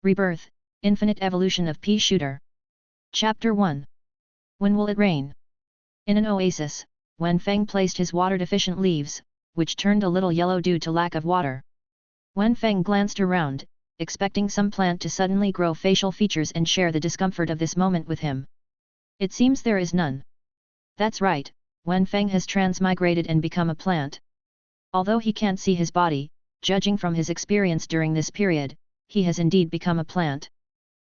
Rebirth, Infinite Evolution of Pea Shooter. Chapter 1. When will it rain? In an oasis, Wenfang placed his water-deficient leaves, which turned a little yellow due to lack of water. Wenfang glanced around, expecting some plant to suddenly grow facial features and share the discomfort of this moment with him. It seems there is none. That's right, Wenfang has transmigrated and become a plant. Although he can't see his body, judging from his experience during this period, he has indeed become a plant.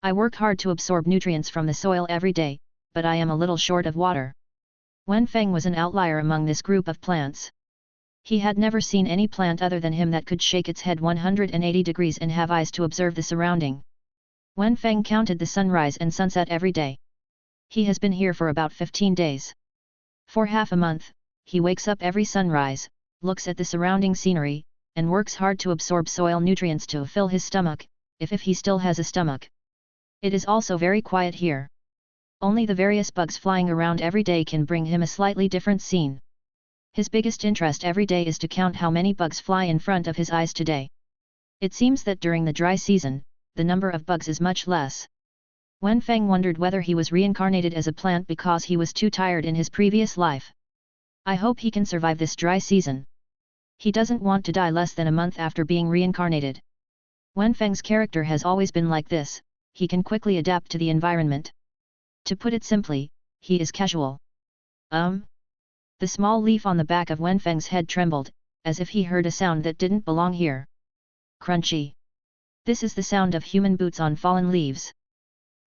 I work hard to absorb nutrients from the soil every day, but I am a little short of water. Wenfang was an outlier among this group of plants. He had never seen any plant other than him that could shake its head 180 degrees and have eyes to observe the surrounding. Wenfang counted the sunrise and sunset every day. He has been here for about 15 days. For half a month, he wakes up every sunrise, looks at the surrounding scenery, and works hard to absorb soil nutrients to fill his stomach, if he still has a stomach. It is also very quiet here. Only the various bugs flying around every day can bring him a slightly different scene. His biggest interest every day is to count how many bugs fly in front of his eyes today. It seems that during the dry season, the number of bugs is much less. Wenfang wondered whether he was reincarnated as a plant because he was too tired in his previous life. I hope he can survive this dry season. He doesn't want to die less than a month after being reincarnated. Wenfang's character has always been like this, he can quickly adapt to the environment. To put it simply, he is casual. The small leaf on the back of Wenfang's head trembled, as if he heard a sound that didn't belong here. Crunchy. This is the sound of human boots on fallen leaves.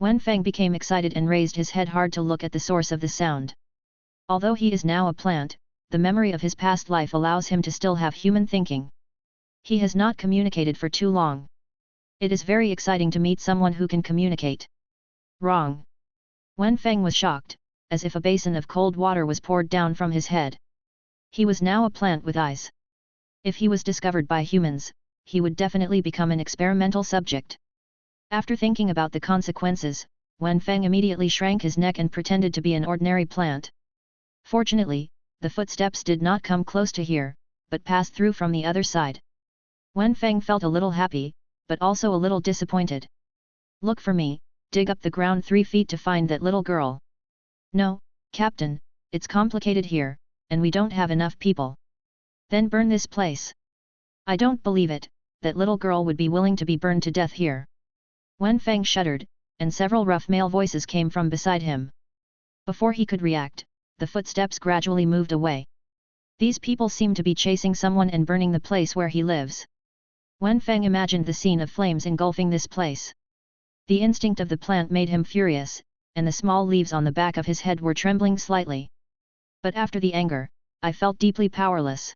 Wenfang became excited and raised his head hard to look at the source of the sound. Although he is now a plant, the memory of his past life allows him to still have human thinking. He has not communicated for too long. It is very exciting to meet someone who can communicate. Wrong. Wenfang was shocked, as if a basin of cold water was poured down from his head. He was now a plant with eyes. If he was discovered by humans, he would definitely become an experimental subject. After thinking about the consequences, Wenfang immediately shrank his neck and pretended to be an ordinary plant. Fortunately, the footsteps did not come close to here, but passed through from the other side. Wenfang felt a little happy, but also a little disappointed. Look for me, dig up the ground 3 feet to find that little girl. No, Captain, it's complicated here, and we don't have enough people. Then burn this place. I don't believe it, that little girl would be willing to be burned to death here. Wenfang shuddered, and several rough male voices came from beside him. Before he could react, the footsteps gradually moved away. These people seem to be chasing someone and burning the place where he lives. Wenfang imagined the scene of flames engulfing this place. The instinct of the plant made him furious, and the small leaves on the back of his head were trembling slightly. But after the anger, I felt deeply powerless.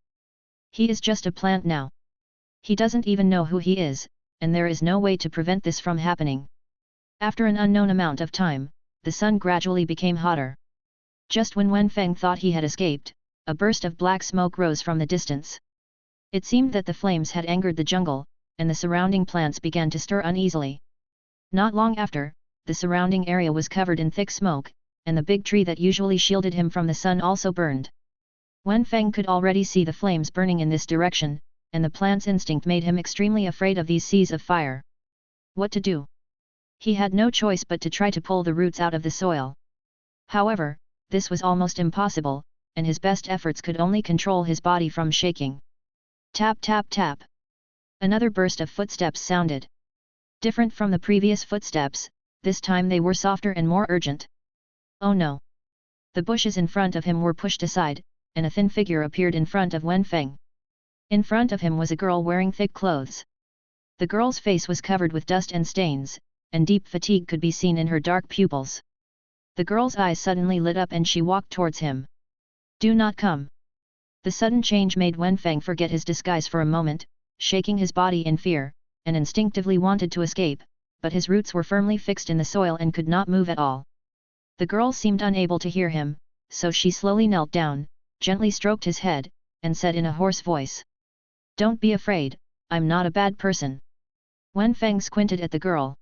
He is just a plant now. He doesn't even know who he is, and there is no way to prevent this from happening. After an unknown amount of time, the sun gradually became hotter. Just when Wenfang thought he had escaped, a burst of black smoke rose from the distance. It seemed that the flames had angered the jungle, and the surrounding plants began to stir uneasily. Not long after, the surrounding area was covered in thick smoke, and the big tree that usually shielded him from the sun also burned. Wenfang could already see the flames burning in this direction, and the plant's instinct made him extremely afraid of these seas of fire. What to do? He had no choice but to try to pull the roots out of the soil. However, this was almost impossible, and his best efforts could only control his body from shaking. Tap tap tap. Another burst of footsteps sounded. Different from the previous footsteps, this time they were softer and more urgent. Oh no! The bushes in front of him were pushed aside, and a thin figure appeared in front of Wenfang. In front of him was a girl wearing thick clothes. The girl's face was covered with dust and stains, and deep fatigue could be seen in her dark pupils. The girl's eyes suddenly lit up and she walked towards him. Do not come. The sudden change made Wenfang forget his disguise for a moment, shaking his body in fear, and instinctively wanted to escape, but his roots were firmly fixed in the soil and could not move at all. The girl seemed unable to hear him, so she slowly knelt down, gently stroked his head, and said in a hoarse voice. Don't be afraid, I'm not a bad person. Wenfang squinted at the girl.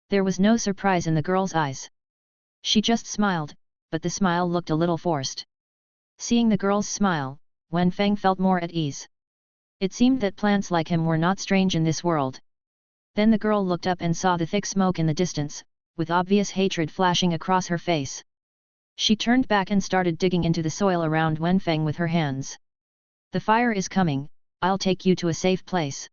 There was no surprise in the girl's eyes. She just smiled, but the smile looked a little forced. Seeing the girl's smile, Wenfang felt more at ease. It seemed that plants like him were not strange in this world. Then the girl looked up and saw the thick smoke in the distance, with obvious hatred flashing across her face. She turned back and started digging into the soil around Wenfang with her hands. "The fire is coming, I'll take you to a safe place."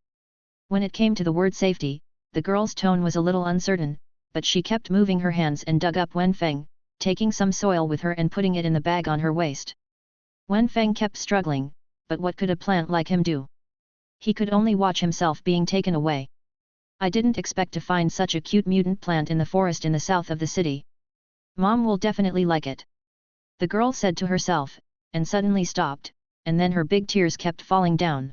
When it came to the word safety, the girl's tone was a little uncertain, but she kept moving her hands and dug up Wenfang, taking some soil with her and putting it in the bag on her waist. Wenfang kept struggling, but what could a plant like him do? He could only watch himself being taken away. "I didn't expect to find such a cute mutant plant in the forest in the south of the city. Mom will definitely like it," the girl said to herself, and suddenly stopped, and then her big tears kept falling down.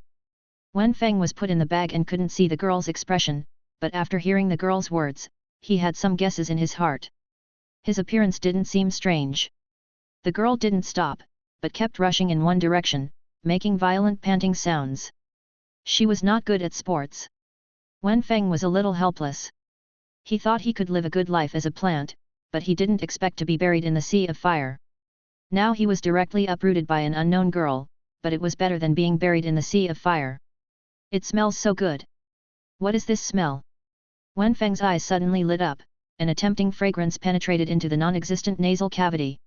Wenfang was put in the bag and couldn't see the girl's expression, but after hearing the girl's words, he had some guesses in his heart. His appearance didn't seem strange. The girl didn't stop, but kept rushing in one direction, making violent panting sounds. She was not good at sports. Wenfang was a little helpless. He thought he could live a good life as a plant, but he didn't expect to be buried in the sea of fire. Now he was directly uprooted by an unknown girl, but it was better than being buried in the sea of fire. "It smells so good. What is this smell?" Wenfang's eyes suddenly lit up, and a tempting fragrance penetrated into the non-existent nasal cavity.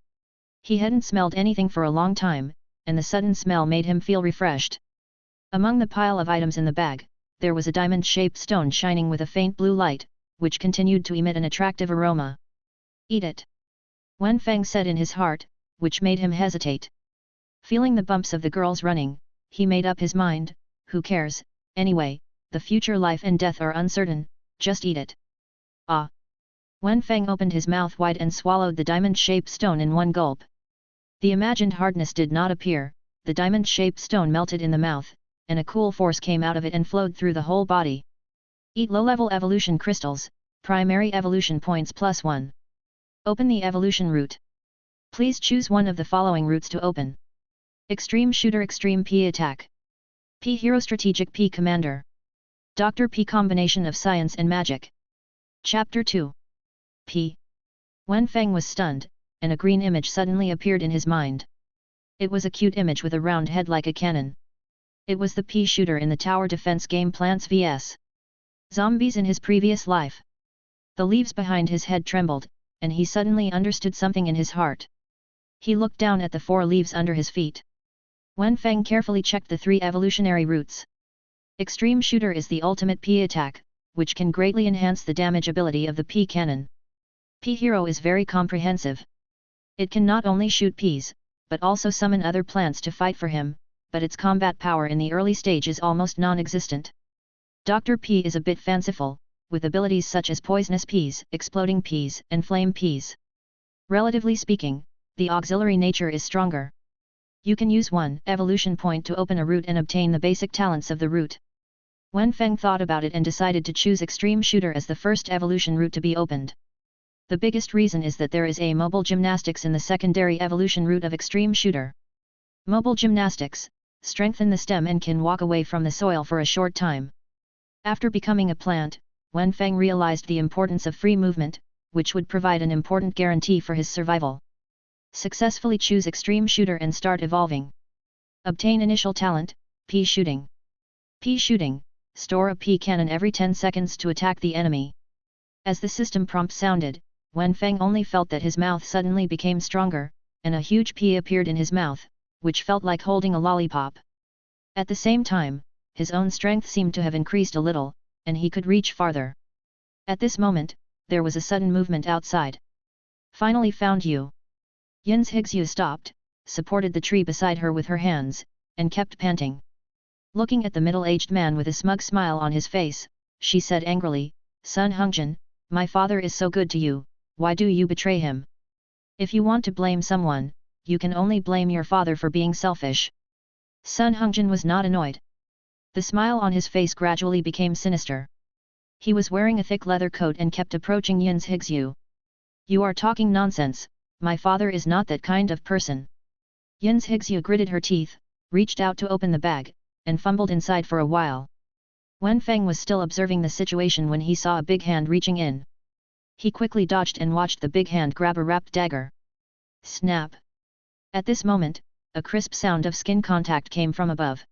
He hadn't smelled anything for a long time, and the sudden smell made him feel refreshed. Among the pile of items in the bag, there was a diamond-shaped stone shining with a faint blue light, which continued to emit an attractive aroma. "Eat it," Wenfang said in his heart, which made him hesitate. Feeling the bumps of the girl's running, he made up his mind, who cares, anyway, the future life and death are uncertain, just eat it. "Ah!" Wenfang opened his mouth wide and swallowed the diamond-shaped stone in one gulp. The imagined hardness did not appear, the diamond-shaped stone melted in the mouth, and a cool force came out of it and flowed through the whole body. "Eat low-level evolution crystals, primary evolution points +1. Open the evolution route. Please choose one of the following routes to open. Extreme Shooter, Extreme P Attack. P Hero, Strategic P Commander. Dr. P Combination of Science and Magic." Chapter 2. P. Wenfang was stunned, and a green image suddenly appeared in his mind. It was a cute image with a round head like a cannon. It was the pea shooter in the tower defense game Plants vs. Zombies in his previous life. The leaves behind his head trembled, and he suddenly understood something in his heart. He looked down at the 4 leaves under his feet. Wenfang carefully checked the 3 evolutionary routes. Extreme Shooter is the ultimate P attack, which can greatly enhance the damage ability of the P cannon. P Hero is very comprehensive. It can not only shoot peas, but also summon other plants to fight for him, but its combat power in the early stage is almost non-existent. Dr. P is a bit fanciful, with abilities such as poisonous peas, exploding peas, and flame peas. Relatively speaking, the auxiliary nature is stronger. You can use one evolution point to open a route and obtain the basic talents of the route. Wenfang thought about it and decided to choose Extreme Shooter as the first evolution route to be opened. The biggest reason is that there is a mobile gymnastics in the secondary evolution route of Extreme Shooter. Mobile gymnastics strengthen the stem and can walk away from the soil for a short time. After becoming a plant, Wenfang realized the importance of free movement, which would provide an important guarantee for his survival. Successfully choose Extreme Shooter and start evolving. Obtain initial talent, P Shooting. P Shooting, store a P cannon every 10 seconds to attack the enemy. As the system prompt sounded, Wenfang only felt that his mouth suddenly became stronger, and a huge P appeared in his mouth, which felt like holding a lollipop. At the same time, his own strength seemed to have increased a little, and he could reach farther. At this moment, there was a sudden movement outside. "Finally found you." Yin's Higsu stopped, supported the tree beside her with her hands, and kept panting. Looking at the middle-aged man with a smug smile on his face, she said angrily, "Sun Hongjin, my father is so good to you, why do you betray him? If you want to blame someone, you can only blame your father for being selfish." Sun Hongjin was not annoyed. The smile on his face gradually became sinister. He was wearing a thick leather coat and kept approaching Yin's Higsu. "You are talking nonsense, my father is not that kind of person." Yin's Higsu gritted her teeth, reached out to open the bag, and fumbled inside for a while. Wenfang was still observing the situation when he saw a big hand reaching in. He quickly dodged and watched the big hand grab a wrapped dagger. Snap! At this moment, a crisp sound of skin contact came from above.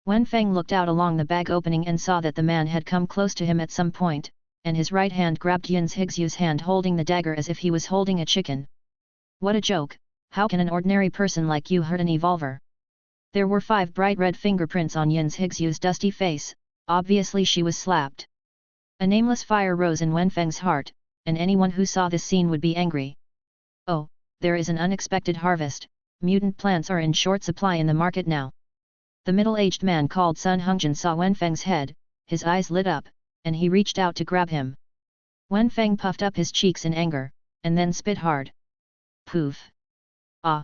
Wenfang looked out along the bag opening and saw that the man had come close to him at some point, and his right hand grabbed Yin Hixu's hand holding the dagger as if he was holding a chicken. What a joke, how can an ordinary person like you hurt an evolver? There were 5 bright red fingerprints on Yin Hixu's dusty face, obviously she was slapped. A nameless fire rose in Wenfang's heart, and anyone who saw this scene would be angry. Oh, there is an unexpected harvest, mutant plants are in short supply in the market now. The middle-aged man called Sun Hongjin saw Wenfang's head, his eyes lit up, and he reached out to grab him. Wenfang puffed up his cheeks in anger, and then spit hard. Poof! Ah!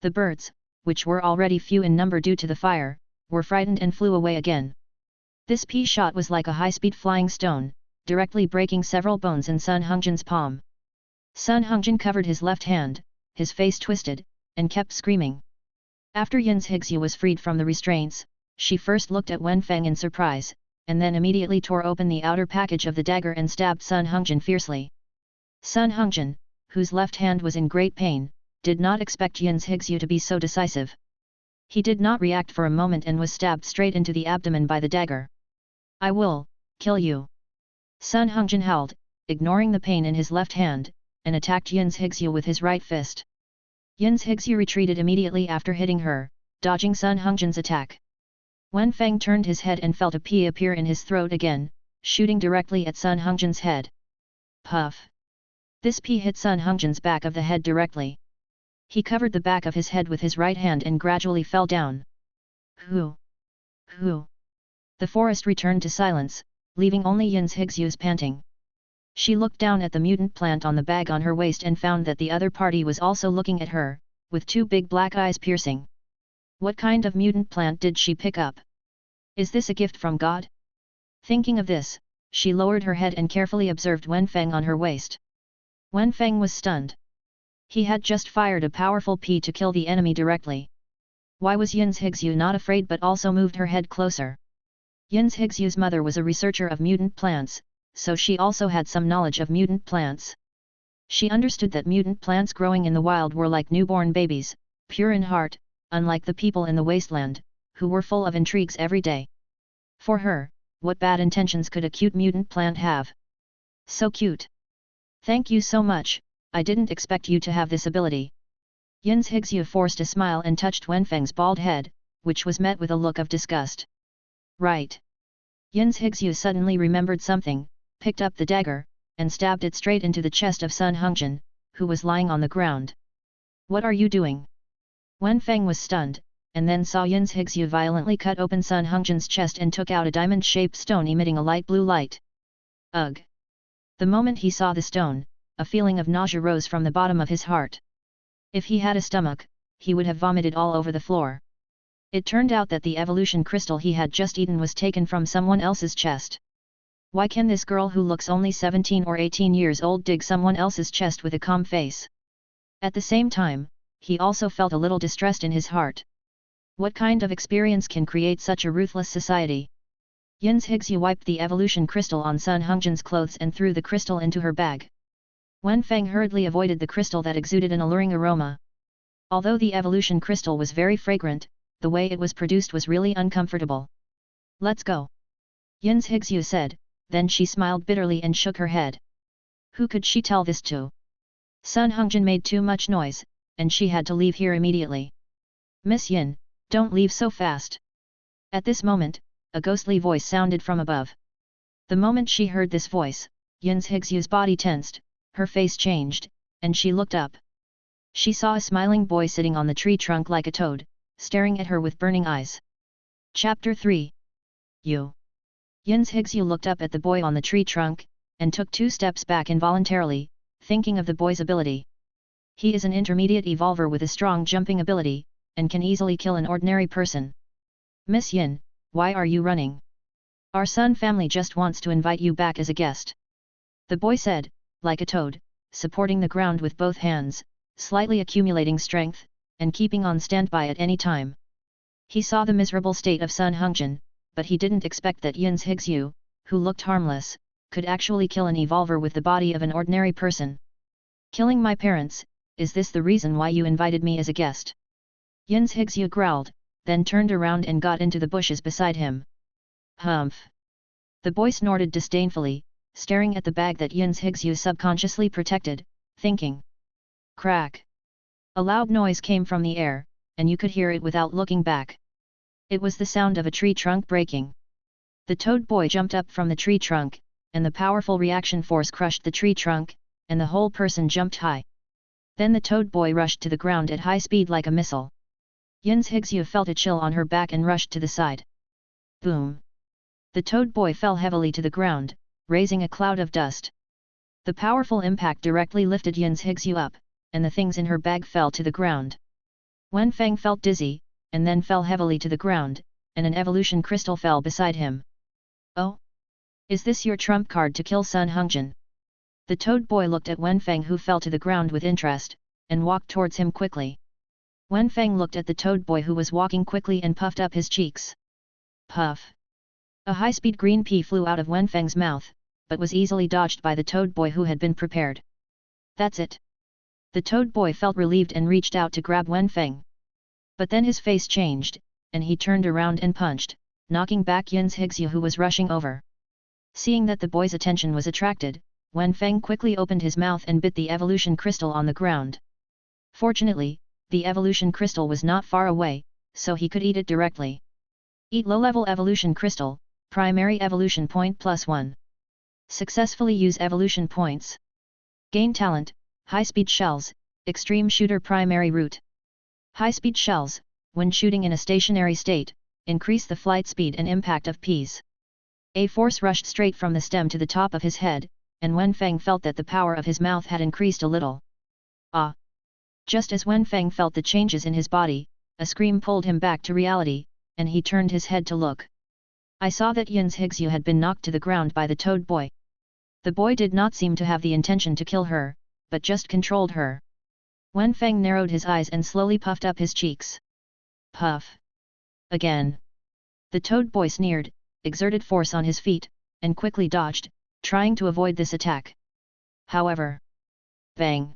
The birds, which were already few in number due to the fire, were frightened and flew away again. This pea shot was like a high-speed flying stone, directly breaking several bones in Sun Hongjin's palm. Sun Hongjin covered his left hand, his face twisted, and kept screaming. After Yin Hixu was freed from the restraints, she first looked at Wenfang in surprise, and then immediately tore open the outer package of the dagger and stabbed Sun Hongjin fiercely. Sun Hongjin, whose left hand was in great pain, did not expect Yin Hixu to be so decisive. He did not react for a moment and was stabbed straight into the abdomen by the dagger. I will kill you! Sun Hongjin howled, ignoring the pain in his left hand, and attacked Yin Hixu with his right fist. Yin Hixu retreated immediately after hitting her, dodging Sun Hongjin's attack. Wenfang turned his head and felt a pea appear in his throat again, shooting directly at Sun Hongjin's head. Puff! This pea hit Sun Hongjin's back of the head directly. He covered the back of his head with his right hand and gradually fell down. Hoo! Hoo! The forest returned to silence, leaving only Yin Hixu's panting. She looked down at the mutant plant on the bag on her waist and found that the other party was also looking at her, with 2 big black eyes piercing. What kind of mutant plant did she pick up? Is this a gift from God? Thinking of this, she lowered her head and carefully observed Wenfang on her waist. Wenfang was stunned. He had just fired a powerful pea to kill the enemy directly. Why was Yin Hixu not afraid but also moved her head closer? Yin Hixu's mother was a researcher of mutant plants, so she also had some knowledge of mutant plants. She understood that mutant plants growing in the wild were like newborn babies, pure in heart, unlike the people in the wasteland, who were full of intrigues every day. For her, what bad intentions could a cute mutant plant have? So cute! Thank you so much, I didn't expect you to have this ability. Yin Hixu forced a smile and touched Wenfang's bald head, which was met with a look of disgust. Right. Yin Hixu suddenly remembered something, picked up the dagger, and stabbed it straight into the chest of Sun Hongjin, who was lying on the ground. What are you doing? Wenfang was stunned, and then saw Yin Hixu violently cut open Sun Hongjin's chest and took out a diamond-shaped stone emitting a light blue light. Ugh! The moment he saw the stone, a feeling of nausea rose from the bottom of his heart. If he had a stomach, he would have vomited all over the floor. It turned out that the evolution crystal he had just eaten was taken from someone else's chest. Why can this girl who looks only 17 or 18 years old dig someone else's chest with a calm face? At the same time, he also felt a little distressed in his heart. What kind of experience can create such a ruthless society? Yin Hixu wiped the evolution crystal on Sun Hongjin's clothes and threw the crystal into her bag. Wenfang hurriedly avoided the crystal that exuded an alluring aroma. Although the evolution crystal was very fragrant, the way it was produced was really uncomfortable. Let's go. Yin Hixu said, then she smiled bitterly and shook her head. Who could she tell this to? Sun Hongjin made too much noise, and she had to leave here immediately. Miss Yin, don't leave so fast. At this moment, a ghostly voice sounded from above. The moment she heard this voice, Yin Hixu's body tensed, her face changed, and she looked up. She saw a smiling boy sitting on the tree trunk like a toad, staring at her with burning eyes. Chapter 3. You. Yin Hixu looked up at the boy on the tree trunk, and took 2 steps back involuntarily, thinking of the boy's ability. He is an intermediate evolver with a strong jumping ability, and can easily kill an ordinary person. Miss Yin, why are you running? Our Sun family just wants to invite you back as a guest. The boy said, like a toad, supporting the ground with both hands, slightly accumulating strength, and keeping on standby at any time. He saw the miserable state of Sun Hongjin, but he didn't expect that Yin Hixu, who looked harmless, could actually kill an evolver with the body of an ordinary person. Killing my parents, is this the reason why you invited me as a guest? Yin Hixu growled, then turned around and got into the bushes beside him. Humph! The boy snorted disdainfully, staring at the bag that Yin's Higsu subconsciously protected, thinking. Crack! A loud noise came from the air, and you could hear it without looking back. It was the sound of a tree trunk breaking. The toad boy jumped up from the tree trunk, and the powerful reaction force crushed the tree trunk, and the whole person jumped high. Then the toad boy rushed to the ground at high speed like a missile. Yin's Higsu felt a chill on her back and rushed to the side. Boom! The toad boy fell heavily to the ground, raising a cloud of dust. The powerful impact directly lifted Yin's Higsu up, and the things in her bag fell to the ground. Wenfang felt dizzy, and then fell heavily to the ground, and an evolution crystal fell beside him. Oh? Is this your trump card to kill Sun Hungjin? The toad boy looked at Wenfang, who fell to the ground with interest, and walked towards him quickly. Wenfang looked at the toad boy, who was walking quickly, and puffed up his cheeks. Puff! A high-speed green pea flew out of Wenfang's mouth, but was easily dodged by the toad boy, who had been prepared. That's it. The toad boy felt relieved and reached out to grab Wenfang. But then his face changed, and he turned around and punched, knocking back Yin's Higsu, who was rushing over. Seeing that the boy's attention was attracted, Wenfang quickly opened his mouth and bit the evolution crystal on the ground. Fortunately, the evolution crystal was not far away, so he could eat it directly. Eat low-level evolution crystal, primary evolution point +1. Successfully use evolution points. Gain talent, high-speed shells, extreme shooter primary route. High-speed shells, when shooting in a stationary state, increase the flight speed and impact of peas. A force rushed straight from the stem to the top of his head, and Wenfang felt that the power of his mouth had increased a little. Ah! Just as Wenfang felt the changes in his body, a scream pulled him back to reality, and he turned his head to look. I saw that Yin's Higsu had been knocked to the ground by the toad boy. The boy did not seem to have the intention to kill her, but just controlled her. Wenfang narrowed his eyes and slowly puffed up his cheeks. Puff! Again! The toad boy sneered, exerted force on his feet, and quickly dodged, trying to avoid this attack. However, bang!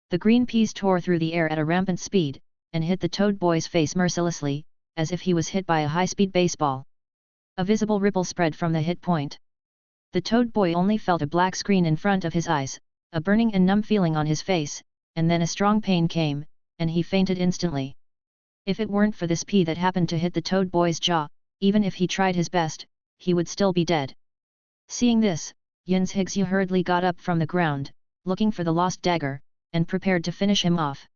The green peas tore through the air at a rampant speed, and hit the toad boy's face mercilessly, as if he was hit by a high-speed baseball. A visible ripple spread from the hit point. The toad boy only felt a black screen in front of his eyes, a burning and numb feeling on his face, and then a strong pain came, and he fainted instantly. If it weren't for this pea that happened to hit the toad boy's jaw, even if he tried his best, he would still be dead. Seeing this, Yin's Higsu hurriedly got up from the ground, looking for the lost dagger, and prepared to finish him off.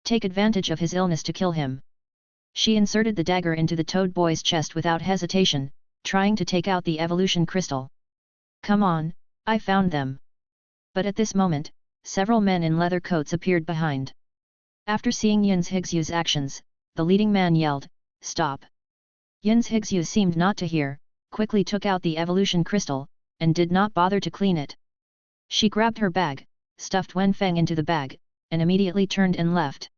Take advantage of his illness to kill him. She inserted the dagger into the toad boy's chest without hesitation, trying to take out the evolution crystal. Come on, I found them. But at this moment, several men in leather coats appeared behind. After seeing Yin's Higsu's actions, the leading man yelled, "Stop!" Yin's Higsu seemed not to hear, quickly took out the evolution crystal, and did not bother to clean it. She grabbed her bag, stuffed Wenfang into the bag, and immediately turned and left.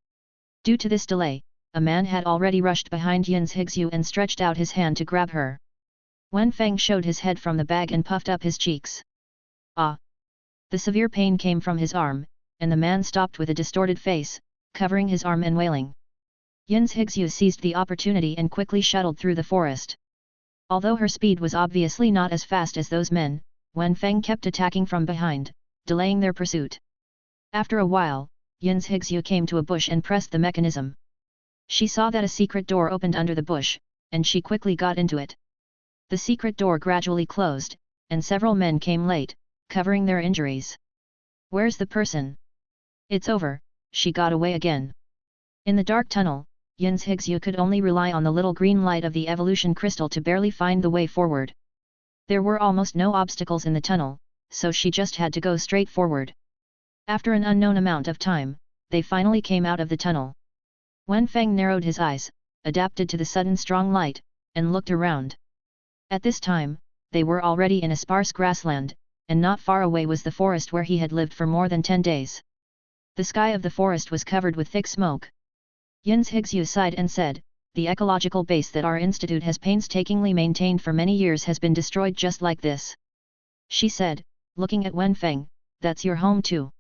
Due to this delay, a man had already rushed behind Yin's Higsu and stretched out his hand to grab her. Wenfang showed his head from the bag and puffed up his cheeks. Ah! The severe pain came from his arm, and the man stopped with a distorted face, covering his arm and wailing. Yin's Higsu seized the opportunity and quickly shuttled through the forest. Although her speed was obviously not as fast as those men, Wenfang kept attacking from behind, delaying their pursuit. After a while, Yin's Higsu came to a bush and pressed the mechanism. She saw that a secret door opened under the bush, and she quickly got into it. The secret door gradually closed, and several men came late, covering their injuries. Where's the person? It's over, she got away again. In the dark tunnel, Yin's Higsu could only rely on the little green light of the evolution crystal to barely find the way forward. There were almost no obstacles in the tunnel, so she just had to go straight forward. After an unknown amount of time, they finally came out of the tunnel. Wenfang narrowed his eyes, adapted to the sudden strong light, and looked around. At this time, they were already in a sparse grassland, and not far away was the forest where he had lived for more than 10 days. The sky of the forest was covered with thick smoke. Yin's Higsu sighed and said, "The ecological base that our institute has painstakingly maintained for many years has been destroyed just like this." She said, looking at Wenfang, "That's your home too?"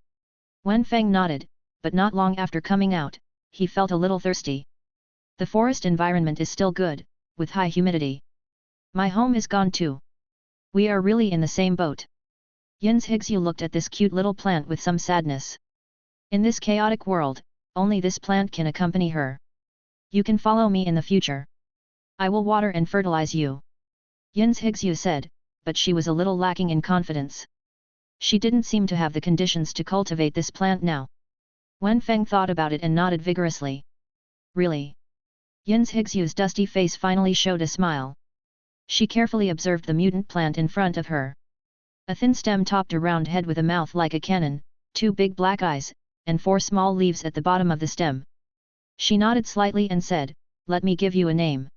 Wenfang nodded, but not long after coming out, he felt a little thirsty. The forest environment is still good, with high humidity. My home is gone too. We are really in the same boat. Yin's Higsu looked at this cute little plant with some sadness. In this chaotic world, only this plant can accompany her. You can follow me in the future. I will water and fertilize you. Yin's Higsu said, but she was a little lacking in confidence. She didn't seem to have the conditions to cultivate this plant now. Wenfang thought about it and nodded vigorously. Really? Yin's Higsu's dusty face finally showed a smile. She carefully observed the mutant plant in front of her. A thin stem topped a round head with a mouth like a cannon, 2 big black eyes, and 4 small leaves at the bottom of the stem. She nodded slightly and said, "Let me give you a name.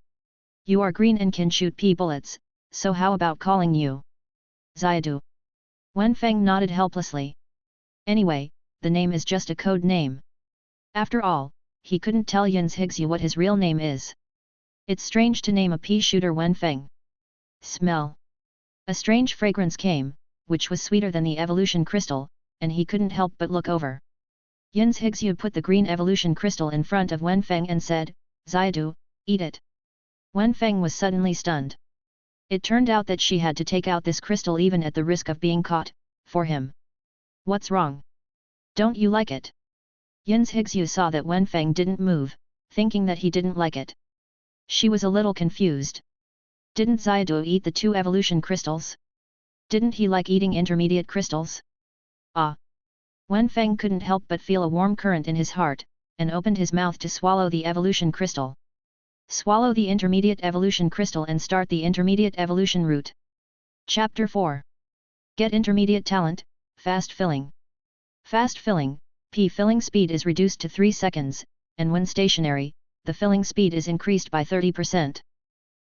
You are green and can shoot pea bullets, so how about calling you Xiadu?" Wenfang nodded helplessly. Anyway, the name is just a code name. After all, he couldn't tell Yin's Higsu what his real name is. It's strange to name a pea shooter Wenfang. Smell. A strange fragrance came, which was sweeter than the evolution crystal, and he couldn't help but look over. Yin's Higsu put the green evolution crystal in front of Wenfang and said, "Xiadu, eat it." Wenfang was suddenly stunned. It turned out that she had to take out this crystal even at the risk of being caught, for him. What's wrong? Don't you like it? Yin's Higsu saw that Wenfang didn't move, thinking that he didn't like it. She was a little confused. Didn't Xiadu eat the 2 evolution crystals? Didn't he like eating intermediate crystals? Ah! Wenfang couldn't help but feel a warm current in his heart, and opened his mouth to swallow the evolution crystal. Swallow the intermediate evolution crystal and start the intermediate evolution route. Chapter 4. Get intermediate talent, fast filling. Fast filling, P filling speed is reduced to 3 seconds, and when stationary, the filling speed is increased by 30%.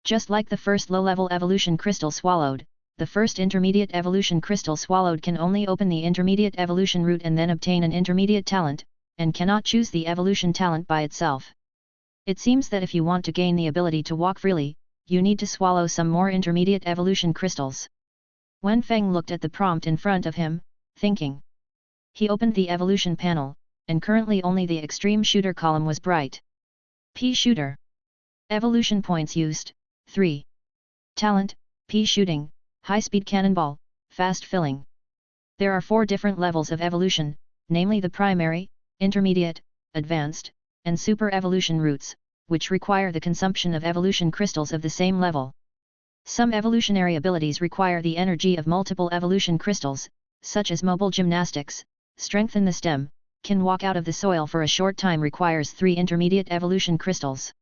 Just like the first low-level evolution crystal swallowed, the first intermediate evolution crystal swallowed can only open the intermediate evolution route and then obtain an intermediate talent, and cannot choose the evolution talent by itself. It seems that if you want to gain the ability to walk freely, you need to swallow some more intermediate evolution crystals. Wenfang looked at the prompt in front of him, thinking. He opened the evolution panel, and currently only the extreme shooter column was bright. P shooter. Evolution points used, 3. Talent, P shooting, high-speed cannonball, fast filling. There are 4 different levels of evolution, namely the primary, intermediate, advanced, and super evolution routes, which require the consumption of evolution crystals of the same level. Some evolutionary abilities require the energy of multiple evolution crystals, such as mobile gymnastics, strengthen the stem, can walk out of the soil for a short time requires 3 intermediate evolution crystals.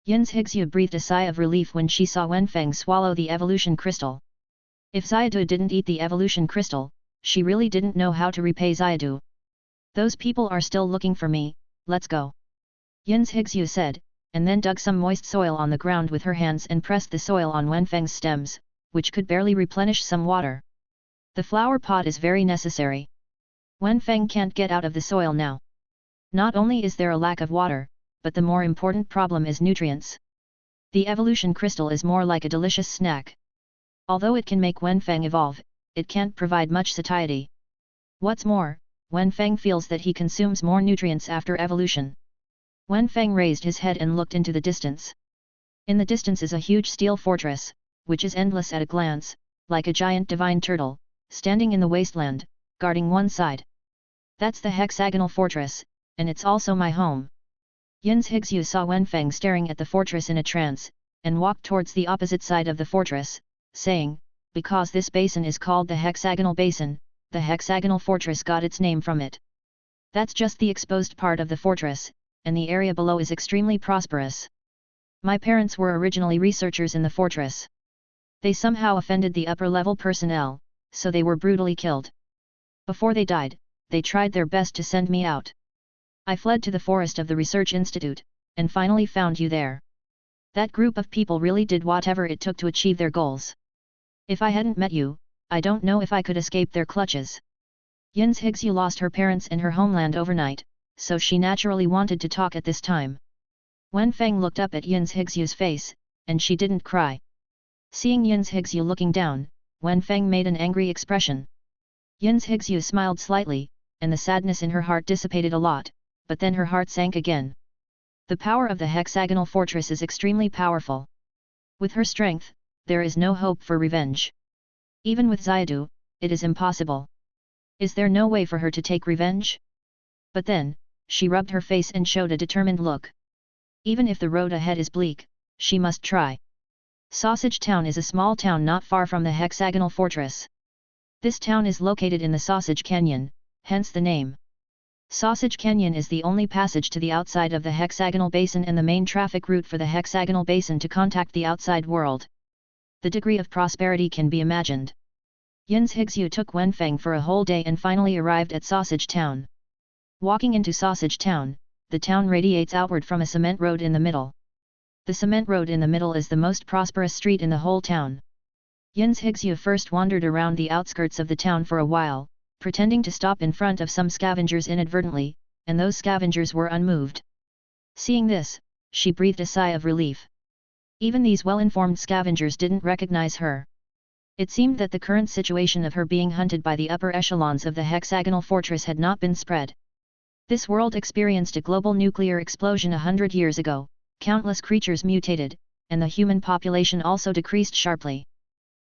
Yin's Higsu breathed a sigh of relief when she saw Wenfang swallow the evolution crystal. If Xiadu didn't eat the evolution crystal, she really didn't know how to repay Xiadu. Those people are still looking for me, let's go. Yin's Higsu said, and then dug some moist soil on the ground with her hands and pressed the soil on Wenfang's stems, which could barely replenish some water. The flower pot is very necessary. Wenfang can't get out of the soil now. Not only is there a lack of water, but the more important problem is nutrients. The evolution crystal is more like a delicious snack. Although it can make Wenfang evolve, it can't provide much satiety. What's more, Wenfang feels that he consumes more nutrients after evolution. Wenfang raised his head and looked into the distance. In the distance is a huge steel fortress, which is endless at a glance, like a giant divine turtle, standing in the wasteland, guarding one side. That's the hexagonal fortress, and it's also my home. Yin's Higsu saw Wenfang staring at the fortress in a trance, and walked towards the opposite side of the fortress, saying, because this basin is called the hexagonal basin, the hexagonal fortress got its name from it. That's just the exposed part of the fortress, and the area below is extremely prosperous. My parents were originally researchers in the fortress. They somehow offended the upper-level personnel, so they were brutally killed. Before they died, they tried their best to send me out. I fled to the forest of the research institute, and finally found you there. That group of people really did whatever it took to achieve their goals. If I hadn't met you, I don't know if I could escape their clutches. Yin's Higsu lost her parents and her homeland overnight, so she naturally wanted to talk at this time. Wenfang looked up at Yin's Higsu's face, and she didn't cry. Seeing Yin's Higsu looking down, Wenfang made an angry expression. Yin's Higsu smiled slightly, and the sadness in her heart dissipated a lot, but then her heart sank again. The power of the hexagonal fortress is extremely powerful. With her strength, there is no hope for revenge. Even with Xiadu, it is impossible. Is there no way for her to take revenge? But then, she rubbed her face and showed a determined look. Even if the road ahead is bleak, she must try. Sausage Town is a small town not far from the hexagonal fortress. This town is located in the Sausage Canyon, hence the name. Sausage Canyon is the only passage to the outside of the hexagonal basin and the main traffic route for the hexagonal basin to contact the outside world. The degree of prosperity can be imagined. Yin's Higzu took Wenfang for a whole day and finally arrived at Sausage Town. Walking into Sausage Town, the town radiates outward from a cement road in the middle. The cement road in the middle is the most prosperous street in the whole town. Yin's Higzu first wandered around the outskirts of the town for a while, pretending to stop in front of some scavengers inadvertently, and those scavengers were unmoved. Seeing this, she breathed a sigh of relief. Even these well-informed scavengers didn't recognize her. It seemed that the current situation of her being hunted by the upper echelons of the hexagonal fortress had not been spread. This world experienced a global nuclear explosion 100 years ago, countless creatures mutated, and the human population also decreased sharply.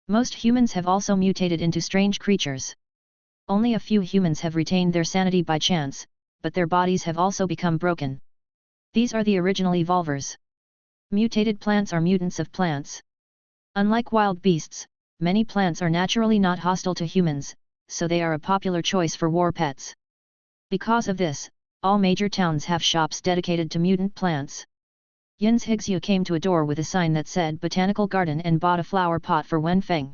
Most humans have also mutated into strange creatures. Only a few humans have retained their sanity by chance, but their bodies have also become broken. These are the original evolvers. Mutated plants are mutants of plants. Unlike wild beasts, many plants are naturally not hostile to humans, so they are a popular choice for war pets. Because of this, all major towns have shops dedicated to mutant plants. Yin's Higzu came to a door with a sign that said Botanical Garden and bought a flower pot for Wenfang.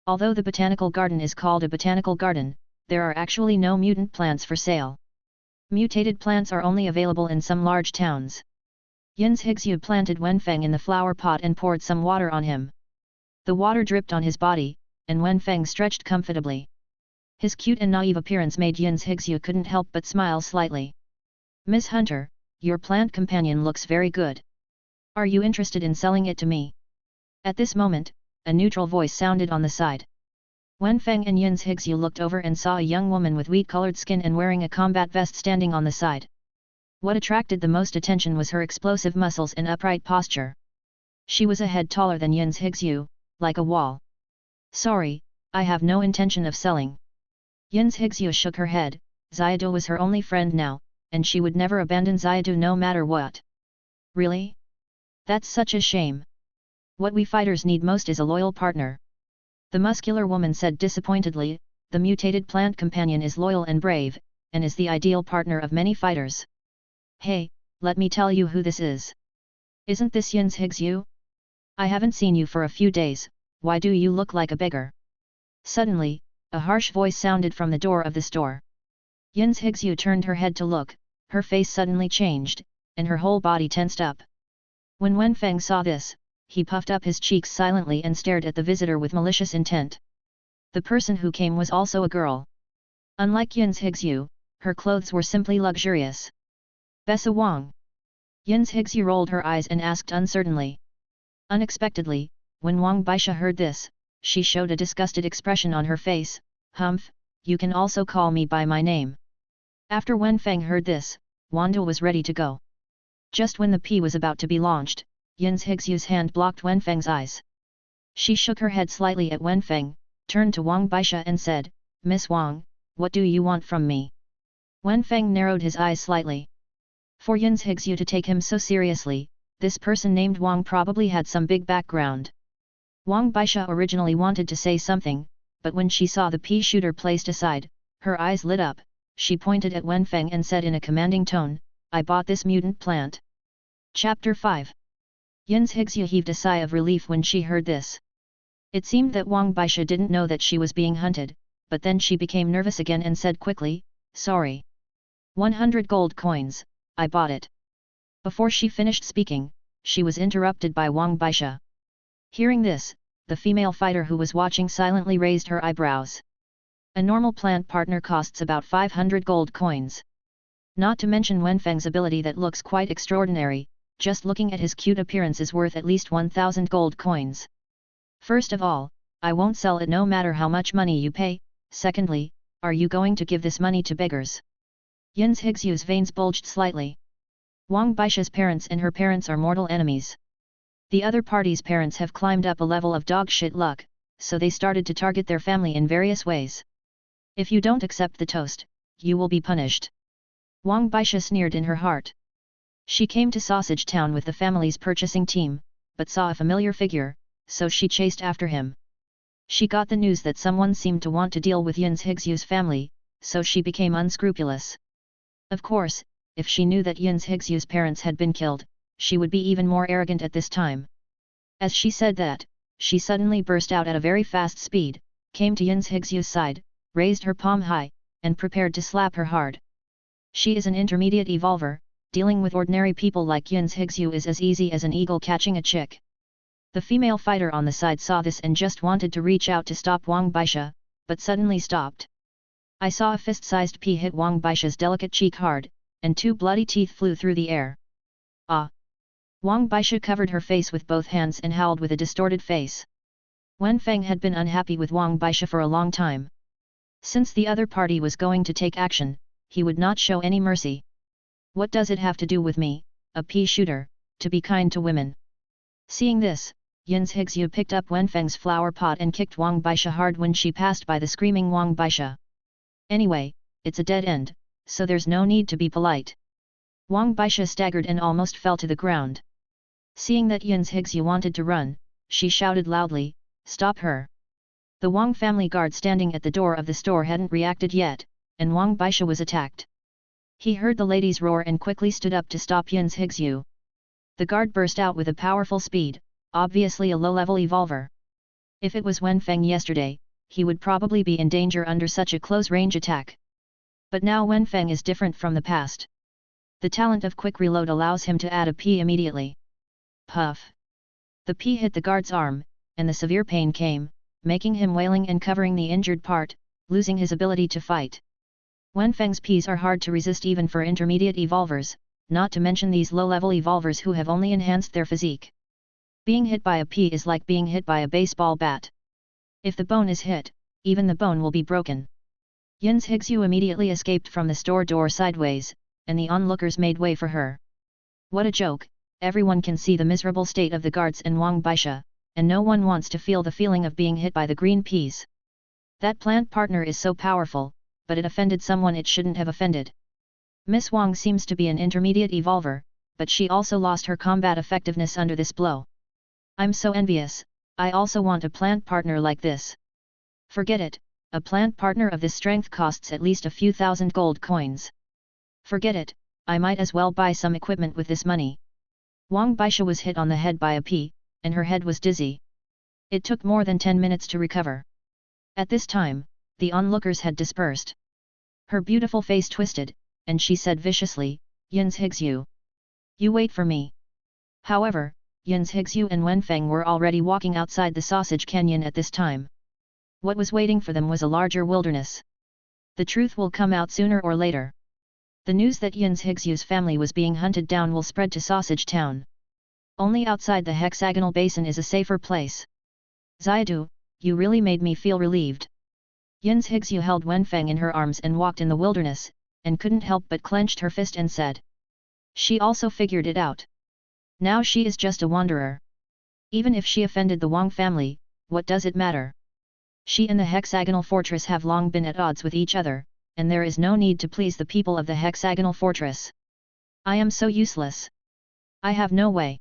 Although the botanical garden is called a botanical garden, there are actually no mutant plants for sale. Mutated plants are only available in some large towns. Yin's Higzu planted Wenfang in the flower pot and poured some water on him. The water dripped on his body, and Wenfang stretched comfortably. His cute and naive appearance made Yin's Higzu couldn't help but smile slightly. "Miss Hunter, your plant companion looks very good. Are you interested in selling it to me?" At this moment, a neutral voice sounded on the side. Wenfang and Yin's Higzu looked over and saw a young woman with wheat-colored skin and wearing a combat vest standing on the side. What attracted the most attention was her explosive muscles and upright posture. She was a head taller than Yin's Higzu, like a wall. "Sorry, I have no intention of selling." Yin's Higzu shook her head. Xiadu was her only friend now, and she would never abandon Xiadu no matter what. "Really? That's such a shame. What we fighters need most is a loyal partner." The muscular woman said disappointedly. "The mutated plant companion is loyal and brave, and is the ideal partner of many fighters. Hey, let me tell you who this is. Isn't this Yin's Higzu? I haven't seen you for a few days, why do you look like a beggar?" Suddenly, a harsh voice sounded from the door of the store. Yin's Higzu turned her head to look, her face suddenly changed, and her whole body tensed up. When Wenfang saw this, he puffed up his cheeks silently and stared at the visitor with malicious intent. The person who came was also a girl. Unlike Yin's Higzu, her clothes were simply luxurious. "Bessa Wang." Yin's Higzu rolled her eyes and asked uncertainly. Unexpectedly, when Wang Baisha heard this, she showed a disgusted expression on her face. "Humph, you can also call me by my name." After Wenfang heard this, Wanda was ready to go. Just when the P was about to be launched, Yin's Higzu's hand blocked Wenfang's eyes. She shook her head slightly at Wenfang, turned to Wang Baisha and said, "Miss Wang, what do you want from me?" Wenfang narrowed his eyes slightly. For Yin's Higzu to take him so seriously, this person named Wang probably had some big background. Wang Baisha originally wanted to say something, but when she saw the pea shooter placed aside, her eyes lit up. She pointed at Wenfang and said in a commanding tone, "I bought this mutant plant." Chapter 5. Yin's Higzu heaved a sigh of relief when she heard this. It seemed that Wang Baisha didn't know that she was being hunted, but then she became nervous again and said quickly, "Sorry. 100 gold coins, I bought it." Before she finished speaking, she was interrupted by Wang Baisha. Hearing this, the female fighter who was watching silently raised her eyebrows. A normal plant partner costs about 500 gold coins. Not to mention Wenfang's ability that looks quite extraordinary, just looking at his cute appearance is worth at least 1000 gold coins. First of all, I won't sell it no matter how much money you pay. Secondly, are you going to give this money to beggars? Yin's Higzu's veins bulged slightly. Wang Baisha's parents and her parents are mortal enemies. The other party's parents have climbed up a level of dogshit luck, so they started to target their family in various ways. If you don't accept the toast, you will be punished. Wang Baisha sneered in her heart. She came to Sausage Town with the family's purchasing team, but saw a familiar figure, so she chased after him. She got the news that someone seemed to want to deal with Yin's Higsyu's family, so she became unscrupulous. Of course, if she knew that Yin's Higsyu's parents had been killed, she would be even more arrogant at this time. As she said that, she suddenly burst out at a very fast speed, came to Yin's Higsyu's side, raised her palm high, and prepared to slap her hard. She is an intermediate evolver, dealing with ordinary people like Yin's Higsyu is as easy as an eagle catching a chick. The female fighter on the side saw this and just wanted to reach out to stop Wang Baisha, but suddenly stopped. I saw a fist-sized pea hit Wang Baisha's delicate cheek hard, and 2 bloody teeth flew through the air. Ah! Wang Baisha covered her face with both hands and howled with a distorted face. Wenfang had been unhappy with Wang Baisha for a long time. Since the other party was going to take action, he would not show any mercy. What does it have to do with me, a pea shooter, to be kind to women? Seeing this, Yin's Higsyu picked up Wenfang's flower pot and kicked Wang Baisha hard when she passed by the screaming Wang Baisha. Anyway, it's a dead end, so there's no need to be polite. Wang Baisha staggered and almost fell to the ground. Seeing that Yin's Higsyu wanted to run, she shouted loudly, "Stop her!" The Wang family guard standing at the door of the store hadn't reacted yet, and Wang Baisha was attacked. He heard the ladies roar and quickly stood up to stop Yin's Higsyu. The guard burst out with a powerful speed, obviously a low-level evolver. If it was Wenfang yesterday, he would probably be in danger under such a close-range attack. But now Wenfang is different from the past. The talent of quick reload allows him to add a P immediately. Puff! The P hit the guard's arm, and the severe pain came, making him wailing and covering the injured part, losing his ability to fight. Wenfang's Ps are hard to resist even for intermediate evolvers, not to mention these low-level evolvers who have only enhanced their physique. Being hit by a P is like being hit by a baseball bat. If the bone is hit, even the bone will be broken. Yin's Higsyu immediately escaped from the store door sideways, and the onlookers made way for her. What a joke, everyone can see the miserable state of the guards and Wang Baisha, and no one wants to feel the feeling of being hit by the green peas. That plant partner is so powerful, but it offended someone it shouldn't have offended. Miss Wang seems to be an intermediate evolver, but she also lost her combat effectiveness under this blow. I'm so envious, I also want a plant partner like this. Forget it, a plant partner of this strength costs at least a few thousand gold coins. Forget it, I might as well buy some equipment with this money. Wang Baisha was hit on the head by a pea, and her head was dizzy. It took more than 10 minutes to recover. At this time, the onlookers had dispersed. Her beautiful face twisted, and she said viciously, "Yin's Higsyu. You wait for me." However, Yin's Higsyu and Wenfang were already walking outside the sausage canyon at this time. What was waiting for them was a larger wilderness. The truth will come out sooner or later. The news that Yin's Higsyu's family was being hunted down will spread to Sausage Town. Only outside the hexagonal basin is a safer place. Xiadu, you really made me feel relieved. Yin's Higsyu held Wenfang in her arms and walked in the wilderness, and couldn't help but clenched her fist and said. She also figured it out. Now she is just a wanderer. Even if she offended the Wang family, what does it matter? She and the hexagonal fortress have long been at odds with each other, and there is no need to please the people of the hexagonal fortress. I am so useless. I have no way.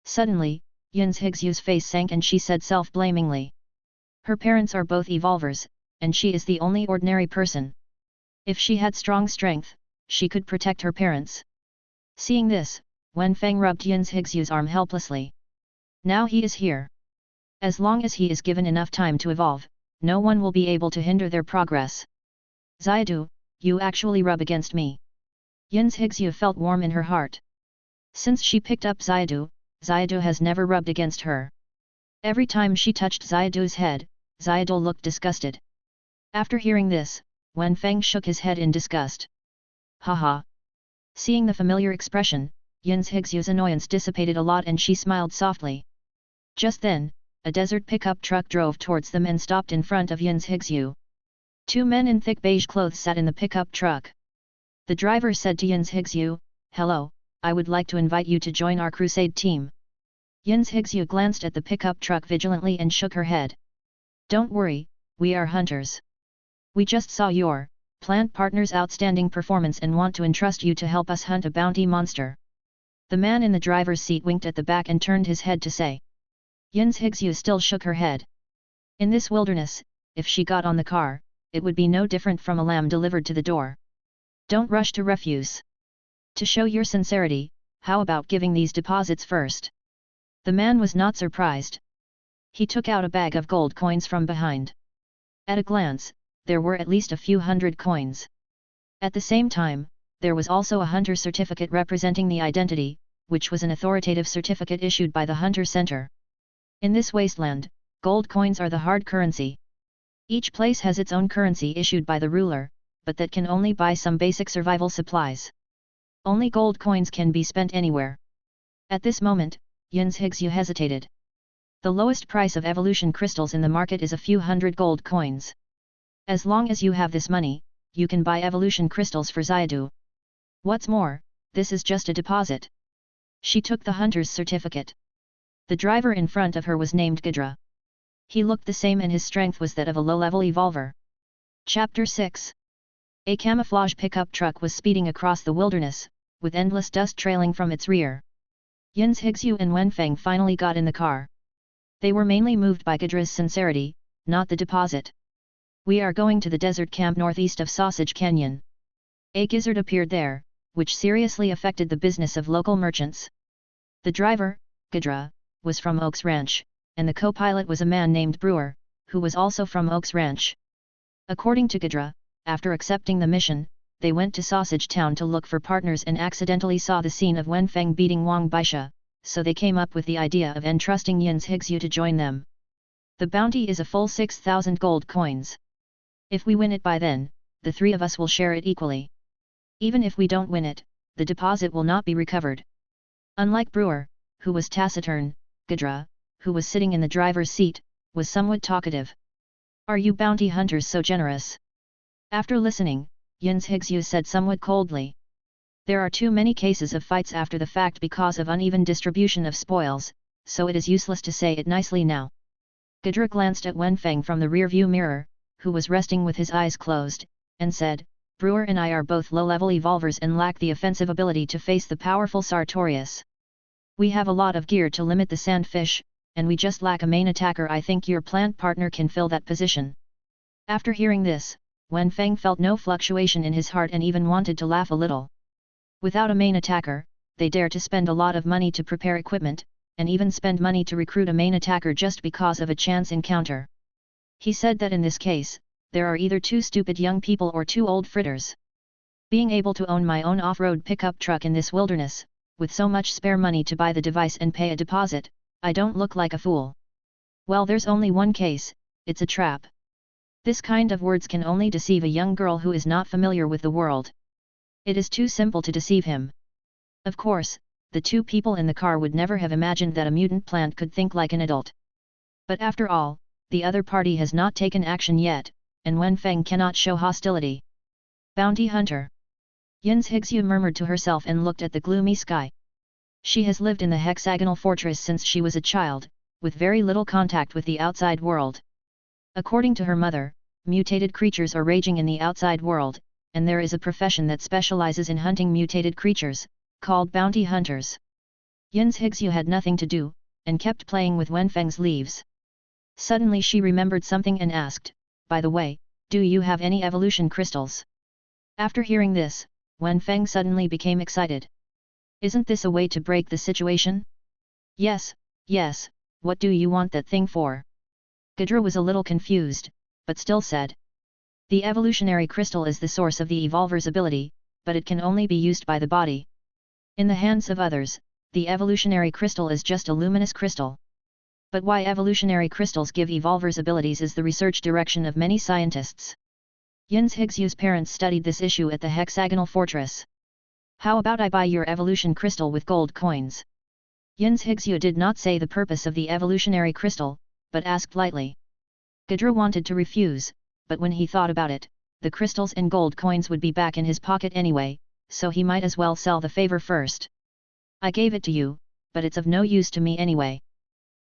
Suddenly, Yin's Higsyu's face sank and she said self-blamingly. Her parents are both evolvers, and she is the only ordinary person. If she had strong strength, she could protect her parents. Seeing this, Wenfang rubbed Yin's Higsyu's arm helplessly. Now he is here. As long as he is given enough time to evolve, no one will be able to hinder their progress. Xiadu, you actually rub against me. Yin's Higsyu felt warm in her heart. Since she picked up Xiadu, Xiadu has never rubbed against her. Every time she touched Xiadu's head, Xiadu looked disgusted. After hearing this, Wenfang shook his head in disgust. Haha. Seeing the familiar expression, Yin's Higsyu's annoyance dissipated a lot and she smiled softly. Just then, a desert pickup truck drove towards them and stopped in front of Yin's Higsyu. 2 men in thick beige clothes sat in the pickup truck. The driver said to Yin's Higsyu, "Hello, I would like to invite you to join our crusade team. Yin's Hixu glanced at the pickup truck vigilantly and shook her head. Don't worry, we are hunters. We just saw your plant partner's outstanding performance and want to entrust you to help us hunt a bounty monster. The man in the driver's seat winked at the back and turned his head to say. Yin's Hixu still shook her head. In this wilderness, if she got on the car, it would be no different from a lamb delivered to the door. Don't rush to refuse. To show your sincerity, how about giving these deposits first? The man was not surprised. He took out a bag of gold coins from behind. At a glance, there were at least a few hundred coins. At the same time, there was also a hunter certificate representing the identity, which was an authoritative certificate issued by the Hunter Center. In this wasteland, gold coins are the hard currency. Each place has its own currency issued by the ruler, but that can only buy some basic survival supplies. Only gold coins can be spent anywhere. At this moment, Yin's Hixu hesitated. The lowest price of evolution crystals in the market is a few hundred gold coins. As long as you have this money, you can buy evolution crystals for Xiadu. What's more, this is just a deposit. She took the hunter's certificate. The driver in front of her was named Ghidra. He looked the same and his strength was that of a low-level evolver. Chapter 6. A camouflage pickup truck was speeding across the wilderness, with endless dust trailing from its rear. Yin's Hixu and Wenfang finally got in the car. They were mainly moved by Ghidra's sincerity, not the deposit. We are going to the desert camp northeast of Sausage Canyon. A gizzard appeared there, which seriously affected the business of local merchants. The driver, Ghidra, was from Oaks Ranch, and the co-pilot was a man named Brewer, who was also from Oaks Ranch. According to Ghidra, after accepting the mission, they went to Sausage Town to look for partners and accidentally saw the scene of Wenfang beating Wang Baisha, so they came up with the idea of entrusting Yin's Hixu to join them. The bounty is a full 6,000 gold coins. If we win it by then, the three of us will share it equally. Even if we don't win it, the deposit will not be recovered. Unlike Brewer, who was taciturn, Ghidra, who was sitting in the driver's seat, was somewhat talkative. Are you bounty hunters so generous? After listening, Yin's Hixu said somewhat coldly. There are too many cases of fights after the fact because of uneven distribution of spoils, so it is useless to say it nicely now. Ghidra glanced at Wenfang from the rear-view mirror, who was resting with his eyes closed, and said, Brewer and I are both low-level evolvers and lack the offensive ability to face the powerful Sartorius. We have a lot of gear to limit the sandfish, and we just lack a main attacker. I think your plant partner can fill that position. After hearing this, Wenfang felt no fluctuation in his heart and even wanted to laugh a little. Without a main attacker, they dare to spend a lot of money to prepare equipment, and even spend money to recruit a main attacker just because of a chance encounter. He said that in this case, there are either too stupid young people or too old fritters. Being able to own my own off-road pickup truck in this wilderness, with so much spare money to buy the device and pay a deposit, I don't look like a fool. Well, there's only one case, it's a trap. This kind of words can only deceive a young girl who is not familiar with the world. It is too simple to deceive him. Of course, the two people in the car would never have imagined that a mutant plant could think like an adult. But after all, the other party has not taken action yet, and Wenfang cannot show hostility. Bounty hunter. Yin's Hixu murmured to herself and looked at the gloomy sky. She has lived in the hexagonal fortress since she was a child, with very little contact with the outside world. According to her mother, mutated creatures are raging in the outside world, and there is a profession that specializes in hunting mutated creatures, called bounty hunters. Yin's Hixu had nothing to do, and kept playing with Wenfang's leaves. Suddenly she remembered something and asked, by the way, do you have any evolution crystals? After hearing this, Wenfang suddenly became excited. Isn't this a way to break the situation? Yes, yes, what do you want that thing for? Ghidra was a little confused, but still said. The evolutionary crystal is the source of the evolver's ability, but it can only be used by the body. In the hands of others, the evolutionary crystal is just a luminous crystal. But why evolutionary crystals give evolvers abilities is the research direction of many scientists. Yin's Hixu's parents studied this issue at the hexagonal fortress. How about I buy your evolution crystal with gold coins? Yin's Hixu did not say the purpose of the evolutionary crystal, but asked lightly. Ghidra wanted to refuse, but when he thought about it, the crystals and gold coins would be back in his pocket anyway, so he might as well sell the favor first. I gave it to you, but it's of no use to me anyway.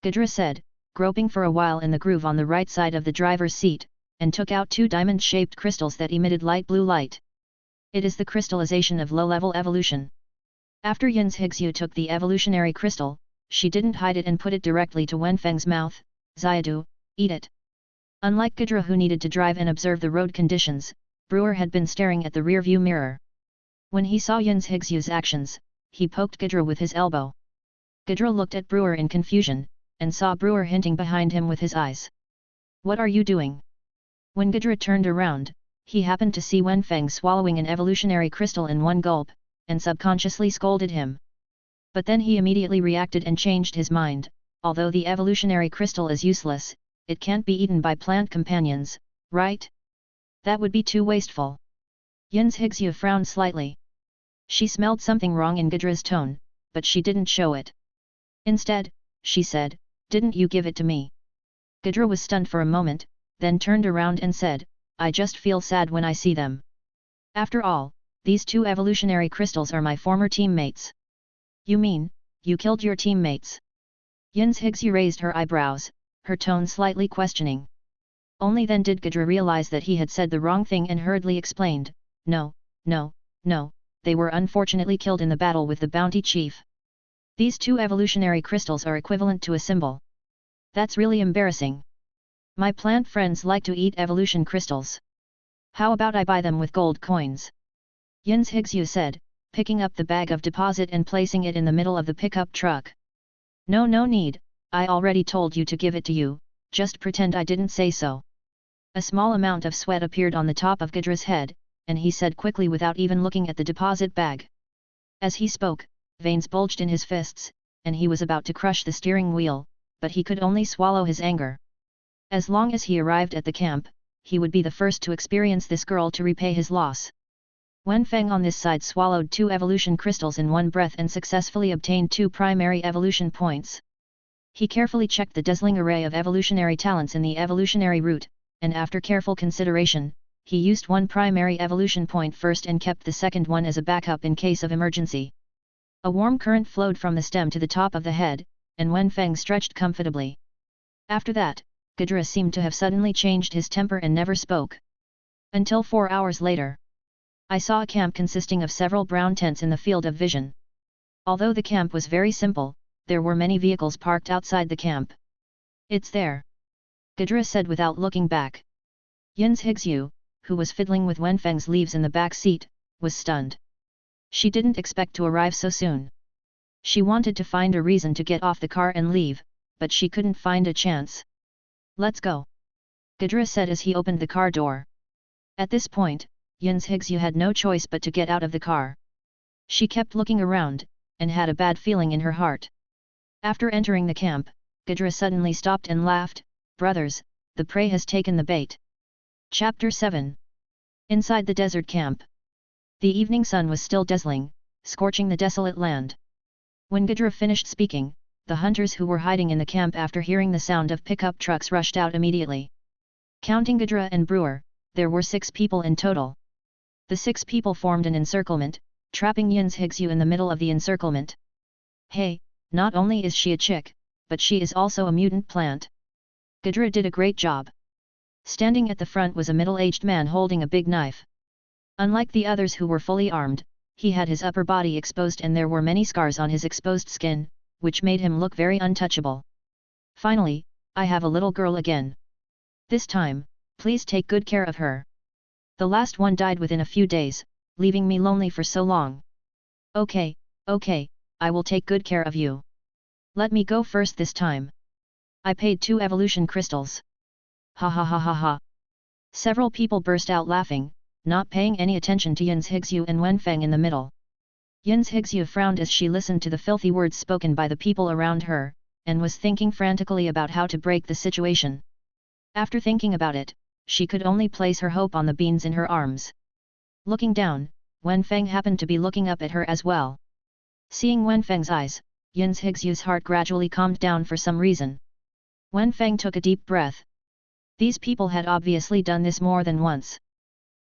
Godzilla said, groping for a while in the groove on the right side of the driver's seat, and took out 2 diamond-shaped crystals that emitted light blue light. It is the crystallization of low-level evolution. After Yin's Higsu took the evolutionary crystal, she didn't hide it and put it directly to Wenfang's mouth. Xiadu, eat it. Unlike Godzilla who needed to drive and observe the road conditions, Brewer had been staring at the rear-view mirror. When he saw Yin's Higsu's actions, he poked Godzilla with his elbow. Godzilla looked at Brewer in confusion, and saw Brewer hinting behind him with his eyes. What are you doing? When Godzilla turned around, he happened to see Wenfang swallowing an evolutionary crystal in one gulp, and subconsciously scolded him. But then he immediately reacted and changed his mind. Although the evolutionary crystal is useless, it can't be eaten by plant companions, right? That would be too wasteful. Yin's Higsu frowned slightly. She smelled something wrong in Godzilla's tone, but she didn't show it. Instead, she said, "Didn't you give it to me?" Godzilla was stunned for a moment, then turned around and said, "I just feel sad when I see them. After all, these 2 evolutionary crystals are my former teammates." You mean, you killed your teammates? Yin's Higsu raised her eyebrows, her tone slightly questioning. Only then did Godzilla realize that he had said the wrong thing and hurriedly explained, No, they were unfortunately killed in the battle with the bounty chief. These 2 evolutionary crystals are equivalent to a symbol. That's really embarrassing. My plant friends like to eat evolution crystals. How about I buy them with gold coins? Yin's Higsu said, picking up the bag of deposit and placing it in the middle of the pickup truck. No need, I already told you to give it to you, just pretend I didn't say so. A small amount of sweat appeared on the top of Godzilla's head, and he said quickly without even looking at the deposit bag. As he spoke, veins bulged in his fists, and he was about to crush the steering wheel, but he could only swallow his anger. As long as he arrived at the camp, he would be the first to experience this girl to repay his loss. Wenfang on this side swallowed 2 evolution crystals in one breath and successfully obtained 2 primary evolution points. He carefully checked the dazzling array of evolutionary talents in the evolutionary route, and after careful consideration, he used 1 primary evolution point first and kept the second one as a backup in case of emergency. A warm current flowed from the stem to the top of the head, and Wenfang stretched comfortably. After that, Godzilla seemed to have suddenly changed his temper and never spoke. Until 4 hours later. I saw a camp consisting of several brown tents in the field of vision. Although the camp was very simple, there were many vehicles parked outside the camp. It's there. Godzilla said without looking back. Yin's Higsu, who was fiddling with Wenfang's leaves in the back seat, was stunned. She didn't expect to arrive so soon. She wanted to find a reason to get off the car and leave, but she couldn't find a chance. Let's go. Godzilla said as he opened the car door. At this point, Yin's Higsu had no choice but to get out of the car. She kept looking around, and had a bad feeling in her heart. After entering the camp, Godzilla suddenly stopped and laughed. Brothers, the prey has taken the bait. Chapter 7. Inside the desert camp. The evening sun was still dazzling, scorching the desolate land. When Godzilla finished speaking, the hunters who were hiding in the camp after hearing the sound of pickup trucks rushed out immediately. Counting Godzilla and Brewer, there were 6 people in total. The 6 people formed an encirclement, trapping Yin's Higsu in the middle of the encirclement. Hey, not only is she a chick, but she is also a mutant plant. Godzilla did a great job. Standing at the front was a middle-aged man holding a big knife. Unlike the others who were fully armed, he had his upper body exposed and there were many scars on his exposed skin, which made him look very untouchable. Finally, I have a little girl again. This time, please take good care of her. The last one died within a few days, leaving me lonely for so long. Okay, I will take good care of you. Let me go first this time. I paid 2 evolution crystals. Ha ha ha ha ha. Several people burst out laughing, not paying any attention to Yin's Higsu and Wenfang in the middle. Yin's Higsu frowned as she listened to the filthy words spoken by the people around her, and was thinking frantically about how to break the situation. After thinking about it, she could only place her hope on the beans in her arms. Looking down, Wenfang happened to be looking up at her as well. Seeing Wenfang's eyes, Yin's Higsu's heart gradually calmed down for some reason. Wenfang took a deep breath. These people had obviously done this more than once.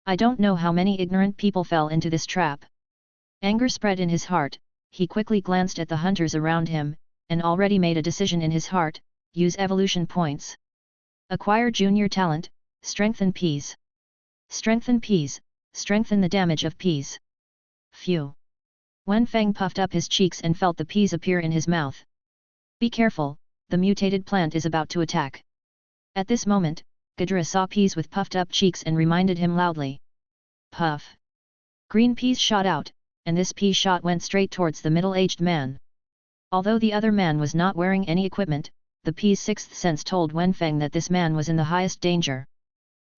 I don't know how many ignorant people fell into this trap. Anger spread in his heart, he quickly glanced at the hunters around him, and already made a decision in his heart: use evolution points. Acquire junior talent, strengthen peas. Strengthen peas, strengthen the damage of peas. Phew! Wenfang puffed up his cheeks and felt the peas appear in his mouth. Be careful, the mutated plant is about to attack. At this moment, Godzilla saw peas with puffed up cheeks and reminded him loudly. Puff! Green peas shot out, and this pea shot went straight towards the middle-aged man. Although the other man was not wearing any equipment, the pea's sixth sense told Wenfang that this man was in the highest danger.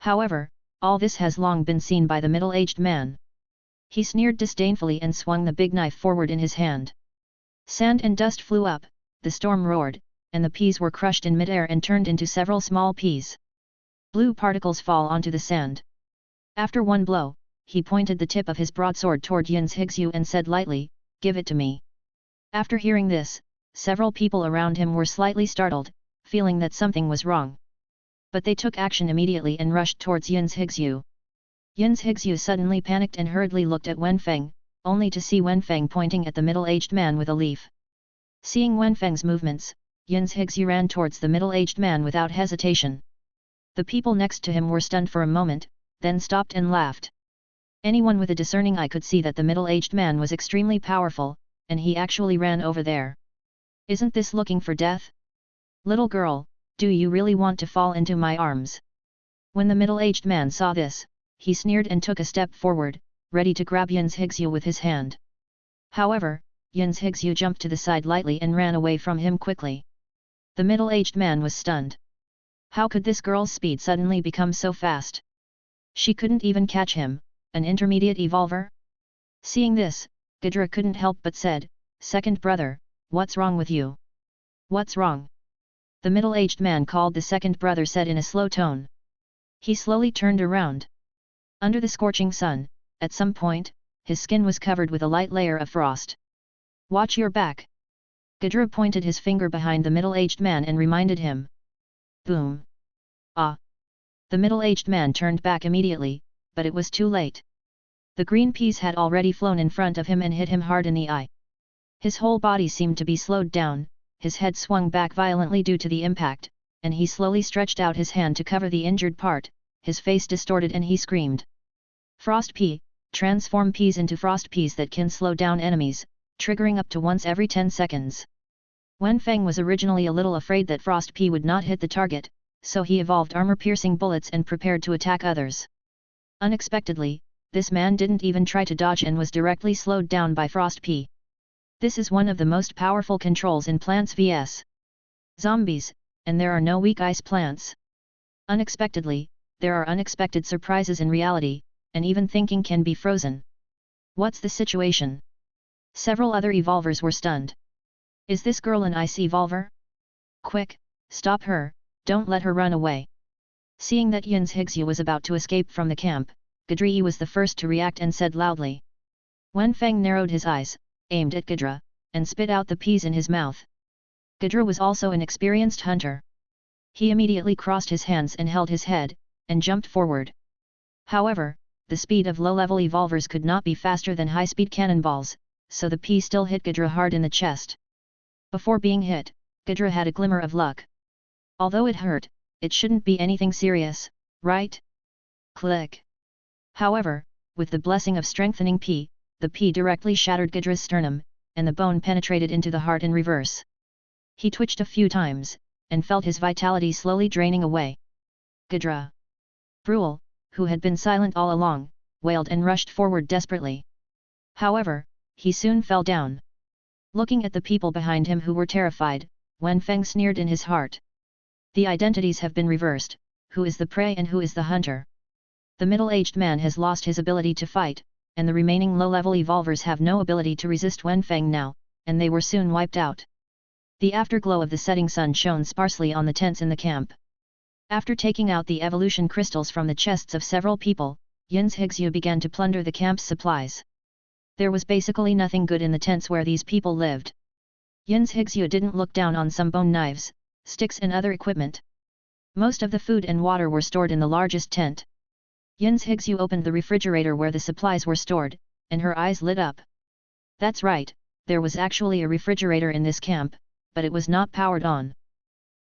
However, all this has long been seen by the middle-aged man. He sneered disdainfully and swung the big knife forward in his hand. Sand and dust flew up, the storm roared, and the peas were crushed in midair and turned into several small peas. Blue particles fall onto the sand. After one blow, he pointed the tip of his broadsword toward Yin's Higsu and said lightly, "Give it to me." After hearing this, several people around him were slightly startled, feeling that something was wrong. But they took action immediately and rushed towards Yin's Higsu. Yin's Higsu suddenly panicked and hurriedly looked at Wenfang, only to see Wenfang pointing at the middle-aged man with a leaf. Seeing Wenfang's movements, Yin's Higsu ran towards the middle-aged man without hesitation. The people next to him were stunned for a moment, then stopped and laughed. Anyone with a discerning eye could see that the middle-aged man was extremely powerful, and he actually ran over there. Isn't this looking for death? Little girl, do you really want to fall into my arms? When the middle-aged man saw this, he sneered and took a step forward, ready to grab Yin's Higsu with his hand. However, Yin's Higsu jumped to the side lightly and ran away from him quickly. The middle-aged man was stunned. How could this girl's speed suddenly become so fast? She couldn't even catch him, an intermediate evolver? Seeing this, Godzilla couldn't help but said, "Second brother, what's wrong with you?" "What's wrong?" The middle-aged man called the second brother said in a slow tone. He slowly turned around. Under the scorching sun, at some point, his skin was covered with a light layer of frost. "Watch your back." Godzilla pointed his finger behind the middle-aged man and reminded him. Boom! Ah! The middle-aged man turned back immediately, but it was too late. The green peas had already flown in front of him and hit him hard in the eye. His whole body seemed to be slowed down, his head swung back violently due to the impact, and he slowly stretched out his hand to cover the injured part, his face distorted and he screamed. Frost pea, transform peas into frost peas that can slow down enemies, triggering up to once every 10 seconds. Wenfang was originally a little afraid that frost pea would not hit the target, so he evolved armor-piercing bullets and prepared to attack others. Unexpectedly, this man didn't even try to dodge and was directly slowed down by frost pea. This is one of the most powerful controls in Plants vs. Zombies, and there are no weak ice plants. Unexpectedly, there are unexpected surprises in reality, and even thinking can be frozen. What's the situation? Several other evolvers were stunned. Is this girl an ice evolver? Quick, stop her, don't let her run away. Seeing that Yin's Higsu was about to escape from the camp, Godzilla was the first to react and said loudly. Wenfang narrowed his eyes, aimed at Godzilla, and spit out the peas in his mouth. Godzilla was also an experienced hunter. He immediately crossed his hands and held his head, and jumped forward. However, the speed of low-level evolvers could not be faster than high-speed cannonballs, so the pea still hit Godzilla hard in the chest. Before being hit, Godzilla had a glimmer of luck. Although it hurt, it shouldn't be anything serious, right? Click. However, with the blessing of strengthening pea, the pea directly shattered Godzilla's sternum, and the bone penetrated into the heart in reverse. He twitched a few times, and felt his vitality slowly draining away. Godzilla. Brule, who had been silent all along, wailed and rushed forward desperately. However, he soon fell down. Looking at the people behind him who were terrified, Wenfang sneered in his heart. The identities have been reversed, who is the prey and who is the hunter? The middle-aged man has lost his ability to fight, and the remaining low-level evolvers have no ability to resist Wenfang now, and they were soon wiped out. The afterglow of the setting sun shone sparsely on the tents in the camp. After taking out the evolution crystals from the chests of several people, Yin's Higsu began to plunder the camp's supplies. There was basically nothing good in the tents where these people lived. Yin's Higsu didn't look down on some bone knives, sticks and other equipment. Most of the food and water were stored in the largest tent. Yin's Higsu opened the refrigerator where the supplies were stored, and her eyes lit up. That's right, there was actually a refrigerator in this camp, but it was not powered on.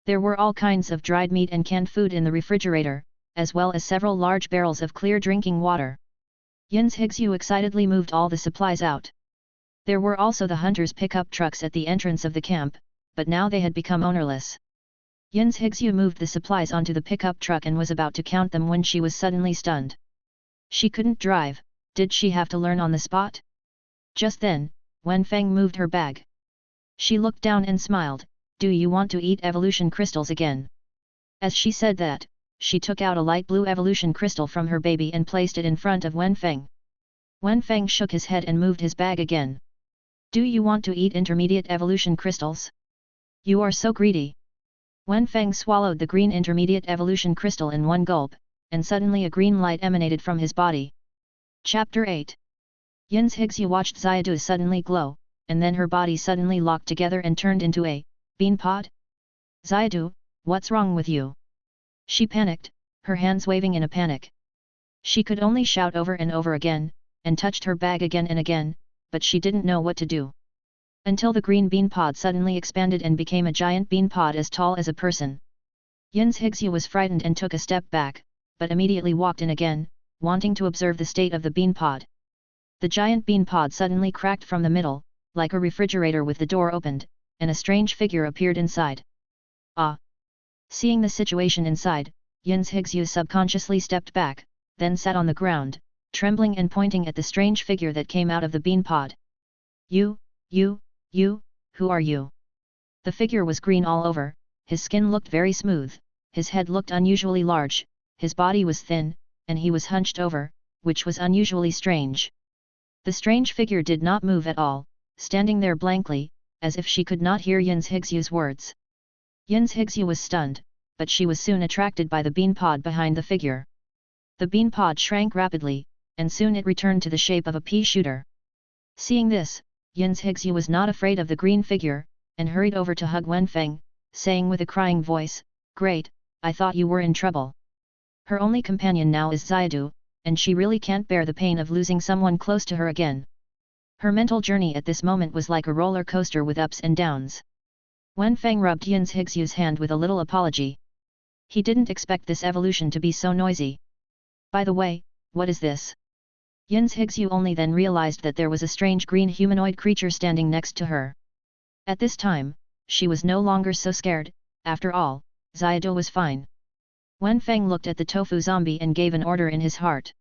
There were all kinds of dried meat and canned food in the refrigerator, as well as several large barrels of clear drinking water. Yin's Higsu excitedly moved all the supplies out. There were also the hunters' pickup trucks at the entrance of the camp, but now they had become ownerless. Yin's Higsu moved the supplies onto the pickup truck and was about to count them when she was suddenly stunned. She couldn't drive, did she have to learn on the spot? Just then, Wenfang moved her bag. She looked down and smiled, "Do you want to eat evolution crystals again?" As she said that, she took out a light blue evolution crystal from her baby and placed it in front of Wenfang. Wenfang shook his head and moved his bag again. "Do you want to eat intermediate evolution crystals? You are so greedy." Wenfang swallowed the green intermediate evolution crystal in one gulp, and suddenly a green light emanated from his body. Chapter 8. Yin's Higsu watched Xiadu suddenly glow, and then her body suddenly locked together and turned into a bean pod. "Xiadu, what's wrong with you?" She panicked, her hands waving in a panic. She could only shout over and over again, and touched her bag again and again, but she didn't know what to do. Until the green bean pod suddenly expanded and became a giant bean pod as tall as a person. Yin's Higsu was frightened and took a step back, but immediately walked in again, wanting to observe the state of the bean pod. The giant bean pod suddenly cracked from the middle, like a refrigerator with the door opened, and a strange figure appeared inside. Ah! Seeing the situation inside, Yin's Higsu subconsciously stepped back, then sat on the ground, trembling and pointing at the strange figure that came out of the bean pod. You, who are you?" The figure was green all over, his skin looked very smooth, his head looked unusually large, his body was thin, and he was hunched over, which was unusually strange. The strange figure did not move at all, standing there blankly, as if she could not hear Yin's Higsu's words. Yin's Higsu was stunned, but she was soon attracted by the bean pod behind the figure. The bean pod shrank rapidly, and soon it returned to the shape of a pea shooter. Seeing this, Yin's Higsu was not afraid of the green figure, and hurried over to hug Wenfang, saying with a crying voice, "Great, I thought you were in trouble." Her only companion now is Xiadu, and she really can't bear the pain of losing someone close to her again. Her mental journey at this moment was like a roller coaster with ups and downs. Wenfang rubbed Yin's Higsu's hand with a little apology. He didn't expect this evolution to be so noisy. "By the way, what is this?" Yin's Higsu only then realized that there was a strange green humanoid creature standing next to her. At this time, she was no longer so scared, after all, Xiadu was fine. Wenfang looked at the tofu zombie and gave an order in his heart.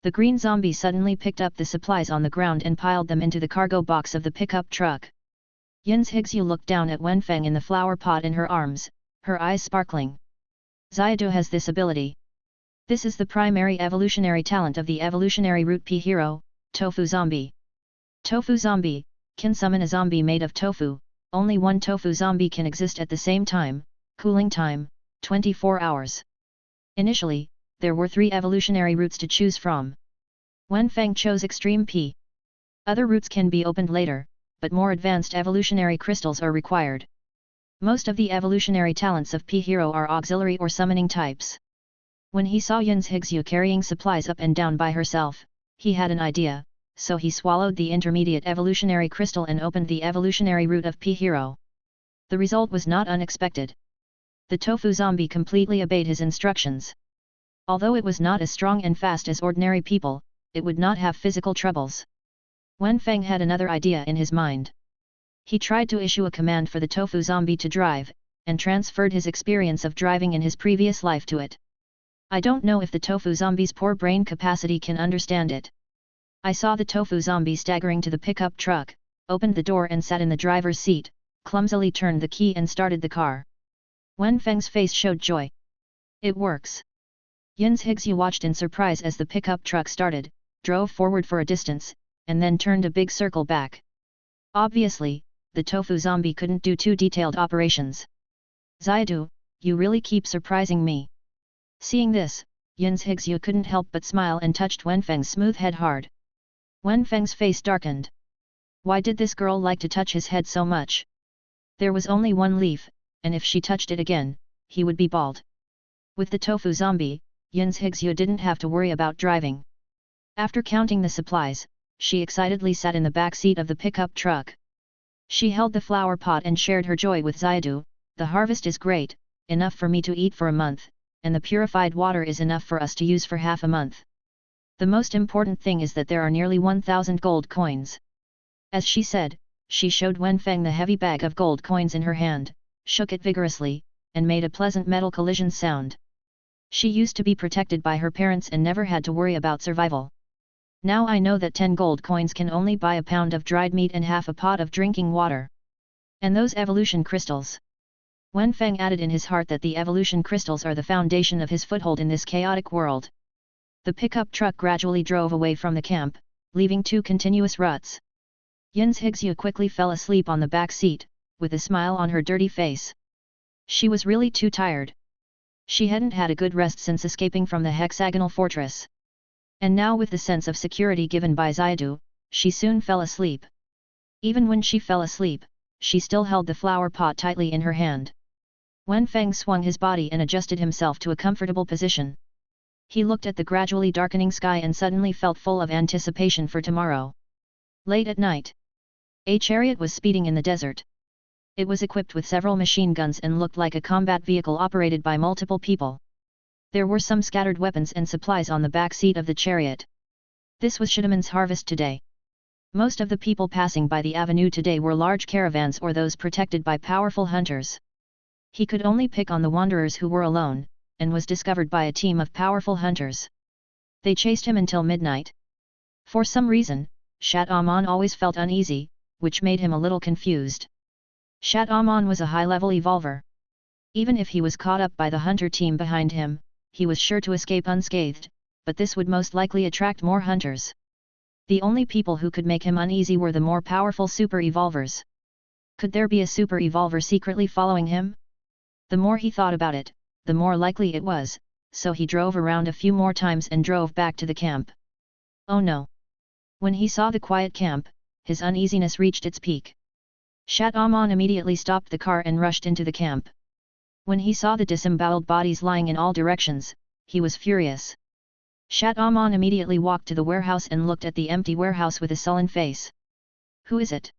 The green zombie suddenly picked up the supplies on the ground and piled them into the cargo box of the pickup truck. Yin's Higsu looked down at Wenfang in the flower pot in her arms, her eyes sparkling. Xiadu has this ability. This is the primary evolutionary talent of the evolutionary root P hero, Tofu Zombie. Tofu Zombie can summon a zombie made of tofu. Only one tofu zombie can exist at the same time. Cooling time, 24 hours. Initially, there were 3 evolutionary roots to choose from. Wenfang chose Extreme P. Other roots can be opened later, but more advanced evolutionary crystals are required. Most of the evolutionary talents of P hero are auxiliary or summoning types. When he saw Yin's Higsu carrying supplies up and down by herself, he had an idea, so he swallowed the intermediate evolutionary crystal and opened the evolutionary root of P hero. The result was not unexpected. The tofu zombie completely obeyed his instructions. Although it was not as strong and fast as ordinary people, it would not have physical troubles. Wenfang had another idea in his mind. He tried to issue a command for the tofu zombie to drive, and transferred his experience of driving in his previous life to it. I don't know if the tofu zombie's poor brain capacity can understand it. I saw the tofu zombie staggering to the pickup truck, opened the door and sat in the driver's seat, clumsily turned the key and started the car. Wenfang's face showed joy. It works. Yin's Higsu watched in surprise as the pickup truck started, drove forward for a distance, and then turned a big circle back. Obviously, the tofu zombie couldn't do 2 detailed operations. "Xiadu, you really keep surprising me." Seeing this, Yin's Higsu couldn't help but smile and touched Wenfang's smooth head hard. Wenfang's face darkened. Why did this girl like to touch his head so much? There was only one leaf, and if she touched it again, he would be bald. With the tofu zombie, Yin's Higsu didn't have to worry about driving. After counting the supplies, she excitedly sat in the back seat of the pickup truck. She held the flower pot and shared her joy with Xiadu. The harvest is great, enough for me to eat for a month, and the purified water is enough for us to use for half a month. The most important thing is that there are nearly 1,000 gold coins. As she said, she showed Wenfang the heavy bag of gold coins in her hand, shook it vigorously, and made a pleasant metal collision sound. She used to be protected by her parents and never had to worry about survival. Now I know that 10 gold coins can only buy a pound of dried meat and half a pot of drinking water. And those evolution crystals. Wenfang added in his heart that the evolution crystals are the foundation of his foothold in this chaotic world. The pickup truck gradually drove away from the camp, leaving 2 continuous ruts. Yin's Hixue quickly fell asleep on the back seat, with a smile on her dirty face. She was really too tired. She hadn't had a good rest since escaping from the hexagonal fortress. And now with the sense of security given by Xiadu, she soon fell asleep. Even when she fell asleep, she still held the flower pot tightly in her hand. Wenfang swung his body and adjusted himself to a comfortable position. He looked at the gradually darkening sky and suddenly felt full of anticipation for tomorrow. Late at night, a chariot was speeding in the desert. It was equipped with several machine guns and looked like a combat vehicle operated by multiple people. There were some scattered weapons and supplies on the back seat of the chariot. This was Shidaman's harvest today. Most of the people passing by the avenue today were large caravans or those protected by powerful hunters. He could only pick on the wanderers who were alone, and was discovered by a team of powerful hunters. They chased him until midnight. For some reason, Shat Aman always felt uneasy, which made him a little confused. Shat Aman was a high-level evolver. Even if he was caught up by the hunter team behind him, he was sure to escape unscathed, but this would most likely attract more hunters. The only people who could make him uneasy were the more powerful super evolvers. Could there be a super evolver secretly following him? The more he thought about it, the more likely it was, so he drove around a few more times and drove back to the camp. Oh no! When he saw the quiet camp, his uneasiness reached its peak. Shat Aman immediately stopped the car and rushed into the camp. When he saw the disemboweled bodies lying in all directions, he was furious. Shat Aman immediately walked to the warehouse and looked at the empty warehouse with a sullen face. Who is it?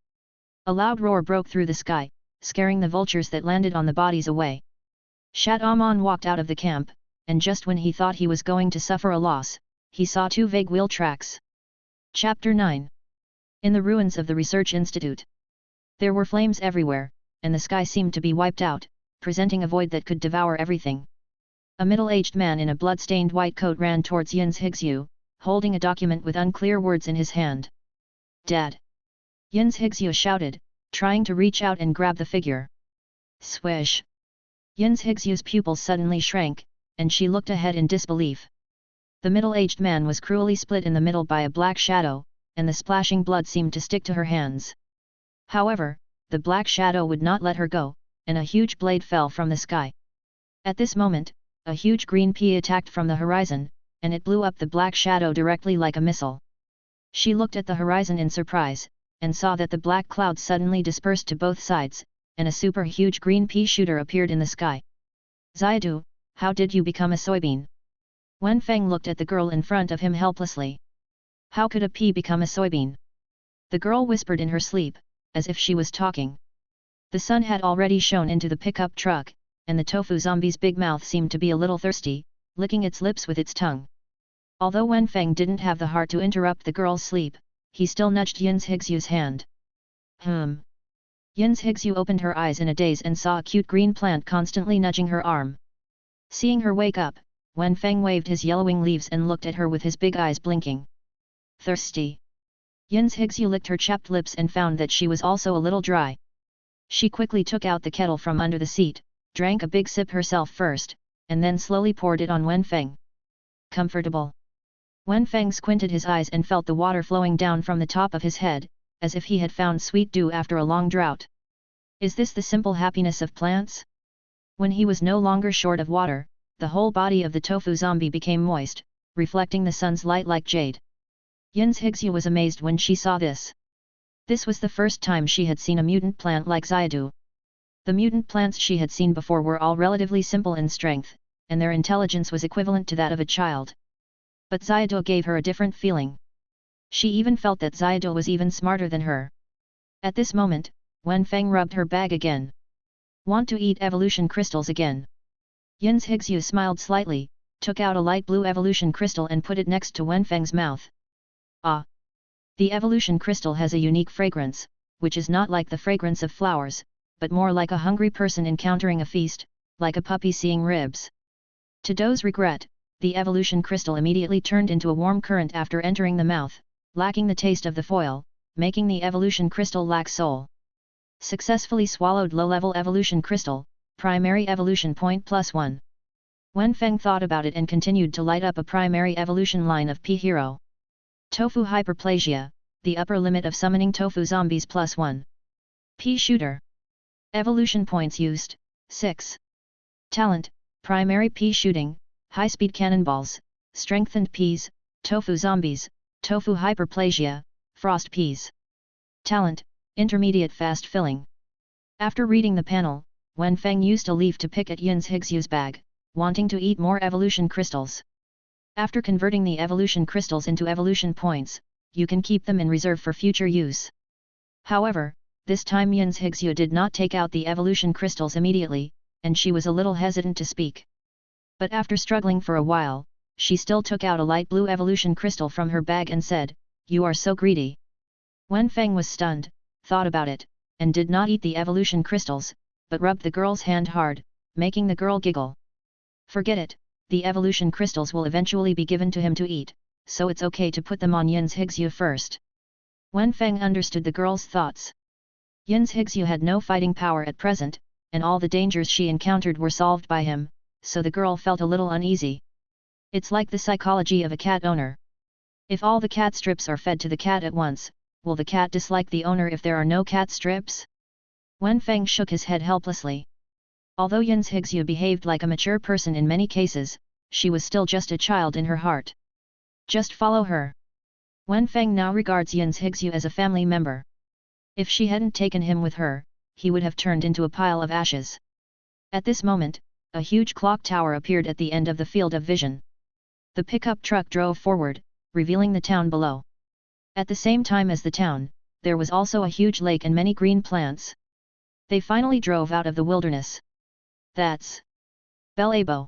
A loud roar broke through the sky, scaring the vultures that landed on the bodies away. Shat Aman walked out of the camp, and just when he thought he was going to suffer a loss, he saw 2 vague wheel tracks. Chapter 9. In the ruins of the research institute. There were flames everywhere, and the sky seemed to be wiped out, presenting a void that could devour everything. A middle-aged man in a blood-stained white coat ran towards Yin's Hixue, holding a document with unclear words in his hand. Dad! Yin's Hixue shouted, trying to reach out and grab the figure. Swish! Yin's Hixue's pupils suddenly shrank, and she looked ahead in disbelief. The middle-aged man was cruelly split in the middle by a black shadow, and the splashing blood seemed to stick to her hands. However, the black shadow would not let her go, and a huge blade fell from the sky. At this moment, a huge green pea attacked from the horizon, and it blew up the black shadow directly like a missile. She looked at the horizon in surprise, and saw that the black clouds suddenly dispersed to both sides, and a super huge green pea shooter appeared in the sky. Xiadu, how did you become a soybean? Wenfang looked at the girl in front of him helplessly. How could a pea become a soybean? The girl whispered in her sleep, as if she was talking. The sun had already shone into the pickup truck, and the tofu zombie's big mouth seemed to be a little thirsty, licking its lips with its tongue. Although Wenfang didn't have the heart to interrupt the girl's sleep, he still nudged Yin's Hixue's hand. Yin's Hixue opened her eyes in a daze and saw a cute green plant constantly nudging her arm. Seeing her wake up, Wenfang waved his yellowing leaves and looked at her with his big eyes blinking. Thirsty. Yin's Hixue licked her chapped lips and found that she was also a little dry. She quickly took out the kettle from under the seat, drank a big sip herself first, and then slowly poured it on Wenfang. Comfortable. Wenfang squinted his eyes and felt the water flowing down from the top of his head, as if he had found sweet dew after a long drought. Is this the simple happiness of plants? When he was no longer short of water, the whole body of the tofu zombie became moist, reflecting the sun's light like jade. Yin's Hixue was amazed when she saw this. This was the first time she had seen a mutant plant like Xiadu. The mutant plants she had seen before were all relatively simple in strength, and their intelligence was equivalent to that of a child. But Xiadu gave her a different feeling. She even felt that Xiadu was even smarter than her. At this moment, Wenfang rubbed her bag again. Want to eat evolution crystals again? Yin's Hixu smiled slightly, took out a light blue evolution crystal and put it next to Wenfang's mouth. Ah! The evolution crystal has a unique fragrance, which is not like the fragrance of flowers, but more like a hungry person encountering a feast, like a puppy seeing ribs. To Do's regret, the evolution crystal immediately turned into a warm current after entering the mouth, lacking the taste of the foil, making the evolution crystal lack soul. Successfully swallowed low-level evolution crystal, primary evolution point +1. Wenfang thought about it and continued to light up a primary evolution line of P-Hero. Tofu hyperplasia, the upper limit of summoning tofu zombies +1. P-Shooter. Evolution points used, 6. Talent, primary P-Shooting, high-speed cannonballs, strengthened Ps, tofu zombies, tofu hyperplasia, frost Ps. Talent, intermediate fast filling. After reading the panel, Wenfang used a leaf to pick at Yin's Hixu's bag, wanting to eat more evolution crystals. After converting the evolution crystals into evolution points, you can keep them in reserve for future use. However, this time Yin's Hixu did not take out the evolution crystals immediately, and she was a little hesitant to speak. But after struggling for a while, she still took out a light blue evolution crystal from her bag and said, "You are so greedy." Wenfang was stunned, thought about it, and did not eat the evolution crystals, but rubbed the girl's hand hard, making the girl giggle. Forget it, the evolution crystals will eventually be given to him to eat, so it's okay to put them on Yin's Hixu first. Wenfang understood the girl's thoughts. Yin's Hixu had no fighting power at present, and all the dangers she encountered were solved by him, so the girl felt a little uneasy. It's like the psychology of a cat owner. If all the cat strips are fed to the cat at once, will the cat dislike the owner if there are no cat strips? Wenfang shook his head helplessly. Although Yin's Hixu behaved like a mature person in many cases, she was still just a child in her heart. Just follow her. Wenfang now regards Yin's Hixu as a family member. If she hadn't taken him with her, he would have turned into a pile of ashes. At this moment, a huge clock tower appeared at the end of the field of vision. The pickup truck drove forward, revealing the town below. At the same time as the town, there was also a huge lake and many green plants. They finally drove out of the wilderness. That's Belabbo.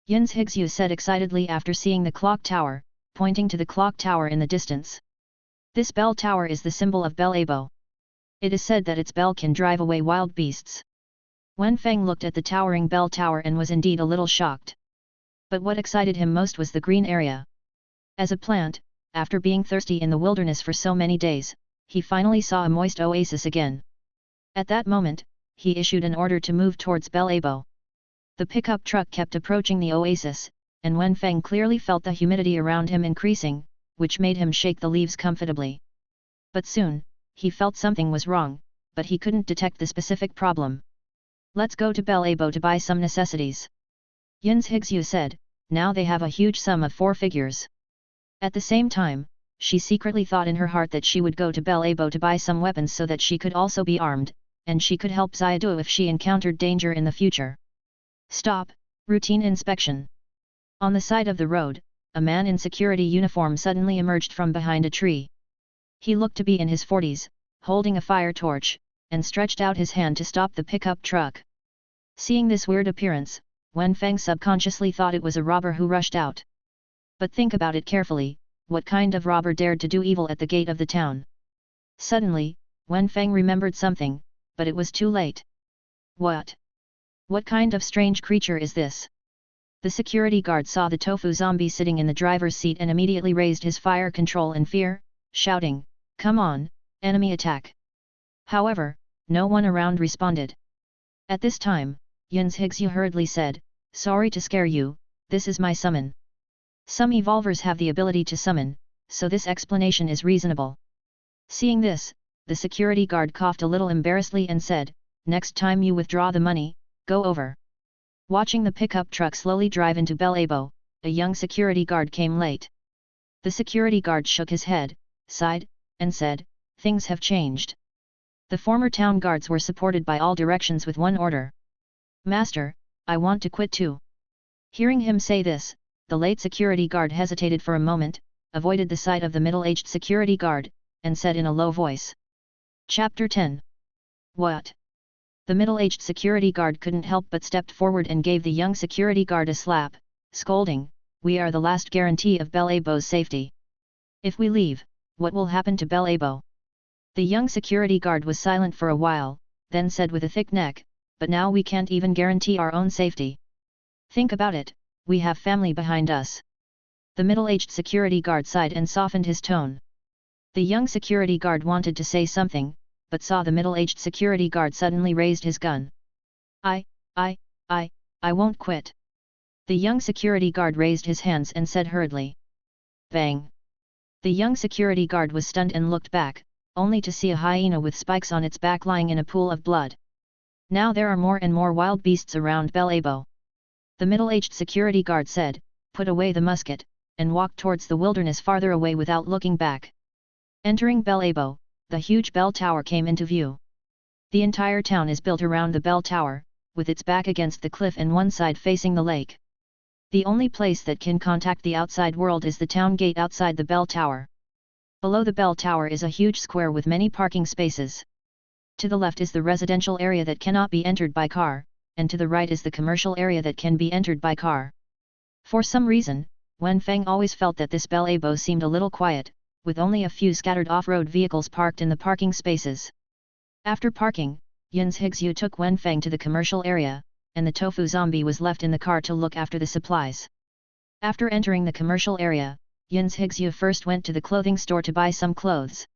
Yin's Hixu said excitedly after seeing the clock tower, pointing to the clock tower in the distance. This bell tower is the symbol of Belabbo. It is said that its bell can drive away wild beasts. Wenfang looked at the towering bell tower and was indeed a little shocked. But what excited him most was the green area. As a plant, after being thirsty in the wilderness for so many days, he finally saw a moist oasis again. At that moment, he issued an order to move towards Belabbo. The pickup truck kept approaching the oasis, and Wenfang clearly felt the humidity around him increasing, which made him shake the leaves comfortably. But soon, he felt something was wrong, but he couldn't detect the specific problem. "Let's go to Belabbo to buy some necessities," Yin's Hixu said. Now they have a huge sum of 4 figures. At the same time, she secretly thought in her heart that she would go to Belabbo to buy some weapons so that she could also be armed, and she could help Xiadu if she encountered danger in the future. Stop, routine inspection. On the side of the road, a man in security uniform suddenly emerged from behind a tree. He looked to be in his 40s, holding a fire torch, and stretched out his hand to stop the pickup truck. Seeing this weird appearance, Wenfang subconsciously thought it was a robber who rushed out. But think about it carefully, what kind of robber dared to do evil at the gate of the town? Suddenly, Wenfang remembered something, but it was too late. What? What kind of strange creature is this? The security guard saw the tofu zombie sitting in the driver's seat and immediately raised his fire control in fear, shouting, "Come on, enemy attack!" However, no one around responded. At this time, Yin's Hixu hurriedly said, "Sorry to scare you, this is my summon." Some evolvers have the ability to summon, so this explanation is reasonable. Seeing this, the security guard coughed a little embarrassedly and said, "Next time you withdraw the money, go over." Watching the pickup truck slowly drive into Belabbo, a young security guard came late. The security guard shook his head, sighed, and said, "Things have changed." The former town guards were supported by all directions with one order. "Master, I want to quit too." Hearing him say this, the late security guard hesitated for a moment, avoided the sight of the middle-aged security guard, and said in a low voice. Chapter 10. What? The middle-aged security guard couldn't help but stepped forward and gave the young security guard a slap, scolding, "We are the last guarantee of Belabbo's safety. If we leave, what will happen to Belabbo?" The young security guard was silent for a while, then said with a thick neck, "But now we can't even guarantee our own safety. Think about it, we have family behind us." The middle-aged security guard sighed and softened his tone. The young security guard wanted to say something, but saw the middle-aged security guard suddenly raised his gun. I won't quit." The young security guard raised his hands and said hurriedly. Bang! The young security guard was stunned and looked back, only to see a hyena with spikes on its back lying in a pool of blood. Now there are more and more wild beasts around Belabbo. The middle-aged security guard said, "Put away the musket," and walked towards the wilderness farther away without looking back. Entering Belabbo, the huge bell tower came into view. The entire town is built around the bell tower, with its back against the cliff and one side facing the lake. The only place that can contact the outside world is the town gate outside the bell tower. Below the bell tower is a huge square with many parking spaces. To the left is the residential area that cannot be entered by car, and to the right is the commercial area that can be entered by car. For some reason, Wenfang always felt that this Belabbo seemed a little quiet, with only a few scattered off-road vehicles parked in the parking spaces. After parking, Yin's Higsu took Wenfang to the commercial area, and the Tofu zombie was left in the car to look after the supplies. After entering the commercial area, Yin's Higsu first went to the clothing store to buy some clothes.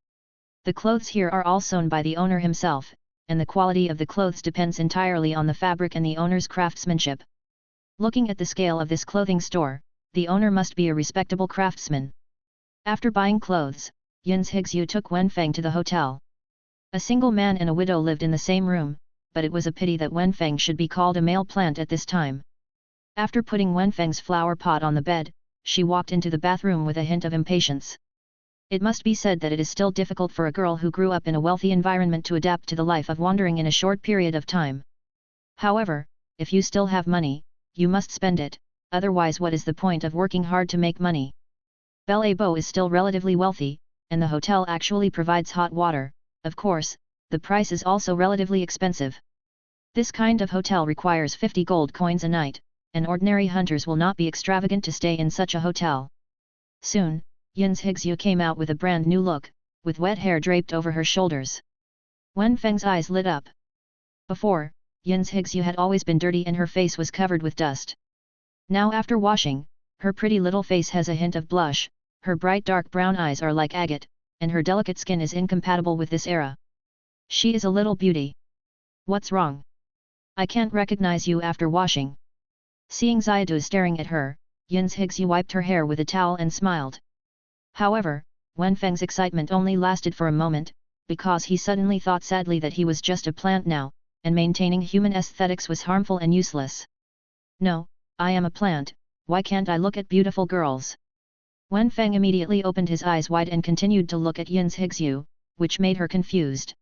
The clothes here are all sewn by the owner himself, and the quality of the clothes depends entirely on the fabric and the owner's craftsmanship. Looking at the scale of this clothing store, the owner must be a respectable craftsman. After buying clothes, Yin's Higsu took Wenfang to the hotel. A single man and a widow lived in the same room, but it was a pity that Wenfang should be called a male plant at this time. After putting Wenfang's flower pot on the bed, she walked into the bathroom with a hint of impatience. It must be said that it is still difficult for a girl who grew up in a wealthy environment to adapt to the life of wandering in a short period of time. However, if you still have money, you must spend it, otherwise what is the point of working hard to make money? Belabbo is still relatively wealthy, and the hotel actually provides hot water. Of course, the price is also relatively expensive. This kind of hotel requires 50 gold coins a night, and ordinary hunters will not be extravagant to stay in such a hotel. Soon, Yin's Higsu came out with a brand new look, with wet hair draped over her shoulders. Wenfang's eyes lit up. Before, Yin's Higsu had always been dirty and her face was covered with dust. Now after washing, her pretty little face has a hint of blush, her bright dark brown eyes are like agate, and her delicate skin is incompatible with this era. She is a little beauty. What's wrong? I can't recognize you after washing. Seeing Xiaodu staring at her, Yin's Higsu wiped her hair with a towel and smiled. However, Wenfang's excitement only lasted for a moment, because he suddenly thought sadly that he was just a plant now, and maintaining human aesthetics was harmful and useless. No, I am a plant, why can't I look at beautiful girls? Wenfang immediately opened his eyes wide and continued to look at Yin's Higsu, which made her confused.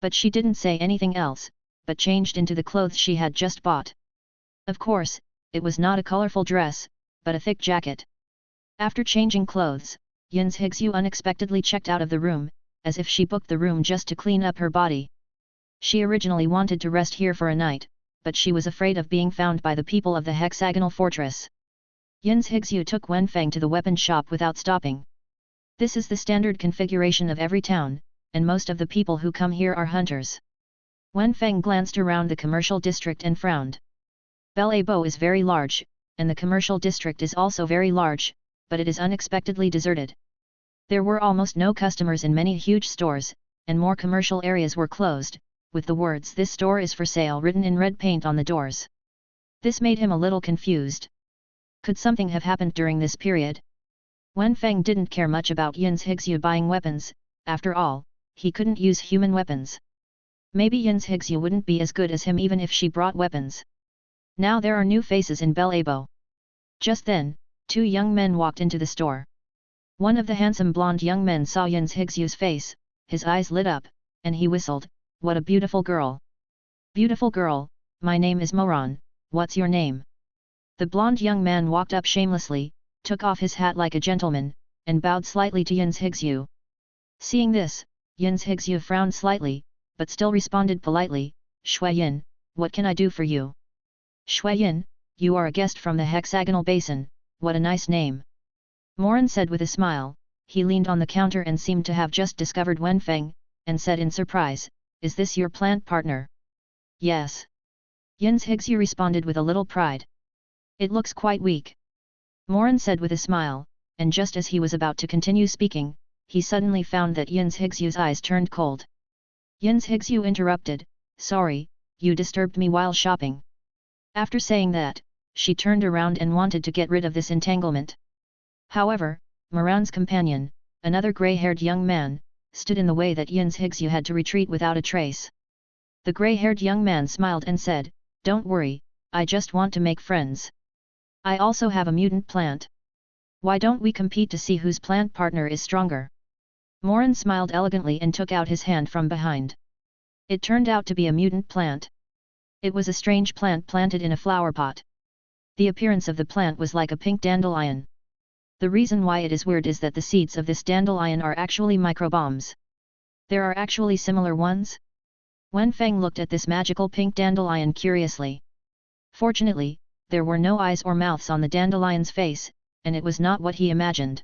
But she didn't say anything else, but changed into the clothes she had just bought. Of course, it was not a colorful dress, but a thick jacket. After changing clothes, Yin's Higsu unexpectedly checked out of the room, as if she booked the room just to clean up her body. She originally wanted to rest here for a night, but she was afraid of being found by the people of the hexagonal fortress. Yin's Higsu took Wenfang to the weapon shop without stopping. This is the standard configuration of every town, and most of the people who come here are hunters. Wenfang glanced around the commercial district and frowned. Belabbo is very large, and the commercial district is also very large, but it is unexpectedly deserted. There were almost no customers in many huge stores, and more commercial areas were closed, with the words "This store is for sale" written in red paint on the doors. This made him a little confused. Could something have happened during this period? Wenfang didn't care much about Yin's Higsu buying weapons, after all, he couldn't use human weapons. Maybe Yin's Higsu wouldn't be as good as him even if she brought weapons. Now there are new faces in Belabbo. Just then, two young men walked into the store. One of the handsome blonde young men saw Yin's Higsu's face, his eyes lit up, and he whistled, "What a beautiful girl! Beautiful girl, my name is Moran, what's your name?" The blonde young man walked up shamelessly, took off his hat like a gentleman, and bowed slightly to Yin's Higsu. Seeing this, Yin's Higsu frowned slightly, but still responded politely, Shuiyin, what can I do for you? Shuiyin, you are a guest from the hexagonal basin, what a nice name. Moran said with a smile. He leaned on the counter and seemed to have just discovered Wenfang, and said in surprise, is this your plant partner? Yes. Yin's Higsu responded with a little pride. It looks quite weak. Moran said with a smile, and just as he was about to continue speaking, he suddenly found that Yin's Higsu's eyes turned cold. Yin's Higsu interrupted, sorry, you disturbed me while shopping. After saying that, she turned around and wanted to get rid of this entanglement. However, Moran's companion, another grey-haired young man, stood in the way that Yin's Higsu had to retreat without a trace. The grey-haired young man smiled and said, don't worry, I just want to make friends. I also have a mutant plant. Why don't we compete to see whose plant partner is stronger? Moran smiled elegantly and took out his hand from behind. It turned out to be a mutant plant. It was a strange plant planted in a flower pot. The appearance of the plant was like a pink dandelion. The reason why it is weird is that the seeds of this dandelion are actually microbombs. There are actually similar ones? Wenfang looked at this magical pink dandelion curiously. Fortunately, there were no eyes or mouths on the dandelion's face, and it was not what he imagined.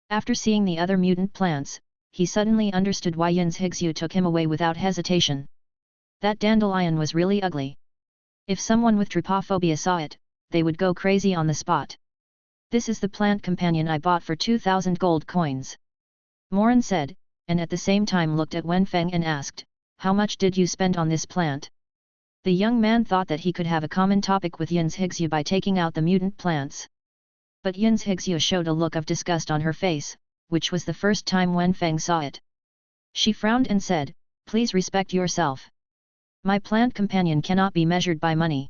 After seeing the other mutant plants, he suddenly understood why Yin's Higsu took him away without hesitation. That dandelion was really ugly. If someone with trypophobia saw it, they would go crazy on the spot. This is the plant companion I bought for 2,000 gold coins. Moran said, and at the same time looked at Wenfang and asked, how much did you spend on this plant? The young man thought that he could have a common topic with Yin's Higsu by taking out the mutant plants. But Yin's Higsu showed a look of disgust on her face, which was the first time Wenfang saw it. She frowned and said, please respect yourself. My plant companion cannot be measured by money.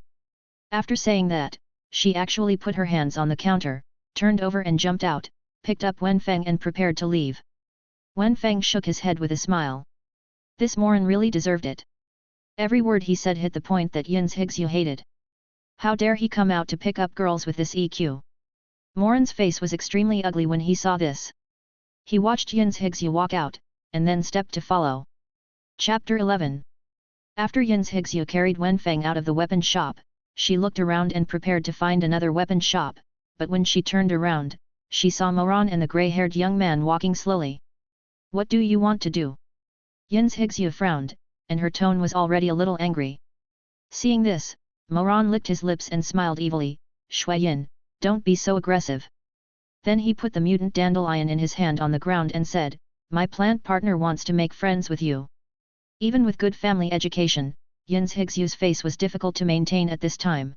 After saying that, she actually put her hands on the counter, turned over and jumped out, picked up Wenfang and prepared to leave. Wenfang shook his head with a smile. This Moran really deserved it. Every word he said hit the point that Yin's Higsu hated. How dare he come out to pick up girls with this EQ? Moran's face was extremely ugly when he saw this. He watched Yin's Higsu walk out, and then stepped to follow. Chapter 11. After Yin's Higsu carried Wenfang out of the weapon shop, she looked around and prepared to find another weapon shop, but when she turned around, she saw Moran and the grey-haired young man walking slowly. What do you want to do? Yin's Higsu frowned, and her tone was already a little angry. Seeing this, Moran licked his lips and smiled evilly, Shuiyin, don't be so aggressive. Then he put the mutant dandelion in his hand on the ground and said, my plant partner wants to make friends with you. Even with good family education, Yin's Higsu's face was difficult to maintain at this time.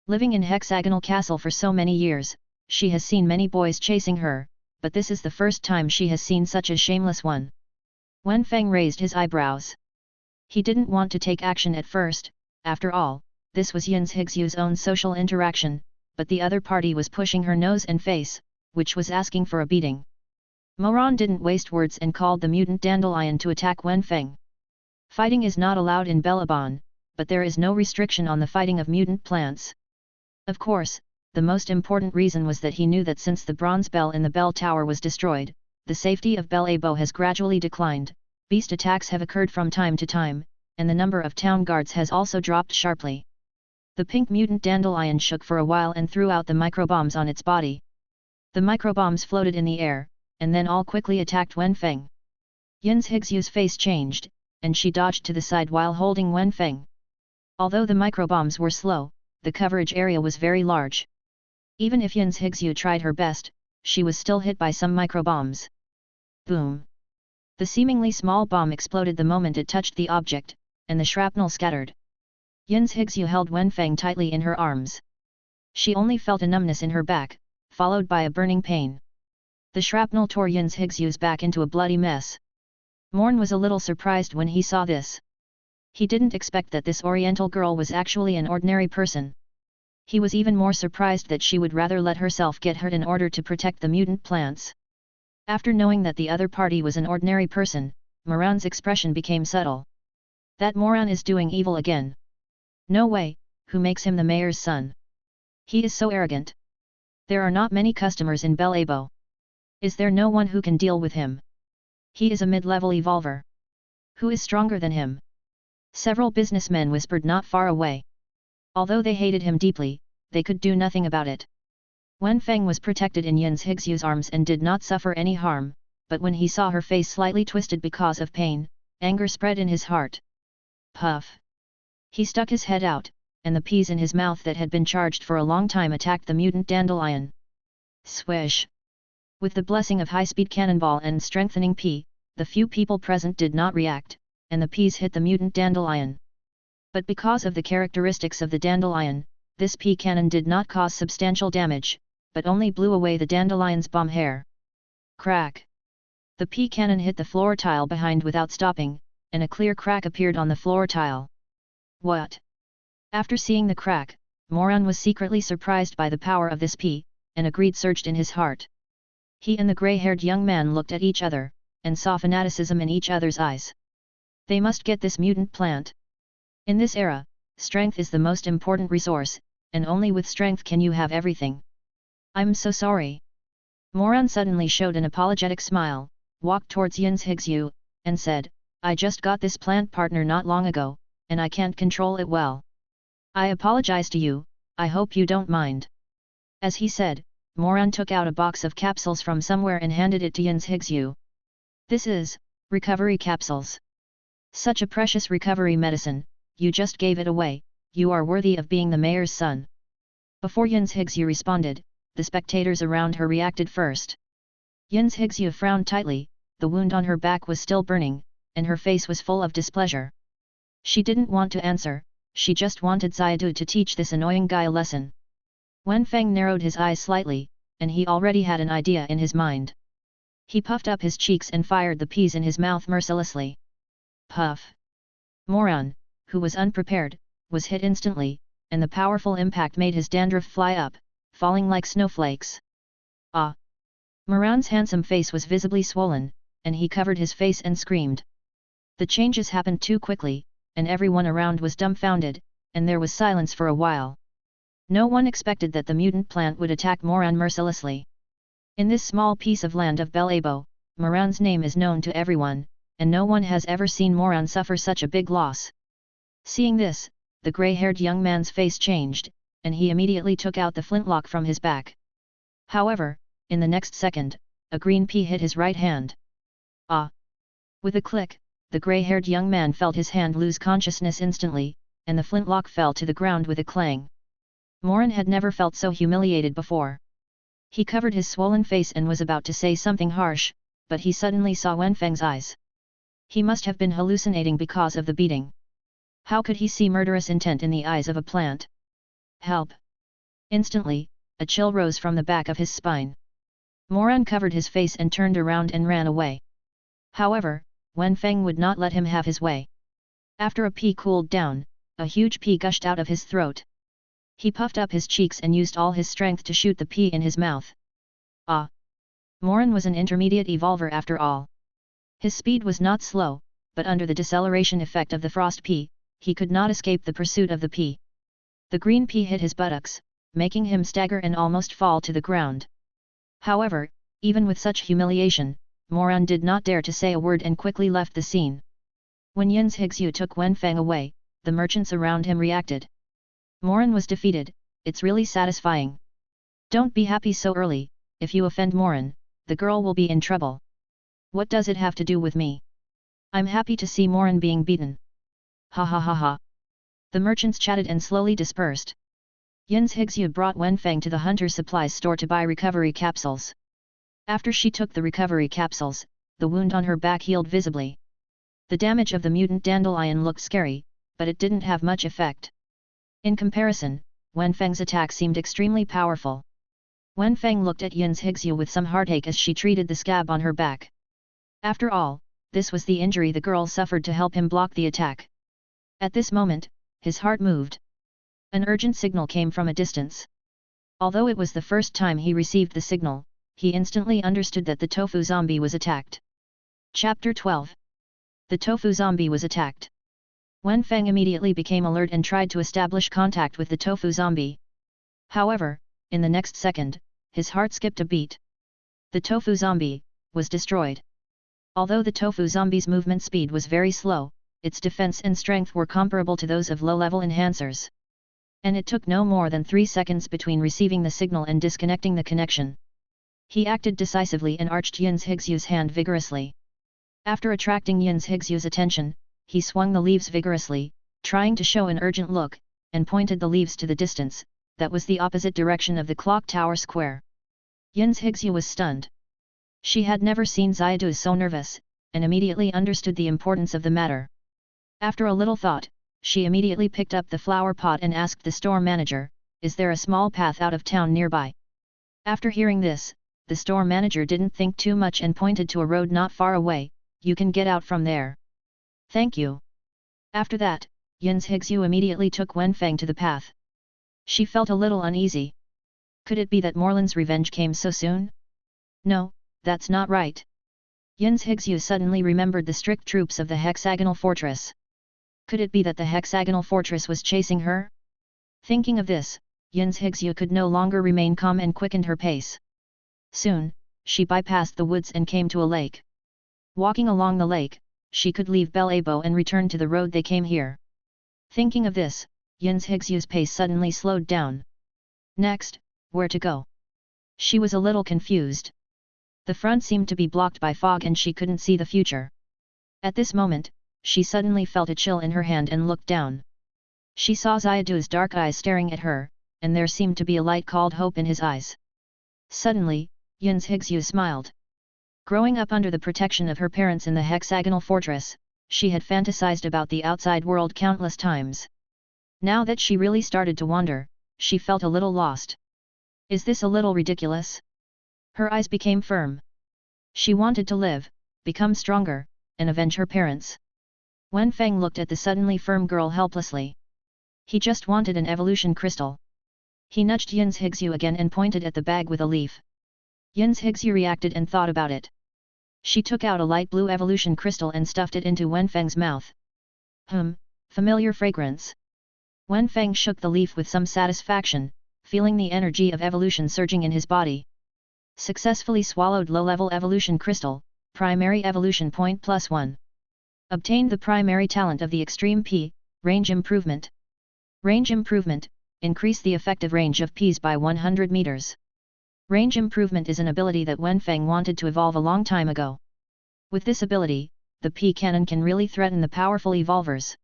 Living in Hexagonal Castle for so many years, she has seen many boys chasing her, but this is the first time she has seen such a shameless one. Wenfang raised his eyebrows. He didn't want to take action at first, after all, this was Yin's Higsu's own social interaction, but the other party was pushing her nose and face, which was asking for a beating. Moran didn't waste words and called the mutant dandelion to attack Wenfang. Fighting is not allowed in Belabbo, but there is no restriction on the fighting of mutant plants. Of course, the most important reason was that he knew that since the bronze bell in the bell tower was destroyed, the safety of Belabbo has gradually declined, beast attacks have occurred from time to time, and the number of town guards has also dropped sharply. The pink mutant dandelion shook for a while and threw out the microbombs on its body. The microbombs floated in the air, and then all quickly attacked Wenfang. Yin's Higsu's face changed, and she dodged to the side while holding Wenfang. Although the microbombs were slow, the coverage area was very large. Even if Yin's Higsu tried her best, she was still hit by some microbombs. Boom! The seemingly small bomb exploded the moment it touched the object, and the shrapnel scattered. Yin's Higsu held Wenfang tightly in her arms. She only felt a numbness in her back, followed by a burning pain. The shrapnel tore Yin's Higsu's back into a bloody mess. Morn was a little surprised when he saw this. He didn't expect that this Oriental girl was actually an ordinary person. He was even more surprised that she would rather let herself get hurt in order to protect the mutant plants. After knowing that the other party was an ordinary person, Moran's expression became subtle. That Moran is doing evil again. No way, who makes him the mayor's son? He is so arrogant. There are not many customers in Belabbo. Is there no one who can deal with him? He is a mid-level evolver. Who is stronger than him? Several businessmen whispered not far away. Although they hated him deeply, they could do nothing about it. Wenfang was protected in Yin Zhixu's arms and did not suffer any harm, but when he saw her face slightly twisted because of pain, anger spread in his heart. Puff! He stuck his head out, and the peas in his mouth that had been charged for a long time attacked the mutant dandelion. Swish! With the blessing of high-speed cannonball and strengthening pea, the few people present did not react, and the peas hit the mutant dandelion. But because of the characteristics of the dandelion, this pea cannon did not cause substantial damage, but only blew away the dandelion's bomb hair. Crack! The pea cannon hit the floor tile behind without stopping, and a clear crack appeared on the floor tile. What? After seeing the crack, Moran was secretly surprised by the power of this pea, and a greed surged in his heart. He and the grey-haired young man looked at each other, and saw fanaticism in each other's eyes. They must get this mutant plant. In this era, strength is the most important resource, and only with strength can you have everything. I'm so sorry. Moran suddenly showed an apologetic smile, walked towards Yin Zhixu, and said, I just got this plant partner not long ago, and I can't control it well. I apologize to you, I hope you don't mind. As he said, Moran took out a box of capsules from somewhere and handed it to Yin Zhixu. This is, recovery capsules. Such a precious recovery medicine, you just gave it away, you are worthy of being the mayor's son. Before Yin Zhixu responded, the spectators around her reacted first. Yin Zhixu frowned tightly, the wound on her back was still burning, and her face was full of displeasure. She didn't want to answer, she just wanted Xiadu to teach this annoying guy a lesson. Wenfang narrowed his eyes slightly, and he already had an idea in his mind. He puffed up his cheeks and fired the peas in his mouth mercilessly. Puff! Moran, who was unprepared, was hit instantly, and the powerful impact made his dandruff fly up, falling like snowflakes. Ah! Moran's handsome face was visibly swollen, and he covered his face and screamed. The changes happened too quickly, and everyone around was dumbfounded, and there was silence for a while. No one expected that the mutant plant would attack Moran mercilessly. In this small piece of land of Belabbo, Moran's name is known to everyone, and no one has ever seen Moran suffer such a big loss. Seeing this, the grey-haired young man's face changed, and he immediately took out the flintlock from his back. However, in the next second, a green pea hit his right hand. Ah! With a click, the grey-haired young man felt his hand lose consciousness instantly, and the flintlock fell to the ground with a clang. Moran had never felt so humiliated before. He covered his swollen face and was about to say something harsh, but he suddenly saw Wenfang's eyes. He must have been hallucinating because of the beating. How could he see murderous intent in the eyes of a plant? Help! Instantly, a chill rose from the back of his spine. Moran covered his face and turned around and ran away. However, Wenfang would not let him have his way. After a pea cooled down, a huge pea gushed out of his throat. He puffed up his cheeks and used all his strength to shoot the pea in his mouth. Ah! Moran was an intermediate evolver after all. His speed was not slow, but under the deceleration effect of the frost pea, he could not escape the pursuit of the pea. The green pea hit his buttocks, making him stagger and almost fall to the ground. However, even with such humiliation, Moran did not dare to say a word and quickly left the scene. When Yin Zhixu took Wenfang away, the merchants around him reacted. Moran was defeated, it's really satisfying. Don't be happy so early, if you offend Moran, the girl will be in trouble. What does it have to do with me? I'm happy to see Moran being beaten. Ha ha ha ha. The merchants chatted and slowly dispersed. Yin Zhixu brought Wenfang to the hunter's supplies store to buy recovery capsules. After she took the recovery capsules, the wound on her back healed visibly. The damage of the mutant dandelion looked scary, but it didn't have much effect. In comparison, Wenfang's attack seemed extremely powerful. Wenfang looked at Yin Zhixu with some heartache as she treated the scab on her back. After all, this was the injury the girl suffered to help him block the attack. At this moment, his heart moved. An urgent signal came from a distance. Although it was the first time he received the signal, he instantly understood that the tofu zombie was attacked. Chapter 12. The tofu zombie was attacked. Wenfang immediately became alert and tried to establish contact with the tofu zombie. However, in the next second, his heart skipped a beat. The tofu zombie was destroyed. Although the Tofu zombie's movement speed was very slow, its defense and strength were comparable to those of low-level enhancers. And it took no more than 3 seconds between receiving the signal and disconnecting the connection. He acted decisively and arched Yin's Higsyu's hand vigorously. After attracting Yin's Higsyu's attention, he swung the leaves vigorously, trying to show an urgent look, and pointed the leaves to the distance, that was the opposite direction of the clock tower square. Yin's Higsyu was stunned. She had never seen Xiaodu so nervous, and immediately understood the importance of the matter. After a little thought, she immediately picked up the flower pot and asked the store manager, "Is there a small path out of town nearby?" After hearing this, the store manager didn't think too much and pointed to a road not far away. "You can get out from there." "Thank you." After that, Yin's Higsyu immediately took Wenfang to the path. She felt a little uneasy. Could it be that Morland's revenge came so soon? No, that's not right. Yin's Higsyu suddenly remembered the strict troops of the hexagonal fortress. Could it be that the hexagonal fortress was chasing her? Thinking of this, Yin's Higsyu could no longer remain calm and quickened her pace. Soon, she bypassed the woods and came to a lake. Walking along the lake, she could leave Belabbo and return to the road they came here. Thinking of this, Yin's Higsyu's pace suddenly slowed down. Next, where to go? She was a little confused. The front seemed to be blocked by fog and she couldn't see the future. At this moment, she suddenly felt a chill in her hand and looked down. She saw Xiaodu's dark eyes staring at her, and there seemed to be a light called hope in his eyes. Suddenly, Yin's Higsyu smiled. Growing up under the protection of her parents in the hexagonal fortress, she had fantasized about the outside world countless times. Now that she really started to wander, she felt a little lost. Is this a little ridiculous? Her eyes became firm. She wanted to live, become stronger, and avenge her parents. Wenfang looked at the suddenly firm girl helplessly. He just wanted an evolution crystal. He nudged Yin's Higsyu again and pointed at the bag with a leaf. Yin's Higsyu reacted and thought about it. She took out a light blue evolution crystal and stuffed it into Wenfang's mouth. Familiar fragrance. Wenfang shook the leaf with some satisfaction, feeling the energy of evolution surging in his body. Successfully swallowed low-level evolution crystal, primary evolution point +1. Obtained the primary talent of the extreme P, range improvement. Range improvement, increase the effective range of Ps by 100 meters. Range improvement is an ability that Wenfang wanted to evolve a long time ago. With this ability, the P cannon can really threaten the powerful evolvers.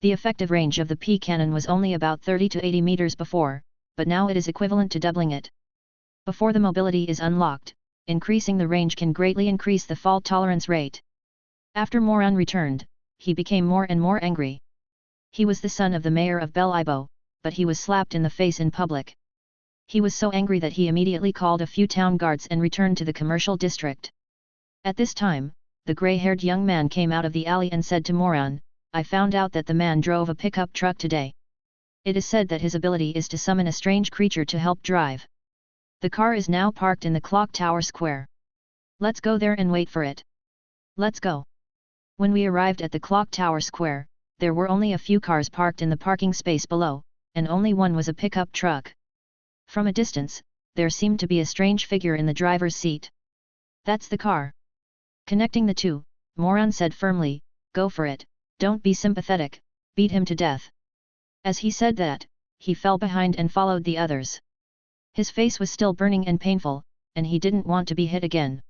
The effective range of the P cannon was only about 30 to 80 meters before, but now it is equivalent to doubling it. Before the mobility is unlocked, increasing the range can greatly increase the fault tolerance rate. After Moran returned, he became more and more angry. He was the son of the mayor of Belabbo, but he was slapped in the face in public. He was so angry that he immediately called a few town guards and returned to the commercial district. At this time, the grey-haired young man came out of the alley and said to Moran, "I found out that the man drove a pickup truck today. It is said that his ability is to summon a strange creature to help drive. The car is now parked in the clock tower square. Let's go there and wait for it." "Let's go." When we arrived at the clock tower square, there were only a few cars parked in the parking space below, and only one was a pickup truck. From a distance, there seemed to be a strange figure in the driver's seat. "That's the car." Connecting the two, Moran said firmly, "Go for it, don't be sympathetic, beat him to death." As he said that, he fell behind and followed the others. His face was still burning and painful, and he didn't want to be hit again.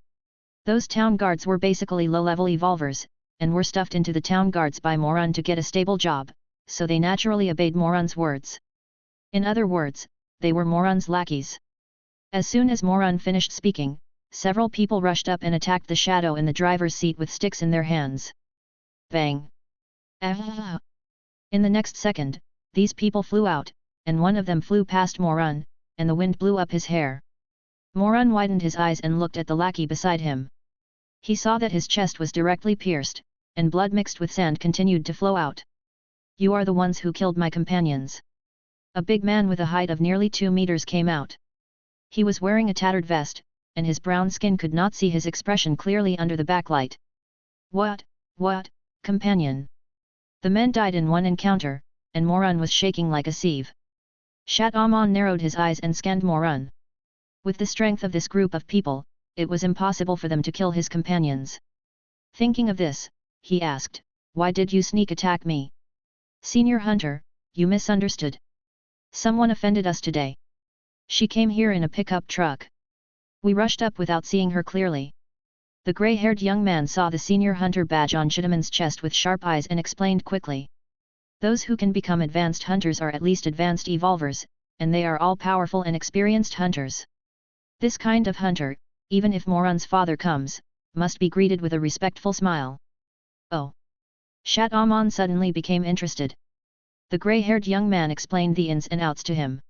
Those town guards were basically low-level evolvers, and were stuffed into the town guards by Moran to get a stable job, so they naturally obeyed Moran's words. In other words, they were Moran's lackeys. As soon as Moran finished speaking, several people rushed up and attacked the shadow in the driver's seat with sticks in their hands. Bang! Ah! In the next second, these people flew out, and one of them flew past Moran, and the wind blew up his hair. Moran widened his eyes and looked at the lackey beside him. He saw that his chest was directly pierced, and blood mixed with sand continued to flow out. "You are the ones who killed my companions." A big man with a height of nearly 2 meters came out. He was wearing a tattered vest, and his brown skin could not see his expression clearly under the backlight. What, companion?" The men died in one encounter, and Moran was shaking like a sieve. Shat Aman narrowed his eyes and scanned Moran. With the strength of this group of people, it was impossible for them to kill his companions. Thinking of this, he asked, "Why did you sneak attack me?" "Senior Hunter, you misunderstood. Someone offended us today. She came here in a pickup truck. We rushed up without seeing her clearly." The grey-haired young man saw the Senior Hunter badge on Chidaman's chest with sharp eyes and explained quickly. "Those who can become advanced hunters are at least advanced evolvers, and they are all powerful and experienced hunters. This kind of hunter, even if Moran's father comes, must be greeted with a respectful smile." "Oh." Shat Aman suddenly became interested. The grey-haired young man explained the ins and outs to him.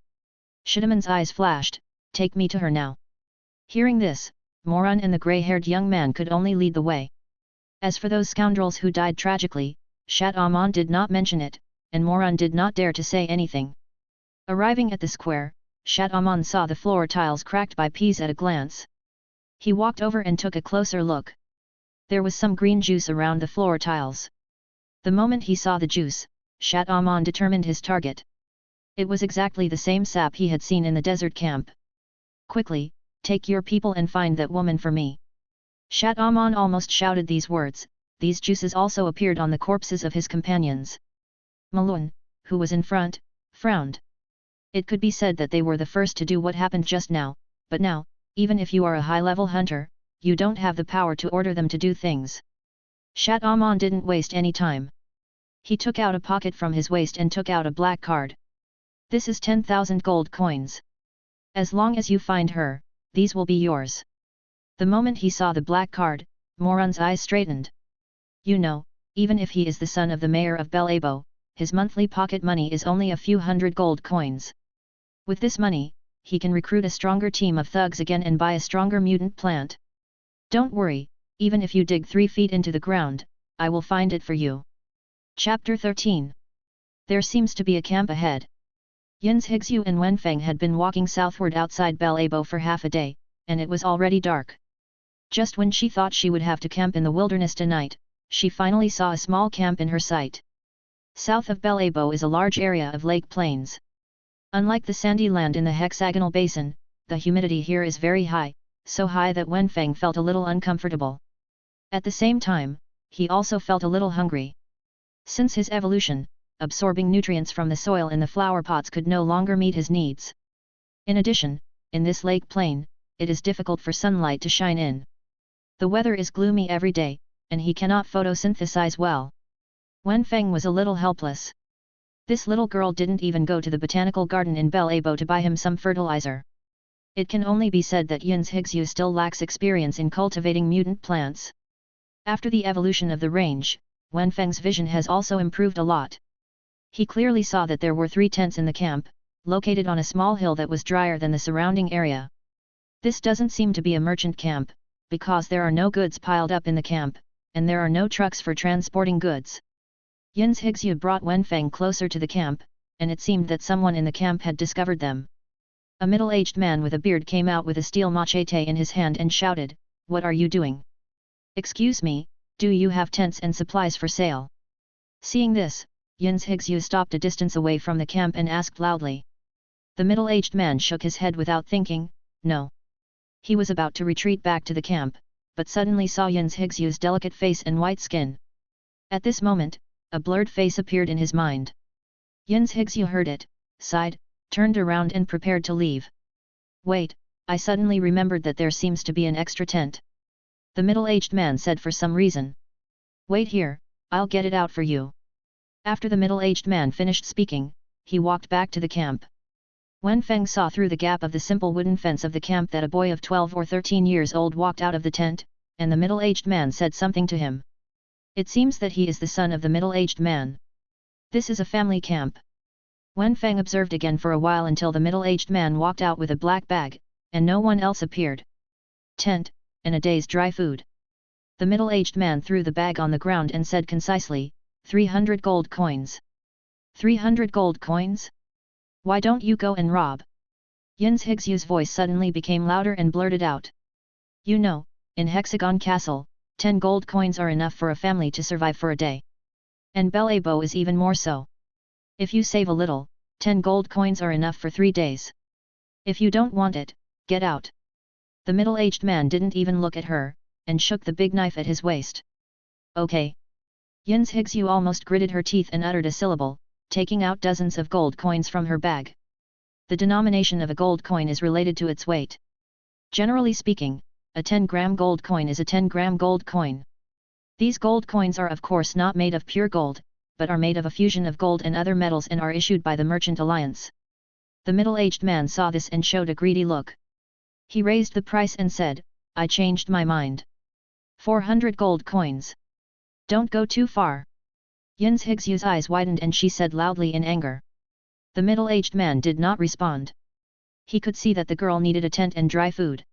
Shidaman's eyes flashed, "Take me to her now." Hearing this, Moran and the grey-haired young man could only lead the way. As for those scoundrels who died tragically, Shat Aman did not mention it, and Moran did not dare to say anything. Arriving at the square, Shat Aman saw the floor tiles cracked by peas at a glance. He walked over and took a closer look. There was some green juice around the floor tiles. The moment he saw the juice, Shat Aman determined his target. It was exactly the same sap he had seen in the desert camp. "Quickly, take your people and find that woman for me." Shat Aman almost shouted these words. These juices also appeared on the corpses of his companions. Malun, who was in front, frowned. It could be said that they were the first to do what happened just now, but now, even if you are a high-level hunter, you don't have the power to order them to do things. Shat Aman didn't waste any time. He took out a pocket from his waist and took out a black card. "This is 10,000 gold coins. As long as you find her, these will be yours." The moment he saw the black card, Moran's eyes straightened. "You know, even if he is the son of the mayor of Belabbo, his monthly pocket money is only a few hundred gold coins. With this money, he can recruit a stronger team of thugs again and buy a stronger mutant plant. Don't worry, even if you dig 3 feet into the ground, I will find it for you." Chapter 13. There seems to be a camp ahead. Yin's Higsu and Wenfang had been walking southward outside Belabbo for half a day, and it was already dark. Just when she thought she would have to camp in the wilderness tonight, she finally saw a small camp in her sight. South of Belabbo is a large area of lake plains. Unlike the sandy land in the hexagonal basin, the humidity here is very high, so high that Wenfang felt a little uncomfortable. At the same time, he also felt a little hungry. Since his evolution, absorbing nutrients from the soil in the flower pots could no longer meet his needs. In addition, in this lake plain, it is difficult for sunlight to shine in. The weather is gloomy every day, and he cannot photosynthesize well. Wenfang was a little helpless. This little girl didn't even go to the botanical garden in Belabbo to buy him some fertilizer. It can only be said that Yin's Higsu still lacks experience in cultivating mutant plants. After the evolution of the range, Wenfang's vision has also improved a lot. He clearly saw that there were 3 tents in the camp, located on a small hill that was drier than the surrounding area. This doesn't seem to be a merchant camp, because there are no goods piled up in the camp, and there are no trucks for transporting goods. Yin's Higsu brought Wenfang closer to the camp, and it seemed that someone in the camp had discovered them. A middle-aged man with a beard came out with a steel machete in his hand and shouted, "What are you doing? Excuse me, do you have tents and supplies for sale?" Seeing this, Yin's Higsu stopped a distance away from the camp and asked loudly. The middle-aged man shook his head without thinking, "No." He was about to retreat back to the camp, but suddenly saw Yin's Higsu's delicate face and white skin. At this moment, a blurred face appeared in his mind. Yin's Higsu heard it, sighed, turned around and prepared to leave. "Wait, I suddenly remembered that there seems to be an extra tent," the middle-aged man said for some reason. "Wait here, I'll get it out for you." After the middle-aged man finished speaking, he walked back to the camp. Wenfang saw through the gap of the simple wooden fence of the camp that a boy of 12 or 13 years old walked out of the tent, and the middle-aged man said something to him. It seems that he is the son of the middle-aged man. This is a family camp. Wenfang observed again for a while until the middle-aged man walked out with a black bag, and no one else appeared. "Tent, and a day's dry food." The middle-aged man threw the bag on the ground and said concisely, 300 gold coins. 300 gold coins? Why don't you go and rob? Yin's Higsu's voice suddenly became louder and blurted out. "You know, in Hexagon Castle, 10 gold coins are enough for a family to survive for a day. And Belabbo is even more so. If you save a little, 10 gold coins are enough for 3 days. If you don't want it, get out." The middle-aged man didn't even look at her, and shook the big knife at his waist. Okay. Yin's Higsu almost gritted her teeth and uttered a syllable, taking out dozens of gold coins from her bag. The denomination of a gold coin is related to its weight. Generally speaking, a 10-gram gold coin is a 10-gram gold coin. These gold coins are of course not made of pure gold, but are made of a fusion of gold and other metals and are issued by the Merchant Alliance. The middle-aged man saw this and showed a greedy look. He raised the price and said, I changed my mind. 400 gold coins. Don't go too far. Yin's Higsu's eyes widened and she said loudly in anger. The middle-aged man did not respond. He could see that the girl needed a tent and dry food.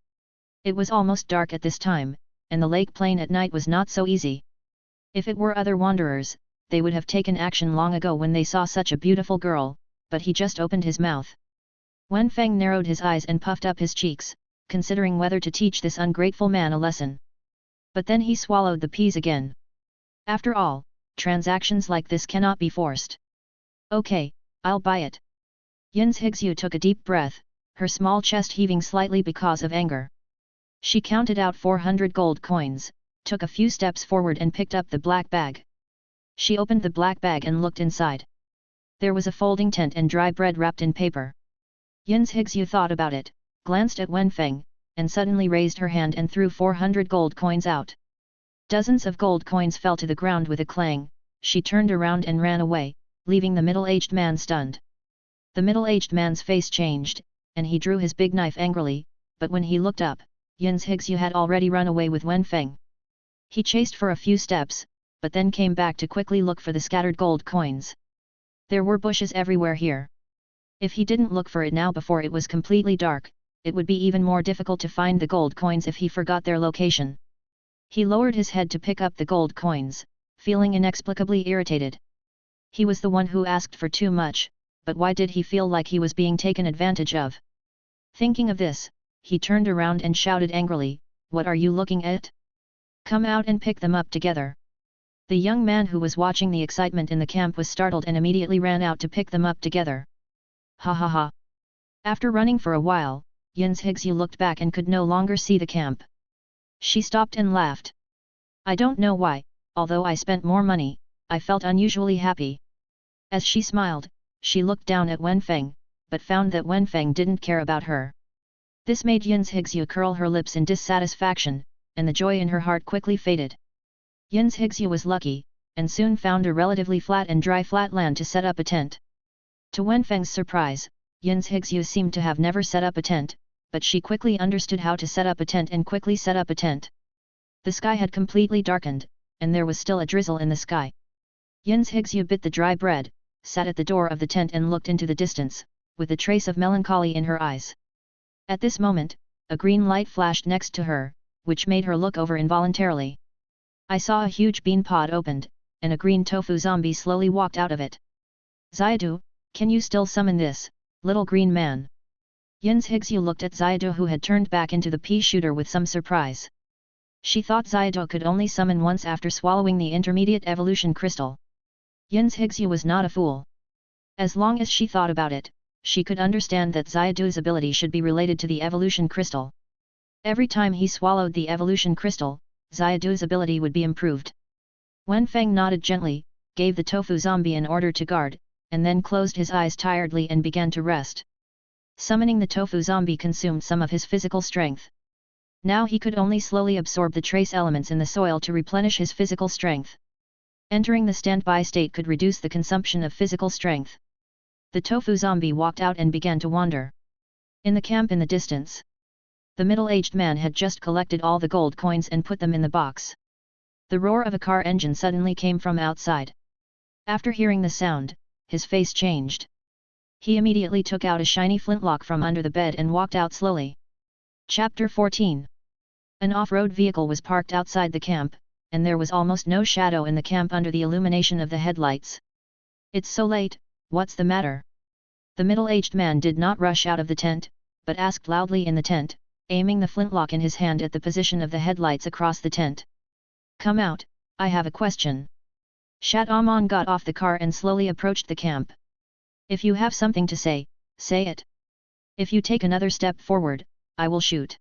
It was almost dark at this time, and the lake plain at night was not so easy. If it were other wanderers, they would have taken action long ago when they saw such a beautiful girl, but he just opened his mouth. Wenfang narrowed his eyes and puffed up his cheeks, considering whether to teach this ungrateful man a lesson. But then he swallowed the peas again. After all, transactions like this cannot be forced. Okay, I'll buy it. Yin's Higsu took a deep breath, her small chest heaving slightly because of anger. She counted out 400 gold coins, took a few steps forward and picked up the black bag. She opened the black bag and looked inside. There was a folding tent and dry bread wrapped in paper. Yin's Higsu thought about it, glanced at Wenfang, and suddenly raised her hand and threw 400 gold coins out. Dozens of gold coins fell to the ground with a clang. She turned around and ran away, leaving the middle-aged man stunned. The middle-aged man's face changed, and he drew his big knife angrily, but when he looked up, Yin's Higsu had already run away with Wenfang. He chased for a few steps, but then came back to quickly look for the scattered gold coins. There were bushes everywhere here. If he didn't look for it now before it was completely dark, it would be even more difficult to find the gold coins if he forgot their location. He lowered his head to pick up the gold coins, feeling inexplicably irritated. He was the one who asked for too much, but why did he feel like he was being taken advantage of? Thinking of this, he turned around and shouted angrily, "What are you looking at? Come out and pick them up together." The young man who was watching the excitement in the camp was startled and immediately ran out to pick them up together. Ha ha ha. After running for a while, Yin's Higsu looked back and could no longer see the camp. She stopped and laughed. I don't know why, although I spent more money, I felt unusually happy. As she smiled, she looked down at Wenfang, but found that Wenfang didn't care about her. This made Yin's Higsu curl her lips in dissatisfaction, and the joy in her heart quickly faded. Yin's Higsu was lucky, and soon found a relatively flat and dry flatland to set up a tent. To Wenfang's surprise, Yin's Higsu seemed to have never set up a tent, but she quickly understood how to set up a tent and quickly set up a tent. The sky had completely darkened, and there was still a drizzle in the sky. Yin's Higsu bit the dry bread, sat at the door of the tent and looked into the distance, with a trace of melancholy in her eyes. At this moment, a green light flashed next to her, which made her look over involuntarily. I saw a huge bean pod opened, and a green tofu zombie slowly walked out of it. Xiadu, can you still summon this, little green man? Yin's Higsu looked at Xiadu who had turned back into the pea shooter with some surprise. She thought Xiadu could only summon once after swallowing the intermediate evolution crystal. Yin's Higsu was not a fool. As long as she thought about it, she could understand that Xiaodu's ability should be related to the evolution crystal. Every time he swallowed the evolution crystal, Xiaodu's ability would be improved. Wenfang nodded gently, gave the tofu zombie an order to guard, and then closed his eyes tiredly and began to rest. Summoning the tofu zombie consumed some of his physical strength. Now he could only slowly absorb the trace elements in the soil to replenish his physical strength. Entering the standby state could reduce the consumption of physical strength. The tofu zombie walked out and began to wander. In the camp in the distance, the middle-aged man had just collected all the gold coins and put them in the box. The roar of a car engine suddenly came from outside. After hearing the sound, his face changed. He immediately took out a shiny flintlock from under the bed and walked out slowly. Chapter 14. An off-road vehicle was parked outside the camp, and there was almost no shadow in the camp under the illumination of the headlights. It's so late, what's the matter? The middle-aged man did not rush out of the tent, but asked loudly in the tent, aiming the flintlock in his hand at the position of the headlights across the tent. Come out, I have a question. Shat Amon got off the car and slowly approached the camp. If you have something to say, say it. If you take another step forward, I will shoot.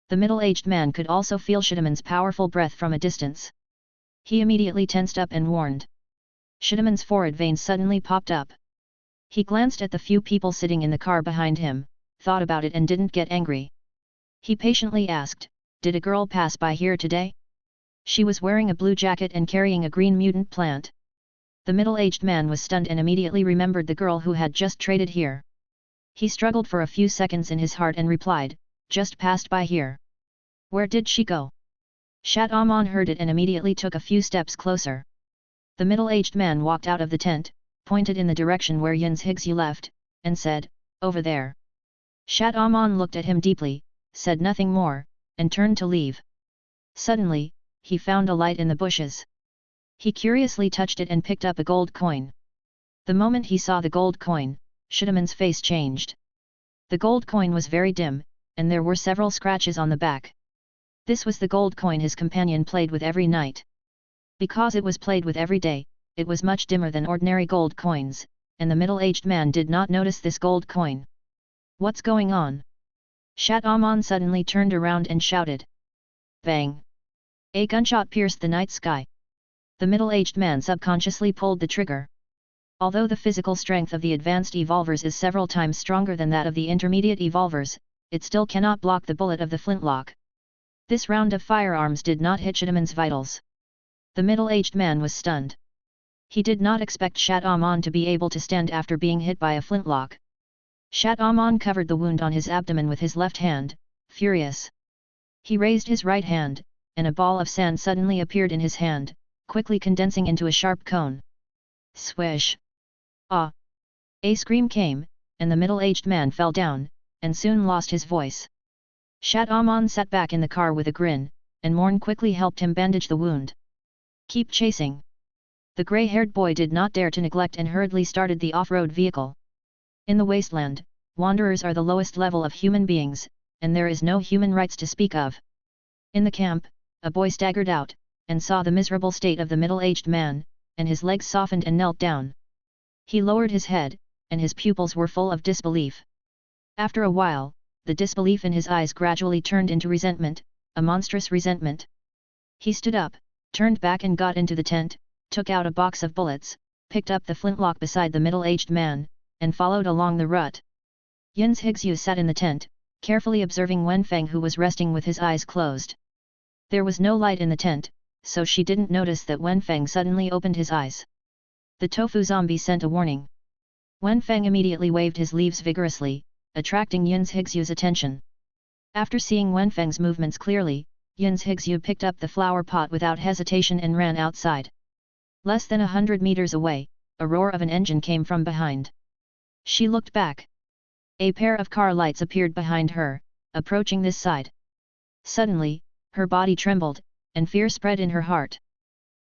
The middle-aged man could also feel Shitaman's powerful breath from a distance. He immediately tensed up and warned. Shidaman's forehead veins suddenly popped up. He glanced at the few people sitting in the car behind him, thought about it and didn't get angry. He patiently asked, "Did a girl pass by here today?" She was wearing a blue jacket and carrying a green mutant plant. The middle-aged man was stunned and immediately remembered the girl who had just traded here. He struggled for a few seconds in his heart and replied, "Just passed by here." "Where did she go?" Shadamon heard it and immediately took a few steps closer. The middle-aged man walked out of the tent, pointed in the direction where Yin's Higsu left, and said, "Over there." Shadamon looked at him deeply, said nothing more, and turned to leave. Suddenly, he found a light in the bushes. He curiously touched it and picked up a gold coin. The moment he saw the gold coin, Shidaman's face changed. The gold coin was very dim, and there were several scratches on the back. This was the gold coin his companion played with every night. Because it was played with every day, it was much dimmer than ordinary gold coins, and the middle-aged man did not notice this gold coin. "What's going on?" Shadamon suddenly turned around and shouted. Bang! A gunshot pierced the night sky. The middle-aged man subconsciously pulled the trigger. Although the physical strength of the advanced evolvers is several times stronger than that of the intermediate evolvers, it still cannot block the bullet of the flintlock. This round of firearms did not hit Shidaman's vitals. The middle-aged man was stunned. He did not expect Shadamon to be able to stand after being hit by a flintlock. Shadamon covered the wound on his abdomen with his left hand, furious. He raised his right hand, and a ball of sand suddenly appeared in his hand, quickly condensing into a sharp cone. Swish! Ah! A scream came, and the middle-aged man fell down, and soon lost his voice. Shadamon sat back in the car with a grin, and Morn quickly helped him bandage the wound. "Keep chasing." The grey-haired boy did not dare to neglect and hurriedly started the off-road vehicle. In the wasteland, wanderers are the lowest level of human beings, and there is no human rights to speak of. In the camp, a boy staggered out, and saw the miserable state of the middle-aged man, and his legs softened and knelt down. He lowered his head, and his pupils were full of disbelief. After a while, the disbelief in his eyes gradually turned into resentment, a monstrous resentment. He stood up, turned back and got into the tent, took out a box of bullets, picked up the flintlock beside the middle-aged man, and followed along the rut. Yin's Higsu sat in the tent, carefully observing Wenfang, who was resting with his eyes closed. There was no light in the tent, so she didn't notice that Wenfang suddenly opened his eyes. The tofu zombie sent a warning. Wenfang immediately waved his leaves vigorously, attracting Yin's Higsu's attention. After seeing Wenfang's movements clearly, Yin's Higsu picked up the flower pot without hesitation and ran outside. Less than 100 meters away, a roar of an engine came from behind. She looked back. A pair of car lights appeared behind her, approaching this side. Suddenly, her body trembled, and fear spread in her heart.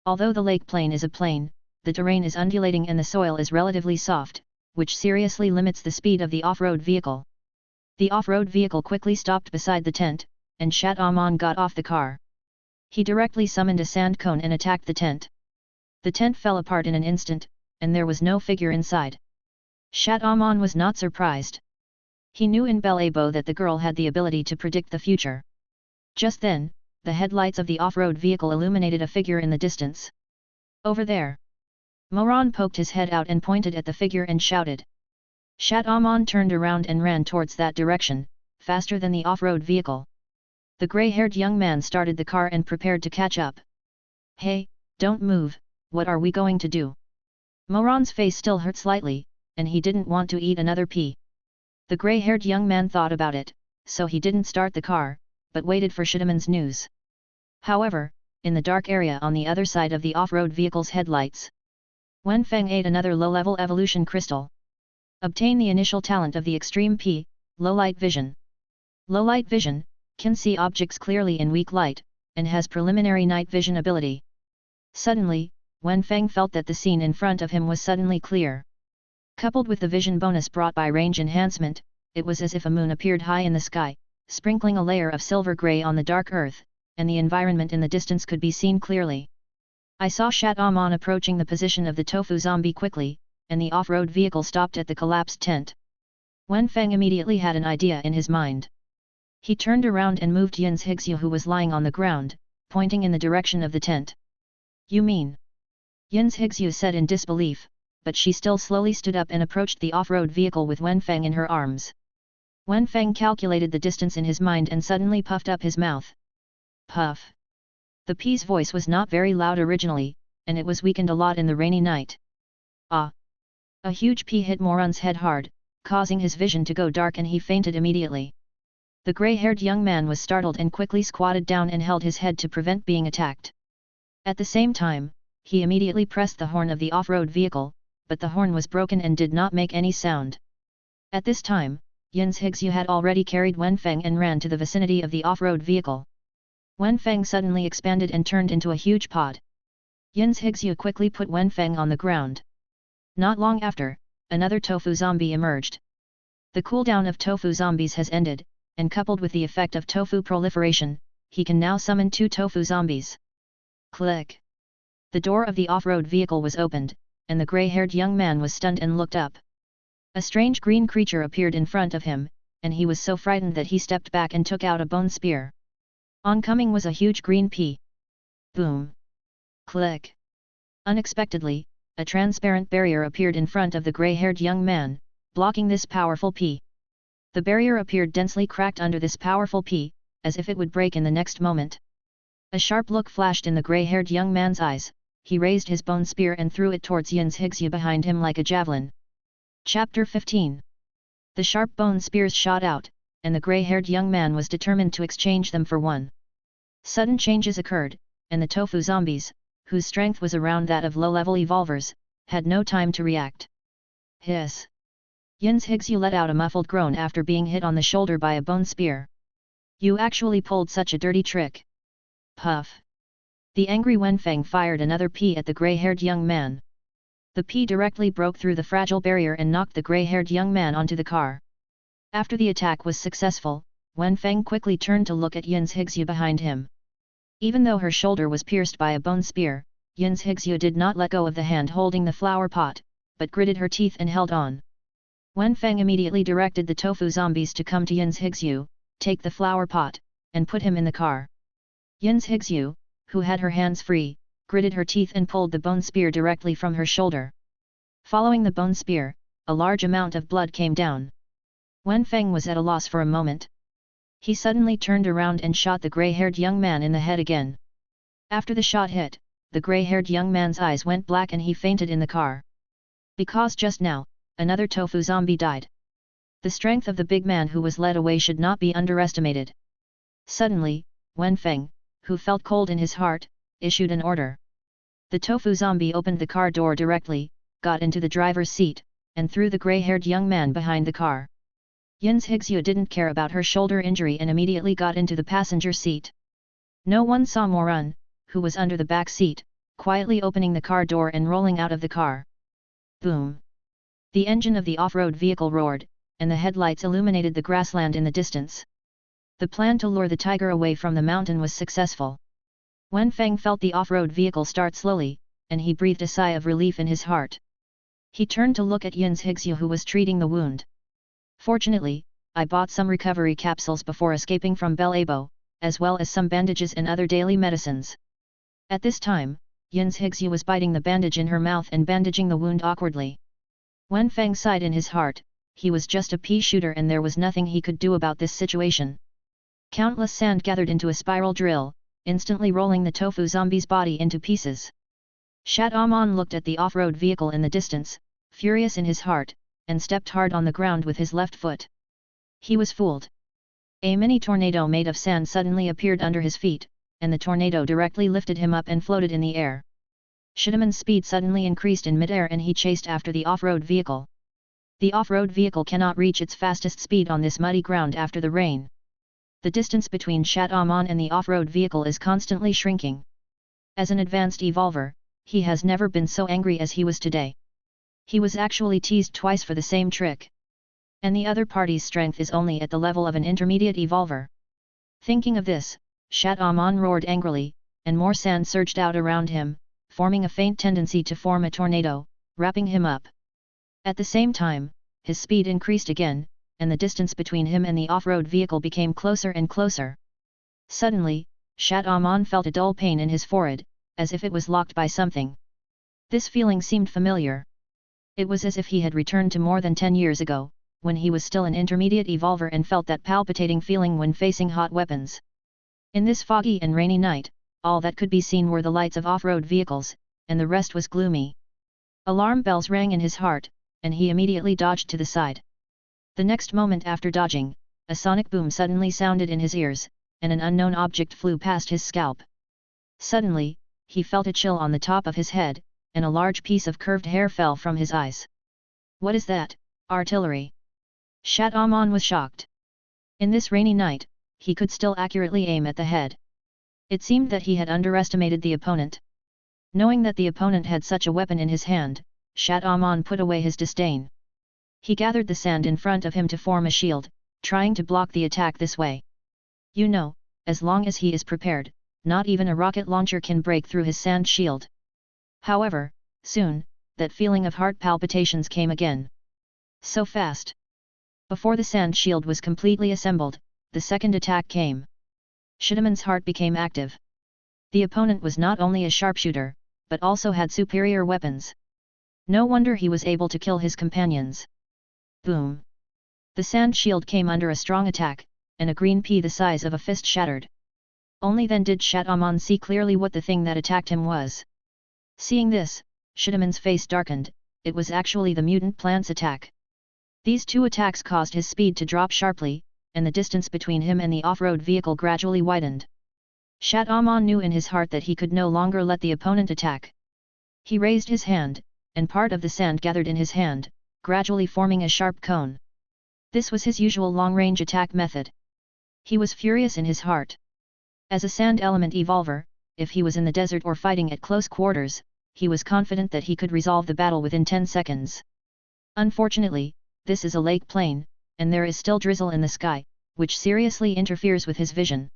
Although the lake plain is a plain, the terrain is undulating and the soil is relatively soft, which seriously limits the speed of the off-road vehicle. The off-road vehicle quickly stopped beside the tent, and Shadamon got off the car. He directly summoned a sand cone and attacked the tent. The tent fell apart in an instant, and there was no figure inside. Shadamon was not surprised. He knew in Belabbo that the girl had the ability to predict the future. Just then, the headlights of the off-road vehicle illuminated a figure in the distance. "Over there!" Moran poked his head out and pointed at the figure and shouted. Shadamon turned around and ran towards that direction, faster than the off-road vehicle. The grey-haired young man started the car and prepared to catch up. "Hey, don't move, what are we going to do?" Moran's face still hurt slightly, and he didn't want to eat another pea. The grey-haired young man thought about it, so he didn't start the car, but waited for Shidaman's news. However, in the dark area on the other side of the off-road vehicle's headlights, Wenfang ate another low-level evolution crystal. Obtain the initial talent of the extreme P, low-light vision. Low-light vision can see objects clearly in weak light, and has preliminary night vision ability. Suddenly, Wenfang felt that the scene in front of him was suddenly clear. Coupled with the vision bonus brought by range enhancement, it was as if a moon appeared high in the sky, sprinkling a layer of silver grey on the dark earth, and the environment in the distance could be seen clearly. I saw Shadamon approaching the position of the tofu zombie quickly, and the off-road vehicle stopped at the collapsed tent. Wenfang immediately had an idea in his mind. He turned around and moved Yin's Higsu, who was lying on the ground, pointing in the direction of the tent. You mean? Yin's Hixu said in disbelief, but she still slowly stood up and approached the off-road vehicle with Wenfang in her arms. Wenfang calculated the distance in his mind and suddenly puffed up his mouth. Puff. The P's voice was not very loud originally, and it was weakened a lot in the rainy night. Ah! A huge P hit Moron's head hard, causing his vision to go dark and he fainted immediately. The grey-haired young man was startled and quickly squatted down and held his head to prevent being attacked. At the same time, he immediately pressed the horn of the off-road vehicle, but the horn was broken and did not make any sound. At this time, Yin's Hixu had already carried Wenfang and ran to the vicinity of the off-road vehicle. Wenfang suddenly expanded and turned into a huge pod. Yin's Hixu quickly put Wenfang on the ground. Not long after, another Tofu zombie emerged. The cooldown of Tofu zombies has ended, and coupled with the effect of Tofu proliferation, he can now summon 2 Tofu zombies. Click! The door of the off-road vehicle was opened, and the grey-haired young man was stunned and looked up. A strange green creature appeared in front of him, and he was so frightened that he stepped back and took out a bone spear. Oncoming was a huge green pea. Boom! Click! Unexpectedly, a transparent barrier appeared in front of the grey-haired young man, blocking this powerful pea. The barrier appeared densely cracked under this powerful pea, as if it would break in the next moment. A sharp look flashed in the grey-haired young man's eyes. He raised his bone spear and threw it towards Yin's Hixu behind him like a javelin. Chapter 15. The sharp bone spears shot out, and the grey-haired young man was determined to exchange them for one. Sudden changes occurred, and the Tofu zombies, whose strength was around that of low-level evolvers, had no time to react. Hiss! Yin's Hixu let out a muffled groan after being hit on the shoulder by a bone spear. You actually pulled such a dirty trick. Puff! The angry Wenfang fired another pea at the grey-haired young man. The pea directly broke through the fragile barrier and knocked the grey-haired young man onto the car. After the attack was successful, Wenfang quickly turned to look at Yin's Hixu behind him. Even though her shoulder was pierced by a bone spear, Yin's Hixu did not let go of the hand holding the flower pot, but gritted her teeth and held on. Wenfang immediately directed the Tofu zombies to come to Yin's Hixu, take the flower pot, and put him in the car. Yin's Hixu, who had her hands free, gritted her teeth and pulled the bone spear directly from her shoulder. Following the bone spear, a large amount of blood came down. Wenfang was at a loss for a moment. He suddenly turned around and shot the grey-haired young man in the head again. After the shot hit, the grey-haired young man's eyes went black and he fainted in the car. Because just now, another Tofu zombie died. The strength of the big man who was led away should not be underestimated. Suddenly, Wenfang, who felt cold in his heart, issued an order. The Tofu zombie opened the car door directly, got into the driver's seat, and threw the grey-haired young man behind the car. Yin's Hixu didn't care about her shoulder injury and immediately got into the passenger seat. No one saw Moron, who was under the back seat, quietly opening the car door and rolling out of the car. Boom! The engine of the off-road vehicle roared, and the headlights illuminated the grassland in the distance. The plan to lure the tiger away from the mountain was successful. Wenfang felt the off-road vehicle start slowly, and he breathed a sigh of relief in his heart. He turned to look at Yin's Hixu who was treating the wound. Fortunately, I bought some recovery capsules before escaping from Belabbo, as well as some bandages and other daily medicines. At this time, Yin's Hixu was biting the bandage in her mouth and bandaging the wound awkwardly. Wenfang sighed in his heart. He was just a pea shooter and there was nothing he could do about this situation. Countless sand gathered into a spiral drill, instantly rolling the Tofu zombie's body into pieces. Shatamon looked at the off-road vehicle in the distance, furious in his heart, and stepped hard on the ground with his left foot. He was fooled. A mini tornado made of sand suddenly appeared under his feet, and the tornado directly lifted him up and floated in the air. Shitamon's speed suddenly increased in midair and he chased after the off-road vehicle. The off-road vehicle cannot reach its fastest speed on this muddy ground after the rain. The distance between Shatamon and the off-road vehicle is constantly shrinking. As an advanced evolver, he has never been so angry as he was today. He was actually teased twice for the same trick. And the other party's strength is only at the level of an intermediate evolver. Thinking of this, Shatamon roared angrily, and more sand surged out around him, forming a faint tendency to form a tornado, wrapping him up. At the same time, his speed increased again, and the distance between him and the off-road vehicle became closer and closer. Suddenly, Shatamon felt a dull pain in his forehead, as if it was locked by something. This feeling seemed familiar. It was as if he had returned to more than 10 years ago, when he was still an intermediate evolver and felt that palpitating feeling when facing hot weapons. In this foggy and rainy night, all that could be seen were the lights of off-road vehicles, and the rest was gloomy. Alarm bells rang in his heart, and he immediately dodged to the side. The next moment after dodging, a sonic boom suddenly sounded in his ears, and an unknown object flew past his scalp. Suddenly, he felt a chill on the top of his head, and a large piece of curved hair fell from his eyes. "What is that? Artillery?" Shatamon was shocked. In this rainy night, he could still accurately aim at the head. It seemed that he had underestimated the opponent. Knowing that the opponent had such a weapon in his hand, Shatamon put away his disdain. He gathered the sand in front of him to form a shield, trying to block the attack this way. You know, as long as he is prepared, not even a rocket launcher can break through his sand shield. However, soon, that feeling of heart palpitations came again. So fast! Before the sand shield was completely assembled, the second attack came. Shidamon's heart became active. The opponent was not only a sharpshooter, but also had superior weapons. No wonder he was able to kill his companions. Boom! The sand shield came under a strong attack, and a green pea the size of a fist shattered. Only then did Shatamon see clearly what the thing that attacked him was. Seeing this, Shidamon's face darkened. It was actually the mutant plant's attack. These two attacks caused his speed to drop sharply, and the distance between him and the off-road vehicle gradually widened. Shatamon knew in his heart that he could no longer let the opponent attack. He raised his hand, and part of the sand gathered in his hand, gradually forming a sharp cone. This was his usual long-range attack method. He was furious in his heart. As a sand element evolver, if he was in the desert or fighting at close quarters, he was confident that he could resolve the battle within 10 seconds. Unfortunately, this is a lake plain, and there is still drizzle in the sky, which seriously interferes with his vision.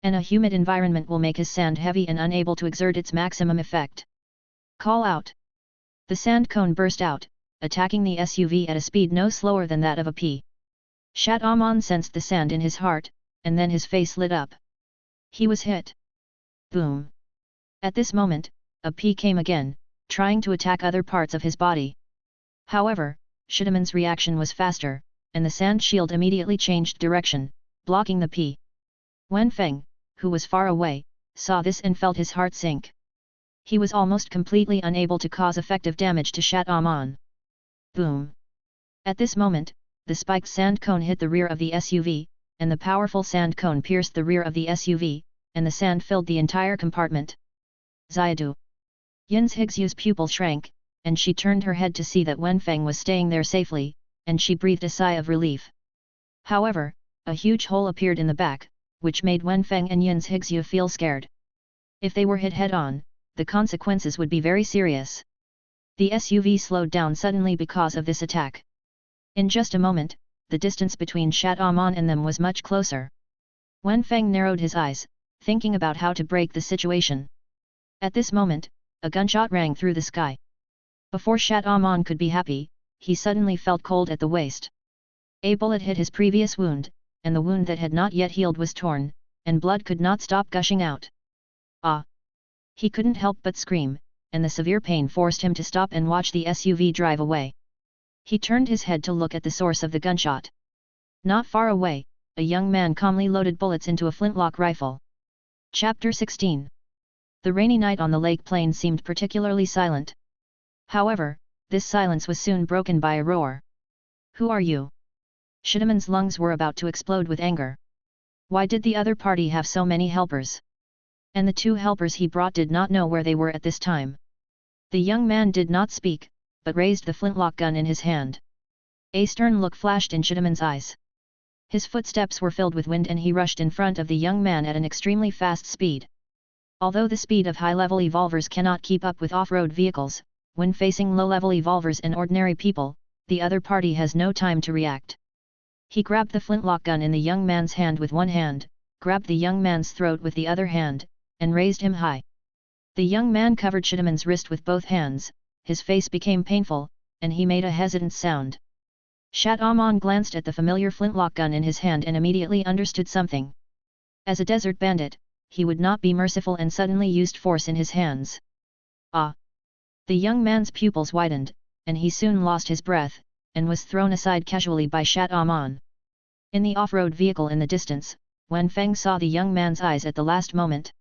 And a humid environment will make his sand heavy and unable to exert its maximum effect. Call out! The sand cone burst out, attacking the SUV at a speed no slower than that of a pea. Shatamon sensed the sand in his heart, and then his face lit up. He was hit. Boom! At this moment, a pea came again, trying to attack other parts of his body. However, Shidamon's reaction was faster, and the sand shield immediately changed direction, blocking the pea. Wenfang, who was far away, saw this and felt his heart sink. He was almost completely unable to cause effective damage to Shatamon. Boom! At this moment, the spiked sand cone hit the rear of the SUV, and the powerful sand cone pierced the rear of the SUV, and the sand filled the entire compartment. Xiadu! Yin's Higsyu's pupil shrank, and she turned her head to see that Wenfang was staying there safely, and she breathed a sigh of relief. However, a huge hole appeared in the back, which made Wenfang and Yin's Higsyu feel scared. If they were hit head-on, the consequences would be very serious. The SUV slowed down suddenly because of this attack. In just a moment, the distance between Shatamon and them was much closer. Wenfang narrowed his eyes, thinking about how to break the situation. At this moment, a gunshot rang through the sky. Before Shatamon could be happy, he suddenly felt cold at the waist. A bullet hit his previous wound, and the wound that had not yet healed was torn, and blood could not stop gushing out. Ah! He couldn't help but scream, and the severe pain forced him to stop and watch the SUV drive away. He turned his head to look at the source of the gunshot. Not far away, a young man calmly loaded bullets into a flintlock rifle. Chapter 16. The rainy night on the lake plain seemed particularly silent. However, this silence was soon broken by a roar. Who are you? Shidamon's lungs were about to explode with anger. Why did the other party have so many helpers? And the two helpers he brought did not know where they were at this time. The young man did not speak, but raised the flintlock gun in his hand. A stern look flashed in Shidamon's eyes. His footsteps were filled with wind and he rushed in front of the young man at an extremely fast speed. Although the speed of high-level evolvers cannot keep up with off-road vehicles, when facing low-level evolvers and ordinary people, the other party has no time to react. He grabbed the flintlock gun in the young man's hand with one hand, grabbed the young man's throat with the other hand, and raised him high. The young man covered Shidamon's wrist with both hands, his face became painful, and he made a hesitant sound. Shatamon glanced at the familiar flintlock gun in his hand and immediately understood something. As a desert bandit, he would not be merciful and suddenly used force in his hands. Ah! The young man's pupils widened, and he soon lost his breath, and was thrown aside casually by Shat Aman. In the off-road vehicle in the distance, Wenfang saw the young man's eyes at the last moment.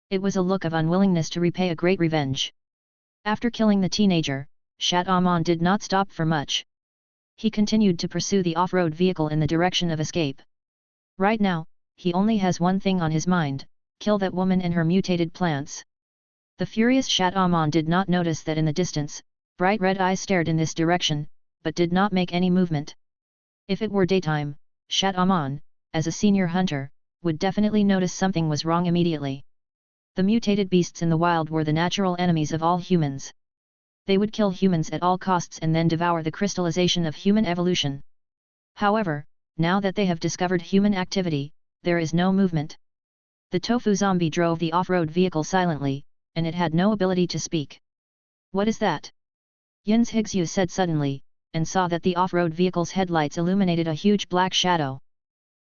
It was a look of unwillingness to repay a great revenge. After killing the teenager, Shat Aman did not stop for much. He continued to pursue the off-road vehicle in the direction of escape. Right now, he only has one thing on his mind: kill that woman and her mutated plants. The furious Shat Aman did not notice that in the distance, bright red eyes stared in this direction, but did not make any movement. If it were daytime, Shat Aman, as a senior hunter, would definitely notice something was wrong immediately. The mutated beasts in the wild were the natural enemies of all humans. They would kill humans at all costs and then devour the crystallization of human evolution. However, now that they have discovered human activity, there is no movement. The Tofu zombie drove the off-road vehicle silently, and it had no ability to speak. What is that? Yin's Higsu said suddenly, and saw that the off-road vehicle's headlights illuminated a huge black shadow.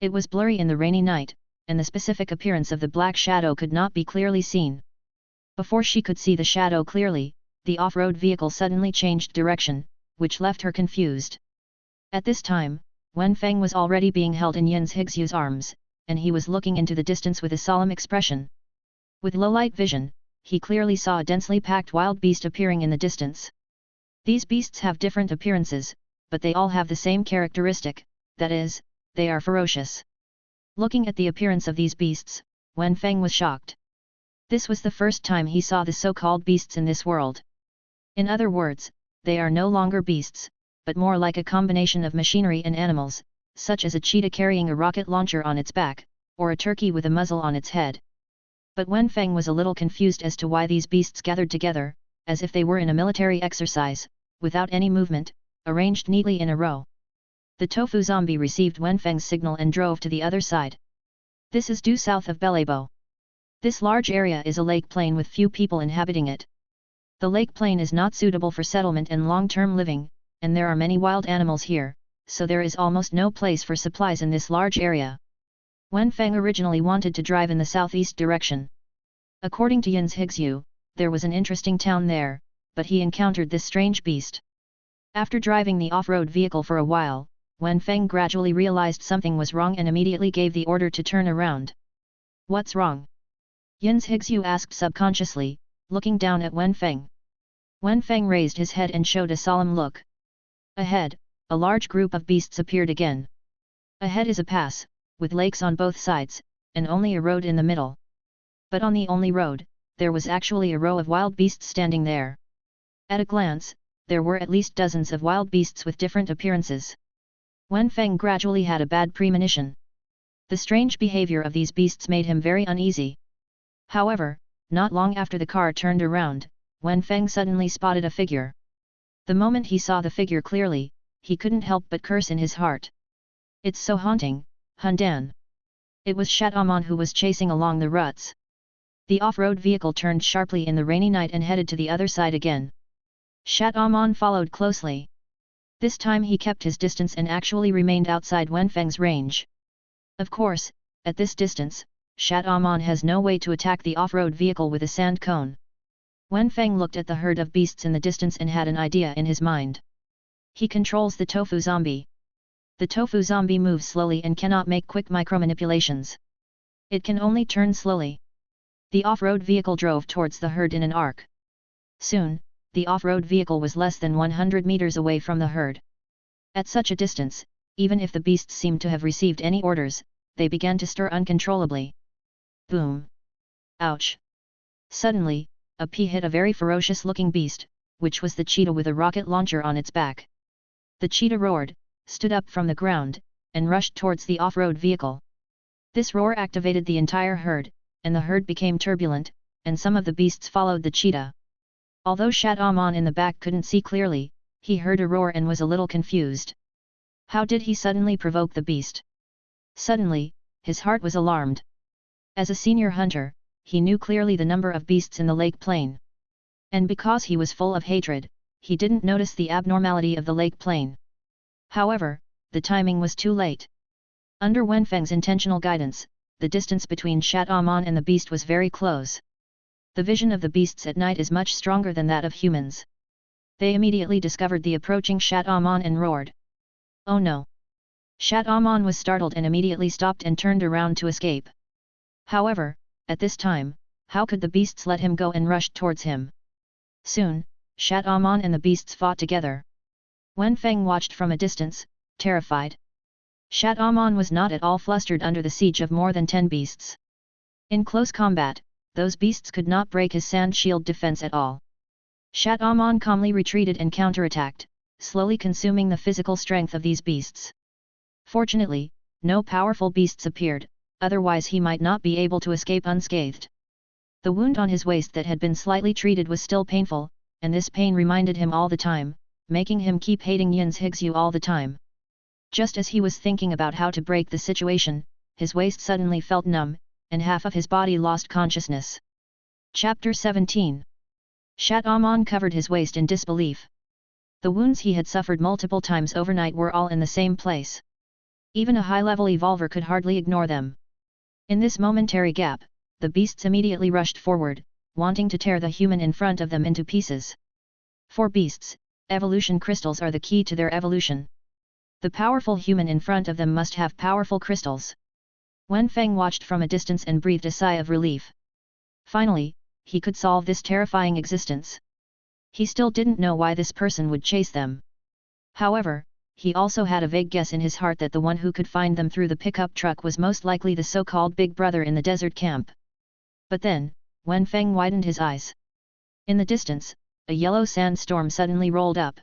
It was blurry in the rainy night, and the specific appearance of the black shadow could not be clearly seen. Before she could see the shadow clearly, the off-road vehicle suddenly changed direction, which left her confused. At this time, Wenfang was already being held in Yin's Higsu's arms, and he was looking into the distance with a solemn expression. With low-light vision, he clearly saw a densely packed wild beast appearing in the distance. These beasts have different appearances, but they all have the same characteristic, that is, they are ferocious. Looking at the appearance of these beasts, Wenfang was shocked. This was the first time he saw the so-called beasts in this world. In other words, they are no longer beasts, but more like a combination of machinery and animals, such as a cheetah carrying a rocket launcher on its back, or a turkey with a muzzle on its head. But Wenfang was a little confused as to why these beasts gathered together, as if they were in a military exercise, without any movement, arranged neatly in a row. The Tofu zombie received Wenfang's signal and drove to the other side. This is due south of Belabbo. This large area is a lake plain with few people inhabiting it. The lake plain is not suitable for settlement and long-term living, and there are many wild animals here, so there is almost no place for supplies in this large area. Wenfang originally wanted to drive in the southeast direction. According to Yin's Higsu, there was an interesting town there, but he encountered this strange beast. After driving the off-road vehicle for a while, Wenfang gradually realized something was wrong and immediately gave the order to turn around. What's wrong? Yin's Higsu asked subconsciously, looking down at Wenfang. Wenfang raised his head and showed a solemn look. Ahead, a large group of beasts appeared again. Ahead is a pass, with lakes on both sides, and only a road in the middle. But on the only road, there was actually a row of wild beasts standing there. At a glance, there were at least dozens of wild beasts with different appearances. Wenfang gradually had a bad premonition. The strange behavior of these beasts made him very uneasy. However, not long after the car turned around, Wenfang suddenly spotted a figure. The moment he saw the figure clearly, he couldn't help but curse in his heart. It's so haunting, Hundan. It was Shat Aman who was chasing along the ruts. The off-road vehicle turned sharply in the rainy night and headed to the other side again. Shat Aman followed closely. This time he kept his distance and actually remained outside Wenfang's range. Of course, at this distance, Shat Aman has no way to attack the off-road vehicle with a sand cone. Wenfang looked at the herd of beasts in the distance and had an idea in his mind. He controls the Tofu zombie. The Tofu zombie moves slowly and cannot make quick micromanipulations. It can only turn slowly. The off-road vehicle drove towards the herd in an arc. Soon, the off-road vehicle was less than 100 meters away from the herd. At such a distance, even if the beasts seemed to have received any orders, they began to stir uncontrollably. Boom! Ouch! Suddenly, a pea hit a very ferocious-looking beast, which was the cheetah with a rocket launcher on its back. The cheetah roared, stood up from the ground, and rushed towards the off-road vehicle. This roar activated the entire herd, and the herd became turbulent, and some of the beasts followed the cheetah. Although Shat Aman in the back couldn't see clearly, he heard a roar and was a little confused. How did he suddenly provoke the beast? Suddenly, his heart was alarmed. As a senior hunter, he knew clearly the number of beasts in the lake plain. And because he was full of hatred, he didn't notice the abnormality of the lake plain. However, the timing was too late. Under Wenfang's intentional guidance, the distance between Shat Aman and the beast was very close. The vision of the beasts at night is much stronger than that of humans. They immediately discovered the approaching Shat Aman and roared. Oh no! Shat Aman was startled and immediately stopped and turned around to escape. However, at this time, how could the beasts let him go and rushed towards him? Soon, Shat Aman and the beasts fought together. Wenfang watched from a distance, terrified. Shat Aman was not at all flustered under the siege of more than 10 beasts. In close combat, those beasts could not break his sand shield defense at all. Shat Aman calmly retreated and counterattacked, slowly consuming the physical strength of these beasts. Fortunately, no powerful beasts appeared, otherwise he might not be able to escape unscathed. The wound on his waist that had been slightly treated was still painful, and this pain reminded him all the time, making him keep hating Yin's Higsu all the time. Just as he was thinking about how to break the situation, his waist suddenly felt numb, and half of his body lost consciousness. Chapter 17. Shat Aman covered his waist in disbelief. The wounds he had suffered multiple times overnight were all in the same place. Even a high-level evolver could hardly ignore them. In this momentary gap, the beasts immediately rushed forward, wanting to tear the human in front of them into pieces. For beasts, evolution crystals are the key to their evolution. The powerful human in front of them must have powerful crystals. Wenfang watched from a distance and breathed a sigh of relief. Finally, he could solve this terrifying existence. He still didn't know why this person would chase them. However, he also had a vague guess in his heart that the one who could find them through the pickup truck was most likely the so-called Big Brother in the desert camp. But then, Wenfang widened his eyes. In the distance, a yellow sandstorm suddenly rolled up.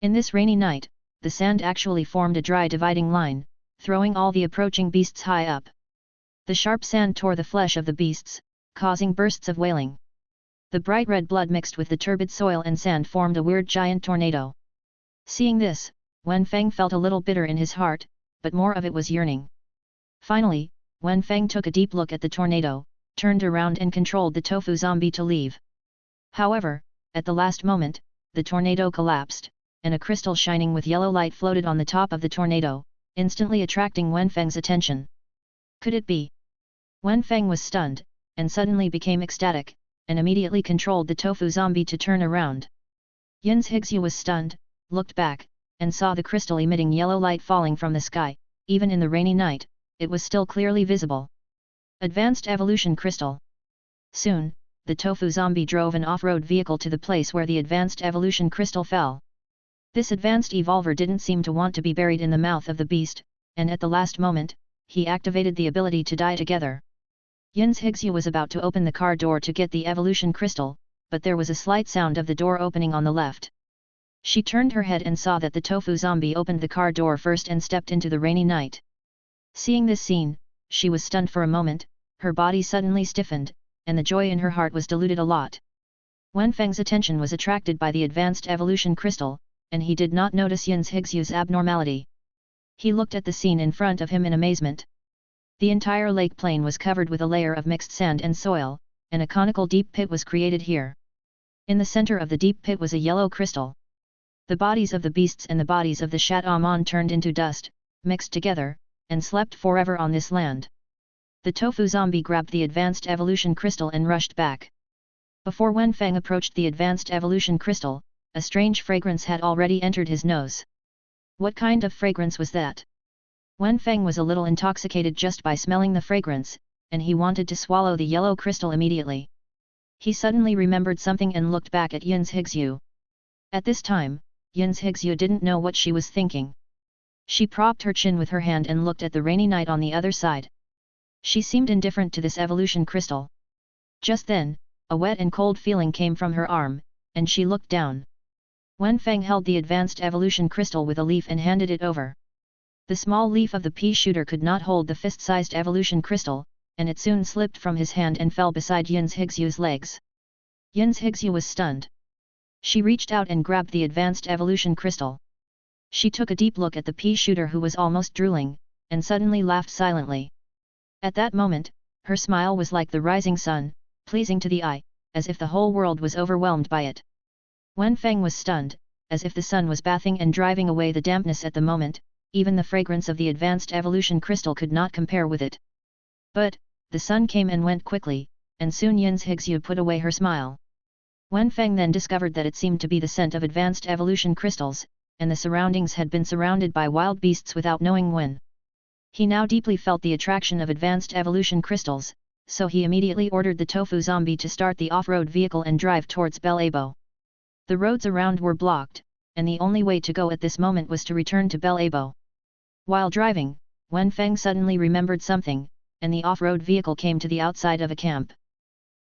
In this rainy night, the sand actually formed a dry dividing line, throwing all the approaching beasts high up. The sharp sand tore the flesh of the beasts, causing bursts of wailing. The bright red blood mixed with the turbid soil and sand formed a weird giant tornado. Seeing this, Wenfang felt a little bitter in his heart, but more of it was yearning. Finally, Wenfang took a deep look at the tornado, turned around and controlled the tofu zombie to leave. However, at the last moment, the tornado collapsed, and a crystal shining with yellow light floated on the top of the tornado, instantly attracting Wenfang's attention. Could it be? Wenfang was stunned, and suddenly became ecstatic, and immediately controlled the tofu zombie to turn around. Yin's Higsu was stunned, looked back, and saw the crystal emitting yellow light falling from the sky. Even in the rainy night, it was still clearly visible. Advanced Evolution Crystal. Soon, the tofu zombie drove an off-road vehicle to the place where the Advanced Evolution Crystal fell. This advanced evolver didn't seem to want to be buried in the mouth of the beast, and at the last moment, he activated the ability to die together. Yin's Higsu was about to open the car door to get the evolution crystal, but there was a slight sound of the door opening on the left. She turned her head and saw that the tofu zombie opened the car door first and stepped into the rainy night. Seeing this scene, she was stunned for a moment, her body suddenly stiffened, and the joy in her heart was diluted a lot. Wenfang's attention was attracted by the advanced evolution crystal, and he did not notice Yin's Higsu's abnormality. He looked at the scene in front of him in amazement. The entire lake plain was covered with a layer of mixed sand and soil, and a conical deep pit was created here. In the center of the deep pit was a yellow crystal. The bodies of the beasts and the bodies of the Shat Aman turned into dust, mixed together, and slept forever on this land. The tofu zombie grabbed the advanced evolution crystal and rushed back. Before Wenfang approached the advanced evolution crystal, a strange fragrance had already entered his nose. What kind of fragrance was that? Wenfang was a little intoxicated just by smelling the fragrance, and he wanted to swallow the yellow crystal immediately. He suddenly remembered something and looked back at Yin's Higsu. At this time, Yin's Higsu didn't know what she was thinking. She propped her chin with her hand and looked at the rainy night on the other side. She seemed indifferent to this evolution crystal. Just then, a wet and cold feeling came from her arm, and she looked down. Wenfang held the advanced evolution crystal with a leaf and handed it over. The small leaf of the pea shooter could not hold the fist-sized evolution crystal, and it soon slipped from his hand and fell beside Yin's Higsu's legs. Yin's Higsu was stunned. She reached out and grabbed the advanced evolution crystal. She took a deep look at the pea shooter who was almost drooling, and suddenly laughed silently. At that moment, her smile was like the rising sun, pleasing to the eye, as if the whole world was overwhelmed by it. Wenfang was stunned, as if the sun was bathing and driving away the dampness at the moment. Even the fragrance of the advanced evolution crystal could not compare with it. But, the sun came and went quickly, and soon Yin's Higsu put away her smile. Wenfang then discovered that it seemed to be the scent of advanced evolution crystals, and the surroundings had been surrounded by wild beasts without knowing when. He now deeply felt the attraction of advanced evolution crystals, so he immediately ordered the Tofu zombie to start the off-road vehicle and drive towards Belabbo. The roads around were blocked, and the only way to go at this moment was to return to Belabbo. While driving, Wenfang suddenly remembered something, and the off-road vehicle came to the outside of a camp.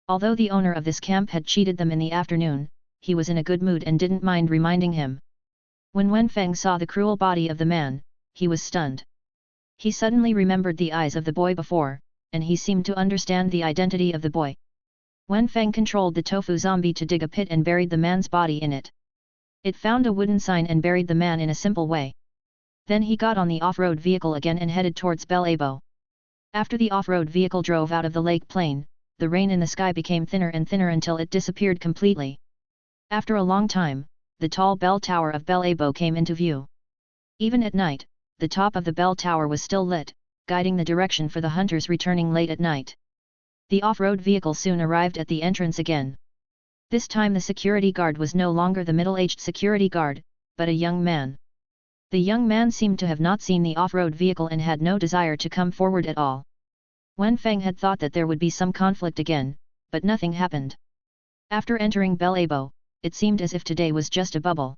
Although the owner of this camp had cheated them in the afternoon, he was in a good mood and didn't mind reminding him. When Wenfang saw the cruel body of the man, he was stunned. He suddenly remembered the eyes of the boy before, and he seemed to understand the identity of the boy. Wenfang controlled the tofu zombie to dig a pit and buried the man's body in it. It found a wooden sign and buried the man in a simple way. Then he got on the off-road vehicle again and headed towards Belabbo. After the off-road vehicle drove out of the lake plain, the rain in the sky became thinner and thinner until it disappeared completely. After a long time, the tall bell tower of Belabbo came into view. Even at night, the top of the bell tower was still lit, guiding the direction for the hunters returning late at night. The off-road vehicle soon arrived at the entrance again. This time the security guard was no longer the middle-aged security guard, but a young man. The young man seemed to have not seen the off-road vehicle and had no desire to come forward at all. Wenfang had thought that there would be some conflict again, but nothing happened. After entering Belabbo, it seemed as if today was just a bubble.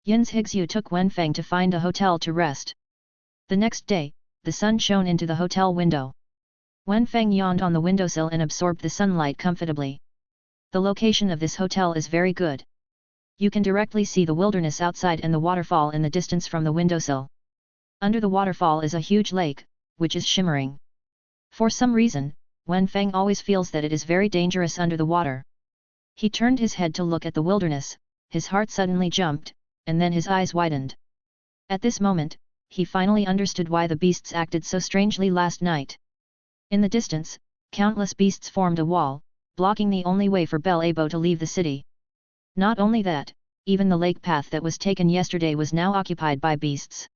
Yin's Higsu took Wenfang to find a hotel to rest. The next day, the sun shone into the hotel window. Wenfang yawned on the windowsill and absorbed the sunlight comfortably. The location of this hotel is very good. You can directly see the wilderness outside and the waterfall in the distance from the windowsill. Under the waterfall is a huge lake, which is shimmering. For some reason, Wenfang always feels that it is very dangerous under the water. He turned his head to look at the wilderness, his heart suddenly jumped, and then his eyes widened. At this moment, he finally understood why the beasts acted so strangely last night. In the distance, countless beasts formed a wall, blocking the only way for Belabbo to leave the city. Not only that, even the lake path that was taken yesterday was now occupied by beasts.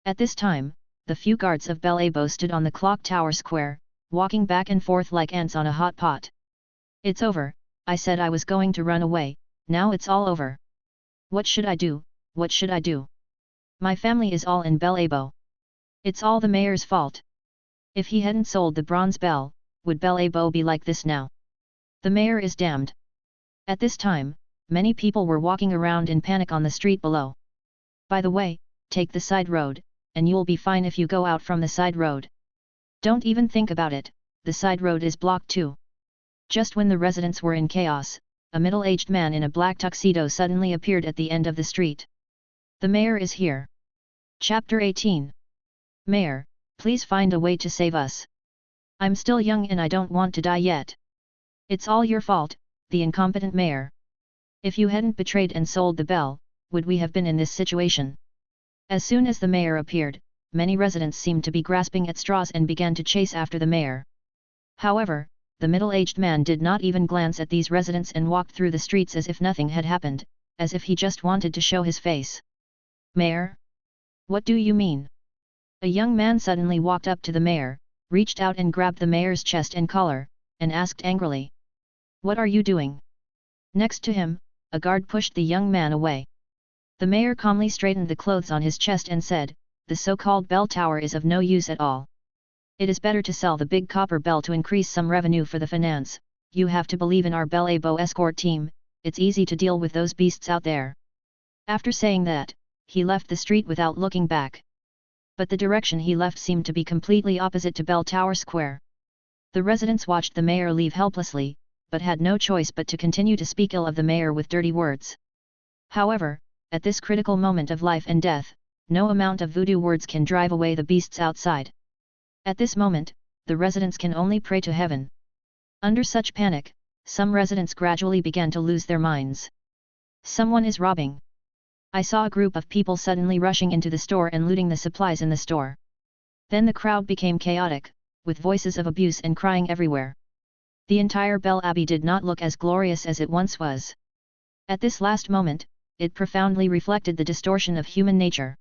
At this time, the few guards of Belabbo stood on the clock tower square, walking back and forth like ants on a hot pot. It's over, I said I was going to run away, now it's all over. What should I do, what should I do? My family is all in Belabbo. It's all the mayor's fault. If he hadn't sold the bronze bell, would Belabbo be like this now? The mayor is damned. At this time, many people were walking around in panic on the street below. By the way, take the side road, and you'll be fine if you go out from the side road. Don't even think about it, the side road is blocked too. Just when the residents were in chaos, a middle-aged man in a black tuxedo suddenly appeared at the end of the street. The mayor is here. Chapter 18. Mayor, please find a way to save us. I'm still young and I don't want to die yet. It's all your fault, the incompetent mayor. If you hadn't betrayed and sold the bell, would we have been in this situation? As soon as the mayor appeared, many residents seemed to be grasping at straws and began to chase after the mayor. However, the middle-aged man did not even glance at these residents and walked through the streets as if nothing had happened, as if he just wanted to show his face. Mayor? What do you mean? A young man suddenly walked up to the mayor, reached out and grabbed the mayor's chest and collar, and asked angrily. What are you doing? Next to him, a guard pushed the young man away. The mayor calmly straightened the clothes on his chest and said, the so-called bell tower is of no use at all. It is better to sell the big copper bell to increase some revenue for the finance. You have to believe in our Belabbo escort team, it's easy to deal with those beasts out there. After saying that, he left the street without looking back. But the direction he left seemed to be completely opposite to Bell Tower Square. The residents watched the mayor leave helplessly, but had no choice but to continue to speak ill of the mayor with dirty words. However, at this critical moment of life and death, no amount of voodoo words can drive away the beasts outside. At this moment, the residents can only pray to heaven. Under such panic, some residents gradually began to lose their minds. Someone is robbing. I saw a group of people suddenly rushing into the store and looting the supplies in the store. Then the crowd became chaotic, with voices of abuse and crying everywhere. The entire Bell Abbey did not look as glorious as it once was. At this last moment, it profoundly reflected the distortion of human nature.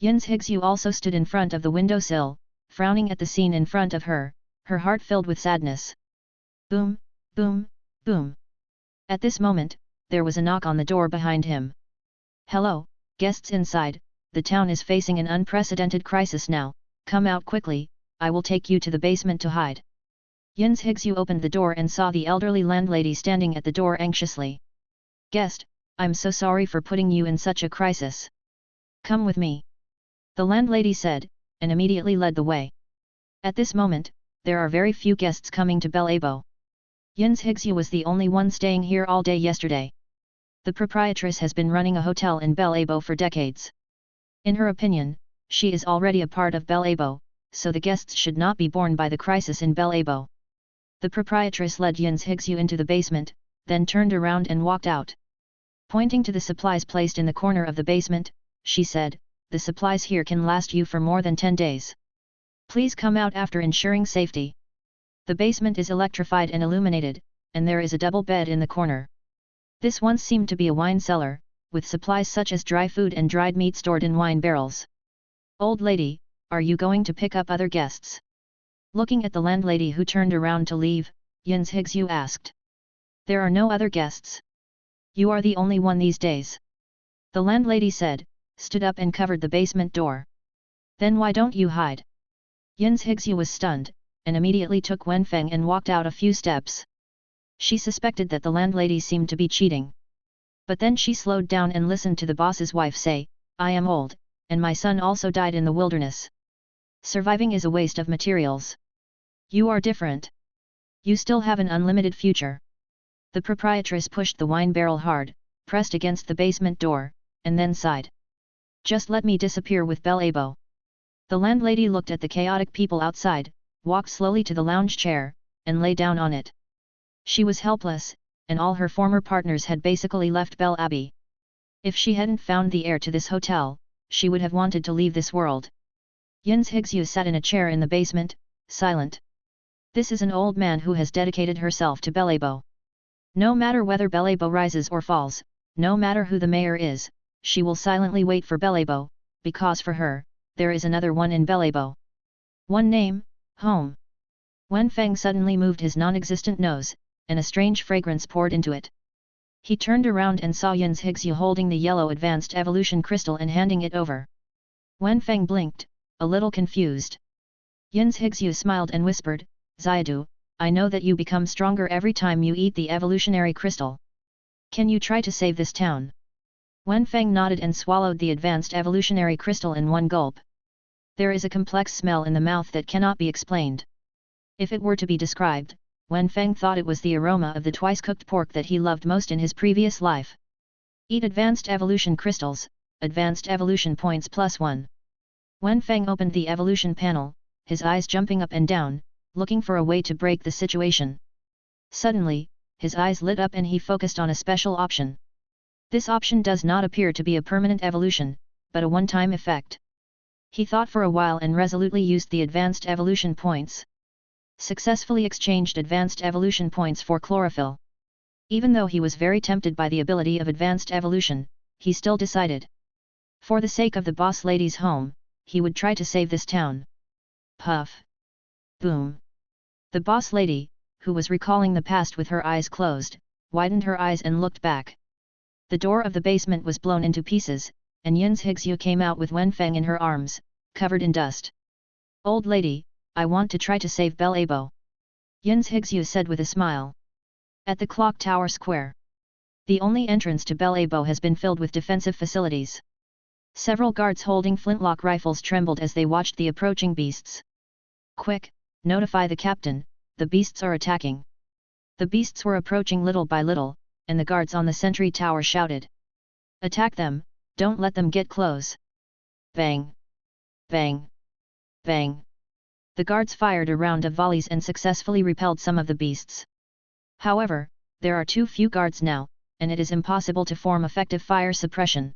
Yin's Higsu also stood in front of the windowsill, frowning at the scene in front of her, her heart filled with sadness. Boom, boom, boom. At this moment, there was a knock on the door behind him. Hello, guests inside, the town is facing an unprecedented crisis now, come out quickly, I will take you to the basement to hide. Yin's Higsu opened the door and saw the elderly landlady standing at the door anxiously. Guest, I'm so sorry for putting you in such a crisis. Come with me. The landlady said, and immediately led the way. At this moment, there are very few guests coming to Belabbo. Yin's Higsu was the only one staying here all day yesterday. The proprietress has been running a hotel in Belabbo for decades. In her opinion, she is already a part of Belabbo, so the guests should not be borne by the crisis in Belabbo. The proprietress led Yin's Higsu into the basement, then turned around and walked out. Pointing to the supplies placed in the corner of the basement, she said, the supplies here can last you for more than 10 days. Please come out after ensuring safety. The basement is electrified and illuminated, and there is a double bed in the corner. This once seemed to be a wine cellar, with supplies such as dry food and dried meat stored in wine barrels. Old lady, are you going to pick up other guests? Looking at the landlady who turned around to leave, Yin's Higsu asked. There are no other guests. You are the only one these days. The landlady said, stood up and covered the basement door. Then why don't you hide? Yin's Higsu was stunned, and immediately took Wenfang and walked out a few steps. She suspected that the landlady seemed to be cheating. But then she slowed down and listened to the boss's wife say, I am old, and my son also died in the wilderness. Surviving is a waste of materials. You are different. You still have an unlimited future. The proprietress pushed the wine barrel hard, pressed against the basement door, and then sighed. Just let me disappear with Belabbo. The landlady looked at the chaotic people outside, walked slowly to the lounge chair, and lay down on it. She was helpless, and all her former partners had basically left Belabbo. If she hadn't found the heir to this hotel, she would have wanted to leave this world. Yin's Higsu sat in a chair in the basement, silent. This is an old man who has dedicated herself to Belabbo. No matter whether Belabbo rises or falls, no matter who the mayor is, she will silently wait for Belabbo, because for her, there is another one in Belabbo. One name, home. Wenfang suddenly moved his non-existent nose, and a strange fragrance poured into it. He turned around and saw Yin's Higsu holding the yellow advanced evolution crystal and handing it over. Wenfang blinked, a little confused. Yin's Higsu smiled and whispered, Xiadu, I know that you become stronger every time you eat the evolutionary crystal. Can you try to save this town? Wenfang nodded and swallowed the advanced evolutionary crystal in one gulp. There is a complex smell in the mouth that cannot be explained. If it were to be described, Wenfang thought it was the aroma of the twice-cooked pork that he loved most in his previous life. Eat advanced evolution crystals, advanced evolution points +1. Wenfang opened the evolution panel, his eyes jumping up and down, looking for a way to break the situation. Suddenly, his eyes lit up and he focused on a special option. This option does not appear to be a permanent evolution, but a one-time effect. He thought for a while and resolutely used the advanced evolution points. Successfully exchanged advanced evolution points for chlorophyll. Even though he was very tempted by the ability of advanced evolution, he still decided. For the sake of the boss lady's home, he would try to save this town. Puff. Boom. The boss lady, who was recalling the past with her eyes closed, widened her eyes and looked back. The door of the basement was blown into pieces, and Yin's Higsu came out with Wenfang in her arms, covered in dust. Old lady, I want to try to save Belabbo. Yin's Higsu said with a smile. At the clock tower square. The only entrance to Belabbo has been filled with defensive facilities. Several guards holding flintlock rifles trembled as they watched the approaching beasts. Quick, notify the captain, the beasts are attacking. The beasts were approaching little by little, and the guards on the sentry tower shouted. Attack them, don't let them get close. Bang! Bang! Bang! The guards fired a round of volleys and successfully repelled some of the beasts. However, there are too few guards now, and it is impossible to form effective fire suppression.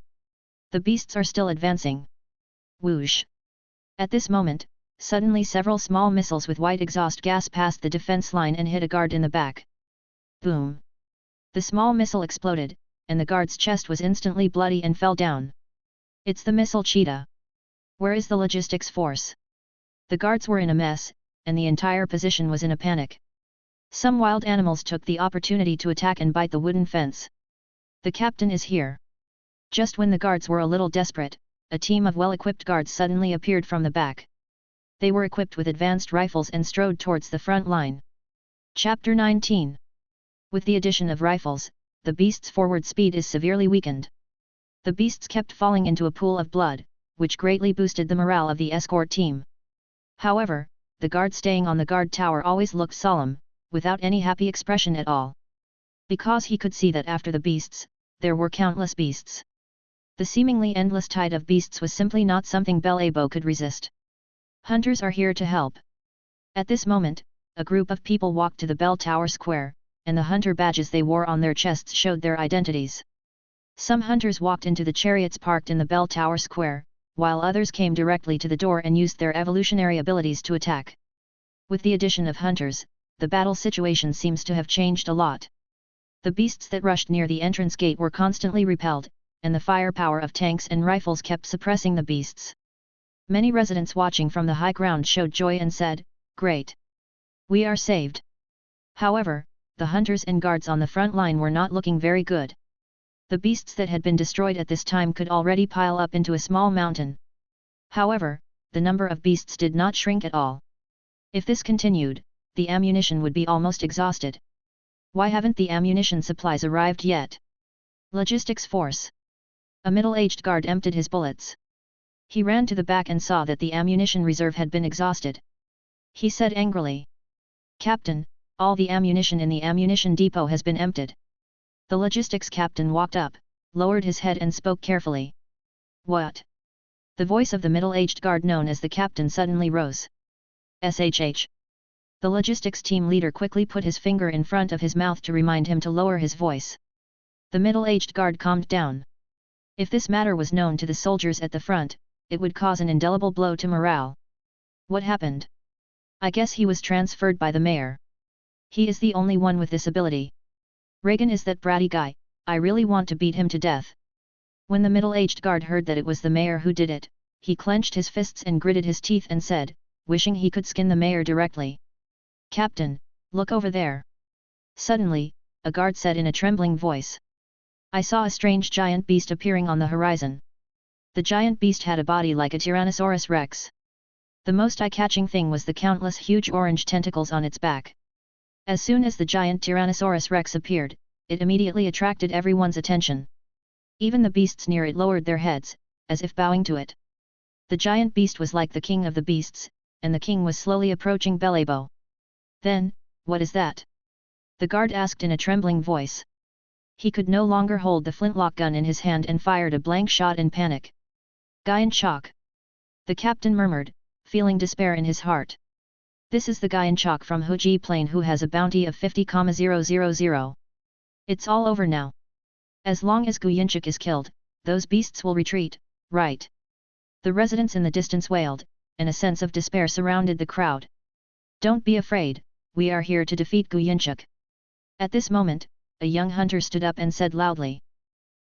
The beasts are still advancing. Whoosh! At this moment, suddenly several small missiles with white exhaust gas passed the defense line and hit a guard in the back. Boom! The small missile exploded, and the guard's chest was instantly bloody and fell down. It's the missile cheetah. Where is the logistics force? The guards were in a mess, and the entire position was in a panic. Some wild animals took the opportunity to attack and bite the wooden fence. The captain is here. Just when the guards were a little desperate, a team of well-equipped guards suddenly appeared from the back. They were equipped with advanced rifles and strode towards the front line. Chapter 19. With the addition of rifles, the beast's forward speed is severely weakened. The beasts kept falling into a pool of blood, which greatly boosted the morale of the escort team. However, the guard staying on the guard tower always looked solemn, without any happy expression at all. Because he could see that after the beasts, there were countless beasts. The seemingly endless tide of beasts was simply not something Belabbo could resist. Hunters are here to help. At this moment, a group of people walked to the bell tower square, and the hunter badges they wore on their chests showed their identities. Some hunters walked into the chariots parked in the bell tower square, while others came directly to the door and used their evolutionary abilities to attack. With the addition of hunters, the battle situation seems to have changed a lot. The beasts that rushed near the entrance gate were constantly repelled, and the firepower of tanks and rifles kept suppressing the beasts. Many residents watching from the high ground showed joy and said, "Great! We are saved." However, the hunters and guards on the front line were not looking very good. The beasts that had been destroyed at this time could already pile up into a small mountain. However, the number of beasts did not shrink at all. If this continued, the ammunition would be almost exhausted. Why haven't the ammunition supplies arrived yet? Logistics force. A middle-aged guard emptied his bullets. He ran to the back and saw that the ammunition reserve had been exhausted. He said angrily, "Captain, all the ammunition in the ammunition depot has been emptied." The logistics captain walked up, lowered his head and spoke carefully. "What?" The voice of the middle-aged guard known as the captain suddenly rose. "SHH." The logistics team leader quickly put his finger in front of his mouth to remind him to lower his voice. The middle-aged guard calmed down. If this matter was known to the soldiers at the front, it would cause an indelible blow to morale. What happened? I guess he was transferred by the mayor. He is the only one with this ability. Reagan is that bratty guy, I really want to beat him to death. When the middle-aged guard heard that it was the mayor who did it, he clenched his fists and gritted his teeth and said, wishing he could skin the mayor directly. "Captain, look over there." Suddenly, a guard said in a trembling voice. "I saw a strange giant beast appearing on the horizon." The giant beast had a body like a Tyrannosaurus rex. The most eye-catching thing was the countless huge orange tentacles on its back. As soon as the giant Tyrannosaurus rex appeared, it immediately attracted everyone's attention. Even the beasts near it lowered their heads, as if bowing to it. The giant beast was like the king of the beasts, and the king was slowly approaching Belabbo. "Then, what is that?" the guard asked in a trembling voice. He could no longer hold the flintlock gun in his hand and fired a blank shot in panic. "Guy in shock," the captain murmured, feeling despair in his heart. "This is the guy in shock from Huji Plain who has a bounty of 50,000. It's all over now. As long as Guyinchik is killed, those beasts will retreat, right?" The residents in the distance wailed, and a sense of despair surrounded the crowd. "Don't be afraid, we are here to defeat Guyinchik." At this moment, a young hunter stood up and said loudly.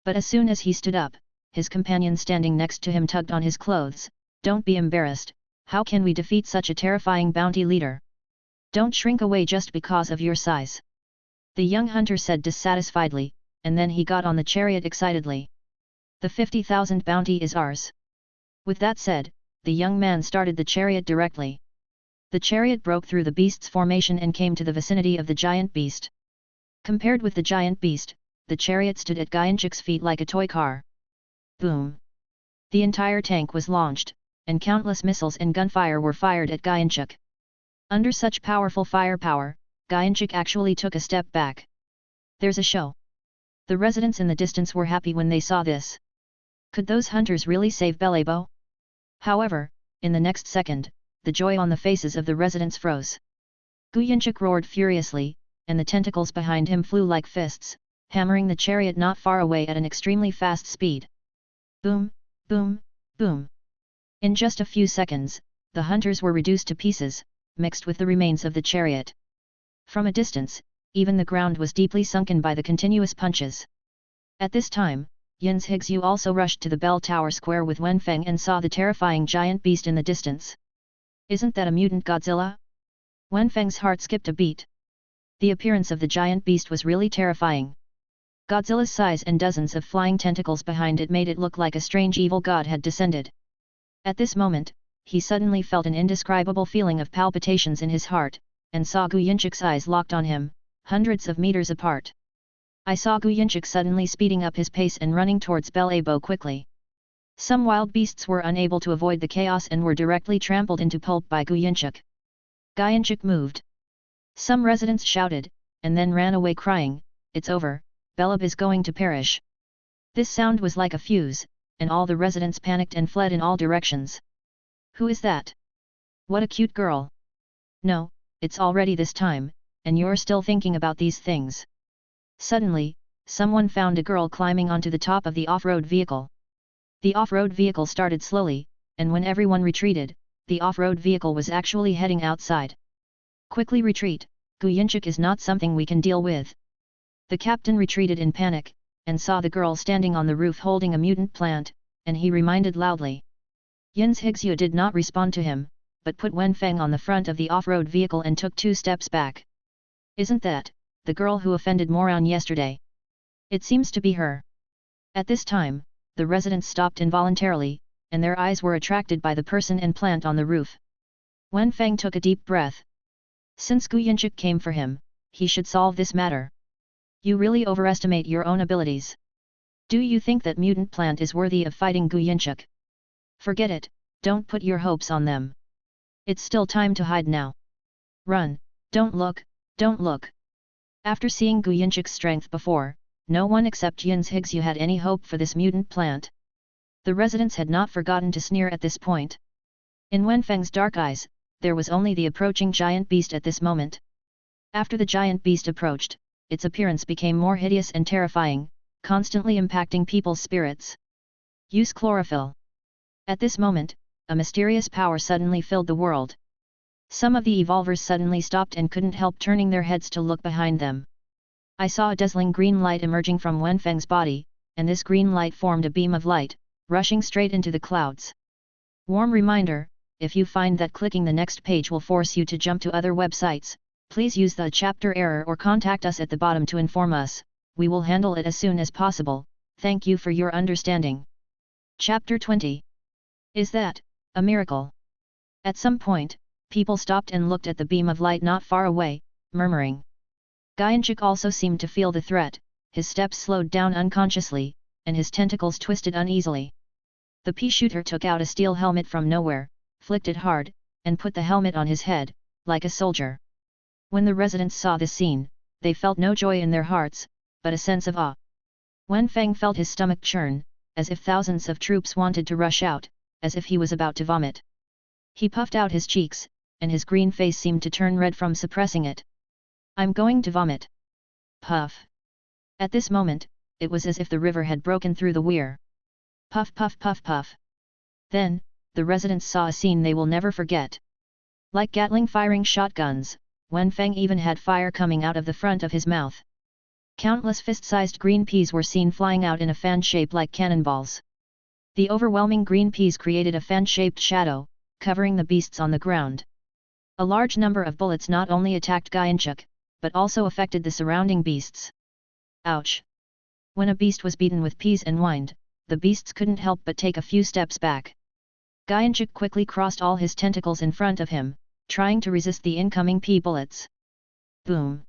But as soon as he stood up, his companion standing next to him tugged on his clothes. "Don't be embarrassed, how can we defeat such a terrifying bounty leader? Don't shrink away just because of your size." The young hunter said dissatisfiedly, and then he got on the chariot excitedly. "The 50,000 bounty is ours." With that said, the young man started the chariot directly. The chariot broke through the beast's formation and came to the vicinity of the giant beast. Compared with the giant beast, the chariot stood at Guyinchik's feet like a toy car. Boom! The entire tank was launched, and countless missiles and gunfire were fired at Guyinchik. Under such powerful firepower, Guyinchik actually took a step back. "There's a show." The residents in the distance were happy when they saw this. Could those hunters really save Belabbo? However, in the next second, the joy on the faces of the residents froze. Guyinchik roared furiously, and the tentacles behind him flew like fists, hammering the chariot not far away at an extremely fast speed. Boom, boom, boom. In just a few seconds, the hunters were reduced to pieces, mixed with the remains of the chariot. From a distance, even the ground was deeply sunken by the continuous punches. At this time, Yin's Higsu also rushed to the bell tower square with Wenfang and saw the terrifying giant beast in the distance. "Isn't that a mutant Godzilla?" Wenfang's heart skipped a beat. The appearance of the giant beast was really terrifying. Godzilla's size and dozens of flying tentacles behind it made it look like a strange evil god had descended. At this moment, he suddenly felt an indescribable feeling of palpitations in his heart, and saw Guyinchik's eyes locked on him, hundreds of meters apart. I saw Guyinchik suddenly speeding up his pace and running towards Belabbo quickly. Some wild beasts were unable to avoid the chaos and were directly trampled into pulp by Guyinchik. Guyinchik moved. Some residents shouted, and then ran away crying, "It's over, Belabbo is going to perish." This sound was like a fuse, and all the residents panicked and fled in all directions. "Who is that? What a cute girl! No, it's already this time, and you're still thinking about these things." Suddenly, someone found a girl climbing onto the top of the off-road vehicle. The off-road vehicle started slowly, and when everyone retreated, the off-road vehicle was actually heading outside. "Quickly retreat, Guyinchik is not something we can deal with." The captain retreated in panic, and saw the girl standing on the roof holding a mutant plant, and he reminded loudly. Yin's Higsu did not respond to him, but put Wenfang on the front of the off-road vehicle and took 2 steps back. "Isn't that the girl who offended Moron yesterday? It seems to be her." At this time, the residents stopped involuntarily, and their eyes were attracted by the person and plant on the roof. Wenfang took a deep breath. Since Guyinchik came for him, he should solve this matter. "You really overestimate your own abilities. Do you think that mutant plant is worthy of fighting Guyinchik? Forget it, don't put your hopes on them. It's still time to hide now. Run, don't look, don't look." After seeing Guyinchik's strength before, no one except Yin's Higsu had any hope for this mutant plant. The residents had not forgotten to sneer at this point. In Wenfang's dark eyes, there was only the approaching giant beast at this moment. After the giant beast approached, its appearance became more hideous and terrifying, constantly impacting people's spirits. Use chlorophyll. At this moment, a mysterious power suddenly filled the world. Some of the evolvers suddenly stopped and couldn't help turning their heads to look behind them. I saw a dazzling green light emerging from Wenfang's body, and this green light formed a beam of light, rushing straight into the clouds. Warm reminder, if you find that clicking the next page will force you to jump to other websites, please use the chapter error or contact us at the bottom to inform us. We will handle it as soon as possible. Thank you for your understanding. Chapter 20. Is that a miracle? At some point, people stopped and looked at the beam of light not far away, murmuring. Guyinchik also seemed to feel the threat. His steps slowed down unconsciously, and his tentacles twisted uneasily. The pea shooter took out a steel helmet from nowhere, flicked it hard, and put the helmet on his head, like a soldier. When the residents saw this scene, they felt no joy in their hearts, but a sense of awe. Wenfang felt his stomach churn, as if thousands of troops wanted to rush out, as if he was about to vomit. He puffed out his cheeks, and his green face seemed to turn red from suppressing it. "I'm going to vomit." Puff. At this moment, it was as if the river had broken through the weir. Puff puff puff puff. Then, the residents saw a scene they will never forget. Like Gatling firing shotguns, Wenfang even had fire coming out of the front of his mouth. Countless fist-sized green peas were seen flying out in a fan shape like cannonballs. The overwhelming green peas created a fan-shaped shadow, covering the beasts on the ground. A large number of bullets not only attacked Guyinchik, but also affected the surrounding beasts. Ouch! When a beast was beaten with peas and whined, the beasts couldn't help but take a few steps back. Guyinchik quickly crossed all his tentacles in front of him, trying to resist the incoming pea bullets. Boom!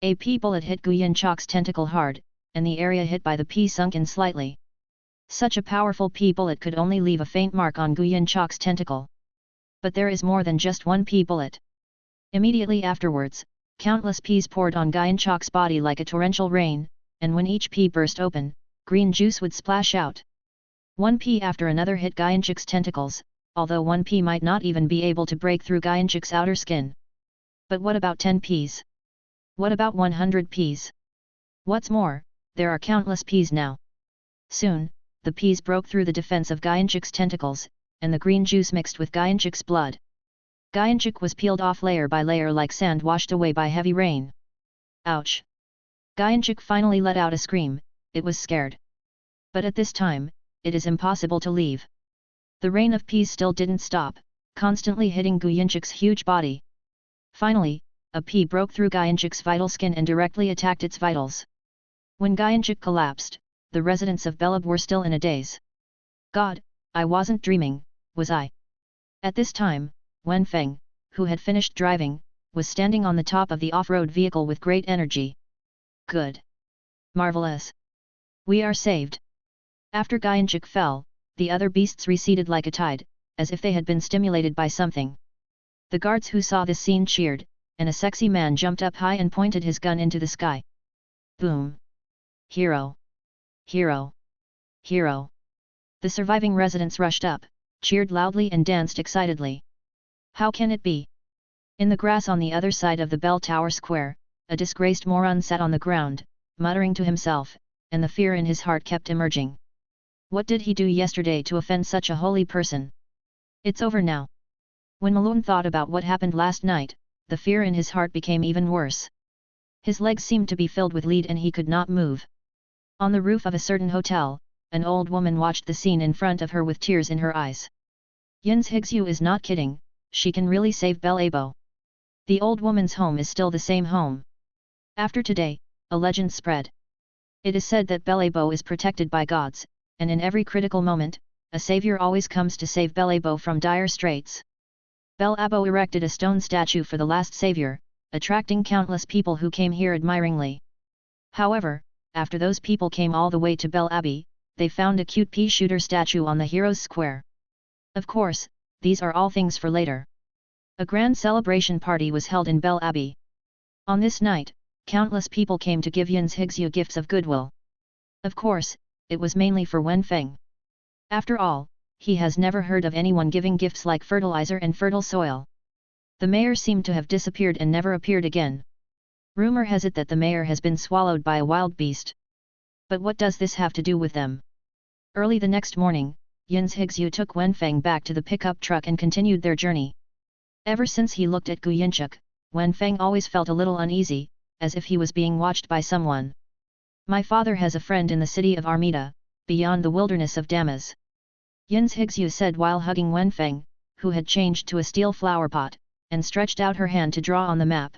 A pea bullet hit Guyinchik's tentacle hard, and the area hit by the pea sunk in slightly. Such a powerful pea bullet could only leave a faint mark on Guyinchik's tentacle. But there is more than just one pea bullet. Immediately afterwards, countless peas poured on Guyinchik's body like a torrential rain, and when each pea burst open, green juice would splash out. One pea after another hit Guyinchik's tentacles, although one pea might not even be able to break through Guyinchik's outer skin. But what about 10 peas? What about 100 peas? What's more, there are countless peas now. Soon, the peas broke through the defense of Guyinchik's tentacles, and the green juice mixed with Guyinchik's blood. Guyinchik was peeled off layer by layer like sand washed away by heavy rain. Ouch! Guyinchik finally let out a scream. It was scared. But at this time, it is impossible to leave. The rain of peas still didn't stop, constantly hitting Guyinchik's huge body. Finally, a pea broke through Gyanchik's vital skin and directly attacked its vitals. When Gyanchik collapsed, the residents of Belabbo were still in a daze. God, I wasn't dreaming, was I? At this time, Wenfang, who had finished driving, was standing on the top of the off-road vehicle with great energy. Good. Marvelous. We are saved. After Gyanchik fell, the other beasts receded like a tide, as if they had been stimulated by something. The guards who saw this scene cheered, and a sexy man jumped up high and pointed his gun into the sky. Boom! Hero! Hero! Hero! The surviving residents rushed up, cheered loudly and danced excitedly. How can it be? In the grass on the other side of the bell tower square, a disgraced moron sat on the ground, muttering to himself, and the fear in his heart kept emerging. What did he do yesterday to offend such a holy person? It's over now. When Malone thought about what happened last night, the fear in his heart became even worse. His legs seemed to be filled with lead and he could not move. On the roof of a certain hotel, an old woman watched the scene in front of her with tears in her eyes. Yins Higsu is not kidding, she can really save Belabbo. The old woman's home is still the same home. After today, a legend spread. It is said that Belabbo is protected by gods, and in every critical moment, a savior always comes to save Belabbo from dire straits. Belabbo erected a stone statue for the last savior, attracting countless people who came here admiringly. However, after those people came all the way to Belabbo, they found a cute pea shooter statue on the hero's square. Of course, these are all things for later. A grand celebration party was held in Belabbo. On this night, countless people came to give Yins Higsu gifts of goodwill. Of course, it was mainly for Wenfang. After all, he has never heard of anyone giving gifts like fertilizer and fertile soil. The mayor seemed to have disappeared and never appeared again. Rumor has it that the mayor has been swallowed by a wild beast. But what does this have to do with them? Early the next morning, Yins Higsu took Wenfang back to the pickup truck and continued their journey. Ever since he looked at Gyanchik, Wenfang always felt a little uneasy, as if he was being watched by someone. My father has a friend in the city of Amida, beyond the wilderness of Damas. Yins Higsu said while hugging Wenfang, who had changed to a steel flower pot, and stretched out her hand to draw on the map.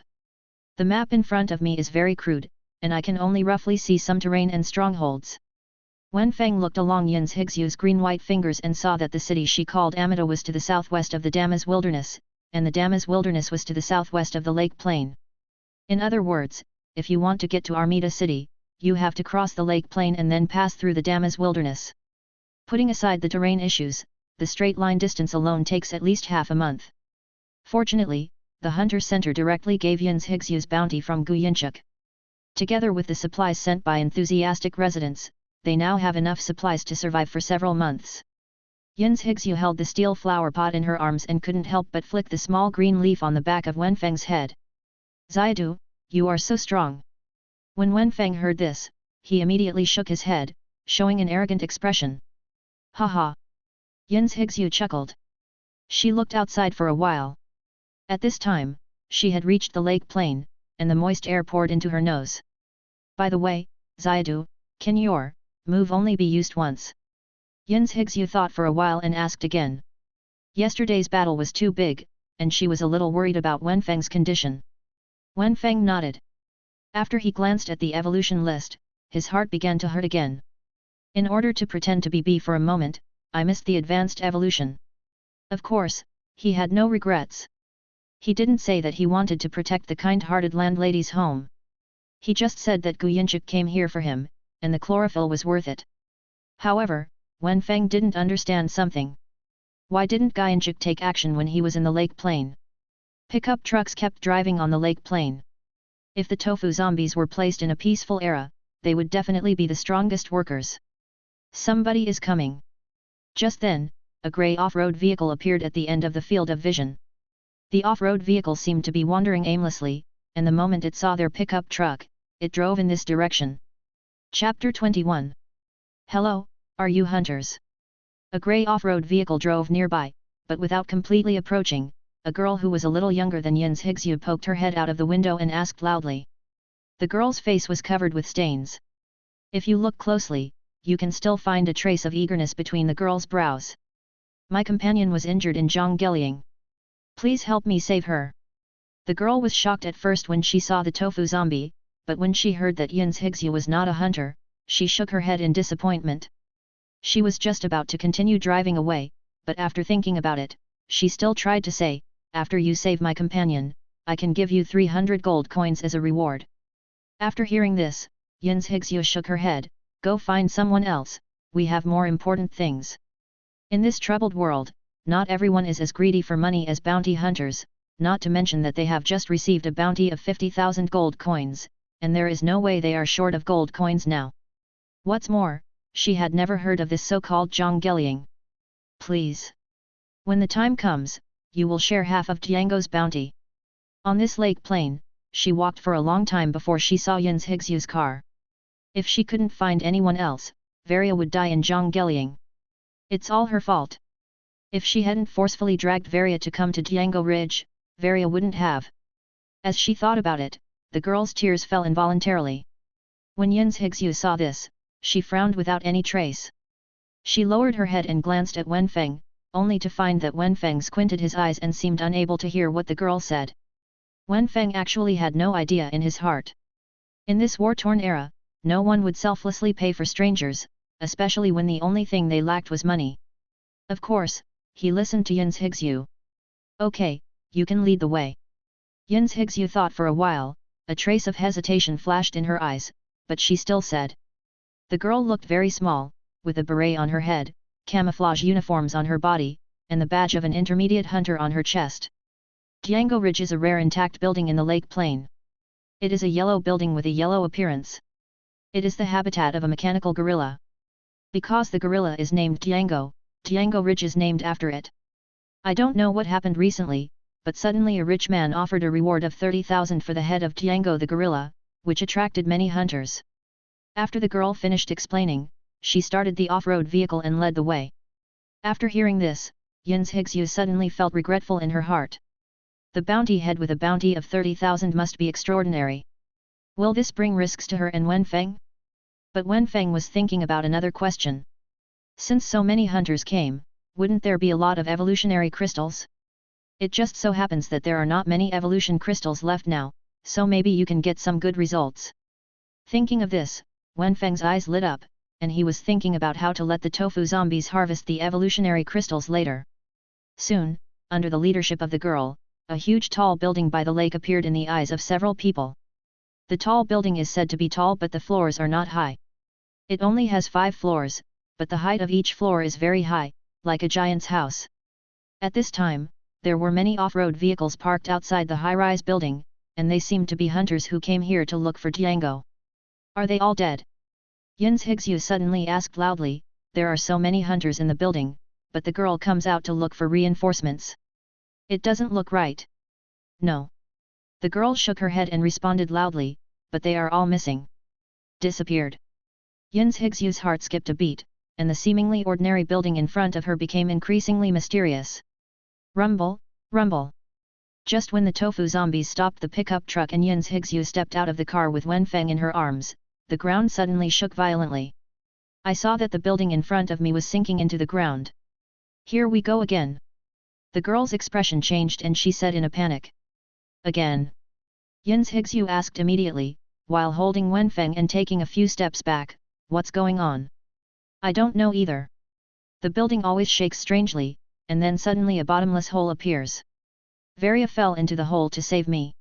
The map in front of me is very crude, and I can only roughly see some terrain and strongholds. Wenfang looked along Yins Higsu's green-white fingers and saw that the city she called Amida was to the southwest of the Damas wilderness, and the Damas wilderness was to the southwest of the lake plain. In other words, if you want to get to Amida city, you have to cross the lake plain and then pass through the Damas wilderness. Putting aside the terrain issues, the straight line distance alone takes at least half a month. Fortunately, the Hunter Center directly gave Yins Higsu's bounty from Gyanchik. Together with the supplies sent by enthusiastic residents, they now have enough supplies to survive for several months. Yins Higsu held the steel flower pot in her arms and couldn't help but flick the small green leaf on the back of Wenfang's head. Xiadu, you are so strong. When Wenfang heard this, he immediately shook his head, showing an arrogant expression. Ha ha! Yins Higsu chuckled. She looked outside for a while. At this time, she had reached the lake plain, and the moist air poured into her nose. By the way, Xiadu, can your move only be used once? Yins Higsu thought for a while and asked again. Yesterday's battle was too big, and she was a little worried about Wenfang's condition. Wenfang nodded. After he glanced at the evolution list, his heart began to hurt again. In order to pretend to be B for a moment, I missed the advanced evolution. Of course, he had no regrets. He didn't say that he wanted to protect the kind-hearted landlady's home. He just said that Gyanchik came here for him, and the chlorophyll was worth it. However, Wenfang didn't understand something. Why didn't Gyanchik take action when he was in the lake plain? Pickup trucks kept driving on the lake plain. If the Tofu zombies were placed in a peaceful era, they would definitely be the strongest workers. Somebody is coming. Just then, a grey off-road vehicle appeared at the end of the field of vision. The off-road vehicle seemed to be wandering aimlessly, and the moment it saw their pickup truck, it drove in this direction. Chapter 21. Hello, are you hunters? A grey off-road vehicle drove nearby, but without completely approaching, a girl who was a little younger than Yins Higsu poked her head out of the window and asked loudly. The girl's face was covered with stains. If you look closely, you can still find a trace of eagerness between the girl's brows. My companion was injured in Zhonggelying. Please help me save her. The girl was shocked at first when she saw the tofu zombie, but when she heard that Yin's Higsu was not a hunter, she shook her head in disappointment. She was just about to continue driving away, but after thinking about it, she still tried to say, "After you save my companion, I can give you 300 gold coins as a reward." After hearing this, Yin's Higsu shook her head, "Go find someone else, we have more important things." In this troubled world, not everyone is as greedy for money as bounty hunters, not to mention that they have just received a bounty of 50,000 gold coins, and there is no way they are short of gold coins now. What's more, she had never heard of this so-called Zhonggeliang. "Please. When the time comes, you will share half of Tiango's bounty." On this lake plain, she walked for a long time before she saw Yin's Higsu's car. If she couldn't find anyone else, Varia would die in Zhonggeliang. It's all her fault. If she hadn't forcefully dragged Varia to come to Tiango Ridge, Varia wouldn't have. As she thought about it, the girl's tears fell involuntarily. When Yin's Higsu saw this, she frowned without any trace. She lowered her head and glanced at Wenfang, only to find that Wenfang squinted his eyes and seemed unable to hear what the girl said. Wenfang actually had no idea in his heart. In this war-torn era, no one would selflessly pay for strangers, especially when the only thing they lacked was money. Of course, he listened to Yin's Higsu. "Okay, you can lead the way." Yin's Higsu thought for a while, a trace of hesitation flashed in her eyes, but she still said. The girl looked very small, with a beret on her head, camouflage uniforms on her body, and the badge of an intermediate hunter on her chest. Tiango Ridge is a rare intact building in the lake plain. It is a yellow building with a yellow appearance. It is the habitat of a mechanical gorilla. Because the gorilla is named Tiango, Tiango Ridge is named after it. I don't know what happened recently, but suddenly a rich man offered a reward of 30,000 for the head of Tiango the gorilla, which attracted many hunters. After the girl finished explaining, she started the off-road vehicle and led the way. After hearing this, Yin's Higsu suddenly felt regretful in her heart. The bounty head with a bounty of 30,000 must be extraordinary. Will this bring risks to her and Wenfang? But Wenfang was thinking about another question. Since so many hunters came, wouldn't there be a lot of evolutionary crystals? It just so happens that there are not many evolution crystals left now, so maybe you can get some good results. Thinking of this, Wenfang's eyes lit up, and he was thinking about how to let the tofu zombies harvest the evolutionary crystals later. Soon, under the leadership of the girl, a huge tall building by the lake appeared in the eyes of several people. The tall building is said to be tall, but the floors are not high. It only has 5 floors, but the height of each floor is very high, like a giant's house. At this time, there were many off-road vehicles parked outside the high-rise building, and they seemed to be hunters who came here to look for Tiango. Are they all dead? Yin's Higsu suddenly asked loudly. There are so many hunters in the building, but the girl comes out to look for reinforcements. It doesn't look right. No. The girl shook her head and responded loudly, but they are all missing. Disappeared. Yin's Higsu's heart skipped a beat, and the seemingly ordinary building in front of her became increasingly mysterious. Rumble, rumble. Just when the tofu zombies stopped the pickup truck and Yin's Higsu stepped out of the car with Wenfang in her arms, the ground suddenly shook violently. I saw that the building in front of me was sinking into the ground. Here we go again. The girl's expression changed and she said in a panic. Again? Yin's Higsu asked immediately, while holding Wenfang and taking a few steps back, what's going on? I don't know either. The building always shakes strangely, and then suddenly a bottomless hole appears. Varia fell into the hole to save me.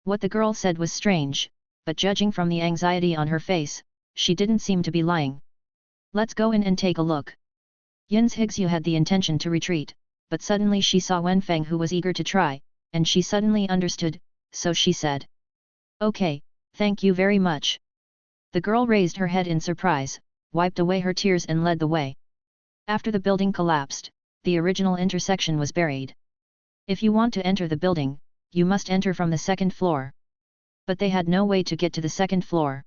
What the girl said was strange, but judging from the anxiety on her face, she didn't seem to be lying. Let's go in and take a look. Yin's Higsu had the intention to retreat, but suddenly she saw Wenfang who was eager to try, and she suddenly understood, so she said. Okay, thank you very much. The girl raised her head in surprise, wiped away her tears and led the way. After the building collapsed, the original intersection was buried. If you want to enter the building, you must enter from the second floor. But they had no way to get to the second floor.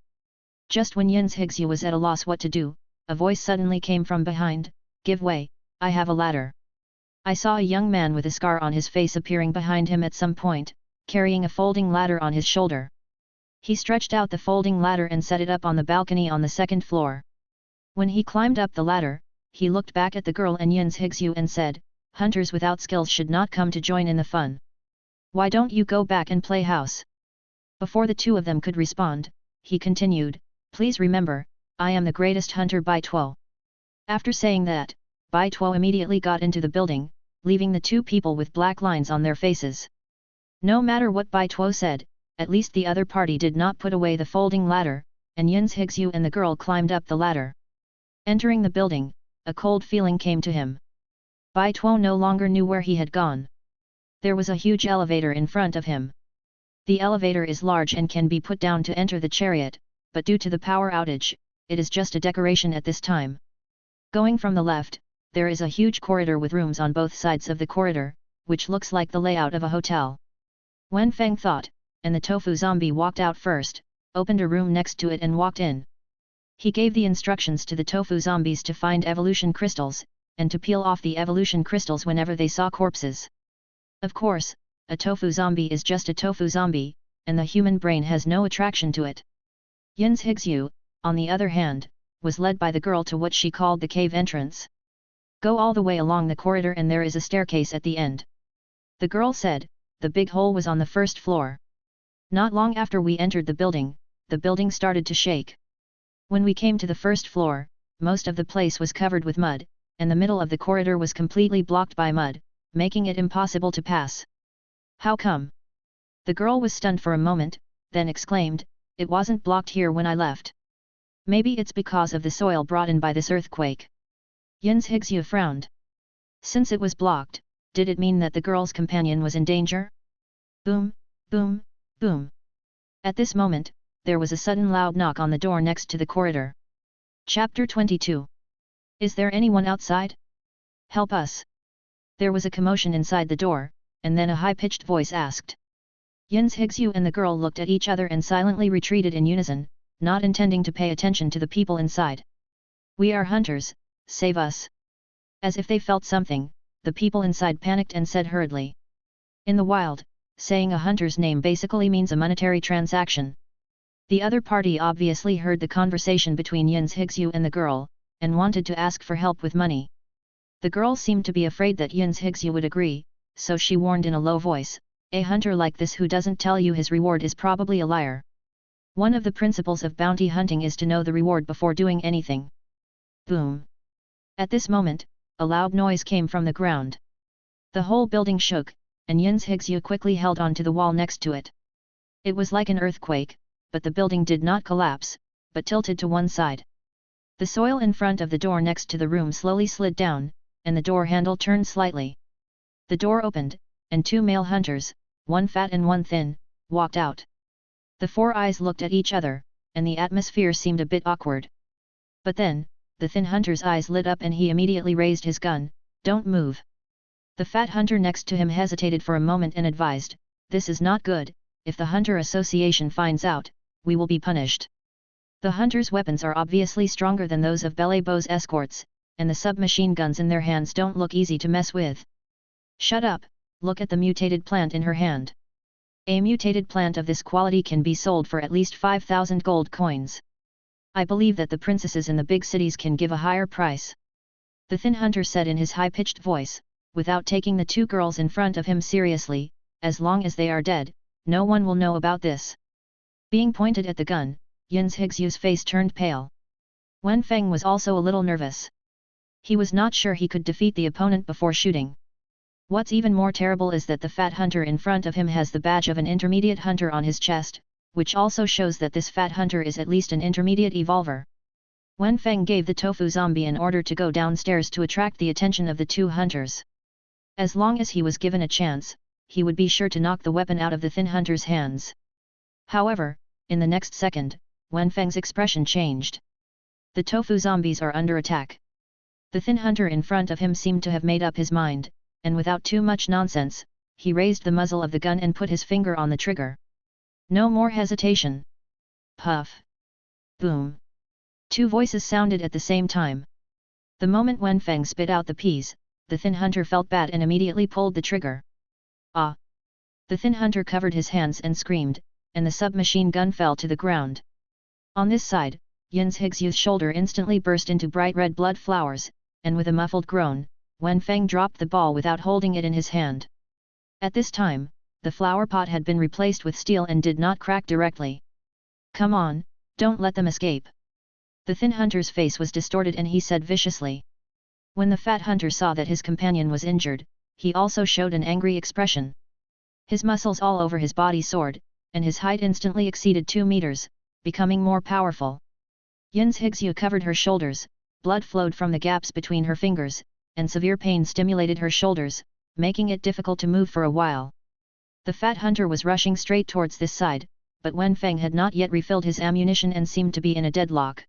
Just when Yin's Higsu was at a loss what to do, a voice suddenly came from behind. Give way, I have a ladder. I saw a young man with a scar on his face appearing behind him at some point, carrying a folding ladder on his shoulder. He stretched out the folding ladder and set it up on the balcony on the second floor. When he climbed up the ladder, he looked back at the girl and Yin's Higsu and said, hunters without skills should not come to join in the fun. Why don't you go back and play house? Before the two of them could respond, he continued, please remember, I am the greatest hunter Bai Tuo. After saying that, Bai Tuo immediately got into the building, leaving the two people with black lines on their faces. No matter what Bai Tuo said, at least the other party did not put away the folding ladder, and Yin's Higsu and the girl climbed up the ladder. Entering the building, a cold feeling came to him. Bai Tuo no longer knew where he had gone. There was a huge elevator in front of him. The elevator is large and can be put down to enter the chariot, but due to the power outage, it is just a decoration at this time. Going from the left, there is a huge corridor with rooms on both sides of the corridor, which looks like the layout of a hotel. Wenfang thought, and the tofu zombie walked out first, opened a room next to it and walked in. He gave the instructions to the tofu zombies to find evolution crystals, and to peel off the evolution crystals whenever they saw corpses. Of course, a tofu zombie is just a tofu zombie, and the human brain has no attraction to it. Yin's Higsu, on the other hand, was led by the girl to what she called the cave entrance. Go all the way along the corridor and there is a staircase at the end. The girl said, the big hole was on the first floor. Not long after we entered the building started to shake. When we came to the first floor, most of the place was covered with mud, and the middle of the corridor was completely blocked by mud, making it impossible to pass. How come? The girl was stunned for a moment, then exclaimed, it wasn't blocked here when I left. Maybe it's because of the soil brought in by this earthquake. Yin's Higsu frowned. Since it was blocked, did it mean that the girl's companion was in danger? Boom, boom, boom. At this moment, there was a sudden loud knock on the door next to the corridor. Chapter 22. Is there anyone outside? Help us. There was a commotion inside the door, and then a high-pitched voice asked. Yin's Higsu and the girl looked at each other and silently retreated in unison, not intending to pay attention to the people inside. We are hunters, save us. As if they felt something, the people inside panicked and said hurriedly. In the wild, saying a hunter's name basically means a monetary transaction. The other party obviously heard the conversation between Yin's Higsu and the girl, and wanted to ask for help with money. The girl seemed to be afraid that Yin's Higsu would agree, so she warned in a low voice, a hunter like this who doesn't tell you his reward is probably a liar. One of the principles of bounty hunting is to know the reward before doing anything. Boom. At this moment, a loud noise came from the ground. The whole building shook, and Yin's Higsu quickly held on to the wall next to it. It was like an earthquake, but the building did not collapse, but tilted to one side. The soil in front of the door next to the room slowly slid down, and the door handle turned slightly. The door opened, and two male hunters, one fat and one thin, walked out. The four eyes looked at each other, and the atmosphere seemed a bit awkward. But then, the thin hunter's eyes lit up and he immediately raised his gun. Don't move. The fat hunter next to him hesitated for a moment and advised, this is not good, if the Hunter Association finds out, we will be punished. The hunters' weapons are obviously stronger than those of Belabbo's escorts, and the submachine guns in their hands don't look easy to mess with. Shut up, look at the mutated plant in her hand. A mutated plant of this quality can be sold for at least 5,000 gold coins. I believe that the princesses in the big cities can give a higher price. The thin hunter said in his high-pitched voice, without taking the two girls in front of him seriously, as long as they are dead, no one will know about this. Being pointed at the gun, Yin's Higsu's face turned pale. Wenfang was also a little nervous. He was not sure he could defeat the opponent before shooting. What's even more terrible is that the fat hunter in front of him has the badge of an intermediate hunter on his chest, which also shows that this fat hunter is at least an intermediate evolver. Wenfang gave the tofu zombie an order to go downstairs to attract the attention of the two hunters. As long as he was given a chance, he would be sure to knock the weapon out of the thin hunter's hands. However, in the next second, Wenfang's expression changed. The tofu zombies are under attack. The thin hunter in front of him seemed to have made up his mind, and without too much nonsense, he raised the muzzle of the gun and put his finger on the trigger. No more hesitation. Puff. Boom. Two voices sounded at the same time. The moment Wenfang spit out the peas, the thin hunter felt bad and immediately pulled the trigger. Ah! The thin hunter covered his hands and screamed, and the submachine gun fell to the ground. On this side, Yin's Higsu's shoulder instantly burst into bright red blood flowers, and with a muffled groan, Wenfang dropped the ball without holding it in his hand. At this time, the flower pot had been replaced with steel and did not crack directly. "Come on, don't let them escape." The thin hunter's face was distorted and he said viciously. When the fat hunter saw that his companion was injured, he also showed an angry expression. His muscles all over his body soared, and his height instantly exceeded 2 meters, becoming more powerful. Yin's Higsu covered her shoulders, blood flowed from the gaps between her fingers, and severe pain stimulated her shoulders, making it difficult to move for a while. The fat hunter was rushing straight towards this side, but Wenfang had not yet refilled his ammunition and seemed to be in a deadlock.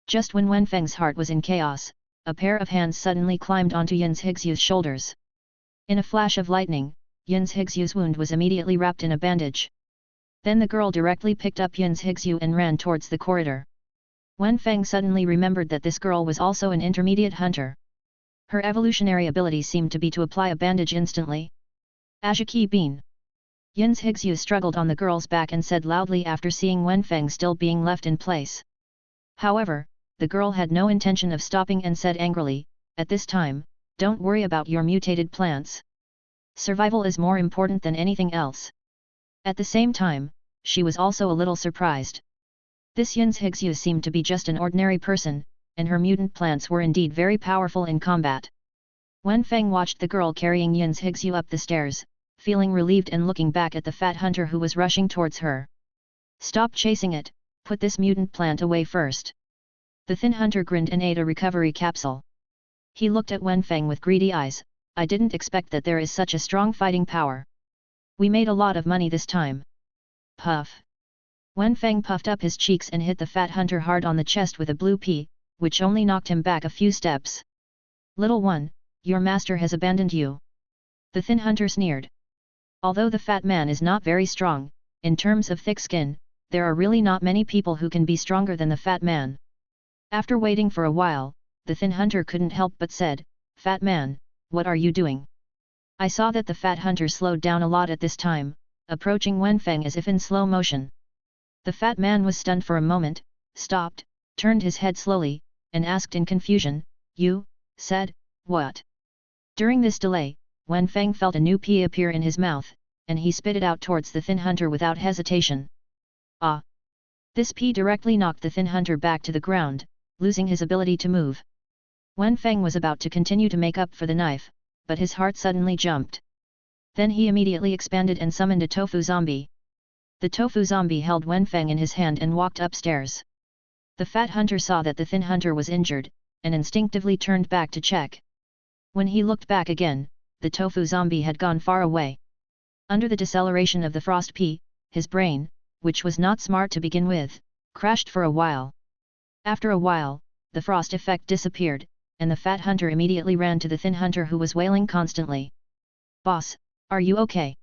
Just when Wenfang's heart was in chaos, a pair of hands suddenly climbed onto Yin's Higsu's shoulders. In a flash of lightning, Yin's Higsu's wound was immediately wrapped in a bandage. Then the girl directly picked up Yin's Higsu and ran towards the corridor. Wenfang suddenly remembered that this girl was also an intermediate hunter. Her evolutionary ability seemed to be to apply a bandage instantly. "Ajaki Bean." Yin's Higsu struggled on the girl's back and said loudly after seeing Wenfang still being left in place. However, the girl had no intention of stopping and said angrily, "At this time, don't worry about your mutated plants. Survival is more important than anything else." At the same time, she was also a little surprised. This Yin's Higsu seemed to be just an ordinary person, and her mutant plants were indeed very powerful in combat. Wenfang watched the girl carrying Yin's Higsu up the stairs, feeling relieved and looking back at the fat hunter who was rushing towards her. "Stop chasing it, put this mutant plant away first." The thin hunter grinned and ate a recovery capsule. He looked at Wenfang with greedy eyes. "I didn't expect that there is such a strong fighting power. We made a lot of money this time." Puff. Wenfang puffed up his cheeks and hit the fat hunter hard on the chest with a blue pea, which only knocked him back a few steps. "Little one, your master has abandoned you." The thin hunter sneered. Although the fat man is not very strong, in terms of thick skin, there are really not many people who can be stronger than the fat man. After waiting for a while, the thin hunter couldn't help but said, "Fat man, what are you doing?" I saw that the fat hunter slowed down a lot at this time, approaching Wenfang as if in slow motion. The fat man was stunned for a moment, stopped, turned his head slowly, and asked in confusion, "You said, what?" During this delay, Wenfang felt a new pea appear in his mouth, and he spit it out towards the thin hunter without hesitation. "Ah!" This pea directly knocked the thin hunter back to the ground, losing his ability to move. Wenfang was about to continue to make up for the knife, but his heart suddenly jumped. Then he immediately expanded and summoned a tofu zombie. The tofu zombie held Wenfang in his hand and walked upstairs. The fat hunter saw that the thin hunter was injured, and instinctively turned back to check. When he looked back again, the tofu zombie had gone far away. Under the deceleration of the frost pea, his brain, which was not smart to begin with, crashed for a while. After a while, the frost effect disappeared, and the fat hunter immediately ran to the thin hunter who was wailing constantly. "Boss, are you okay?"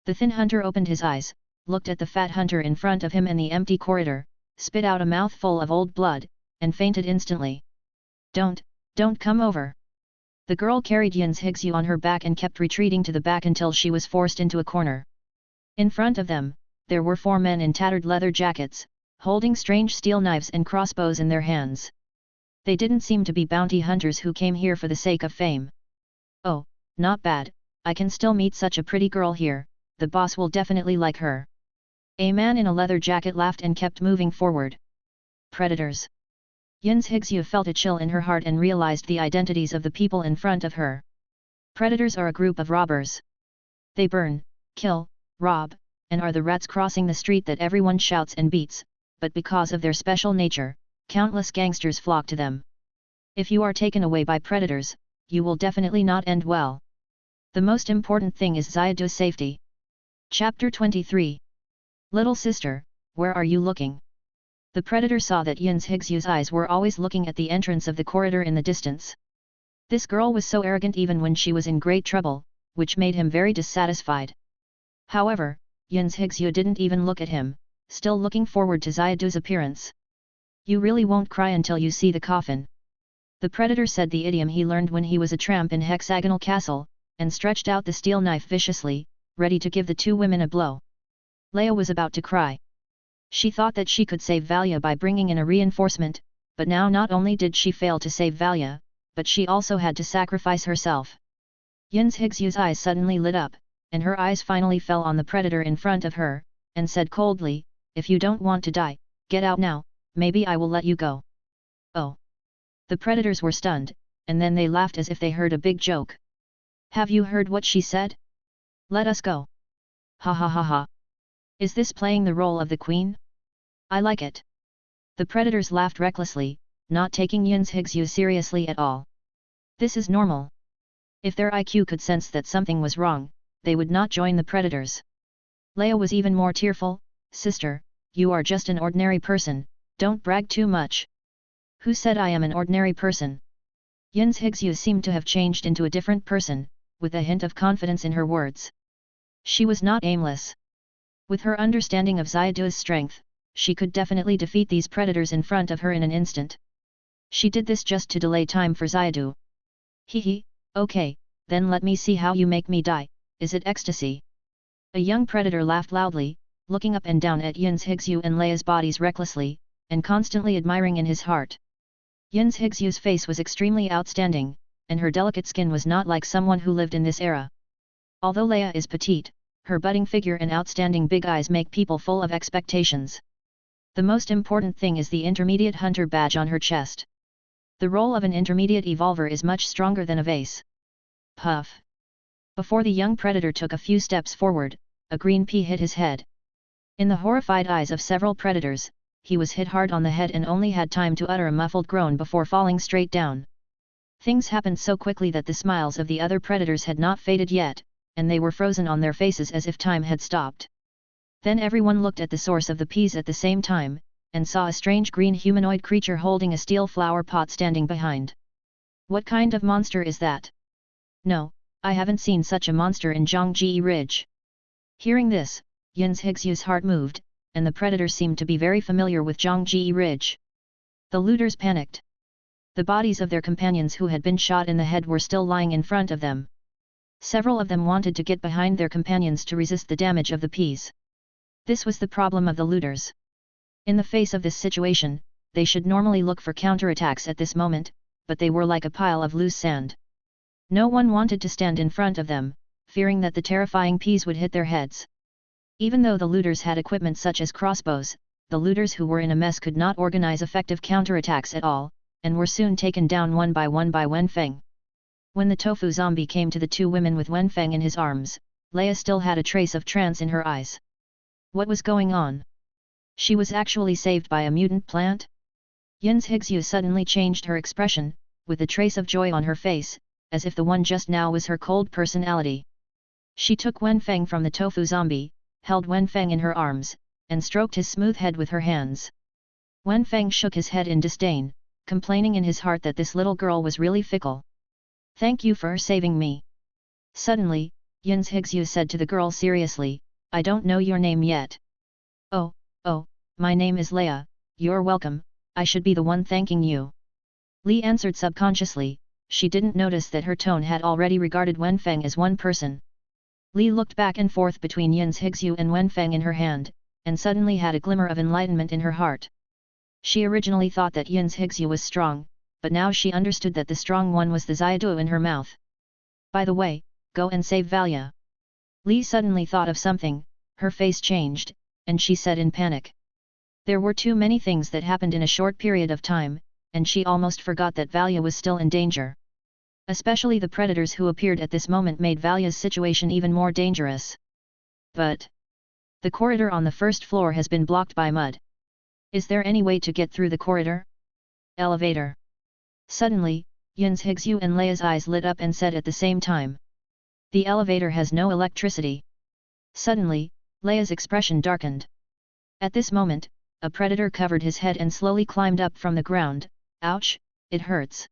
The thin hunter opened his eyes, looked at the fat hunter in front of him and the empty corridor, spit out a mouthful of old blood, and fainted instantly. Don't come over." The girl carried Yin's Higsu on her back and kept retreating to the back until she was forced into a corner. In front of them, there were 4 men in tattered leather jackets, holding strange steel knives and crossbows in their hands. They didn't seem to be bounty hunters who came here for the sake of fame. "Oh, not bad, I can still meet such a pretty girl here, the boss will definitely like her." A man in a leather jacket laughed and kept moving forward. "Predators." Yin's Higsu felt a chill in her heart and realized the identities of the people in front of her. Predators are a group of robbers. They burn, kill, rob, and are the rats crossing the street that everyone shouts and beats, but because of their special nature, countless gangsters flock to them. If you are taken away by predators, you will definitely not end well. The most important thing is Xiaodu's safety. Chapter 23. Little sister, where are you looking? The predator saw that Yin's Higsu's eyes were always looking at the entrance of the corridor in the distance. This girl was so arrogant even when she was in great trouble, which made him very dissatisfied. However, Yin's Higsu didn't even look at him, still looking forward to Xiaodu's appearance. "You really won't cry until you see the coffin." The predator said the idiom he learned when he was a tramp in Hexagonal Castle, and stretched out the steel knife viciously, ready to give the 2 women a blow. Leia was about to cry. She thought that she could save Varia by bringing in a reinforcement, but now not only did she fail to save Varia, but she also had to sacrifice herself. Yin's Higsu's eyes suddenly lit up, and her eyes finally fell on the predator in front of her, and said coldly, "If you don't want to die, get out now, maybe I will let you go." Oh! The predators were stunned, and then they laughed as if they heard a big joke. "Have you heard what she said? Let us go." "Ha ha ha ha! Is this playing the role of the queen? I like it." The predators laughed recklessly, not taking Yin's Higsu seriously at all. This is normal. If their IQ could sense that something was wrong, they would not join the predators. Leia was even more tearful. "Sister, you are just an ordinary person, don't brag too much." "Who said I am an ordinary person?" Yin's Higsu seemed to have changed into a different person, with a hint of confidence in her words. She was not aimless. With her understanding of Xiaodu's strength, she could definitely defeat these predators in front of her in an instant. She did this just to delay time for Xiaodu. "Hee, okay, then let me see how you make me die, is it ecstasy?" A young predator laughed loudly, looking up and down at Yin's Higsu and Leia's bodies recklessly, and constantly admiring in his heart. Yin's Higsu's face was extremely outstanding, and her delicate skin was not like someone who lived in this era. Although Leia is petite, her budding figure and outstanding big eyes make people full of expectations. The most important thing is the intermediate hunter badge on her chest. The role of an intermediate evolver is much stronger than a vase. Puff! Before the young predator took a few steps forward, a green pea hit his head. In the horrified eyes of several predators, he was hit hard on the head and only had time to utter a muffled groan before falling straight down. Things happened so quickly that the smiles of the other predators had not faded yet, and they were frozen on their faces as if time had stopped. Then everyone looked at the source of the peas at the same time, and saw a strange green humanoid creature holding a steel flower pot standing behind. "What kind of monster is that? No, I haven't seen such a monster in Zhongji Ridge." Hearing this, Yin's Higsu's heart moved, and the predator seemed to be very familiar with Zhongji Ridge. The looters panicked. The bodies of their companions who had been shot in the head were still lying in front of them. Several of them wanted to get behind their companions to resist the damage of the peas. This was the problem of the looters. In the face of this situation, they should normally look for counterattacks at this moment, but they were like a pile of loose sand. No one wanted to stand in front of them, fearing that the terrifying peas would hit their heads. Even though the looters had equipment such as crossbows, the looters who were in a mess could not organize effective counterattacks at all, and were soon taken down one by Wenfang. When the tofu zombie came to the two women with Wenfang in his arms, Leia still had a trace of trance in her eyes. What was going on? She was actually saved by a mutant plant? Yin's Higsu suddenly changed her expression, with a trace of joy on her face, as if the one just now was her cold personality. She took Wenfang from the tofu zombie, held Wenfang in her arms, and stroked his smooth head with her hands. Wenfang shook his head in disdain, complaining in his heart that this little girl was really fickle. "Thank you for saving me." Suddenly, Yin's Higsu said to the girl seriously, "I don't know your name yet." Oh, my name is Leia, you're welcome, I should be the one thanking you." Li answered subconsciously. She didn't notice that her tone had already regarded Wenfang as one person. Li looked back and forth between Yin's Higsu and Wenfang in her hand, and suddenly had a glimmer of enlightenment in her heart. She originally thought that Yin's Higsu was strong, but now she understood that the strong one was the Xiaodu in her mouth. "By the way, go and save Varia." Li suddenly thought of something, her face changed, and she said in panic. There were too many things that happened in a short period of time, and she almost forgot that Varia was still in danger. Especially the predators who appeared at this moment made Valia's situation even more dangerous. But the corridor on the first floor has been blocked by mud. Is there any way to get through the corridor? Elevator. Suddenly, Yin's Higsu and Leia's eyes lit up and said at the same time. The elevator has no electricity. Suddenly, Leia's expression darkened. At this moment, a predator covered his head and slowly climbed up from the ground. Ouch, it hurts.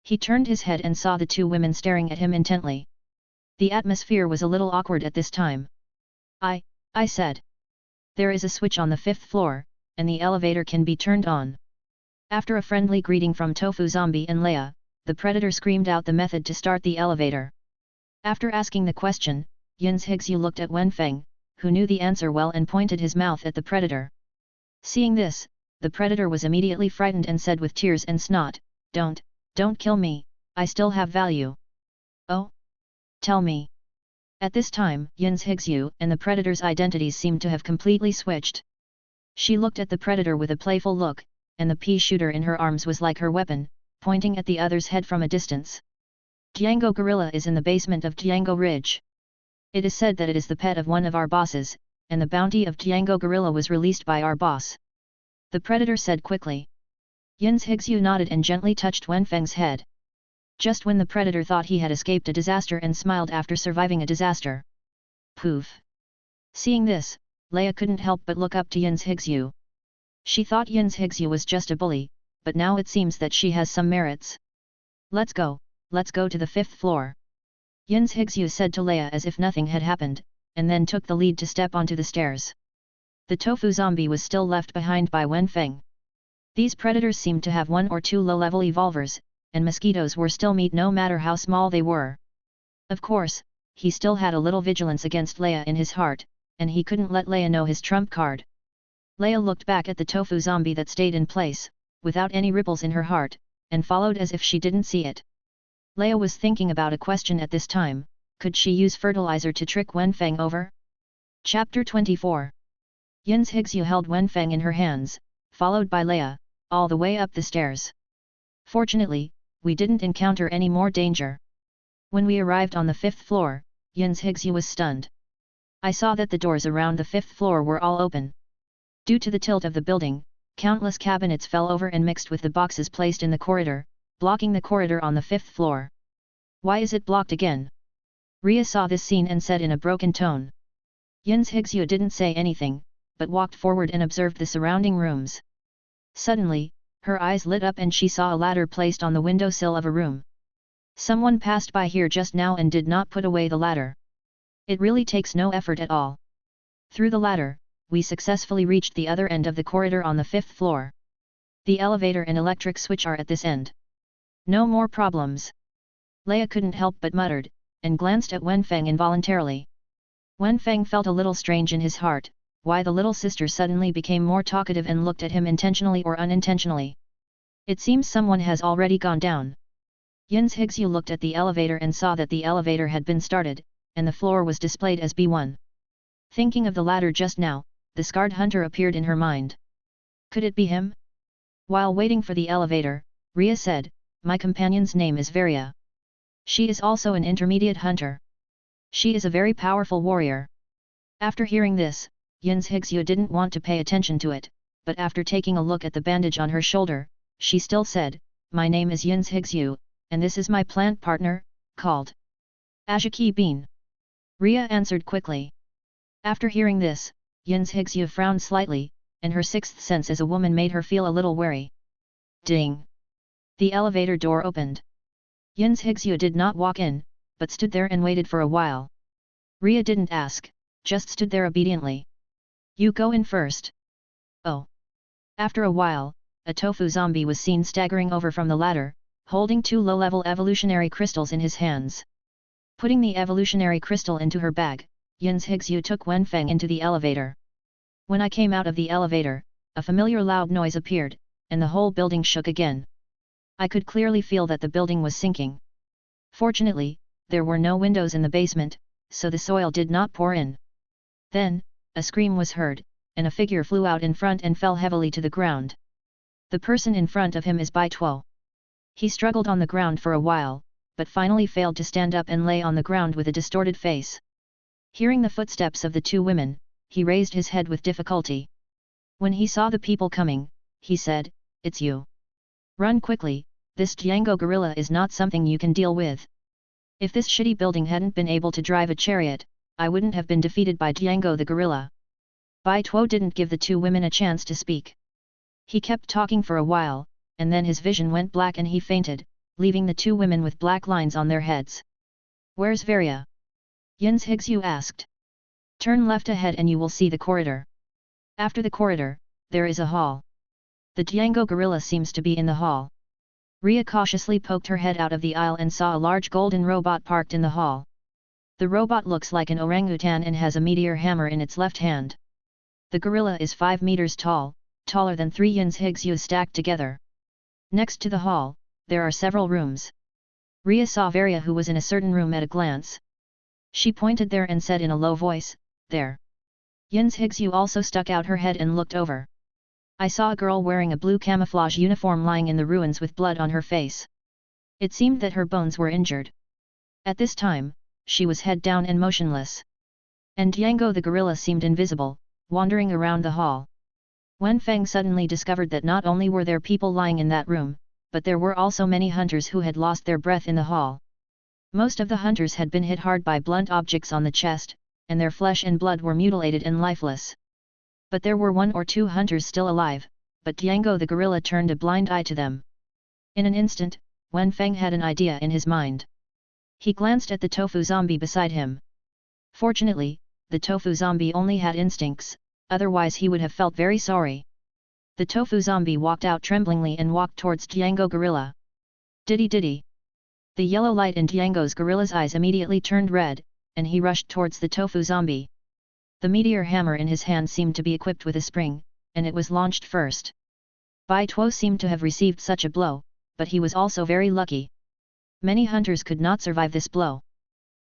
He turned his head and saw the two women staring at him intently. The atmosphere was a little awkward at this time. I said. There is a switch on the 5th floor, and the elevator can be turned on. After a friendly greeting from Tofu Zombie and Leia, the predator screamed out the method to start the elevator. After asking the question, Yin's Higsu looked at Wenfang, who knew the answer well and pointed his mouth at the predator. Seeing this, the predator was immediately frightened and said with tears and snot, Don't kill me, I still have value." "Oh? Tell me. At this time, Yin's Higsu and the predator's identities seemed to have completely switched. She looked at the predator with a playful look, and the pea shooter in her arms was like her weapon, pointing at the other's head from a distance. Django Gorilla is in the basement of Django Ridge. It is said that it is the pet of one of our bosses, and the bounty of Django Gorilla was released by our boss. The predator said quickly. Yin's Higsu nodded and gently touched Wenfang's head. Just when the predator thought he had escaped a disaster and smiled after surviving a disaster. Poof! Seeing this, Leia couldn't help but look up to Yin's Higsu. She thought Yin's Higsu was just a bully, but now it seems that she has some merits. Let's go to the 5th floor. Yin's Higsu said to Leia as if nothing had happened, and then took the lead to step onto the stairs. The tofu zombie was still left behind by Wenfang. These predators seemed to have 1 or 2 low-level evolvers, and mosquitoes were still meat no matter how small they were. Of course, he still had a little vigilance against Leia in his heart, and he couldn't let Leia know his trump card. Leia looked back at the tofu zombie that stayed in place, without any ripples in her heart, and followed as if she didn't see it. Leia was thinking about a question at this time: could she use fertilizer to trick Wenfang over? Chapter 24. Yin's Higsu held Wenfang in her hands, followed by Leia, all the way up the stairs. Fortunately, we didn't encounter any more danger. When we arrived on the 5th floor, Yin's Higsu was stunned. I saw that the doors around the 5th floor were all open. Due to the tilt of the building, countless cabinets fell over and mixed with the boxes placed in the corridor, blocking the corridor on the 5th floor. Why is it blocked again? Ria saw this scene and said in a broken tone. Yin's Higsu didn't say anything, but walked forward and observed the surrounding rooms. Suddenly, her eyes lit up and she saw a ladder placed on the windowsill of a room. Someone passed by here just now and did not put away the ladder. It really takes no effort at all. Through the ladder, we successfully reached the other end of the corridor on the 5th floor. The elevator and electric switch are at this end. No more problems. Leia couldn't help but muttered, and glanced at Wenfang involuntarily. Wenfang felt a little strange in his heart, why the little sister suddenly became more talkative and looked at him intentionally or unintentionally. It seems someone has already gone down. Yin's Higsu looked at the elevator and saw that the elevator had been started, and the floor was displayed as B1. Thinking of the ladder just now, the scarred hunter appeared in her mind. Could it be him? While waiting for the elevator, Ria said, "My companion's name is Varia. She is also an intermediate hunter. She is a very powerful warrior." After hearing this, Yin's Higsu didn't want to pay attention to it, but after taking a look at the bandage on her shoulder, she still said, "My name is Yin's Higsu, and this is my plant partner, called Ajaki Bean." Ria answered quickly. After hearing this, Yin's Higsu frowned slightly, and her sixth sense as a woman made her feel a little wary. Ding! The elevator door opened. Yin's Higsu did not walk in, but stood there and waited for a while. Ria didn't ask, just stood there obediently. "You go in first." Oh! After a while, a tofu zombie was seen staggering over from the ladder, holding 2 low-level evolutionary crystals in his hands. Putting the evolutionary crystal into her bag, Yin's Higsu took Wenfang into the elevator. When I came out of the elevator, a familiar loud noise appeared, and the whole building shook again. I could clearly feel that the building was sinking. Fortunately, there were no windows in the basement, so the soil did not pour in. Then, a scream was heard, and a figure flew out in front and fell heavily to the ground. The person in front of him is Bai Tuo. He struggled on the ground for a while, but finally failed to stand up and lay on the ground with a distorted face. Hearing the footsteps of the 2 women, he raised his head with difficulty. When he saw the people coming, he said, "It's you. Run quickly, this Django gorilla is not something you can deal with. If this shitty building hadn't been able to drive a chariot, I wouldn't have been defeated by Django the gorilla." Bai Tuo didn't give the 2 women a chance to speak. He kept talking for a while, and then his vision went black and he fainted, leaving the 2 women with black lines on their heads. "Where's Varia?" Yin's Higsu asked. "Turn left ahead and you will see the corridor. After the corridor, there is a hall. The Django gorilla seems to be in the hall." Ria cautiously poked her head out of the aisle and saw a large golden robot parked in the hall. The robot looks like an orangutan and has a meteor hammer in its left hand. The gorilla is 5 meters tall, taller than 3 Yin's Higsu stacked together. Next to the hall, there are several rooms. Ria saw Varia who was in a certain room at a glance. She pointed there and said in a low voice, "There." Yin's Higsu also stuck out her head and looked over. "I saw a girl wearing a blue camouflage uniform lying in the ruins with blood on her face. It seemed that her bones were injured. At this time, she was head down and motionless. And Django the gorilla seemed invisible, wandering around the hall." Wenfang suddenly discovered that not only were there people lying in that room, but there were also many hunters who had lost their breath in the hall. Most of the hunters had been hit hard by blunt objects on the chest, and their flesh and blood were mutilated and lifeless. But there were 1 or 2 hunters still alive, but Django the gorilla turned a blind eye to them. In an instant, Wenfang had an idea in his mind. He glanced at the tofu zombie beside him. Fortunately, the tofu zombie only had instincts, otherwise he would have felt very sorry. The tofu zombie walked out tremblingly and walked towards Django gorilla. Diddy diddy. The yellow light in Django's gorilla's eyes immediately turned red, and he rushed towards the tofu zombie. The meteor hammer in his hand seemed to be equipped with a spring, and it was launched first. Bai Tuo seemed to have received such a blow, but he was also very lucky. Many hunters could not survive this blow.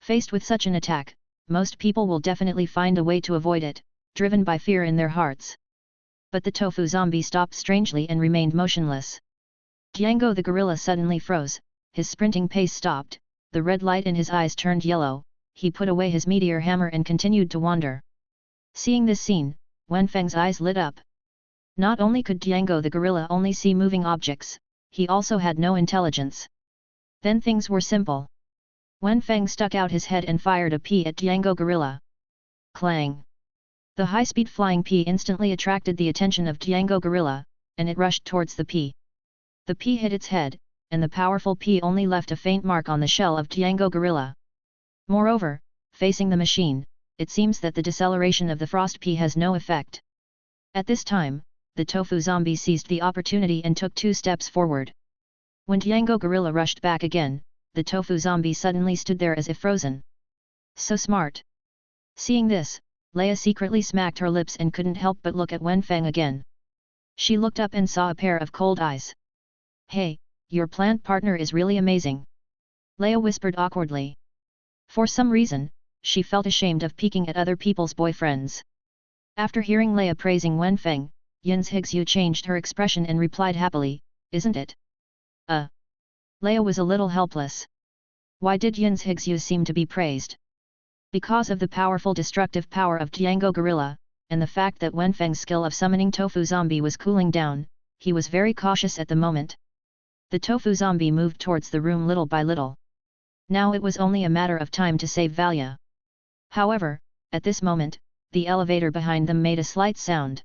Faced with such an attack, most people will definitely find a way to avoid it, driven by fear in their hearts. But the tofu zombie stopped strangely and remained motionless. Django the gorilla suddenly froze, his sprinting pace stopped, the red light in his eyes turned yellow, he put away his meteor hammer and continued to wander. Seeing this scene, Wenfang's eyes lit up. Not only could Django the gorilla only see moving objects, he also had no intelligence. Then things were simple. Wenfang stuck out his head and fired a pea at Django gorilla. Clang! The high-speed flying pea instantly attracted the attention of Django gorilla, and it rushed towards the pea. The pea hit its head, and the powerful pea only left a faint mark on the shell of Django gorilla. Moreover, facing the machine, it seems that the deceleration of the frost pea has no effect. At this time, the tofu zombie seized the opportunity and took 2 steps forward. When Django gorilla rushed back again, the tofu zombie suddenly stood there as if frozen. So smart! Seeing this, Leia secretly smacked her lips and couldn't help but look at Wenfang again. She looked up and saw a pair of cold eyes. "Hey, your plant partner is really amazing," Leia whispered awkwardly. For some reason, she felt ashamed of peeking at other people's boyfriends. After hearing Leia praising Wenfang, Yin's Higsu changed her expression and replied happily, "Isn't it?" Leia was a little helpless. Why did Yin's Higsu seem to be praised? Because of the powerful destructive power of Django gorilla, and the fact that Wenfang's skill of summoning tofu zombie was cooling down, he was very cautious at the moment. The tofu zombie moved towards the room little by little. Now it was only a matter of time to save Varia. However, at this moment, the elevator behind them made a slight sound.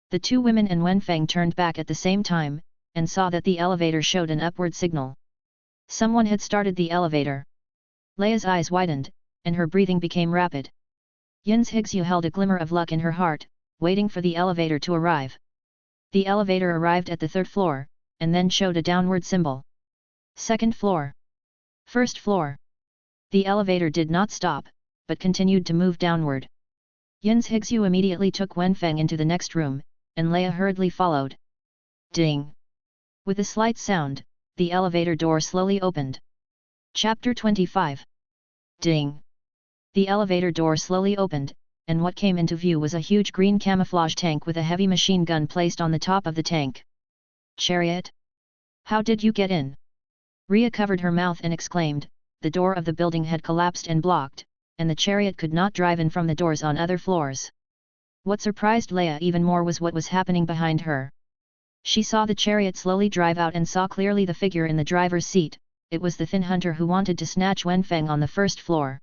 The 2 women and Wenfang turned back at the same time, and saw that the elevator showed an upward signal. Someone had started the elevator. Leia's eyes widened, and her breathing became rapid. Yin's Higsu held a glimmer of luck in her heart, waiting for the elevator to arrive. The elevator arrived at the 3rd floor, and then showed a downward symbol. 2nd floor. 1st floor. The elevator did not stop, but continued to move downward. Yin's Higsu immediately took Wenfang into the next room, and Leia hurriedly followed. Ding! With a slight sound, the elevator door slowly opened. Chapter 25. Ding! The elevator door slowly opened, and what came into view was a huge green camouflage tank with a heavy machine gun placed on the top of the tank. Chariot? How did you get in? Ria covered her mouth and exclaimed. The door of the building had collapsed and blocked, and the chariot could not drive in from the doors on other floors. What surprised Leia even more was what was happening behind her. She saw the chariot slowly drive out and saw clearly the figure in the driver's seat. It was the thin hunter who wanted to snatch Wenfang on the 1st floor.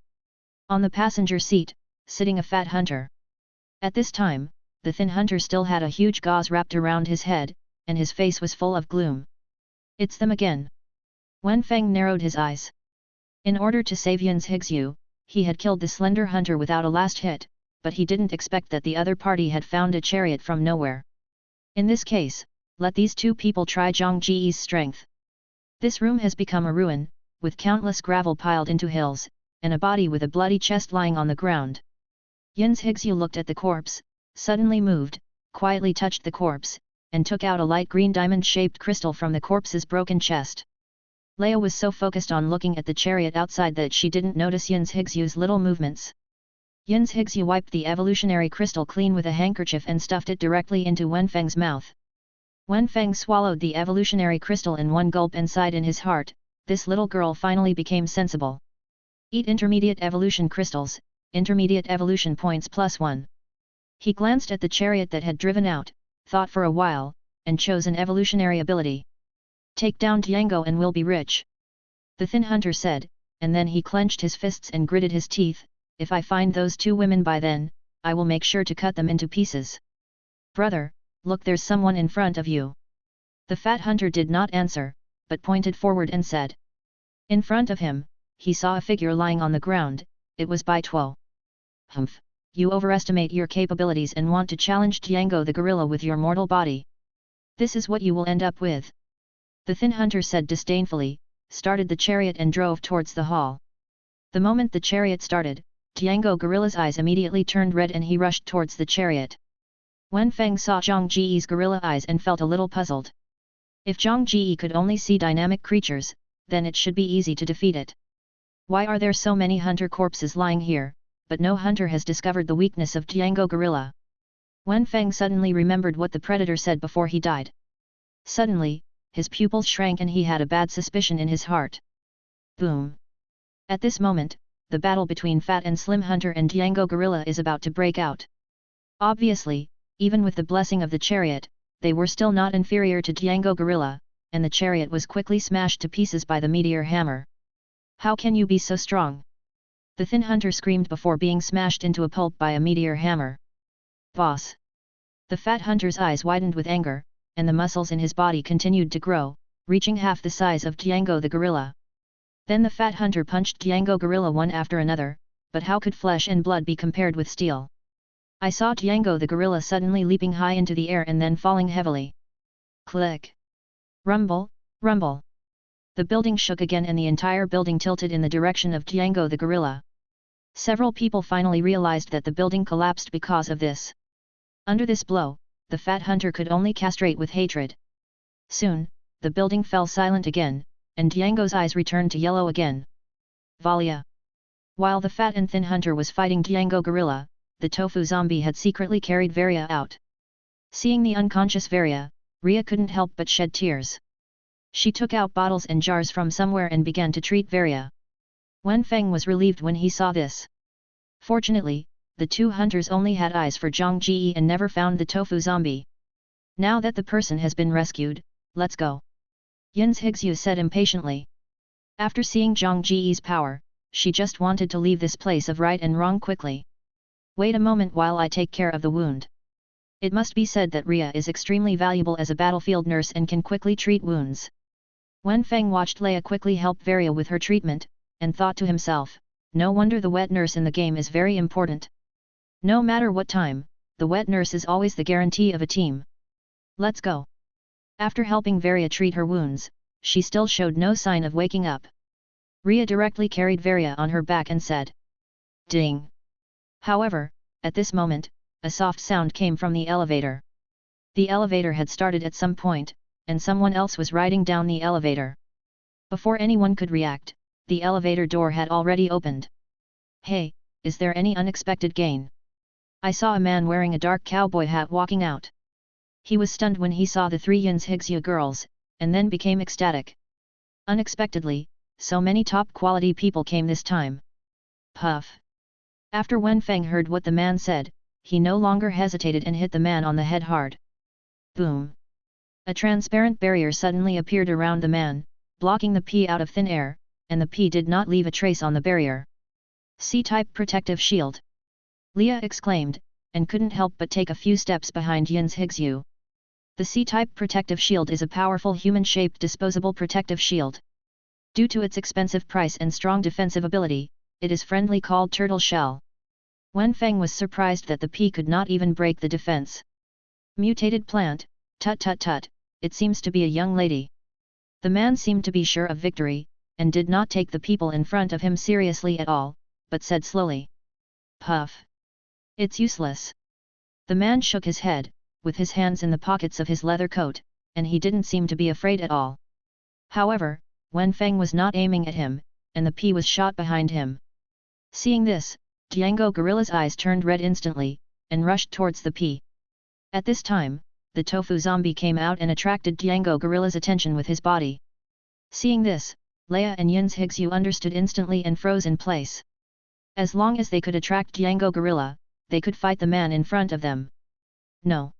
On the passenger seat, sitting a fat hunter. At this time, the thin hunter still had a huge gauze wrapped around his head, and his face was full of gloom. It's them again. Wenfang narrowed his eyes. In order to save Yin's Higsu, he had killed the slender hunter without a last hit, but he didn't expect that the other party had found a chariot from nowhere. In this case, let these 2 people try Zhang Ji's strength. This room has become a ruin, with countless gravel piled into hills, and a body with a bloody chest lying on the ground. Yin's Higsu looked at the corpse, suddenly moved, quietly touched the corpse, and took out a light green diamond-shaped crystal from the corpse's broken chest. Leia was so focused on looking at the chariot outside that she didn't notice Yin Zhixu's little movements. Yin Zhixu wiped the evolutionary crystal clean with a handkerchief and stuffed it directly into Wenfang's mouth. Wenfang swallowed the evolutionary crystal in one gulp and sighed in his heart. This little girl finally became sensible. Eat intermediate evolution crystals, intermediate evolution points +1. He glanced at the chariot that had driven out, thought for a while, and chose an evolutionary ability. Take down Tiango and we'll be rich. The thin hunter said, and then he clenched his fists and gritted his teeth. If I find those two women by then, I will make sure to cut them into pieces. Brother, look, there's someone in front of you. The fat hunter did not answer, but pointed forward and said. In front of him, he saw a figure lying on the ground. It was Bai Tuo. Humph, you overestimate your capabilities and want to challenge Tiango the gorilla with your mortal body. This is what you will end up with. The thin hunter said disdainfully, started the chariot and drove towards the hall. The moment the chariot started, Tiango gorilla's eyes immediately turned red and he rushed towards the chariot. Wenfang saw Zhang Ji's gorilla eyes and felt a little puzzled. If Zhang Ji could only see dynamic creatures, then it should be easy to defeat it. Why are there so many hunter corpses lying here, but no hunter has discovered the weakness of Tiango gorilla? Wenfang suddenly remembered what the predator said before he died. Suddenly, his pupils shrank and he had a bad suspicion in his heart. Boom! At this moment, the battle between Fat and Slim Hunter and Tiango gorilla is about to break out. Obviously, even with the blessing of the chariot, they were still not inferior to Tiango gorilla, and the chariot was quickly smashed to pieces by the meteor hammer. How can you be so strong? The thin hunter screamed before being smashed into a pulp by a meteor hammer. Boss! The fat hunter's eyes widened with anger, and the muscles in his body continued to grow, reaching half the size of Tiango the gorilla. Then the fat hunter punched Tiango gorilla one after another, but how could flesh and blood be compared with steel? I saw Tiango the gorilla suddenly leaping high into the air and then falling heavily. Click! Rumble, rumble! The building shook again and the entire building tilted in the direction of Tiango the gorilla. Several people finally realized that the building collapsed because of this. Under this blow, the fat hunter could only castrate with hatred. Soon, the building fell silent again, and Tiango's eyes returned to yellow again. Varia! While the fat and thin hunter was fighting Tiango gorilla, the tofu zombie had secretly carried Varia out. Seeing the unconscious Varia, Ria couldn't help but shed tears. She took out bottles and jars from somewhere and began to treat Varia. Wenfang was relieved when he saw this. Fortunately, the two hunters only had eyes for Zhang Ji and never found the tofu zombie. Now that the person has been rescued, let's go. Yin Zhixu said impatiently. After seeing Zhang Ji's power, she just wanted to leave this place of right and wrong quickly. Wait a moment while I take care of the wound. It must be said that Ria is extremely valuable as a battlefield nurse and can quickly treat wounds. Wenfang watched Leia quickly help Varia with her treatment, and thought to himself, no wonder the wet nurse in the game is very important. No matter what time, the wet nurse is always the guarantee of a team. Let's go. After helping Varia treat her wounds, she still showed no sign of waking up. Ria directly carried Varia on her back and said, Ding! However, at this moment, a soft sound came from the elevator. The elevator had started at some point, and someone else was riding down the elevator. Before anyone could react, the elevator door had already opened. Hey, is there any unexpected gain? I saw a man wearing a dark cowboy hat walking out. He was stunned when he saw the three Yin Zhixu girls, and then became ecstatic. Unexpectedly, so many top-quality people came this time. Puff! After Wenfang heard what the man said, he no longer hesitated and hit the man on the head hard. Boom! A transparent barrier suddenly appeared around the man, blocking the P out of thin air, and the P did not leave a trace on the barrier. C-type protective shield! Leia exclaimed, and couldn't help but take a few steps behind Yin Zhixu. The C-type protective shield is a powerful human-shaped disposable protective shield. Due to its expensive price and strong defensive ability, it is friendly called turtle shell. Wenfang was surprised that the P could not even break the defense. Mutated plant, tut tut tut, it seems to be a young lady. The man seemed to be sure of victory, and did not take the people in front of him seriously at all, but said slowly. Puff! It's useless. The man shook his head, with his hands in the pockets of his leather coat, and he didn't seem to be afraid at all. However, Wenfang was not aiming at him, and the P was shot behind him. Seeing this, Django Gorilla's eyes turned red instantly, and rushed towards the P. At this time, the Tofu zombie came out and attracted Django Gorilla's attention with his body. Seeing this, Leia and Yin's Higsu understood instantly and froze in place. As long as they could attract Django Gorilla, they could fight the man in front of them. No.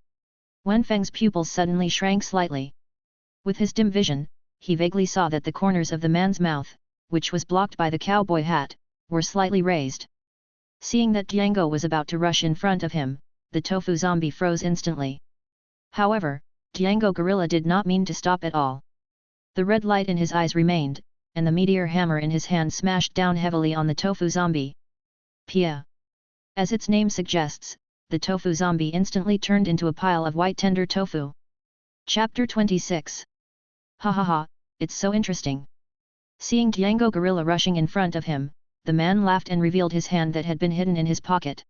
Wenfang's pupils suddenly shrank slightly. With his dim vision, he vaguely saw that the corners of the man's mouth, which was blocked by the cowboy hat, were slightly raised. Seeing that Django was about to rush in front of him, the Tofu zombie froze instantly. However, Django Gorilla did not mean to stop at all. The red light in his eyes remained, and the meteor hammer in his hand smashed down heavily on the Tofu zombie. Pia. As its name suggests, the Tofu zombie instantly turned into a pile of white tender tofu. Chapter 26. Ha ha ha, it's so interesting. Seeing Django Gorilla rushing in front of him, the man laughed and revealed his hand that had been hidden in his pocket.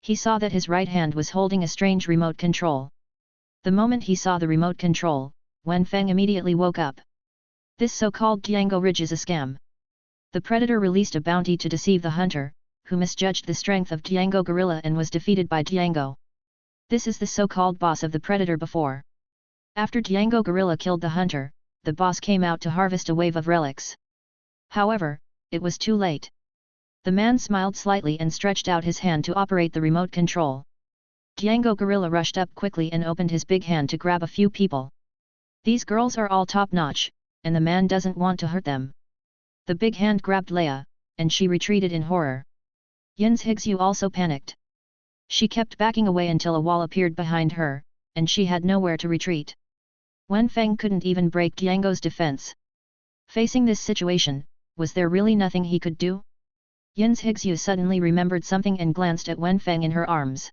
He saw that his right hand was holding a strange remote control. The moment he saw the remote control, Wenfang immediately woke up. This so-called Django Ridge is a scam. The predator released a bounty to deceive the hunter, who misjudged the strength of Django Gorilla and was defeated by Django. This is the so-called boss of the predator before. After Django Gorilla killed the hunter, the boss came out to harvest a wave of relics. However, it was too late. The man smiled slightly and stretched out his hand to operate the remote control. Django Gorilla rushed up quickly and opened his big hand to grab a few people. These girls are all top-notch, and the man doesn't want to hurt them. The big hand grabbed Leia, and she retreated in horror. Yin's Higsu also panicked. She kept backing away until a wall appeared behind her, and she had nowhere to retreat. Wenfang couldn't even break Django's defense. Facing this situation, was there really nothing he could do? Yin's Higsu suddenly remembered something and glanced at Wenfang in her arms.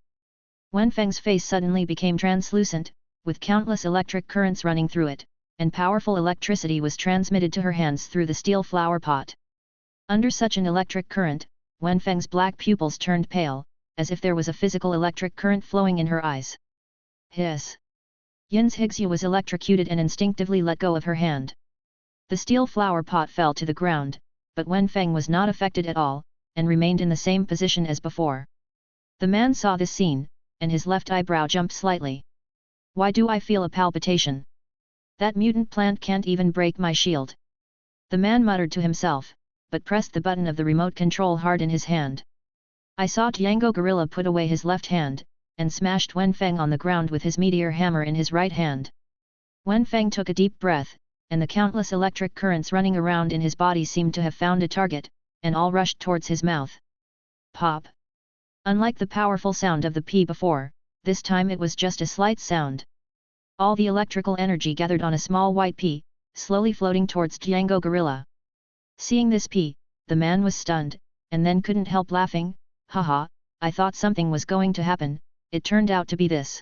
Wenfang's face suddenly became translucent, with countless electric currents running through it, and powerful electricity was transmitted to her hands through the steel flower pot. Under such an electric current, Wenfang's black pupils turned pale, as if there was a physical electric current flowing in her eyes. Hiss! Yin's Higsu was electrocuted and instinctively let go of her hand. The steel flower pot fell to the ground, but Wenfang was not affected at all, and remained in the same position as before. The man saw this scene, and his left eyebrow jumped slightly. Why do I feel a palpitation? That mutant plant can't even break my shield. The man muttered to himself, but pressed the button of the remote control hard in his hand. I saw Django Gorilla put away his left hand, and smashed Wenfang on the ground with his meteor hammer in his right hand. Wenfang took a deep breath, and the countless electric currents running around in his body seemed to have found a target, and all rushed towards his mouth. Pop! Unlike the powerful sound of the P before, this time it was just a slight sound. All the electrical energy gathered on a small white P, slowly floating towards Django Gorilla. Seeing this P, the man was stunned, and then couldn't help laughing. Haha, I thought something was going to happen, it turned out to be this.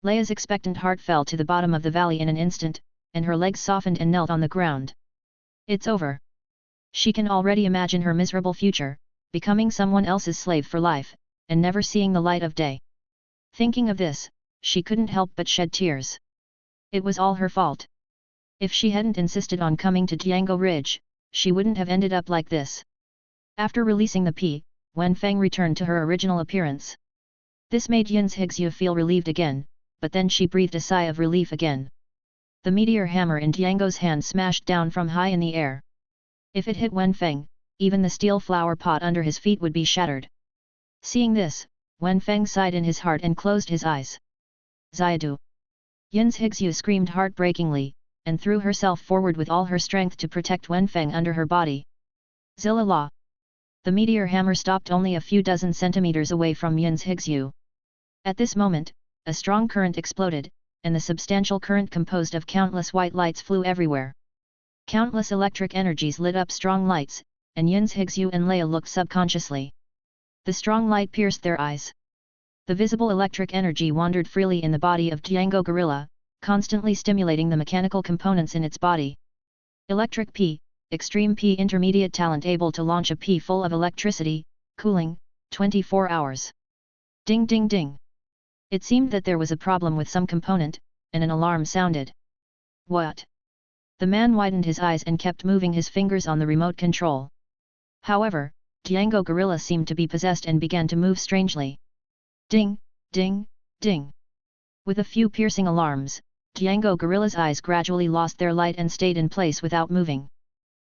Leia's expectant heart fell to the bottom of the valley in an instant, and her legs softened and knelt on the ground. It's over. She can already imagine her miserable future, becoming someone else's slave for life, and never seeing the light of day. Thinking of this, she couldn't help but shed tears. It was all her fault. If she hadn't insisted on coming to Django Ridge, she wouldn't have ended up like this. After releasing the P, Wenfang returned to her original appearance. This made Yin's Higsu feel relieved again, but then she breathed a sigh of relief again. The meteor hammer in Django's hand smashed down from high in the air. If it hit Wenfang, even the steel flower pot under his feet would be shattered. Seeing this, Wenfang sighed in his heart and closed his eyes. Xiadu! Yin's Higsu screamed heartbreakingly, and threw herself forward with all her strength to protect Wenfang under her body. Zilla! The meteor hammer stopped only a few dozen centimeters away from Yin's Higsu. At this moment, a strong current exploded, and the substantial current composed of countless white lights flew everywhere. Countless electric energies lit up strong lights, and Yin's Higsu and Leia looked subconsciously. The strong light pierced their eyes. The visible electric energy wandered freely in the body of Django Gorilla, constantly stimulating the mechanical components in its body. Electric P, Extreme P intermediate talent able to launch a P full of electricity, cooling, 24 hours. Ding ding ding. It seemed that there was a problem with some component, and an alarm sounded. What? The man widened his eyes and kept moving his fingers on the remote control. However, Django Gorilla seemed to be possessed and began to move strangely. Ding, ding, ding. With a few piercing alarms, Django Gorilla's eyes gradually lost their light and stayed in place without moving.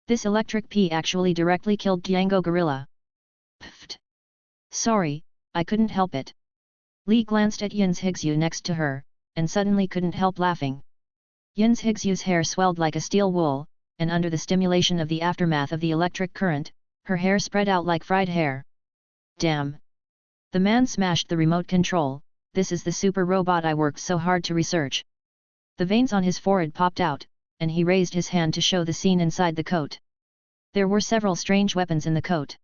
This electric pea actually directly killed Django Gorilla. Pfft. Sorry, I couldn't help it. Lee glanced at Yin's Higsu next to her, and suddenly couldn't help laughing. Yin's Higsu's hair swelled like a steel wool, and under the stimulation of the aftermath of the electric current, her hair spread out like fried hair. Damn! The man smashed the remote control. This is the super robot I worked so hard to research. The veins on his forehead popped out, and he raised his hand to show the scene inside the coat. There were several strange weapons in the coat.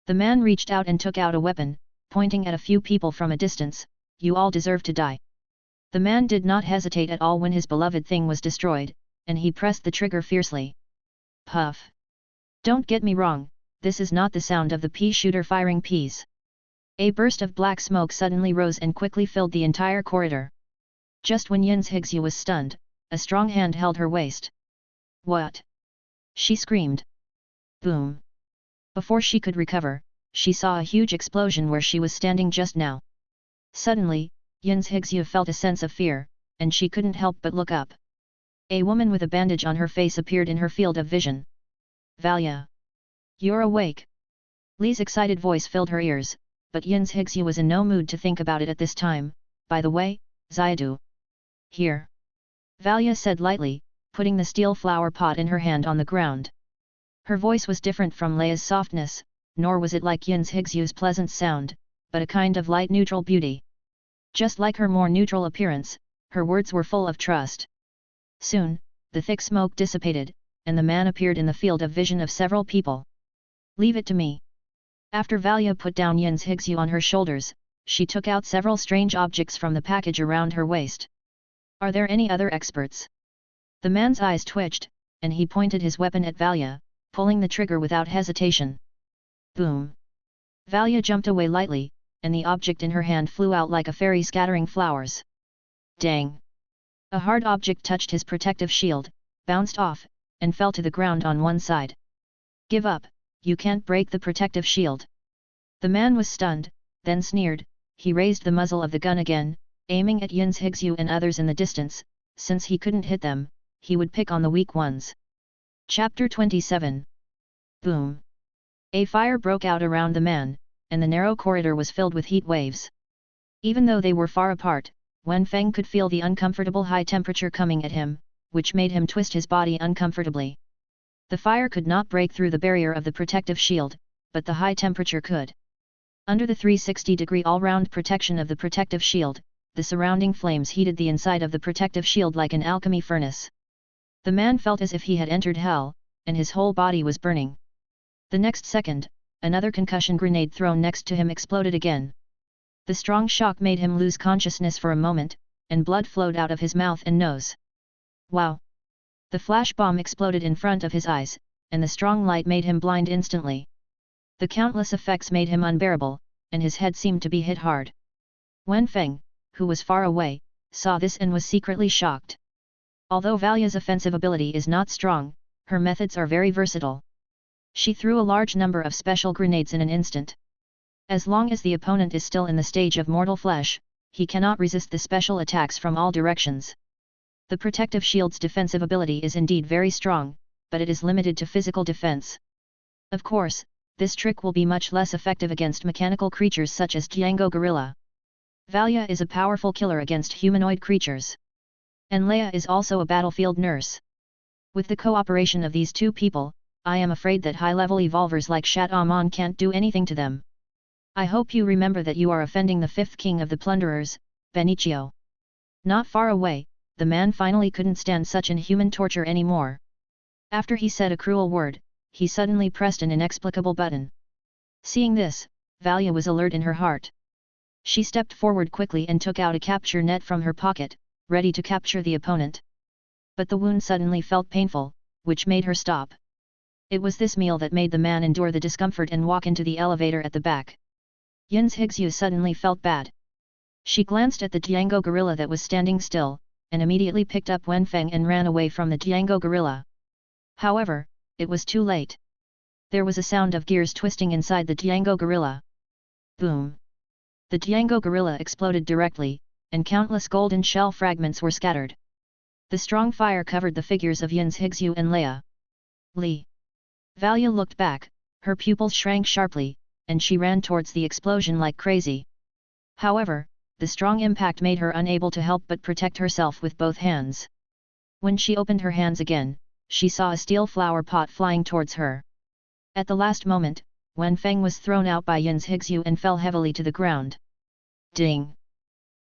The man reached out and took out a weapon, pointing at a few people from a distance. You all deserve to die. The man did not hesitate at all when his beloved thing was destroyed, and he pressed the trigger fiercely. Puff! Don't get me wrong, this is not the sound of the pea shooter firing peas. A burst of black smoke suddenly rose and quickly filled the entire corridor. Just when Yin's Higsu was stunned, a strong hand held her waist. What? She screamed. Boom! Before she could recover, she saw a huge explosion where she was standing just now. Suddenly, Yin's Higsu felt a sense of fear, and she couldn't help but look up. A woman with a bandage on her face appeared in her field of vision. Varia! You're awake! Lee's excited voice filled her ears, but Yin's Higsu was in no mood to think about it at this time. By the way, Xiadu. Here. Valia said lightly, putting the steel flower pot in her hand on the ground. Her voice was different from Leia's softness, nor was it like Yin's Higsu's pleasant sound, but a kind of light neutral beauty. Just like her more neutral appearance, her words were full of trust. Soon, the thick smoke dissipated, and the man appeared in the field of vision of several people. Leave it to me. After Valia put down Yin's Higsu on her shoulders, she took out several strange objects from the package around her waist. Are there any other experts? The man's eyes twitched, and he pointed his weapon at Valia, pulling the trigger without hesitation. Boom! Valia jumped away lightly, and the object in her hand flew out like a fairy scattering flowers. Dang! A hard object touched his protective shield, bounced off, and fell to the ground on one side. Give up, you can't break the protective shield. The man was stunned, then sneered. He raised the muzzle of the gun again, aiming at Yin's Higsu and others in the distance. Since he couldn't hit them, he would pick on the weak ones. Chapter 27. Boom! A fire broke out around the man, and the narrow corridor was filled with heat waves. Even though they were far apart, Wenfang could feel the uncomfortable high temperature coming at him, which made him twist his body uncomfortably. The fire could not break through the barrier of the protective shield, but the high temperature could. Under the 360-degree all-round protection of the protective shield, the surrounding flames heated the inside of the protective shield like an alchemy furnace. The man felt as if he had entered hell, and his whole body was burning. The next second, another concussion grenade thrown next to him exploded again. The strong shock made him lose consciousness for a moment, and blood flowed out of his mouth and nose. Wow! The flash bomb exploded in front of his eyes, and the strong light made him blind instantly. The countless effects made him unbearable, and his head seemed to be hit hard. Wenfang, who was far away, saw this and was secretly shocked. Although Valia's offensive ability is not strong, her methods are very versatile. She threw a large number of special grenades in an instant. As long as the opponent is still in the stage of mortal flesh, he cannot resist the special attacks from all directions. The protective shield's defensive ability is indeed very strong, but it is limited to physical defense. Of course, this trick will be much less effective against mechanical creatures such as Django Gorilla. Valia is a powerful killer against humanoid creatures. And Leia is also a battlefield nurse. With the cooperation of these two people, I am afraid that high-level evolvers like Shat Amon can't do anything to them. I hope you remember that you are offending the fifth king of the plunderers, Benicio. Not far away, the man finally couldn't stand such inhuman torture anymore. After he said a cruel word, he suddenly pressed an inexplicable button. Seeing this, Valia was alert in her heart. She stepped forward quickly and took out a capture net from her pocket, ready to capture the opponent. But the wound suddenly felt painful, which made her stop. It was this meal that made the man endure the discomfort and walk into the elevator at the back. Yin's Higsu suddenly felt bad. She glanced at the Django gorilla that was standing still, and immediately picked up Wenfang and ran away from the Django gorilla. However, it was too late. There was a sound of gears twisting inside the Django gorilla. Boom! The Django gorilla exploded directly, and countless golden shell fragments were scattered. The strong fire covered the figures of Yin's Higzu and Leia. Li. Valia looked back, her pupils shrank sharply, and she ran towards the explosion like crazy. However, the strong impact made her unable to help but protect herself with both hands. When she opened her hands again, she saw a steel flower pot flying towards her. At the last moment, Wenfang was thrown out by Yin's Higzu and fell heavily to the ground. Ding!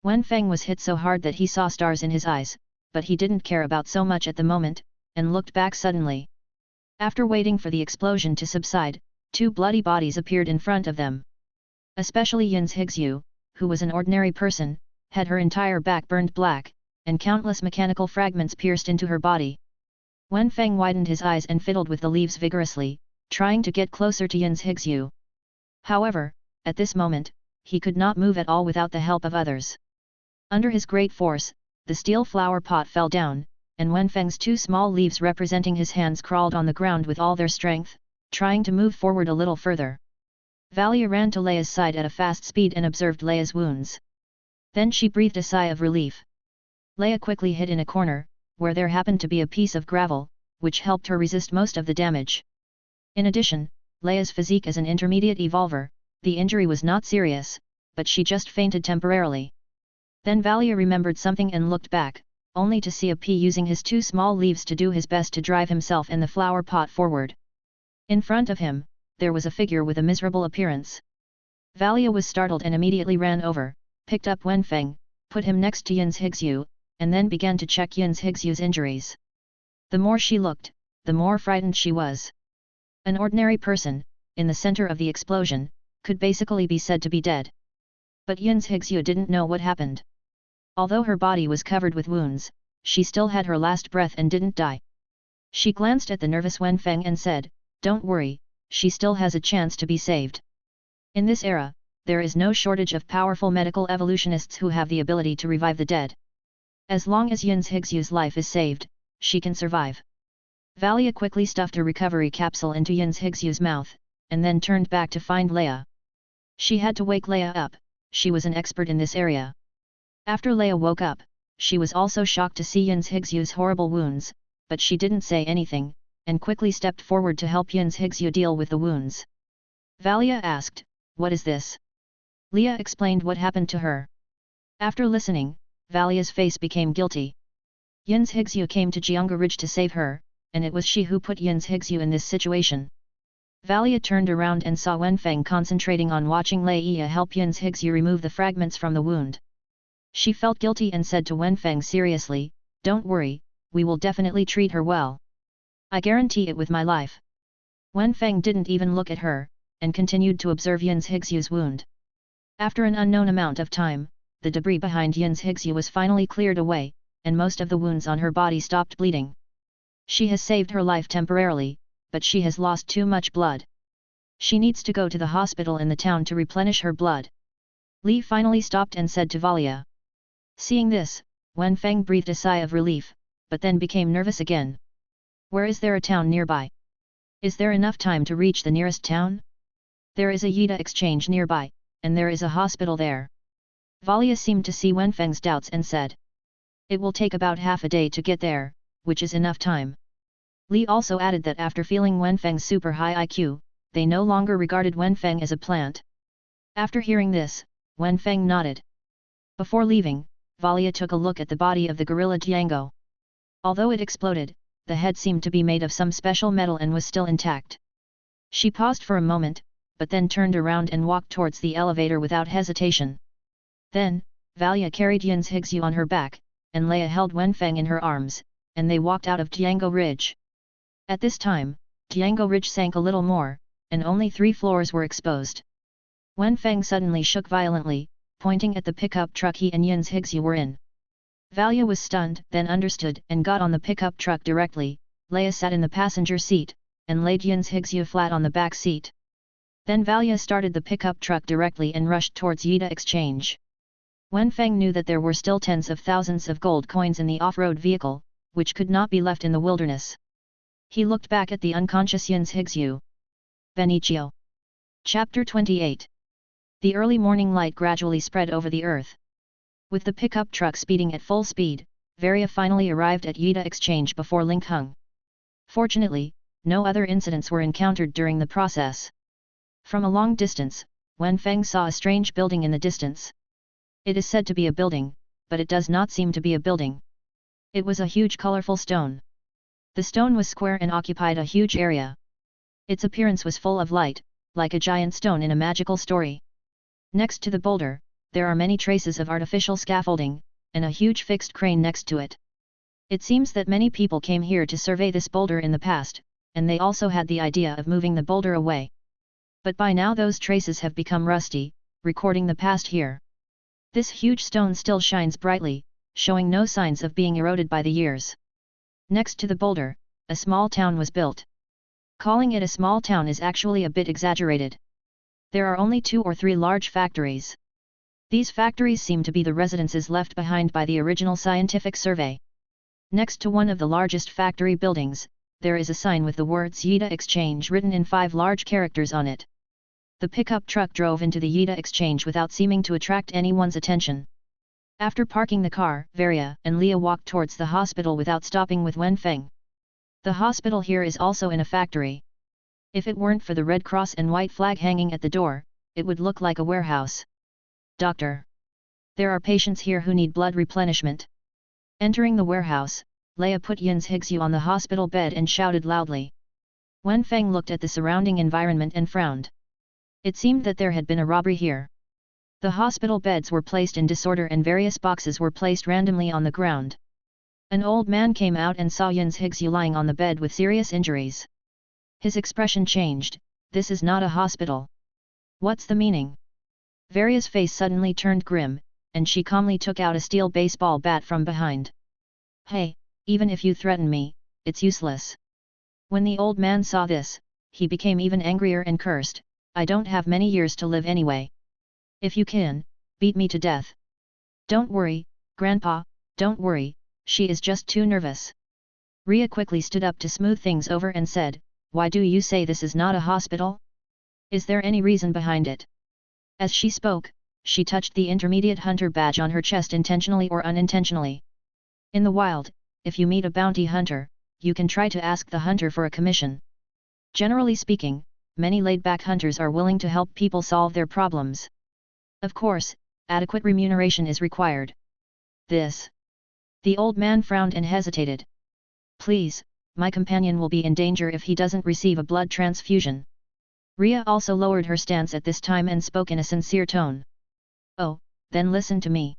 Wenfang was hit so hard that he saw stars in his eyes, but he didn't care about so much at the moment, and looked back suddenly. After waiting for the explosion to subside, two bloody bodies appeared in front of them. Especially Yin's Higzu, who was an ordinary person, had her entire back burned black, and countless mechanical fragments pierced into her body. Wenfang widened his eyes and fiddled with the leaves vigorously, trying to get closer to Yin's Higzu. However, at this moment, he could not move at all without the help of others. Under his great force, the steel flower pot fell down, and Wenfang's two small leaves representing his hands crawled on the ground with all their strength, trying to move forward a little further. Valia ran to Leia's side at a fast speed and observed Leia's wounds. Then she breathed a sigh of relief. Leia quickly hid in a corner, where there happened to be a piece of gravel, which helped her resist most of the damage. In addition, Leia's physique as an intermediate evolver, the injury was not serious, but she just fainted temporarily. Then Valia remembered something and looked back, only to see a pea using his two small leaves to do his best to drive himself and the flower pot forward. In front of him, there was a figure with a miserable appearance. Valia was startled and immediately ran over, picked up Wenfang, put him next to Yin's Higzu, and then began to check Yin's Higzu's injuries. The more she looked, the more frightened she was. An ordinary person, in the center of the explosion, could basically be said to be dead. But Yin's Higzu didn't know what happened. Although her body was covered with wounds, she still had her last breath and didn't die. She glanced at the nervous Wenfang and said, "Don't worry, she still has a chance to be saved." In this era, there is no shortage of powerful medical evolutionists who have the ability to revive the dead. As long as Yin's Higzu's life is saved, she can survive. Valia quickly stuffed a recovery capsule into Yin's Higzu's mouth, and then turned back to find Leia. She had to wake Leia up, she was an expert in this area. After Leia woke up, she was also shocked to see Yin's Higzu's horrible wounds, but she didn't say anything, and quickly stepped forward to help Yin's Higzu deal with the wounds. Valia asked, "What is this?" Leia explained what happened to her. After listening, Valia's face became guilty. Yin's Higzu came to Jianga Ridge to save her, and it was she who put Yin's Higzu in this situation. Valia turned around and saw Wenfang concentrating on watching Leia help Yin's Higzu remove the fragments from the wound. She felt guilty and said to Wenfang seriously, "Don't worry, we will definitely treat her well. I guarantee it with my life." Wenfang didn't even look at her, and continued to observe Yin's Higzu's wound. After an unknown amount of time, the debris behind Yin's Higzu was finally cleared away, and most of the wounds on her body stopped bleeding. She has saved her life temporarily, but she has lost too much blood. She needs to go to the hospital in the town to replenish her blood. Li finally stopped and said to Valia. Seeing this, Wenfang breathed a sigh of relief, but then became nervous again. Where is there a town nearby? Is there enough time to reach the nearest town? There is a Yida exchange nearby, and there is a hospital there. Valia seemed to see Wenfang's doubts and said. It will take about half a day to get there, which is enough time. Li also added that after feeling Wenfang's super high IQ, they no longer regarded Wenfang as a plant. After hearing this, Wenfang nodded. Before leaving, Valia took a look at the body of the gorilla Django. Although it exploded, the head seemed to be made of some special metal and was still intact. She paused for a moment, but then turned around and walked towards the elevator without hesitation. Then, Valia carried Yin's Higzu on her back, and Leia held Wenfang in her arms, and they walked out of Django Ridge. At this time, Django Ridge sank a little more, and only 3 floors were exposed. Wenfang suddenly shook violently, pointing at the pickup truck he and Yin's Higzu were in. Valia was stunned, then understood and got on the pickup truck directly. Leia sat in the passenger seat, and laid Yin's Higzu flat on the back seat. Then Valia started the pickup truck directly and rushed towards Yida Exchange. Wenfang knew that there were still tens of thousands of gold coins in the off-road vehicle, which could not be left in the wilderness. He looked back at the unconscious Yin's Higsu. Benicio. Chapter 28. The early morning light gradually spread over the earth. With the pickup truck speeding at full speed, Varia finally arrived at Yida Exchange before Lingheng. Fortunately, no other incidents were encountered during the process. From a long distance, Wenfang saw a strange building in the distance. It is said to be a building, but it does not seem to be a building. It was a huge colorful stone. The stone was square and occupied a huge area. Its appearance was full of light, like a giant stone in a magical story. Next to the boulder, there are many traces of artificial scaffolding, and a huge fixed crane next to it. It seems that many people came here to survey this boulder in the past, and they also had the idea of moving the boulder away. But by now those traces have become rusty, recording the past here. This huge stone still shines brightly, showing no signs of being eroded by the years. Next to the boulder, a small town was built. Calling it a small town is actually a bit exaggerated. There are only 2 or 3 large factories. These factories seem to be the residences left behind by the original scientific survey. Next to one of the largest factory buildings, there is a sign with the words Yida Exchange written in 5 large characters on it. The pickup truck drove into the Yida Exchange without seeming to attract anyone's attention. After parking the car, Varia and Leah walked towards the hospital without stopping with Wenfang. The hospital here is also in a factory. If it weren't for the red cross and white flag hanging at the door, it would look like a warehouse. Doctor. There are patients here who need blood replenishment. Entering the warehouse, Leah put Yin's Higsu on the hospital bed and shouted loudly. Wenfang looked at the surrounding environment and frowned. It seemed that there had been a robbery here. The hospital beds were placed in disorder and various boxes were placed randomly on the ground. An old man came out and saw Yin's Higsu lying on the bed with serious injuries. His expression changed. This is not a hospital. What's the meaning? Varia's face suddenly turned grim, and she calmly took out a steel baseball bat from behind. Hey, even if you threaten me, it's useless. When the old man saw this, he became even angrier and cursed, I don't have many years to live anyway. If you can, beat me to death. Don't worry, Grandpa, don't worry, she is just too nervous. Ria quickly stood up to smooth things over and said, why do you say this is not a hospital? Is there any reason behind it? As she spoke, she touched the intermediate hunter badge on her chest intentionally or unintentionally. In the wild, if you meet a bounty hunter, you can try to ask the hunter for a commission. Generally speaking, many laid-back hunters are willing to help people solve their problems. Of course, adequate remuneration is required. This. The old man frowned and hesitated. Please, my companion will be in danger if he doesn't receive a blood transfusion. Ria also lowered her stance at this time and spoke in a sincere tone. Oh, then listen to me.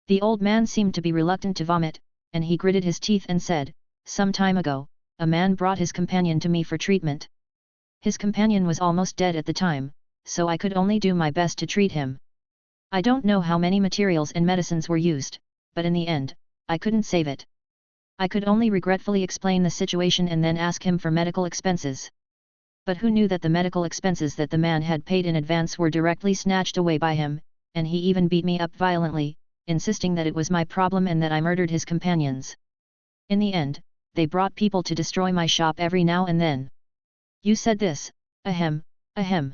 The old man seemed to be reluctant to vomit, and he gritted his teeth and said, some time ago, a man brought his companion to me for treatment. His companion was almost dead at the time, so I could only do my best to treat him. I don't know how many materials and medicines were used, but in the end, I couldn't save it. I could only regretfully explain the situation and then ask him for medical expenses. But who knew that the medical expenses that the man had paid in advance were directly snatched away by him, and he even beat me up violently, insisting that it was my problem and that I murdered his companions. In the end, they brought people to destroy my shop every now and then. You said this, ahem, ahem.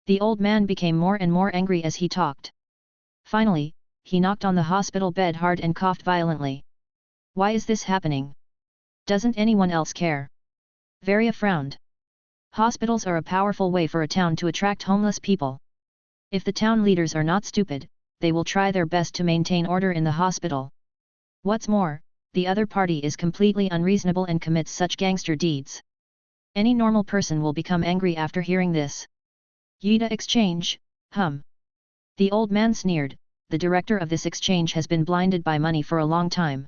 The old man became more and more angry as he talked. Finally, he knocked on the hospital bed hard and coughed violently. Why is this happening? Doesn't anyone else care? Varia frowned. Hospitals are a powerful way for a town to attract homeless people. If the town leaders are not stupid, they will try their best to maintain order in the hospital. What's more, the other party is completely unreasonable and commits such gangster deeds. Any normal person will become angry after hearing this. Yida Exchange, hum. The old man sneered, the director of this exchange has been blinded by money for a long time.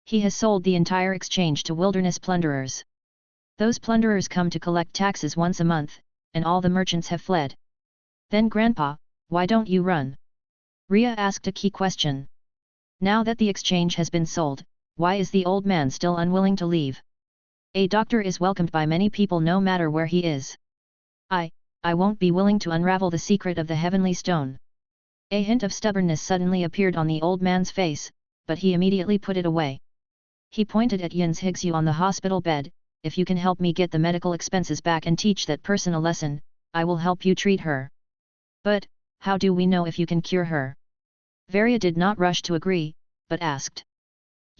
He has sold the entire exchange to wilderness plunderers. Those plunderers come to collect taxes once a month, and all the merchants have fled. Then Grandpa, why don't you run? Ria asked a key question. Now that the exchange has been sold, why is the old man still unwilling to leave? A doctor is welcomed by many people no matter where he is. I won't be willing to unravel the secret of the heavenly stone. A hint of stubbornness suddenly appeared on the old man's face, but he immediately put it away. He pointed at Yin's Higsu on the hospital bed. If you can help me get the medical expenses back and teach that person a lesson, I will help you treat her. But, how do we know if you can cure her? Varia did not rush to agree, but asked.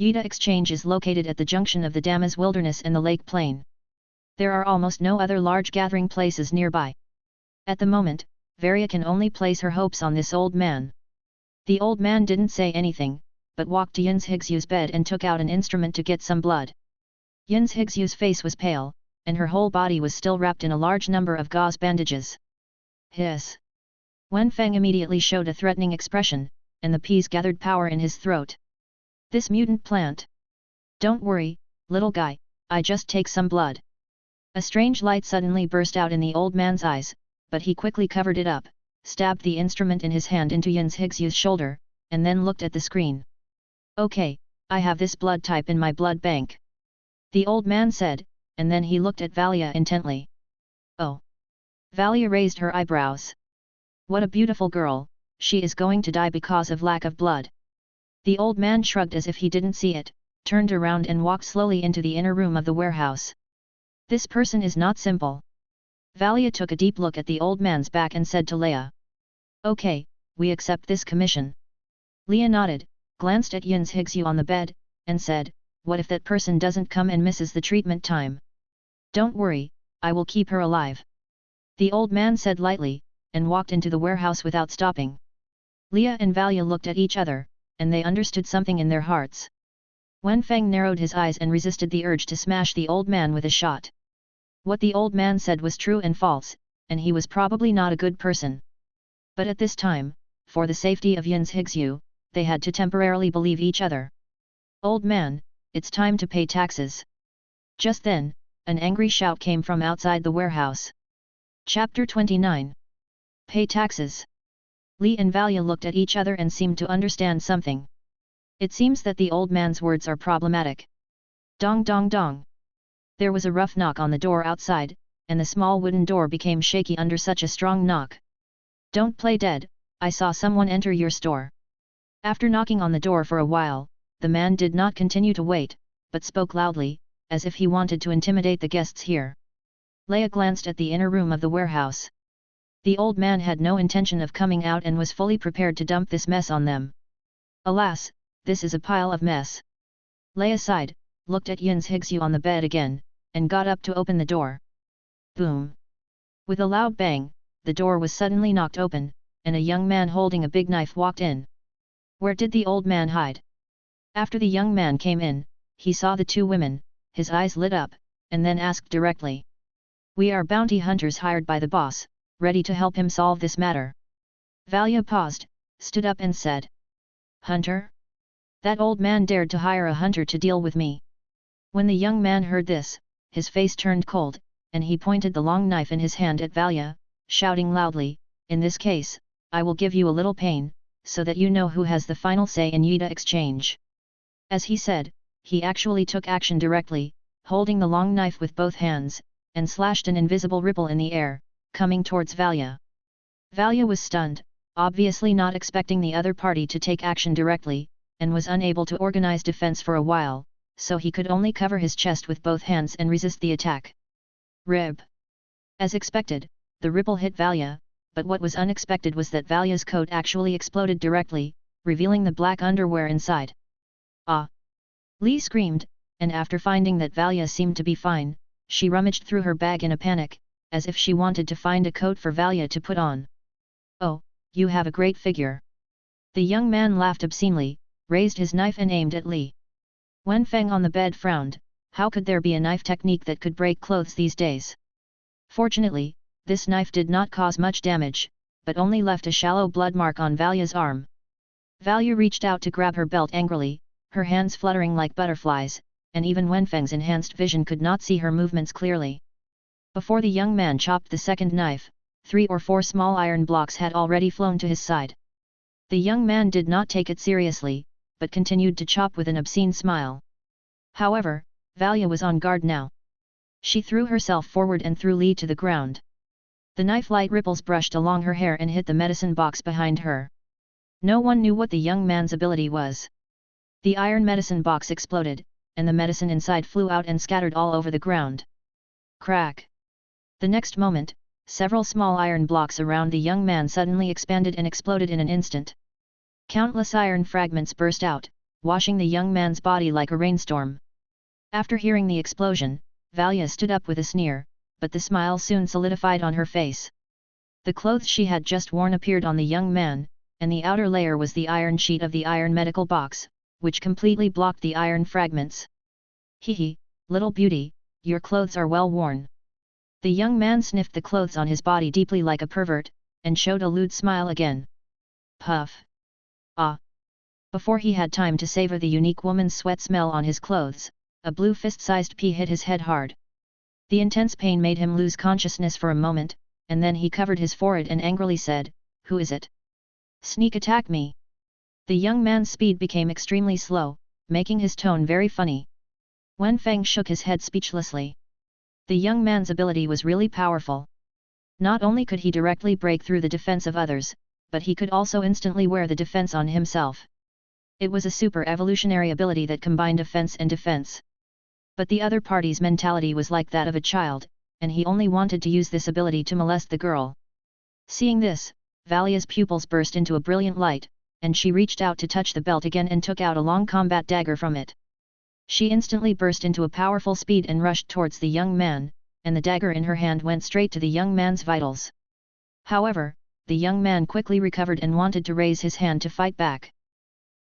Yida Exchange is located at the junction of the Damas wilderness and the lake plain. There are almost no other large gathering places nearby. At the moment, Varia can only place her hopes on this old man. The old man didn't say anything, but walked to Yin's Higsu's bed and took out an instrument to get some blood. Yin's Higsu's face was pale, and her whole body was still wrapped in a large number of gauze bandages. Hiss! Wenfang immediately showed a threatening expression, and the peas gathered power in his throat. This mutant plant! Don't worry, little guy, I just take some blood. A strange light suddenly burst out in the old man's eyes, but he quickly covered it up, stabbed the instrument in his hand into Yin's Higsu's shoulder, and then looked at the screen. Okay, I have this blood type in my blood bank. The old man said, and then he looked at Valia intently. Oh! Valia raised her eyebrows. What a beautiful girl, she is going to die because of lack of blood. The old man shrugged as if he didn't see it, turned around and walked slowly into the inner room of the warehouse. This person is not simple. Valia took a deep look at the old man's back and said to Leia. Okay, we accept this commission. Leia nodded, glanced at Yin's Higsu on the bed, and said, what if that person doesn't come and misses the treatment time? Don't worry, I will keep her alive. The old man said lightly, and walked into the warehouse without stopping. Leia and Valia looked at each other, and they understood something in their hearts. Wenfang narrowed his eyes and resisted the urge to smash the old man with a shot. What the old man said was true and false, and he was probably not a good person. But at this time, for the safety of Yin's Higsu, they had to temporarily believe each other. Old man, it's time to pay taxes. Just then, an angry shout came from outside the warehouse. Chapter 29. Pay taxes. Li and Valia looked at each other and seemed to understand something. It seems that the old man's words are problematic. Dong dong dong. There was a rough knock on the door outside, and the small wooden door became shaky under such a strong knock. Don't play dead, I saw someone enter your store. After knocking on the door for a while, the man did not continue to wait, but spoke loudly, as if he wanted to intimidate the guests here. Leia glanced at the inner room of the warehouse. The old man had no intention of coming out and was fully prepared to dump this mess on them. Alas, this is a pile of mess. Leia sighed, looked at Yin's Higsu on the bed again, and got up to open the door. Boom! With a loud bang, the door was suddenly knocked open, and a young man holding a big knife walked in. Where did the old man hide? After the young man came in, he saw the two women, his eyes lit up, and then asked directly. We are bounty hunters hired by the boss, ready to help him solve this matter. Valia paused, stood up and said. Hunter? That old man dared to hire a hunter to deal with me. When the young man heard this, his face turned cold, and he pointed the long knife in his hand at Valia, shouting loudly, in this case, I will give you a little pain, so that you know who has the final say in Yida Exchange. As he said, he actually took action directly, holding the long knife with both hands, and slashed an invisible ripple in the air, coming towards Valia. Valia was stunned, obviously not expecting the other party to take action directly, and was unable to organize defense for a while, so he could only cover his chest with both hands and resist the attack. Rib. As expected, the ripple hit Valia, but what was unexpected was that Valia's coat actually exploded directly, revealing the black underwear inside. Ah! Li screamed, and after finding that Valia seemed to be fine, she rummaged through her bag in a panic, as if she wanted to find a coat for Valia to put on. Oh, you have a great figure. The young man laughed obscenely, raised his knife and aimed at Li. Wenfang on the bed frowned, how could there be a knife technique that could break clothes these days? Fortunately, this knife did not cause much damage, but only left a shallow blood mark on Valia's arm. Valia reached out to grab her belt angrily, her hands fluttering like butterflies, and even Wenfang's enhanced vision could not see her movements clearly. Before the young man chopped the second knife, 3 or 4 small iron blocks had already flown to his side. The young man did not take it seriously, but continued to chop with an obscene smile. However, Valia was on guard now. She threw herself forward and threw Li to the ground. The knife-light ripples brushed along her hair and hit the medicine box behind her. No one knew what the young man's ability was. The iron medicine box exploded, and the medicine inside flew out and scattered all over the ground. Crack! The next moment, several small iron blocks around the young man suddenly expanded and exploded in an instant. Countless iron fragments burst out, washing the young man's body like a rainstorm. After hearing the explosion, Varia stood up with a sneer, but the smile soon solidified on her face. The clothes she had just worn appeared on the young man, and the outer layer was the iron sheet of the iron medical box, which completely blocked the iron fragments. Hee, little beauty, your clothes are well worn. The young man sniffed the clothes on his body deeply like a pervert, and showed a lewd smile again. Puff! Ah! Before he had time to savor the unique woman's sweat smell on his clothes, a blue fist-sized pea hit his head hard. The intense pain made him lose consciousness for a moment, and then he covered his forehead and angrily said, "Who is it? Sneak attack me!" The young man's speed became extremely slow, making his tone very funny. Wenfang shook his head speechlessly. The young man's ability was really powerful. Not only could he directly break through the defense of others, but he could also instantly wear the defense on himself. It was a super evolutionary ability that combined offense and defense. But the other party's mentality was like that of a child, and he only wanted to use this ability to molest the girl. Seeing this, Valia's pupils burst into a brilliant light, and she reached out to touch the belt again and took out a long combat dagger from it. She instantly burst into a powerful speed and rushed towards the young man, and the dagger in her hand went straight to the young man's vitals. However, the young man quickly recovered and wanted to raise his hand to fight back.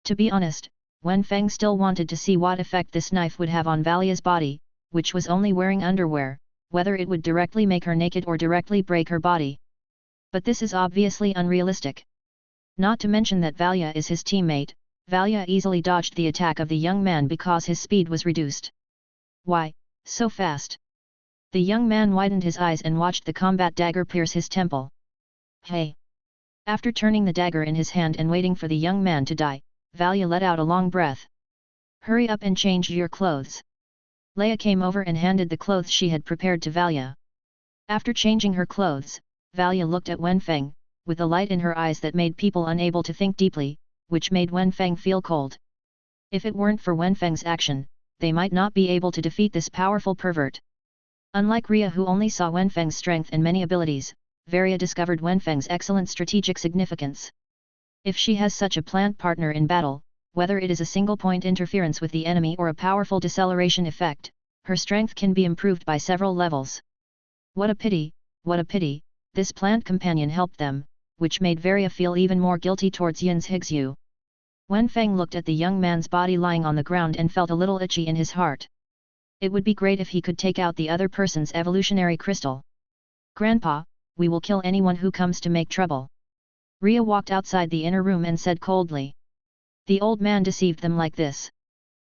To be honest, Wenfang still wanted to see what effect this knife would have on Valia's body, which was only wearing underwear, whether it would directly make her naked or directly break her body. But this is obviously unrealistic. Not to mention that Varia is his teammate, Varia easily dodged the attack of the young man because his speed was reduced. Why, so fast? The young man widened his eyes and watched the combat dagger pierce his temple. Hey! After turning the dagger in his hand and waiting for the young man to die, Valia let out a long breath. Hurry up and change your clothes. Leia came over and handed the clothes she had prepared to Valia. After changing her clothes, Valia looked at Wenfang, with a light in her eyes that made people unable to think deeply, which made Wenfang feel cold. If it weren't for Wenfang's action, they might not be able to defeat this powerful pervert. Unlike Ria, who only saw Wenfang's strength and many abilities, Varia discovered Wenfang's excellent strategic significance. If she has such a plant partner in battle, whether it is a single-point interference with the enemy or a powerful deceleration effect, her strength can be improved by several levels. What a pity, this plant companion helped them, which made Varia feel even more guilty towards Yin's Higsu. Wenfang looked at the young man's body lying on the ground and felt a little itchy in his heart. It would be great if he could take out the other person's evolutionary crystal. Grandpa, we will kill anyone who comes to make trouble. Ria walked outside the inner room and said coldly. The old man deceived them like this.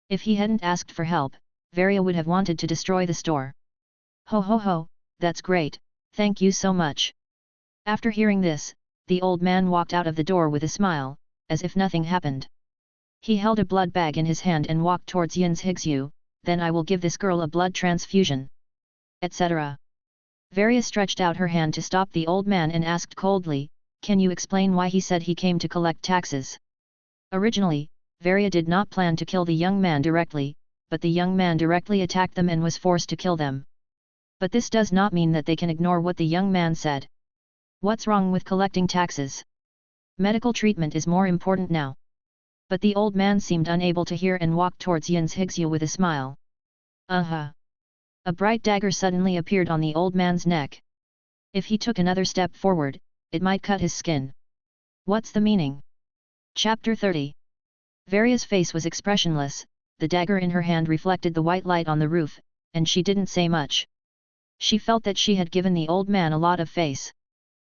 If he hadn't asked for help, Varia would have wanted to destroy the store. Ho ho ho, that's great, thank you so much. After hearing this, the old man walked out of the door with a smile, as if nothing happened. He held a blood bag in his hand and walked towards Yin's Higsu, then I will give this girl a blood transfusion. Etc. Varia stretched out her hand to stop the old man and asked coldly, can you explain why he said he came to collect taxes? Originally, Varia did not plan to kill the young man directly, but the young man directly attacked them and was forced to kill them. But this does not mean that they can ignore what the young man said. What's wrong with collecting taxes? Medical treatment is more important now. But the old man seemed unable to hear and walked towards Yin's Higsu with a smile. A bright dagger suddenly appeared on the old man's neck. If he took another step forward, it might cut his skin. What's the meaning? Chapter 30. Varia's face was expressionless, the dagger in her hand reflected the white light on the roof, and she didn't say much. She felt that she had given the old man a lot of face.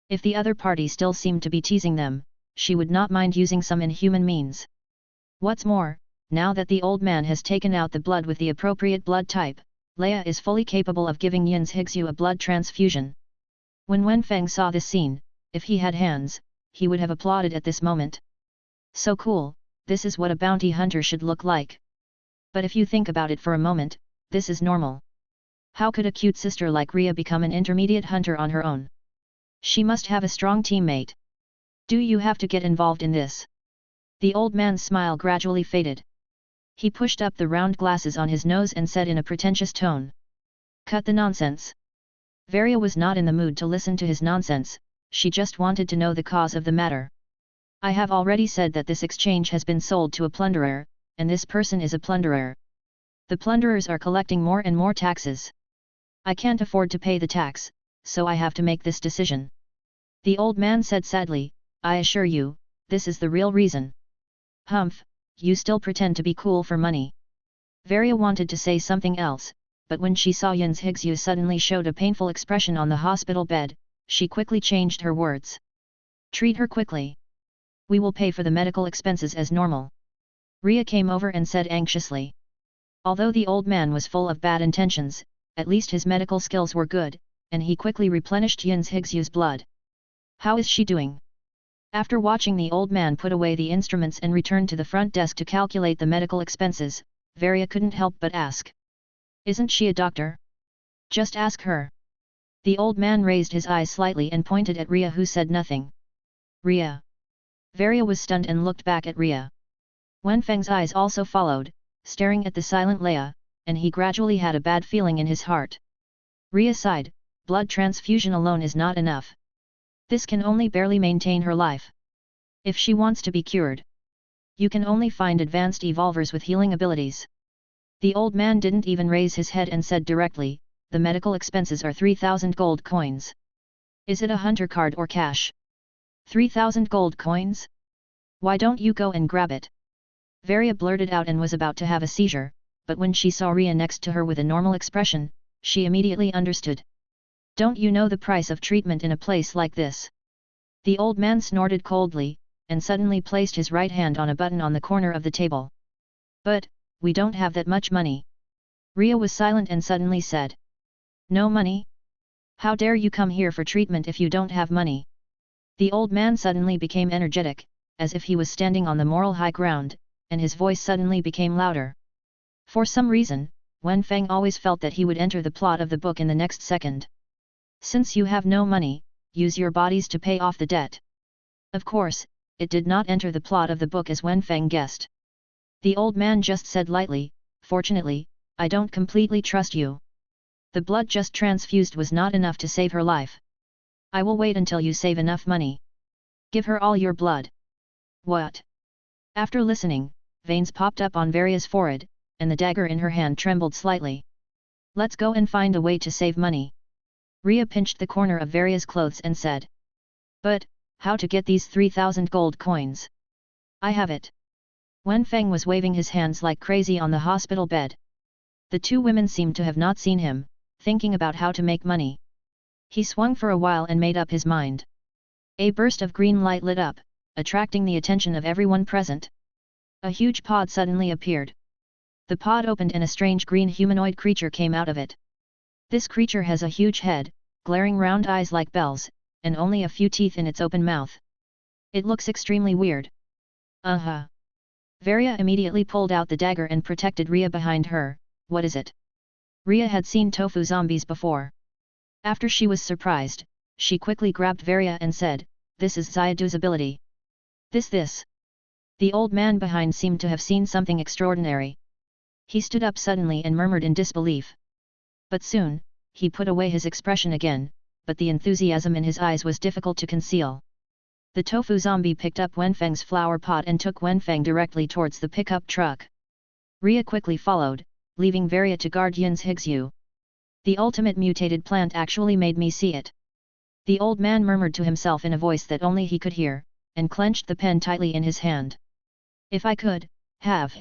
If the other party still seemed to be teasing them, she would not mind using some inhuman means. What's more, now that the old man has taken out the blood with the appropriate blood type, Leia is fully capable of giving Yin's Higsu a blood transfusion. When Wenfang saw this scene, if he had hands, he would have applauded at this moment. So cool, this is what a bounty hunter should look like. But if you think about it for a moment, this is normal. How could a cute sister like Ria become an intermediate hunter on her own? She must have a strong teammate. Do you have to get involved in this? The old man's smile gradually faded. He pushed up the round glasses on his nose and said in a pretentious tone. Cut the nonsense. Varia was not in the mood to listen to his nonsense, she just wanted to know the cause of the matter. I have already said that this exchange has been sold to a plunderer, and this person is a plunderer. The plunderers are collecting more and more taxes. I can't afford to pay the tax, so I have to make this decision. The old man said sadly, I assure you, this is the real reason. Humph, you still pretend to be cool for money. Varia wanted to say something else, but when she saw Yin's Higsu suddenly showed a painful expression on the hospital bed, she quickly changed her words. Treat her quickly. We will pay for the medical expenses as normal. Ria came over and said anxiously. Although the old man was full of bad intentions, at least his medical skills were good, and he quickly replenished Yin's Higsu's blood. How is she doing? After watching the old man put away the instruments and return to the front desk to calculate the medical expenses, Varia couldn't help but ask. Isn't she a doctor? Just ask her. The old man raised his eyes slightly and pointed at Ria, who said nothing. Ria. Varia was stunned and looked back at Ria. Wenfang's eyes also followed, staring at the silent Leia, and he gradually had a bad feeling in his heart. Ria sighed, blood transfusion alone is not enough. This can only barely maintain her life. If she wants to be cured, you can only find advanced evolvers with healing abilities. The old man didn't even raise his head and said directly, the medical expenses are 3,000 gold coins. Is it a hunter card or cash? 3,000 gold coins? Why don't you go and grab it? Varia blurted out and was about to have a seizure, but when she saw Ria next to her with a normal expression, she immediately understood. Don't you know the price of treatment in a place like this? The old man snorted coldly, and suddenly placed his right hand on a button on the corner of the table. But, we don't have that much money. Ria was silent and suddenly said. No money? How dare you come here for treatment if you don't have money? The old man suddenly became energetic, as if he was standing on the moral high ground, and his voice suddenly became louder. For some reason, Wenfang always felt that he would enter the plot of the book in the next second. Since you have no money, use your bodies to pay off the debt. Of course, it did not enter the plot of the book as Wenfang guessed. The old man just said lightly, fortunately, I don't completely trust you. The blood just transfused was not enough to save her life. I will wait until you save enough money. Give her all your blood. What? After listening, veins popped up on Varia's forehead, and the dagger in her hand trembled slightly. Let's go and find a way to save money. Ria pinched the corner of Varia's clothes and said. But, how to get these 3,000 gold coins? I have it. Wenfang was waving his hands like crazy on the hospital bed. The two women seemed to have not seen him, thinking about how to make money. He swung for a while and made up his mind. A burst of green light lit up, attracting the attention of everyone present. A huge pod suddenly appeared. The pod opened and a strange green humanoid creature came out of it. This creature has a huge head, glaring round eyes like bells, and only a few teeth in its open mouth. It looks extremely weird. Varia immediately pulled out the dagger and protected Ria behind her. What is it? Ria had seen tofu zombies before. After she was surprised, she quickly grabbed Varia and said, this is Xiaodu's ability. This. The old man behind seemed to have seen something extraordinary. He stood up suddenly and murmured in disbelief. But soon, he put away his expression again, but the enthusiasm in his eyes was difficult to conceal. The tofu zombie picked up Wenfang's flower pot and took Wenfang directly towards the pickup truck. Ria quickly followed, leaving Varia to guard Yin's Higsu. The ultimate mutated plant actually made me see it. The old man murmured to himself in a voice that only he could hear, and clenched the pen tightly in his hand. If I could, have.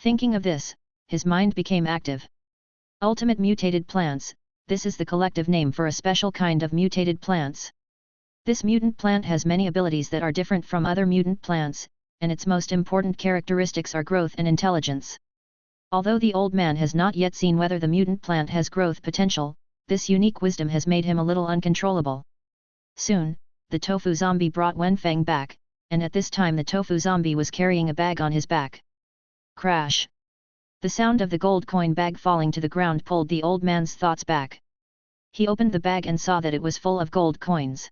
Thinking of this, his mind became active. Ultimate mutated plants, this is the collective name for a special kind of mutated plants. This mutant plant has many abilities that are different from other mutant plants, and its most important characteristics are growth and intelligence. Although the old man has not yet seen whether the mutant plant has growth potential, this unique wisdom has made him a little uncontrollable. Soon, the tofu zombie brought Wenfang back, and at this time the tofu zombie was carrying a bag on his back. Crash! The sound of the gold coin bag falling to the ground pulled the old man's thoughts back. He opened the bag and saw that it was full of gold coins.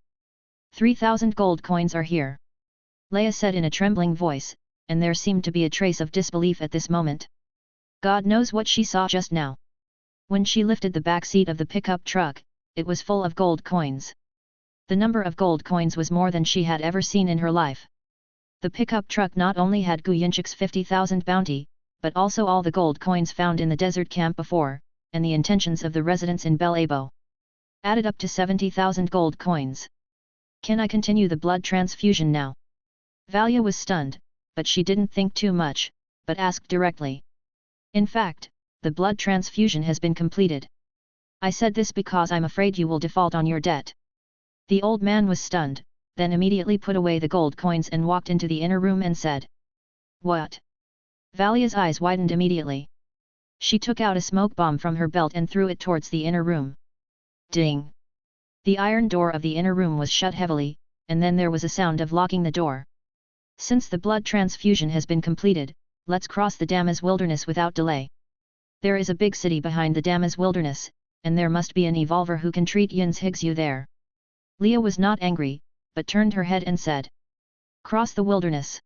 3,000 gold coins are here. Leia said in a trembling voice, and there seemed to be a trace of disbelief at this moment. God knows what she saw just now. When she lifted the back seat of the pickup truck, it was full of gold coins. The number of gold coins was more than she had ever seen in her life. The pickup truck not only had Gu Yinchik's 50,000 bounty, but also all the gold coins found in the desert camp before, and the intentions of the residents in Belabbo. Added up to 70,000 gold coins. Can I continue the blood transfusion now? Valia was stunned, but she didn't think too much, but asked directly. In fact, the blood transfusion has been completed. I said this because I'm afraid you will default on your debt. The old man was stunned, then immediately put away the gold coins and walked into the inner room and said. What? Valia's eyes widened immediately. She took out a smoke bomb from her belt and threw it towards the inner room. Ding! The iron door of the inner room was shut heavily, and then there was a sound of locking the door. Since the blood transfusion has been completed, let's cross the Damas wilderness without delay. There is a big city behind the Damas wilderness, and there must be an evolver who can treat Yin's Higsu there. Leah was not angry, but turned her head and said. Cross the wilderness.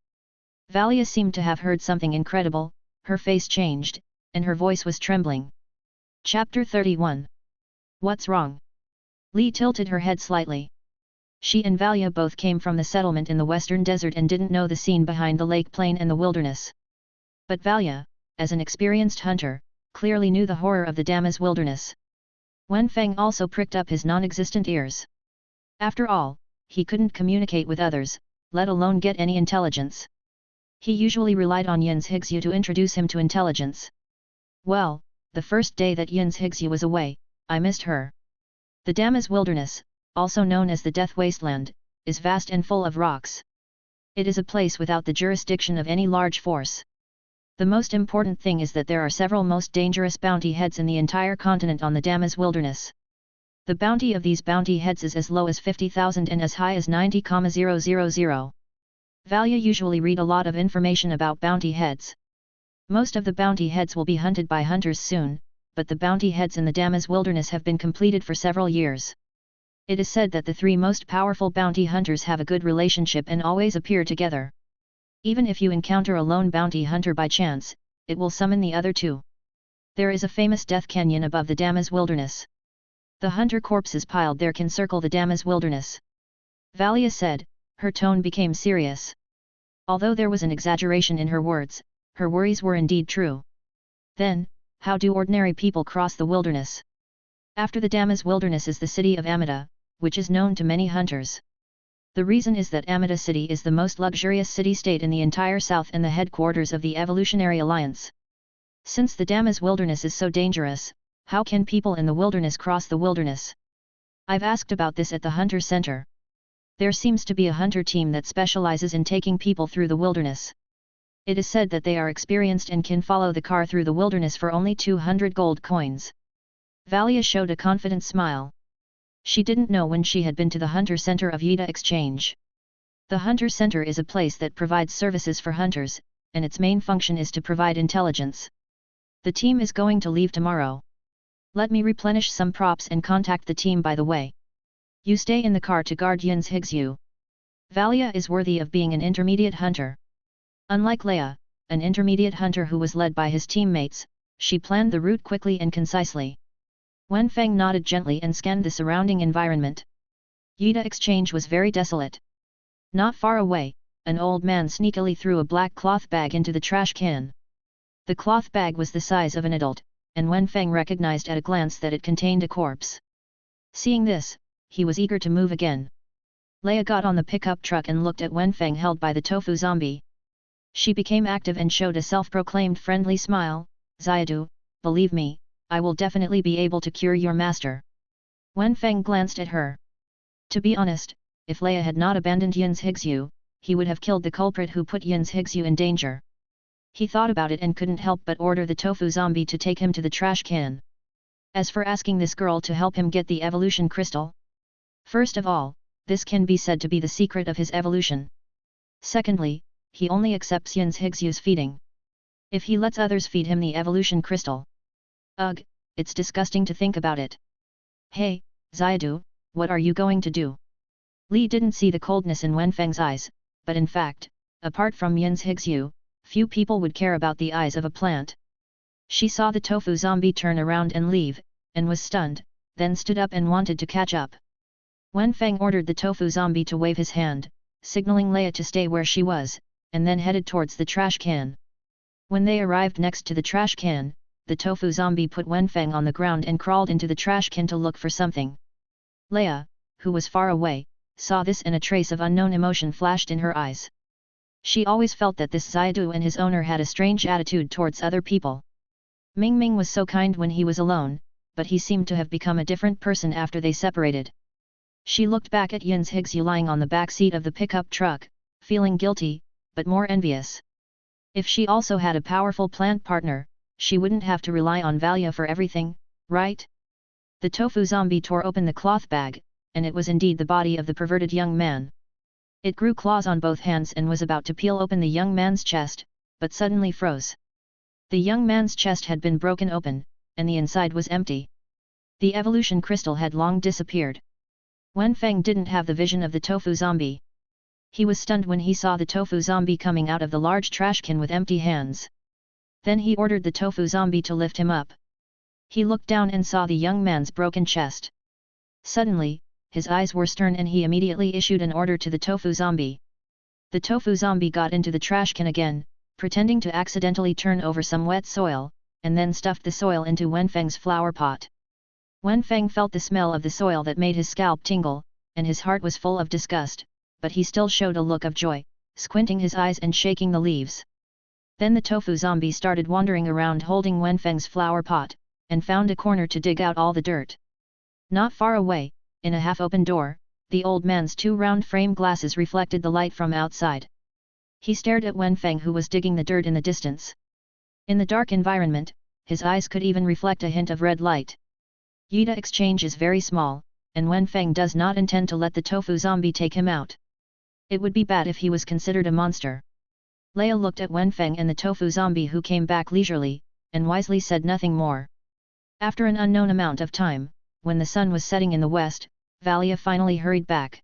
Valia seemed to have heard something incredible, her face changed, and her voice was trembling. Chapter 31. What's wrong? Lee tilted her head slightly. She and Valia both came from the settlement in the western desert and didn't know the scene behind the lake plain and the wilderness. But Valia, as an experienced hunter, clearly knew the horror of the Damas wilderness. Wenfang also pricked up his non-existent ears. After all, he couldn't communicate with others, let alone get any intelligence. He usually relied on Yin's Higsu to introduce him to intelligence. Well, the first day that Yin's Higsu was away, I missed her. The Damas wilderness, also known as the Death Wasteland, is vast and full of rocks. It is a place without the jurisdiction of any large force. The most important thing is that there are several most dangerous bounty heads in the entire continent on the Damas wilderness. The bounty of these bounty heads is as low as 50,000 and as high as 90,000. Valia usually read a lot of information about bounty heads. Most of the bounty heads will be hunted by hunters soon, but the bounty heads in the Damas wilderness have been completed for several years. It is said that the three most powerful bounty hunters have a good relationship and always appear together. Even if you encounter a lone bounty hunter by chance, it will summon the other two. There is a famous death canyon above the Damas wilderness. The hunter corpses piled there can circle the Damas wilderness. Valia said, her tone became serious. Although there was an exaggeration in her words, her worries were indeed true. Then, how do ordinary people cross the wilderness? After the Damas wilderness is the city of Amida, which is known to many hunters. The reason is that Amida city is the most luxurious city-state in the entire south and the headquarters of the Evolutionary Alliance. Since the Damas wilderness is so dangerous, how can people in the wilderness cross the wilderness? I've asked about this at the Hunter Center. There seems to be a hunter team that specializes in taking people through the wilderness. It is said that they are experienced and can follow the car through the wilderness for only 200 gold coins. Valia showed a confident smile. She didn't know when she had been to the Hunter Center of Yida Exchange. The Hunter Center is a place that provides services for hunters, and its main function is to provide intelligence. The team is going to leave tomorrow. Let me replenish some props and contact the team by the way. You stay in the car to guard Yin's Higsu. Valia is worthy of being an intermediate hunter. Unlike Leia, an intermediate hunter who was led by his teammates, she planned the route quickly and concisely. Wenfang nodded gently and scanned the surrounding environment. Yida Exchange was very desolate. Not far away, an old man sneakily threw a black cloth bag into the trash can. The cloth bag was the size of an adult, and Wenfang recognized at a glance that it contained a corpse. Seeing this, he was eager to move again. Leia got on the pickup truck and looked at Wenfang held by the tofu zombie. She became active and showed a self-proclaimed friendly smile. Xiadu, believe me, I will definitely be able to cure your master. Wenfang glanced at her. To be honest, if Leia had not abandoned Yin's Higsu, he would have killed the culprit who put Yin's Higsu in danger. He thought about it and couldn't help but order the tofu zombie to take him to the trash can. As for asking this girl to help him get the evolution crystal, first of all, this can be said to be the secret of his evolution. Secondly, he only accepts Yin's Higsu's feeding. If he lets others feed him the evolution crystal. Ugh, it's disgusting to think about it. Hey, Xiadu, what are you going to do? Li didn't see the coldness in Wenfang's eyes, but in fact, apart from Yin's Higsu, few people would care about the eyes of a plant. She saw the tofu zombie turn around and leave, and was stunned, then stood up and wanted to catch up. Wenfang ordered the tofu zombie to wave his hand, signaling Leia to stay where she was, and then headed towards the trash can. When they arrived next to the trash can, the tofu zombie put Wenfang on the ground and crawled into the trash can to look for something. Leia, who was far away, saw this and a trace of unknown emotion flashed in her eyes. She always felt that this Xiadu and his owner had a strange attitude towards other people. Ming was so kind when he was alone, but he seemed to have become a different person after they separated. She looked back at Yin's Higsu lying on the back seat of the pickup truck, feeling guilty, but more envious. If she also had a powerful plant partner, she wouldn't have to rely on Varia for everything, right? The tofu zombie tore open the cloth bag, and it was indeed the body of the perverted young man. It grew claws on both hands and was about to peel open the young man's chest, but suddenly froze. The young man's chest had been broken open, and the inside was empty. The evolution crystal had long disappeared. Wenfang didn't have the vision of the tofu zombie. He was stunned when he saw the tofu zombie coming out of the large trash can with empty hands. Then he ordered the tofu zombie to lift him up. He looked down and saw the young man's broken chest. Suddenly, his eyes were stern and he immediately issued an order to the tofu zombie. The tofu zombie got into the trash can again, pretending to accidentally turn over some wet soil, and then stuffed the soil into Wenfang's flower pot. Wenfang felt the smell of the soil that made his scalp tingle, and his heart was full of disgust, but he still showed a look of joy, squinting his eyes and shaking the leaves. Then the tofu zombie started wandering around holding Wenfang's flower pot, and found a corner to dig out all the dirt. Not far away, in a half-open door, the old man's two round frame glasses reflected the light from outside. He stared at Wenfang who was digging the dirt in the distance. In the dark environment, his eyes could even reflect a hint of red light. Yida exchange is very small, and Wenfang does not intend to let the tofu zombie take him out. It would be bad if he was considered a monster. Leia looked at Wenfang and the tofu zombie who came back leisurely, and wisely said nothing more. After an unknown amount of time, when the sun was setting in the west, Varia finally hurried back.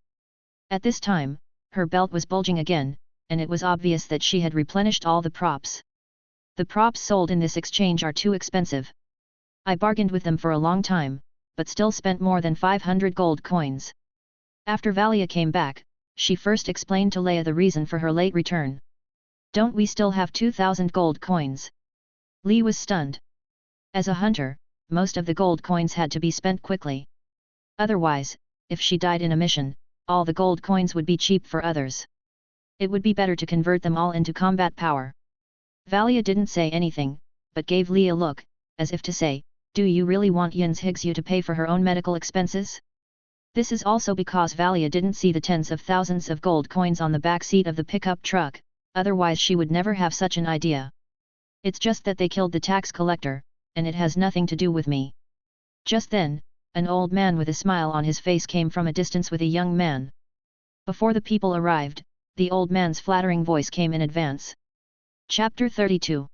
At this time, her belt was bulging again, and it was obvious that she had replenished all the props. The props sold in this exchange are too expensive. I bargained with them for a long time, but still spent more than 500 gold coins. After Valia came back, she first explained to Leia the reason for her late return. Don't we still have 2,000 gold coins? Li was stunned. As a hunter, most of the gold coins had to be spent quickly. Otherwise, if she died in a mission, all the gold coins would be cheap for others. It would be better to convert them all into combat power. Valia didn't say anything, but gave Li a look, as if to say, do you really want Yin's Higsu to pay for her own medical expenses? This is also because Valia didn't see the tens of thousands of gold coins on the back seat of the pickup truck, otherwise she would never have such an idea. It's just that they killed the tax collector, and it has nothing to do with me. Just then, an old man with a smile on his face came from a distance with a young man. Before the people arrived, the old man's flattering voice came in advance. Chapter 32.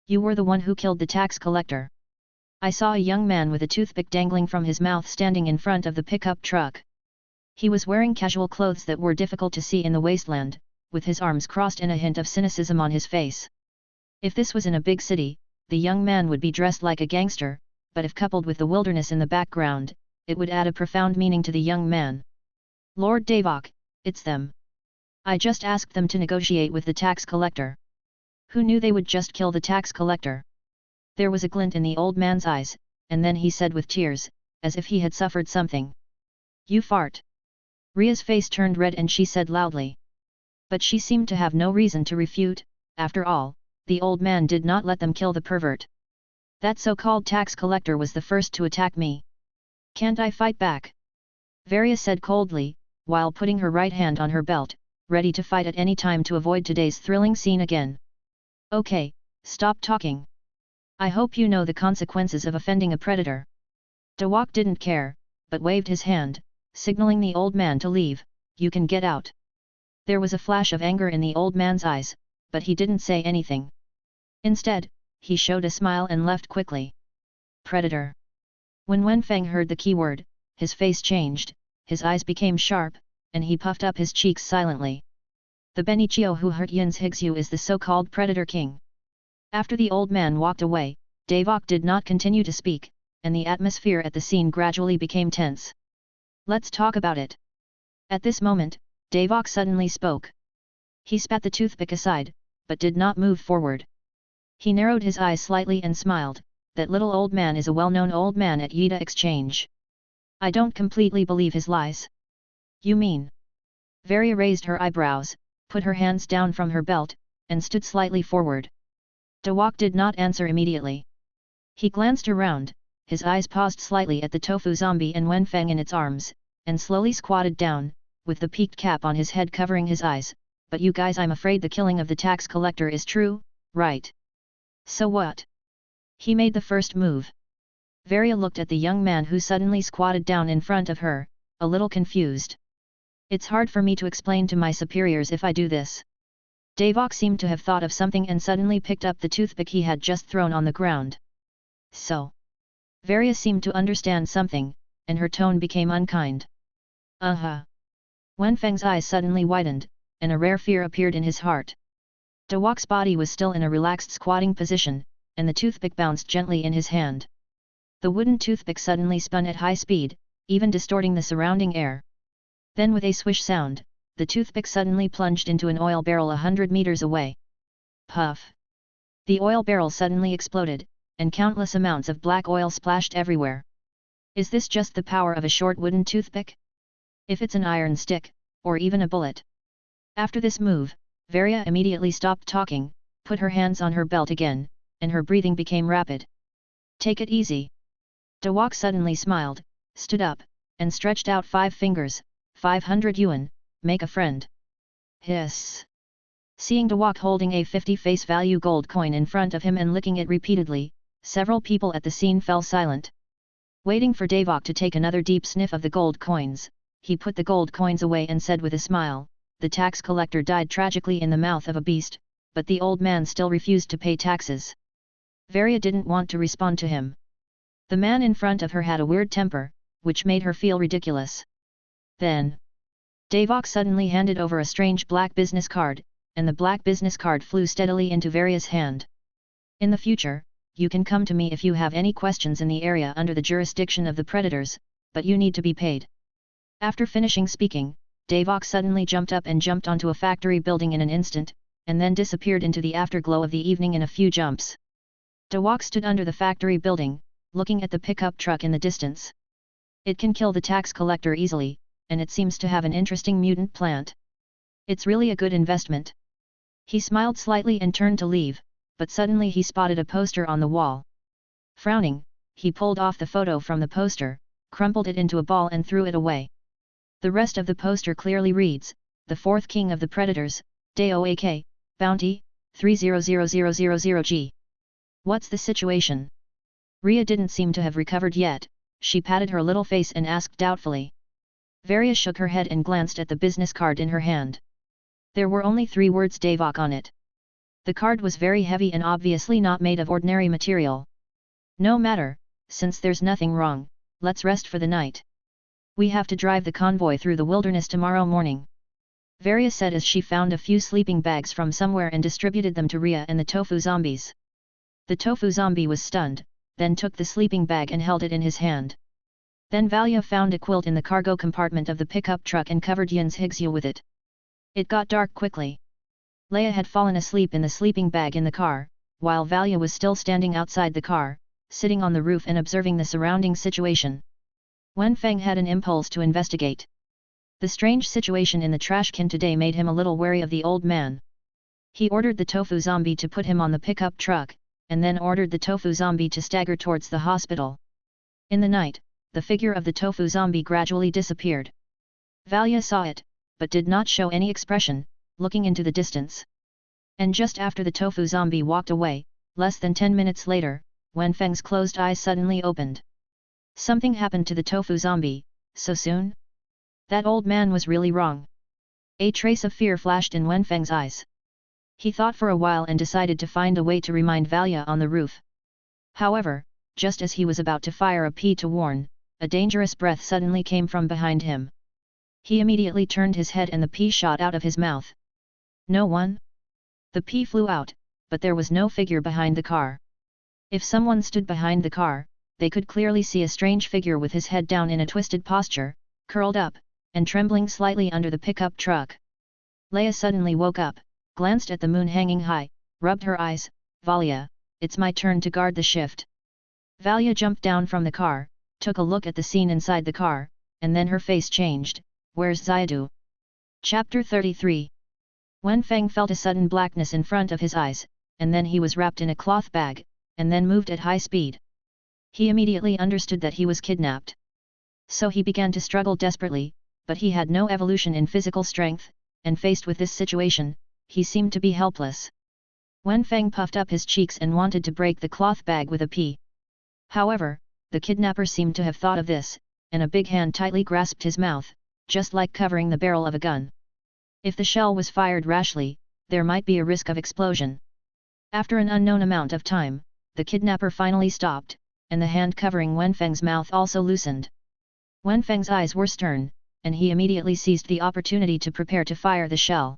You were the one who killed the tax collector. I saw a young man with a toothpick dangling from his mouth standing in front of the pickup truck. He was wearing casual clothes that were difficult to see in the wasteland, with his arms crossed and a hint of cynicism on his face. If this was in a big city, the young man would be dressed like a gangster, but if coupled with the wilderness in the background, it would add a profound meaning to the young man. Lord Davok, it's them. I just asked them to negotiate with the tax collector. Who knew they would just kill the tax collector? There was a glint in the old man's eyes, and then he said with tears, as if he had suffered something. You fart. Ria's face turned red and she said loudly. But she seemed to have no reason to refute. After all, the old man did not let them kill the pervert. That so-called tax collector was the first to attack me. Can't I fight back? Varia said coldly, while putting her right hand on her belt, ready to fight at any time to avoid today's thrilling scene again. Okay, stop talking. I hope you know the consequences of offending a predator. Dawok didn't care, but waved his hand, signaling the old man to leave. You can get out. There was a flash of anger in the old man's eyes, but he didn't say anything. Instead, he showed a smile and left quickly. Predator. When Wenfang heard the keyword, his face changed, his eyes became sharp, and he puffed up his cheeks silently. The Benicio who hurt Yin's Higsu is the so-called Predator King. After the old man walked away, Davok did not continue to speak, and the atmosphere at the scene gradually became tense. Let's talk about it. At this moment, Davok suddenly spoke. He spat the toothpick aside, but did not move forward. He narrowed his eyes slightly and smiled. That little old man is a well-known old man at Yida Exchange. I don't completely believe his lies. You mean? Varia raised her eyebrows, put her hands down from her belt, and stood slightly forward. Davok did not answer immediately. He glanced around, his eyes paused slightly at the tofu zombie and Wenfang in its arms, and slowly squatted down, with the peaked cap on his head covering his eyes. But you guys, I'm afraid the killing of the tax collector is true, right? So what? He made the first move. Varia looked at the young man who suddenly squatted down in front of her, a little confused. It's hard for me to explain to my superiors if I do this. Davok seemed to have thought of something and suddenly picked up the toothpick he had just thrown on the ground. So. Varia seemed to understand something, and her tone became unkind. Wenfang's eyes suddenly widened, and a rare fear appeared in his heart. Davok's body was still in a relaxed squatting position, and the toothpick bounced gently in his hand. The wooden toothpick suddenly spun at high speed, even distorting the surrounding air. Then with a swish sound, the toothpick suddenly plunged into an oil barrel 100 meters away. Puff! The oil barrel suddenly exploded, and countless amounts of black oil splashed everywhere. Is this just the power of a short wooden toothpick? If it's an iron stick, or even a bullet? After this move, Varia immediately stopped talking, put her hands on her belt again, and her breathing became rapid. Take it easy. Davok suddenly smiled, stood up, and stretched out 5 fingers, 500 yuan, make a friend. Hiss. Seeing Davok holding a 50 face value gold coin in front of him and licking it repeatedly, several people at the scene fell silent. Waiting for Davok to take another deep sniff of the gold coins, he put the gold coins away and said with a smile, the tax collector died tragically in the mouth of a beast, but the old man still refused to pay taxes. Varia didn't want to respond to him. The man in front of her had a weird temper, which made her feel ridiculous. Then, Davok suddenly handed over a strange black business card, and the black business card flew steadily into Varia's hand. In the future, you can come to me if you have any questions in the area under the jurisdiction of the predators, but you need to be paid. After finishing speaking, Davok suddenly jumped up and jumped onto a factory building in an instant, and then disappeared into the afterglow of the evening in a few jumps. Davok stood under the factory building, looking at the pickup truck in the distance. It can kill the tax collector easily, and it seems to have an interesting mutant plant. It's really a good investment. He smiled slightly and turned to leave, but suddenly he spotted a poster on the wall. Frowning, he pulled off the photo from the poster, crumpled it into a ball and threw it away. The rest of the poster clearly reads, the 4th King of the Predators, Daoak, Bounty, 300000G. What's the situation? Ria didn't seem to have recovered yet, she patted her little face and asked doubtfully. Varia shook her head and glanced at the business card in her hand. There were only 3 words Davok on it. The card was very heavy and obviously not made of ordinary material. No matter, since there's nothing wrong, let's rest for the night. We have to drive the convoy through the wilderness tomorrow morning. Varia said as she found a few sleeping bags from somewhere and distributed them to Ria and the tofu zombies. The tofu zombie was stunned, then took the sleeping bag and held it in his hand. Then Valia found a quilt in the cargo compartment of the pickup truck and covered Yin's Higsu with it. It got dark quickly. Leia had fallen asleep in the sleeping bag in the car, while Valia was still standing outside the car, sitting on the roof and observing the surrounding situation. Wenfang had an impulse to investigate. The strange situation in the trash can today made him a little wary of the old man. He ordered the tofu zombie to put him on the pickup truck, and then ordered the tofu zombie to stagger towards the hospital. In the night, the figure of the tofu zombie gradually disappeared. Valia saw it, but did not show any expression, looking into the distance. And just after the tofu zombie walked away, less than 10 minutes later, Wenfeng's closed eyes suddenly opened. Something happened to the tofu zombie, so soon? That old man was really wrong. A trace of fear flashed in Wenfeng's eyes. He thought for a while and decided to find a way to remind Valia on the roof. However, just as he was about to fire a P to warn, a dangerous breath suddenly came from behind him. He immediately turned his head and the P shot out of his mouth. No one? The pea flew out, but there was no figure behind the car. If someone stood behind the car, they could clearly see a strange figure with his head down in a twisted posture, curled up, and trembling slightly under the pickup truck. Leia suddenly woke up, glanced at the moon hanging high, rubbed her eyes. Varia, it's my turn to guard the shift. Varia jumped down from the car, took a look at the scene inside the car, and then her face changed. Where's Xiadu? Chapter 33. Wenfang felt a sudden blackness in front of his eyes, and then he was wrapped in a cloth bag, and then moved at high speed. He immediately understood that he was kidnapped. So he began to struggle desperately, but he had no evolution in physical strength, and faced with this situation, he seemed to be helpless. Wenfang puffed up his cheeks and wanted to break the cloth bag with a pea. However, the kidnapper seemed to have thought of this, and a big hand tightly grasped his mouth, just like covering the barrel of a gun. If the shell was fired rashly, there might be a risk of explosion. After an unknown amount of time, the kidnapper finally stopped, and the hand covering Wenfang's mouth also loosened. Wenfang's eyes were stern, and he immediately seized the opportunity to prepare to fire the shell.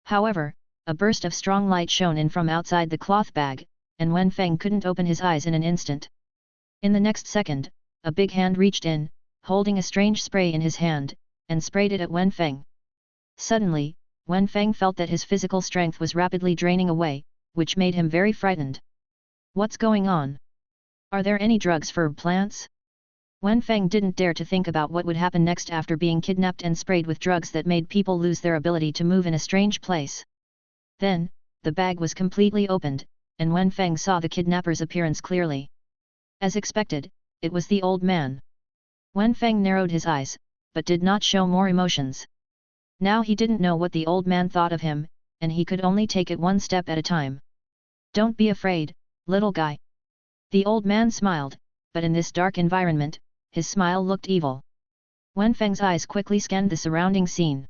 However, a burst of strong light shone in from outside the cloth bag, and Wenfang couldn't open his eyes in an instant. In the next second, a big hand reached in, holding a strange spray in his hand, and sprayed it at Wenfang. Suddenly, Wenfang felt that his physical strength was rapidly draining away, which made him very frightened. What's going on? Are there any drugs for plants? Wenfang didn't dare to think about what would happen next after being kidnapped and sprayed with drugs that made people lose their ability to move in a strange place. Then, the bag was completely opened, and Wenfang saw the kidnapper's appearance clearly. As expected, it was the old man. Wenfang narrowed his eyes, but did not show more emotions. Now he didn't know what the old man thought of him, and he could only take it one step at a time. Don't be afraid, little guy. The old man smiled, but in this dark environment, his smile looked evil. Wenfang's eyes quickly scanned the surrounding scene.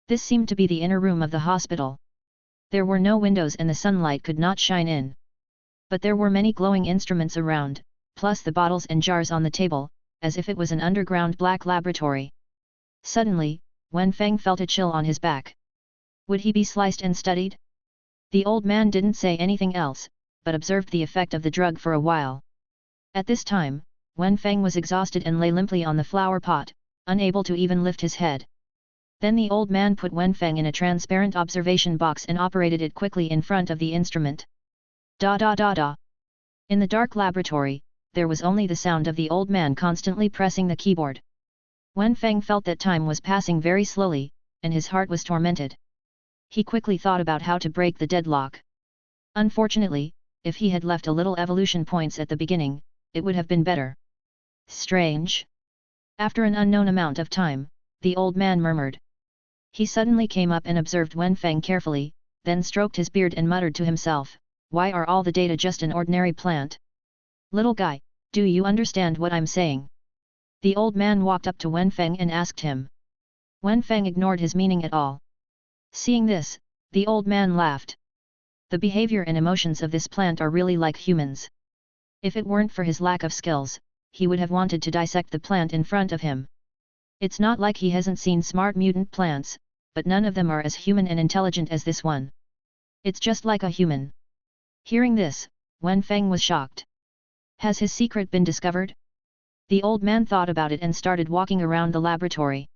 This seemed to be the inner room of the hospital. There were no windows and the sunlight could not shine in. But there were many glowing instruments around, plus the bottles and jars on the table, as if it was an underground black laboratory. Suddenly, Wenfang felt a chill on his back. Would he be sliced and studied? The old man didn't say anything else, but observed the effect of the drug for a while. At this time, Wenfang was exhausted and lay limply on the flower pot, unable to even lift his head. Then the old man put Wenfang in a transparent observation box and operated it quickly in front of the instrument. Da da da da. In the dark laboratory, there was only the sound of the old man constantly pressing the keyboard. Wenfang felt that time was passing very slowly, and his heart was tormented. He quickly thought about how to break the deadlock. Unfortunately, if he had left a little evolution points at the beginning, it would have been better. Strange. After an unknown amount of time, the old man murmured. He suddenly came up and observed Wenfang carefully, then stroked his beard and muttered to himself, "Why are all the data just an ordinary plant? Little guy, do you understand what I'm saying?" The old man walked up to Wenfang and asked him. Wenfang ignored his meaning at all. Seeing this, the old man laughed. The behavior and emotions of this plant are really like humans. If it weren't for his lack of skills, he would have wanted to dissect the plant in front of him. It's not like he hasn't seen smart mutant plants, but none of them are as human and intelligent as this one. It's just like a human. Hearing this, Wenfang was shocked. Has his secret been discovered? The old man thought about it and started walking around the laboratory.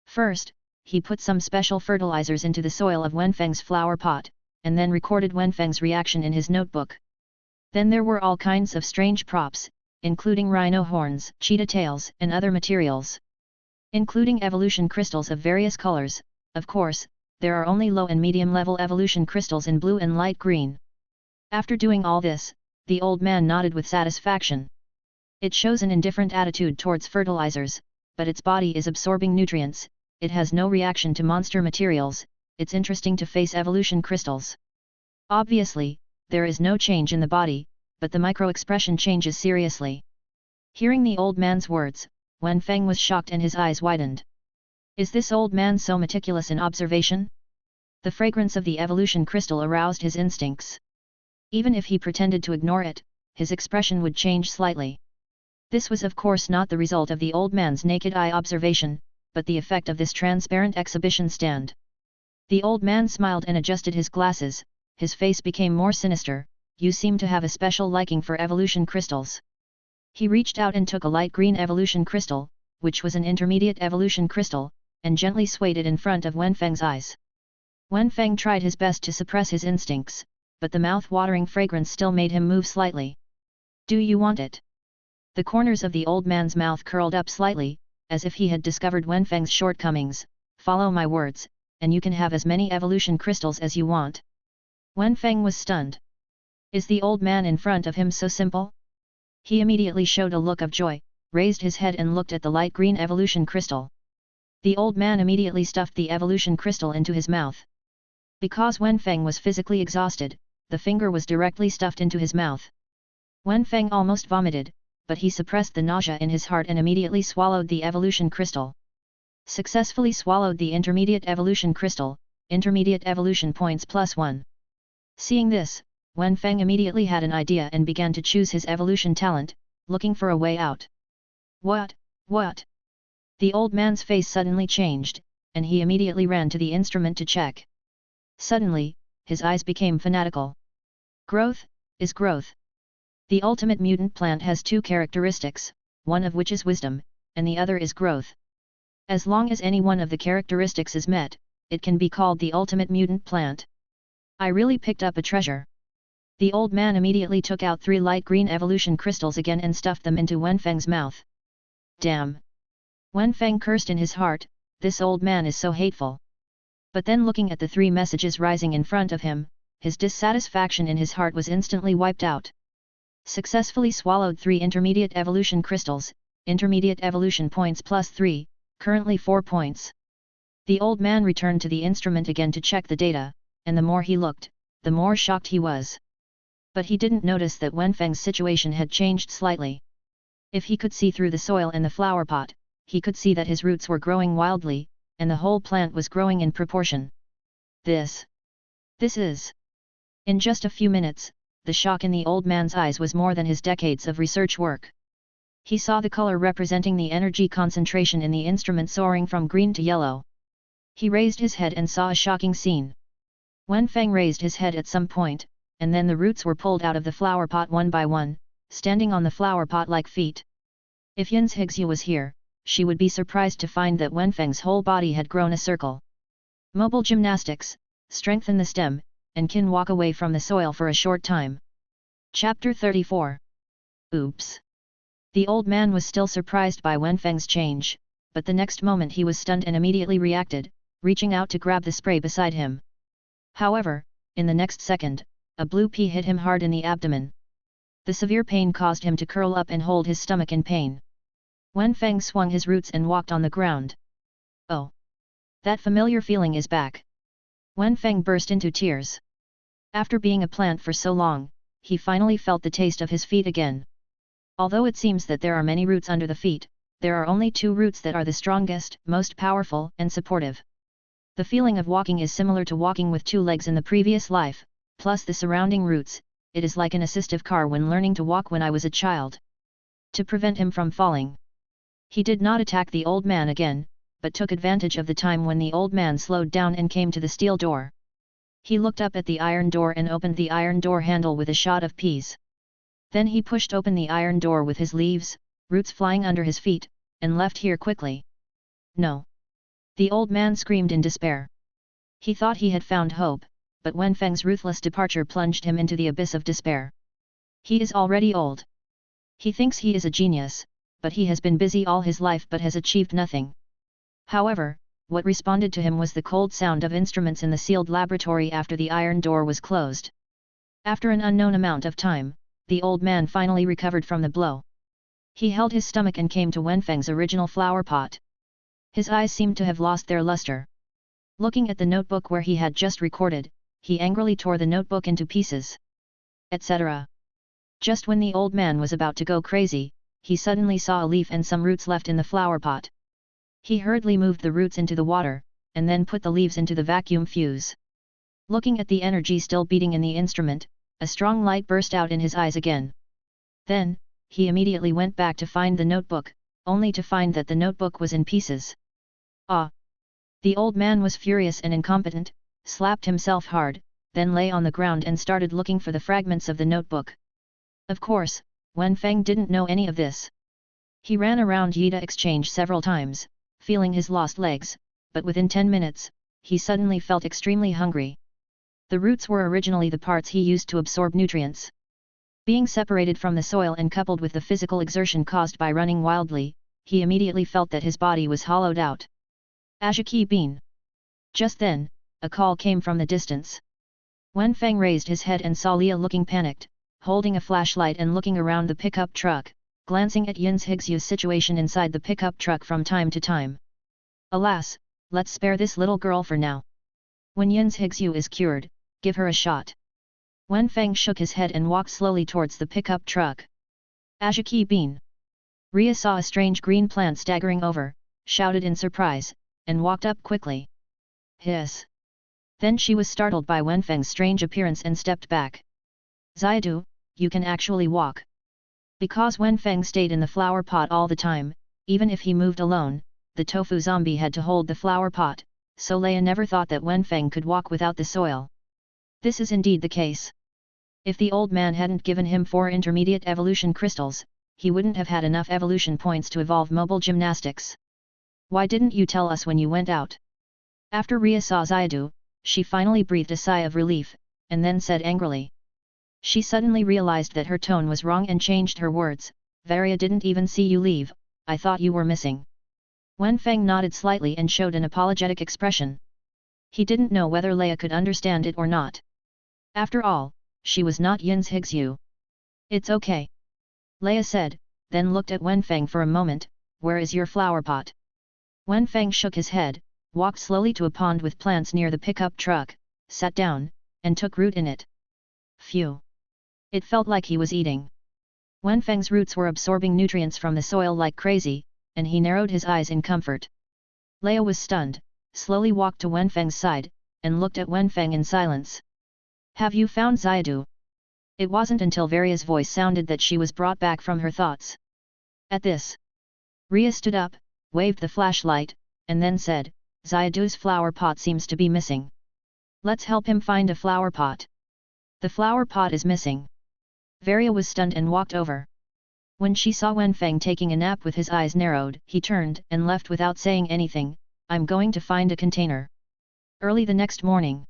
First, he put some special fertilizers into the soil of Wenfang's flower pot, and then recorded Wenfang's reaction in his notebook. Then there were all kinds of strange props, including rhino horns, cheetah tails, and other materials. Including evolution crystals of various colors. Of course, there are only low and medium level evolution crystals in blue and light green. After doing all this, the old man nodded with satisfaction. It shows an indifferent attitude towards fertilizers, but its body is absorbing nutrients, it has no reaction to monster materials, it's interesting to face evolution crystals. Obviously, there is no change in the body, but the micro-expression changes seriously. Hearing the old man's words, Wenfang was shocked and his eyes widened. Is this old man so meticulous in observation? The fragrance of the evolution crystal aroused his instincts. Even if he pretended to ignore it, his expression would change slightly. This was of course not the result of the old man's naked eye observation, but the effect of this transparent exhibition stand. The old man smiled and adjusted his glasses, his face became more sinister. You seem to have a special liking for evolution crystals. He reached out and took a light green evolution crystal, which was an intermediate evolution crystal, and gently swayed it in front of Wenfang's eyes. Wenfang tried his best to suppress his instincts, but the mouth-watering fragrance still made him move slightly. Do you want it? The corners of the old man's mouth curled up slightly, as if he had discovered Wenfang's shortcomings. Follow my words, and you can have as many evolution crystals as you want. Wenfang was stunned. Is the old man in front of him so simple? He immediately showed a look of joy, raised his head and looked at the light green evolution crystal. The old man immediately stuffed the evolution crystal into his mouth. Because Wenfang was physically exhausted, the finger was directly stuffed into his mouth. Wenfang almost vomited, but he suppressed the nausea in his heart and immediately swallowed the evolution crystal. Successfully swallowed the intermediate evolution crystal, intermediate evolution points +1. Seeing this, Wenfang immediately had an idea and began to choose his evolution talent, looking for a way out. What? The old man's face suddenly changed, and he immediately ran to the instrument to check. Suddenly, his eyes became fanatical. Growth is growth. The ultimate mutant plant has two characteristics, one of which is wisdom, and the other is growth. As long as any one of the characteristics is met, it can be called the ultimate mutant plant. I really picked up a treasure. The old man immediately took out 3 light green evolution crystals again and stuffed them into Wenfang's mouth. Damn! Wenfang cursed in his heart, this old man is so hateful. But then looking at the 3 messages rising in front of him, his dissatisfaction in his heart was instantly wiped out. Successfully swallowed 3 intermediate evolution crystals, intermediate evolution points +3, currently 4 points. The old man returned to the instrument again to check the data, and the more he looked, the more shocked he was. But he didn't notice that Wenfang's situation had changed slightly. If he could see through the soil and the flower pot, he could see that his roots were growing wildly, and the whole plant was growing in proportion. This is... In just a few minutes, the shock in the old man's eyes was more than his decades of research work. He saw the color representing the energy concentration in the instrument soaring from green to yellow. He raised his head and saw a shocking scene. Wenfang raised his head at some point, and then the roots were pulled out of the flower pot one by one, standing on the flower pot like feet. If Yin's Higsu was here, she would be surprised to find that Wenfang's whole body had grown a circle. Mobile gymnastics, strengthen the stem, and can walk away from the soil for a short time. Chapter 34. Oops! The old man was still surprised by Wenfang's change, but the next moment he was stunned and immediately reacted, reaching out to grab the spray beside him. However, in the next second, a blue pea hit him hard in the abdomen. The severe pain caused him to curl up and hold his stomach in pain. Wenfang swung his roots and walked on the ground. Oh! That familiar feeling is back. Wenfang burst into tears. After being a plant for so long, he finally felt the taste of his feet again. Although it seems that there are many roots under the feet, there are only 2 roots that are the strongest, most powerful and supportive. The feeling of walking is similar to walking with 2 legs in the previous life, plus the surrounding roots. It is like an assistive car when learning to walk when I was a child. To prevent him from falling, he did not attack the old man again, but took advantage of the time when the old man slowed down and came to the steel door. He looked up at the iron door and opened the iron door handle with a shot of peas. Then he pushed open the iron door with his leaves, roots flying under his feet, and left here quickly. No! The old man screamed in despair. He thought he had found hope, but Wenfang's ruthless departure plunged him into the abyss of despair. He is already old. He thinks he is a genius, but he has been busy all his life but has achieved nothing. However, what responded to him was the cold sound of instruments in the sealed laboratory after the iron door was closed. After an unknown amount of time, the old man finally recovered from the blow. He held his stomach and came to Wenfang's original flower pot. His eyes seemed to have lost their luster. Looking at the notebook where he had just recorded, he angrily tore the notebook into pieces. Etc. Just when the old man was about to go crazy, he suddenly saw a leaf and some roots left in the flower pot. He hurriedly moved the roots into the water, and then put the leaves into the vacuum fuse. Looking at the energy still beating in the instrument, a strong light burst out in his eyes again. Then, he immediately went back to find the notebook, only to find that the notebook was in pieces. Ah! The old man was furious and incompetent, slapped himself hard, then lay on the ground and started looking for the fragments of the notebook. Of course, Wenfang didn't know any of this. He ran around Yida Exchange several times, feeling his lost legs, but within 10 minutes, he suddenly felt extremely hungry. The roots were originally the parts he used to absorb nutrients. Being separated from the soil and coupled with the physical exertion caused by running wildly, he immediately felt that his body was hollowed out. Ajaki Bean. Just then, a call came from the distance. Wenfang raised his head and saw Leah looking panicked, holding a flashlight and looking around the pickup truck, glancing at Yin's Higsyu's situation inside the pickup truck from time to time. Alas, let's spare this little girl for now. When Yin's Higsu is cured, give her a shot. Wenfang shook his head and walked slowly towards the pickup truck. Ajaki Bean. Ria saw a strange green plant staggering over, shouted in surprise, and walked up quickly. Hiss. Then she was startled by Wenfang's strange appearance and stepped back. Xiadu, you can actually walk. Because Wenfang stayed in the flower pot all the time, even if he moved alone, the tofu zombie had to hold the flower pot, so Leia never thought that Wenfang could walk without the soil. This is indeed the case. If the old man hadn't given him 4 intermediate evolution crystals, he wouldn't have had enough evolution points to evolve mobile gymnastics. Why didn't you tell us when you went out? After Ria saw Xiadu, she finally breathed a sigh of relief, and then said angrily. She suddenly realized that her tone was wrong and changed her words. Varia didn't even see you leave, I thought you were missing. Wenfang nodded slightly and showed an apologetic expression. He didn't know whether Leia could understand it or not. After all, she was not Yin's Higsu. It's okay. Leia said, then looked at Wenfang for a moment. Where is your flower pot? Wenfang shook his head, walked slowly to a pond with plants near the pickup truck, sat down, and took root in it. Phew! It felt like he was eating. Wenfang's roots were absorbing nutrients from the soil like crazy, and he narrowed his eyes in comfort. Leia was stunned, slowly walked to Wenfang's side, and looked at Wenfang in silence. Have you found Xiadu? It wasn't until Varia's voice sounded that she was brought back from her thoughts. At this, Ria stood up, waved the flashlight, and then said, Xiadu's flower pot seems to be missing. Let's help him find a flower pot. The flower pot is missing. Varia was stunned and walked over. When she saw Wenfang taking a nap with his eyes narrowed, he turned and left without saying anything. I'm going to find a container. Early the next morning,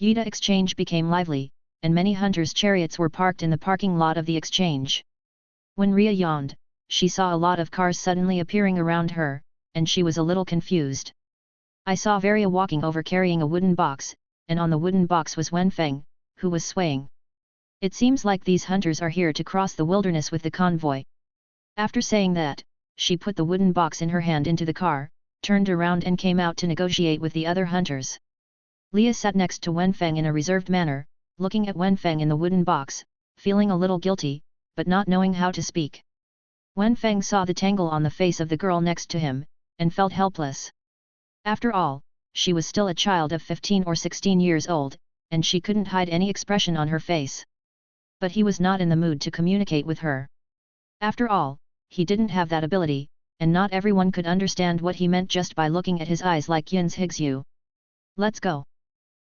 Yida Exchange became lively, and many hunters' chariots were parked in the parking lot of the exchange. When Ria yawned, she saw a lot of cars suddenly appearing around her, and she was a little confused. I saw Varia walking over carrying a wooden box, and on the wooden box was Wenfang, who was swaying. It seems like these hunters are here to cross the wilderness with the convoy. After saying that, she put the wooden box in her hand into the car, turned around and came out to negotiate with the other hunters. Leah sat next to Wenfang in a reserved manner, looking at Wenfang in the wooden box, feeling a little guilty, but not knowing how to speak. Wenfang saw the tangle on the face of the girl next to him, and felt helpless. After all, she was still a child of 15 or 16 years old, and she couldn't hide any expression on her face. But he was not in the mood to communicate with her. After all, he didn't have that ability, and not everyone could understand what he meant just by looking at his eyes like Yin's Higsu. Let's go.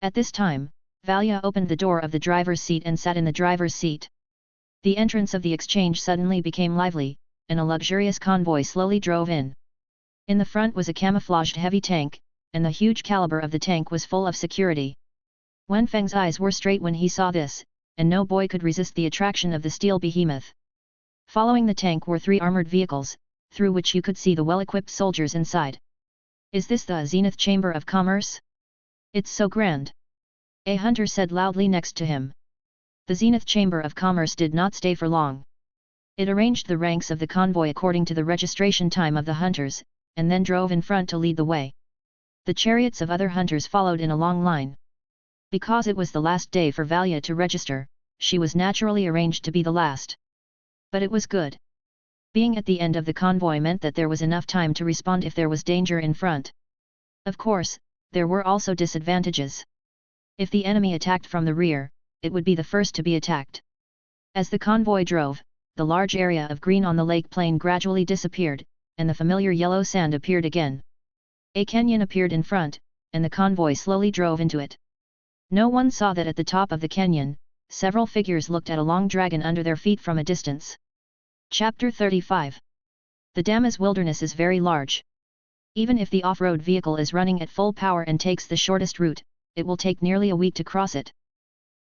At this time, Valia opened the door of the driver's seat and sat in the driver's seat. The entrance of the exchange suddenly became lively, and a luxurious convoy slowly drove in. In the front was a camouflaged heavy tank, and the huge caliber of the tank was full of security. Wenfang's eyes were straight when he saw this, and no boy could resist the attraction of the steel behemoth. Following the tank were 3 armored vehicles, through which you could see the well-equipped soldiers inside. Is this the Zenith Chamber of Commerce? It's so grand. A hunter said loudly next to him. The Zenith Chamber of Commerce did not stay for long. It arranged the ranks of the convoy according to the registration time of the hunters, and then drove in front to lead the way. The chariots of other hunters followed in a long line. Because it was the last day for Valia to register, she was naturally arranged to be the last. But it was good. Being at the end of the convoy meant that there was enough time to respond if there was danger in front. Of course, there were also disadvantages. If the enemy attacked from the rear, it would be the first to be attacked. As the convoy drove, the large area of green on the lake plain gradually disappeared, and the familiar yellow sand appeared again. A canyon appeared in front, and the convoy slowly drove into it. No one saw that at the top of the canyon, several figures looked at a long dragon under their feet from a distance. Chapter 35. The Damas wilderness is very large. Even if the off-road vehicle is running at full power and takes the shortest route, it will take nearly a week to cross it.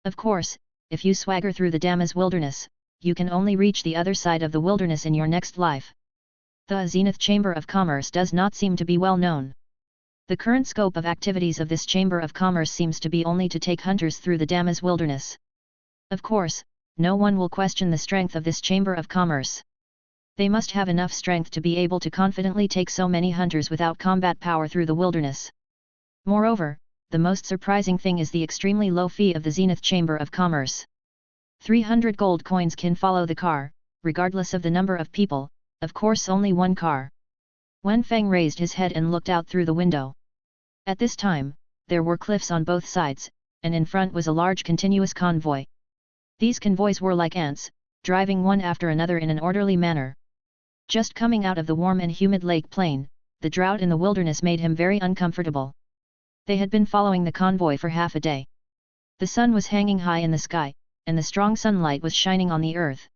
Of course, if you swagger through the Damas wilderness, you can only reach the other side of the wilderness in your next life. The Zenith Chamber of Commerce does not seem to be well known. The current scope of activities of this Chamber of Commerce seems to be only to take hunters through the Damas wilderness. Of course, no one will question the strength of this Chamber of Commerce. They must have enough strength to be able to confidently take so many hunters without combat power through the wilderness. Moreover, the most surprising thing is the extremely low fee of the Zenith Chamber of Commerce. 300 gold coins can follow the car, regardless of the number of people, of course only one car. Wenfang raised his head and looked out through the window. At this time, there were cliffs on both sides, and in front was a large continuous convoy. These convoys were like ants, driving one after another in an orderly manner. Just coming out of the warm and humid lake plain, the drought in the wilderness made him very uncomfortable. They had been following the convoy for half a day. The sun was hanging high in the sky, and the strong sunlight was shining on the earth.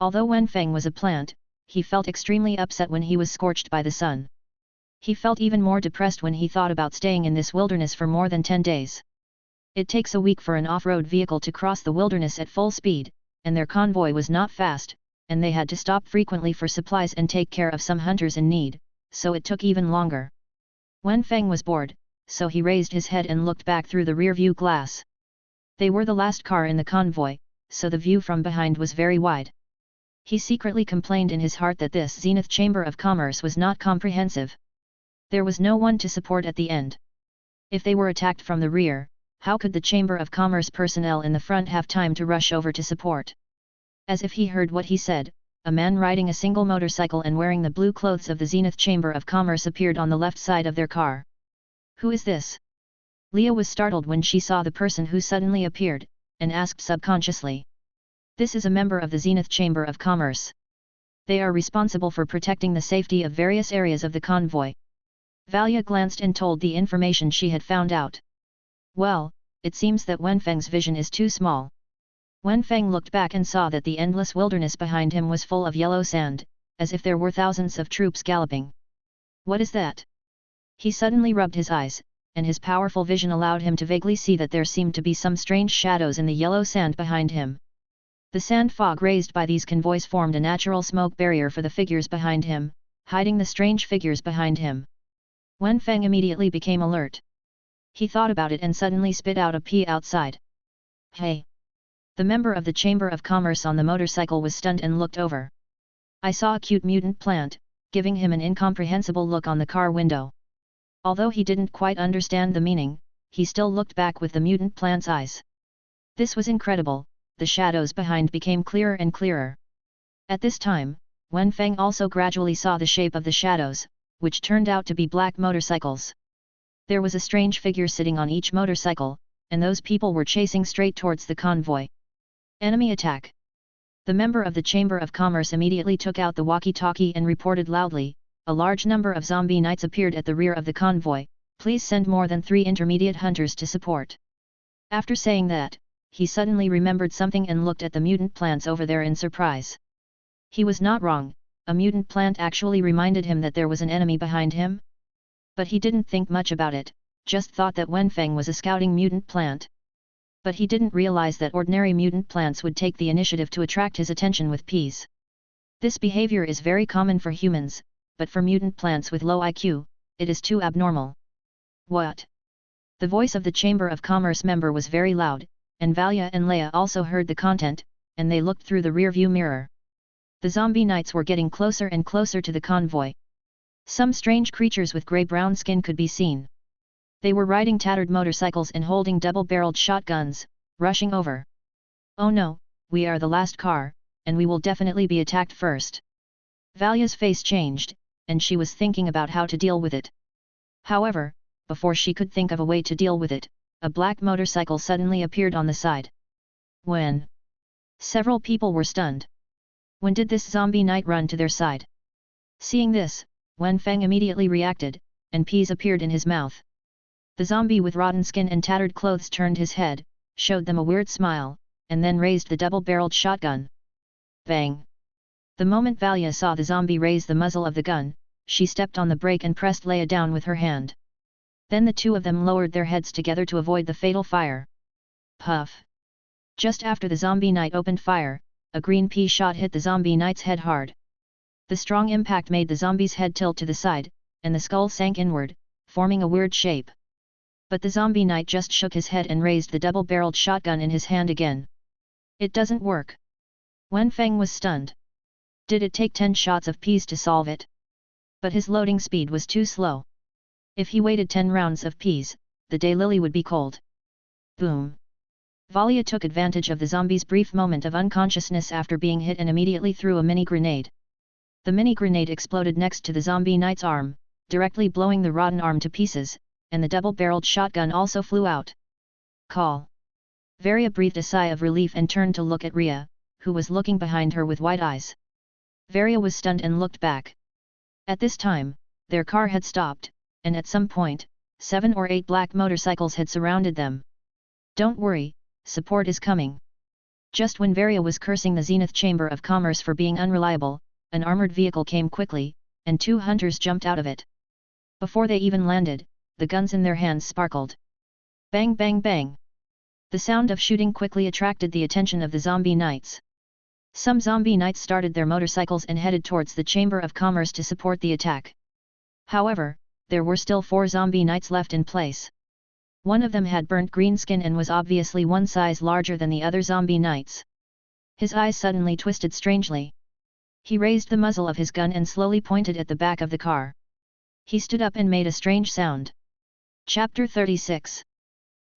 Although Wenfang was a plant, he felt extremely upset when he was scorched by the sun. He felt even more depressed when he thought about staying in this wilderness for more than 10 days. It takes a week for an off-road vehicle to cross the wilderness at full speed, and their convoy was not fast, and they had to stop frequently for supplies and take care of some hunters in need, so it took even longer. Wenfang was bored, so he raised his head and looked back through the rear-view glass. They were the last car in the convoy, so the view from behind was very wide. He secretly complained in his heart that this Zenith Chamber of Commerce was not comprehensive. There was no one to support at the end. If they were attacked from the rear, how could the Chamber of Commerce personnel in the front have time to rush over to support? As if he heard what he said, a man riding a single motorcycle and wearing the blue clothes of the Zenith Chamber of Commerce appeared on the left side of their car. Who is this? Leah was startled when she saw the person who suddenly appeared, and asked subconsciously. This is a member of the Zenith Chamber of Commerce. They are responsible for protecting the safety of various areas of the convoy. Varia glanced and told the information she had found out. Well, it seems that Wenfang's vision is too small. Wenfang looked back and saw that the endless wilderness behind him was full of yellow sand, as if there were thousands of troops galloping. What is that? He suddenly rubbed his eyes, and his powerful vision allowed him to vaguely see that there seemed to be some strange shadows in the yellow sand behind him. The sand fog raised by these convoys formed a natural smoke barrier for the figures behind him, hiding the strange figures behind him. Wenfang immediately became alert. He thought about it and suddenly spit out a pea outside. Hey! The member of the Chamber of Commerce on the motorcycle was stunned and looked over. I saw a cute mutant plant, giving him an incomprehensible look on the car window. Although he didn't quite understand the meaning, he still looked back with the mutant plant's eyes. This was incredible. The shadows behind became clearer and clearer. At this time, Wenfang also gradually saw the shape of the shadows, which turned out to be black motorcycles. There was a strange figure sitting on each motorcycle, and those people were chasing straight towards the convoy. Enemy attack! The member of the Chamber of Commerce immediately took out the walkie-talkie and reported loudly, a large number of zombie knights appeared at the rear of the convoy, please send more than 3 intermediate hunters to support. After saying that, he suddenly remembered something and looked at the mutant plants over there in surprise. He was not wrong, a mutant plant actually reminded him that there was an enemy behind him. But he didn't think much about it, just thought that Wenfang was a scouting mutant plant. But he didn't realize that ordinary mutant plants would take the initiative to attract his attention with peas. This behavior is very common for humans, but for mutant plants with low IQ, it is too abnormal. What? The voice of the Chamber of Commerce member was very loud, and Valia and Leia also heard the content, and they looked through the rear-view mirror. The zombie knights were getting closer and closer to the convoy. Some strange creatures with grey-brown skin could be seen. They were riding tattered motorcycles and holding double-barreled shotguns, rushing over. Oh no, we are the last car, and we will definitely be attacked first. Valia's face changed, and she was thinking about how to deal with it. However, before she could think of a way to deal with it, a black motorcycle suddenly appeared on the side. When? Several people were stunned. When did this zombie knight run to their side? Seeing this, Wenfang immediately reacted, and peas appeared in his mouth. The zombie with rotten skin and tattered clothes turned his head, showed them a weird smile, and then raised the double-barreled shotgun. Bang! The moment Varia saw the zombie raise the muzzle of the gun, she stepped on the brake and pressed Leia down with her hand. Then the two of them lowered their heads together to avoid the fatal fire. Puff! Just after the zombie knight opened fire, a green pea shot hit the zombie knight's head hard. The strong impact made the zombie's head tilt to the side, and the skull sank inward, forming a weird shape. But the zombie knight just shook his head and raised the double-barreled shotgun in his hand again. It doesn't work. Wenfang was stunned. Did it take 10 shots of peas to solve it? But his loading speed was too slow. If he waited 10 rounds of peas, the daylily would be cold. Boom! Varia took advantage of the zombie's brief moment of unconsciousness after being hit and immediately threw a mini-grenade. The mini-grenade exploded next to the zombie knight's arm, directly blowing the rotten arm to pieces, and the double-barreled shotgun also flew out. Call! Varia breathed a sigh of relief and turned to look at Rhea, who was looking behind her with wide eyes. Varia was stunned and looked back. At this time, their car had stopped, and at some point, 7 or 8 black motorcycles had surrounded them. Don't worry, support is coming. Just when Varia was cursing the Zenith Chamber of Commerce for being unreliable, an armored vehicle came quickly, and 2 hunters jumped out of it. Before they even landed, the guns in their hands sparkled. Bang bang bang! The sound of shooting quickly attracted the attention of the zombie knights. Some zombie knights started their motorcycles and headed towards the Chamber of Commerce to support the attack. However, there were still 4 zombie knights left in place. One of them had burnt green skin and was obviously one size larger than the other zombie knights. His eyes suddenly twisted strangely. He raised the muzzle of his gun and slowly pointed at the back of the car. He stood up and made a strange sound. Chapter 36.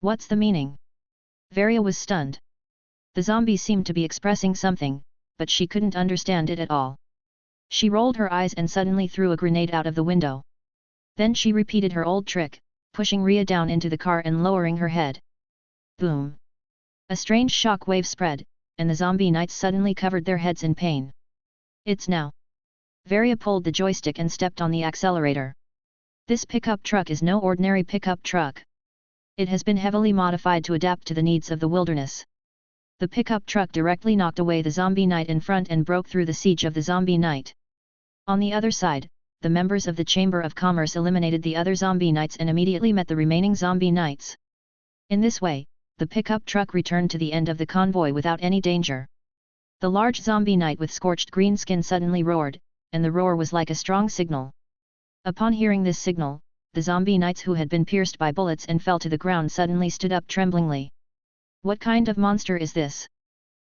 What's the meaning? Varia was stunned. The zombie seemed to be expressing something, but she couldn't understand it at all. She rolled her eyes and suddenly threw a grenade out of the window. Then she repeated her old trick, pushing Rhea down into the car and lowering her head. Boom! A strange shock wave spread, and the zombie knights suddenly covered their heads in pain. It's now! Varia pulled the joystick and stepped on the accelerator. This pickup truck is no ordinary pickup truck. It has been heavily modified to adapt to the needs of the wilderness. The pickup truck directly knocked away the zombie knight in front and broke through the siege of the zombie knight. On the other side, the members of the Chamber of Commerce eliminated the other zombie knights and immediately met the remaining zombie knights. In this way, the pickup truck returned to the end of the convoy without any danger. The large zombie knight with scorched green skin suddenly roared, and the roar was like a strong signal. Upon hearing this signal, the zombie knights who had been pierced by bullets and fell to the ground suddenly stood up tremblingly. What kind of monster is this?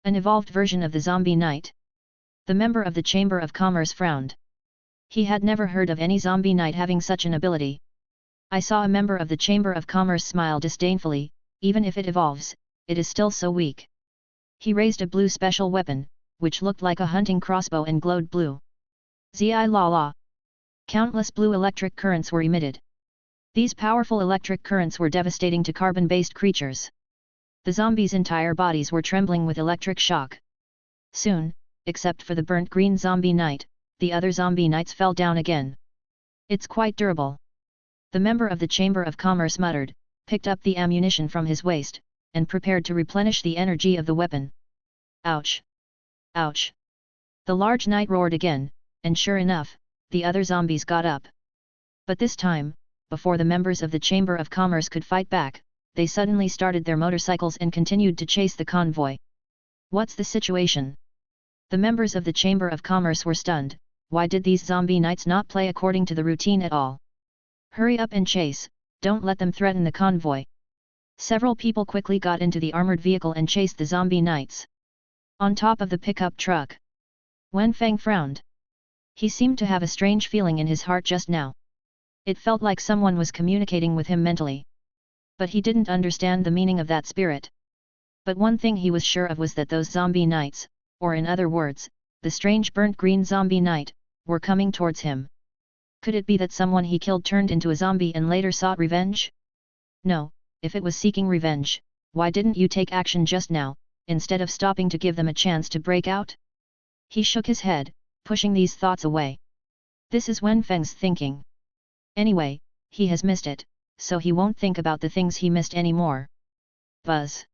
An evolved version of the zombie knight? The member of the Chamber of Commerce frowned. He had never heard of any zombie knight having such an ability. I saw a member of the Chamber of Commerce smile disdainfully. Even if it evolves, it is still so weak. He raised a blue special weapon, which looked like a hunting crossbow and glowed blue. Zi la la! Countless blue electric currents were emitted. These powerful electric currents were devastating to carbon-based creatures. The zombies' entire bodies were trembling with electric shock. Soon, except for the burnt green zombie knight, the other zombie knights fell down again. It's quite durable. The member of the Chamber of Commerce muttered, picked up the ammunition from his waist, and prepared to replenish the energy of the weapon. Ouch! Ouch! The large knight roared again, and sure enough, the other zombies got up. But this time, before the members of the Chamber of Commerce could fight back, they suddenly started their motorcycles and continued to chase the convoy. What's the situation? The members of the Chamber of Commerce were stunned. Why did these zombie knights not play according to the routine at all? Hurry up and chase, don't let them threaten the convoy. Several people quickly got into the armored vehicle and chased the zombie knights. On top of the pickup truck, Wenfang frowned. He seemed to have a strange feeling in his heart just now. It felt like someone was communicating with him mentally. But he didn't understand the meaning of that spirit. But one thing he was sure of was that those zombie knights, or in other words, the strange burnt green zombie knight, were coming towards him. Could it be that someone he killed turned into a zombie and later sought revenge? No, if it was seeking revenge, why didn't you take action just now, instead of stopping to give them a chance to break out? He shook his head, pushing these thoughts away. This is Wenfeng's thinking. Anyway, he has missed it, so he won't think about the things he missed anymore. Buzz.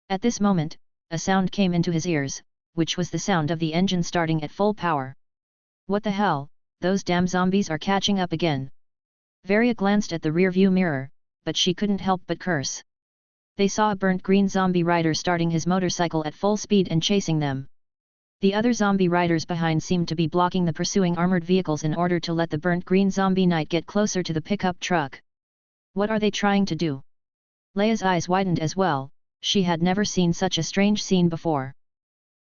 At this moment, a sound came into his ears, which was the sound of the engine starting at full power. What the hell, those damn zombies are catching up again. Varia glanced at the rearview mirror, but she couldn't help but curse. They saw a burnt green zombie rider starting his motorcycle at full speed and chasing them. The other zombie riders behind seemed to be blocking the pursuing armored vehicles in order to let the burnt green zombie knight get closer to the pickup truck. What are they trying to do? Leia's eyes widened as well, she had never seen such a strange scene before.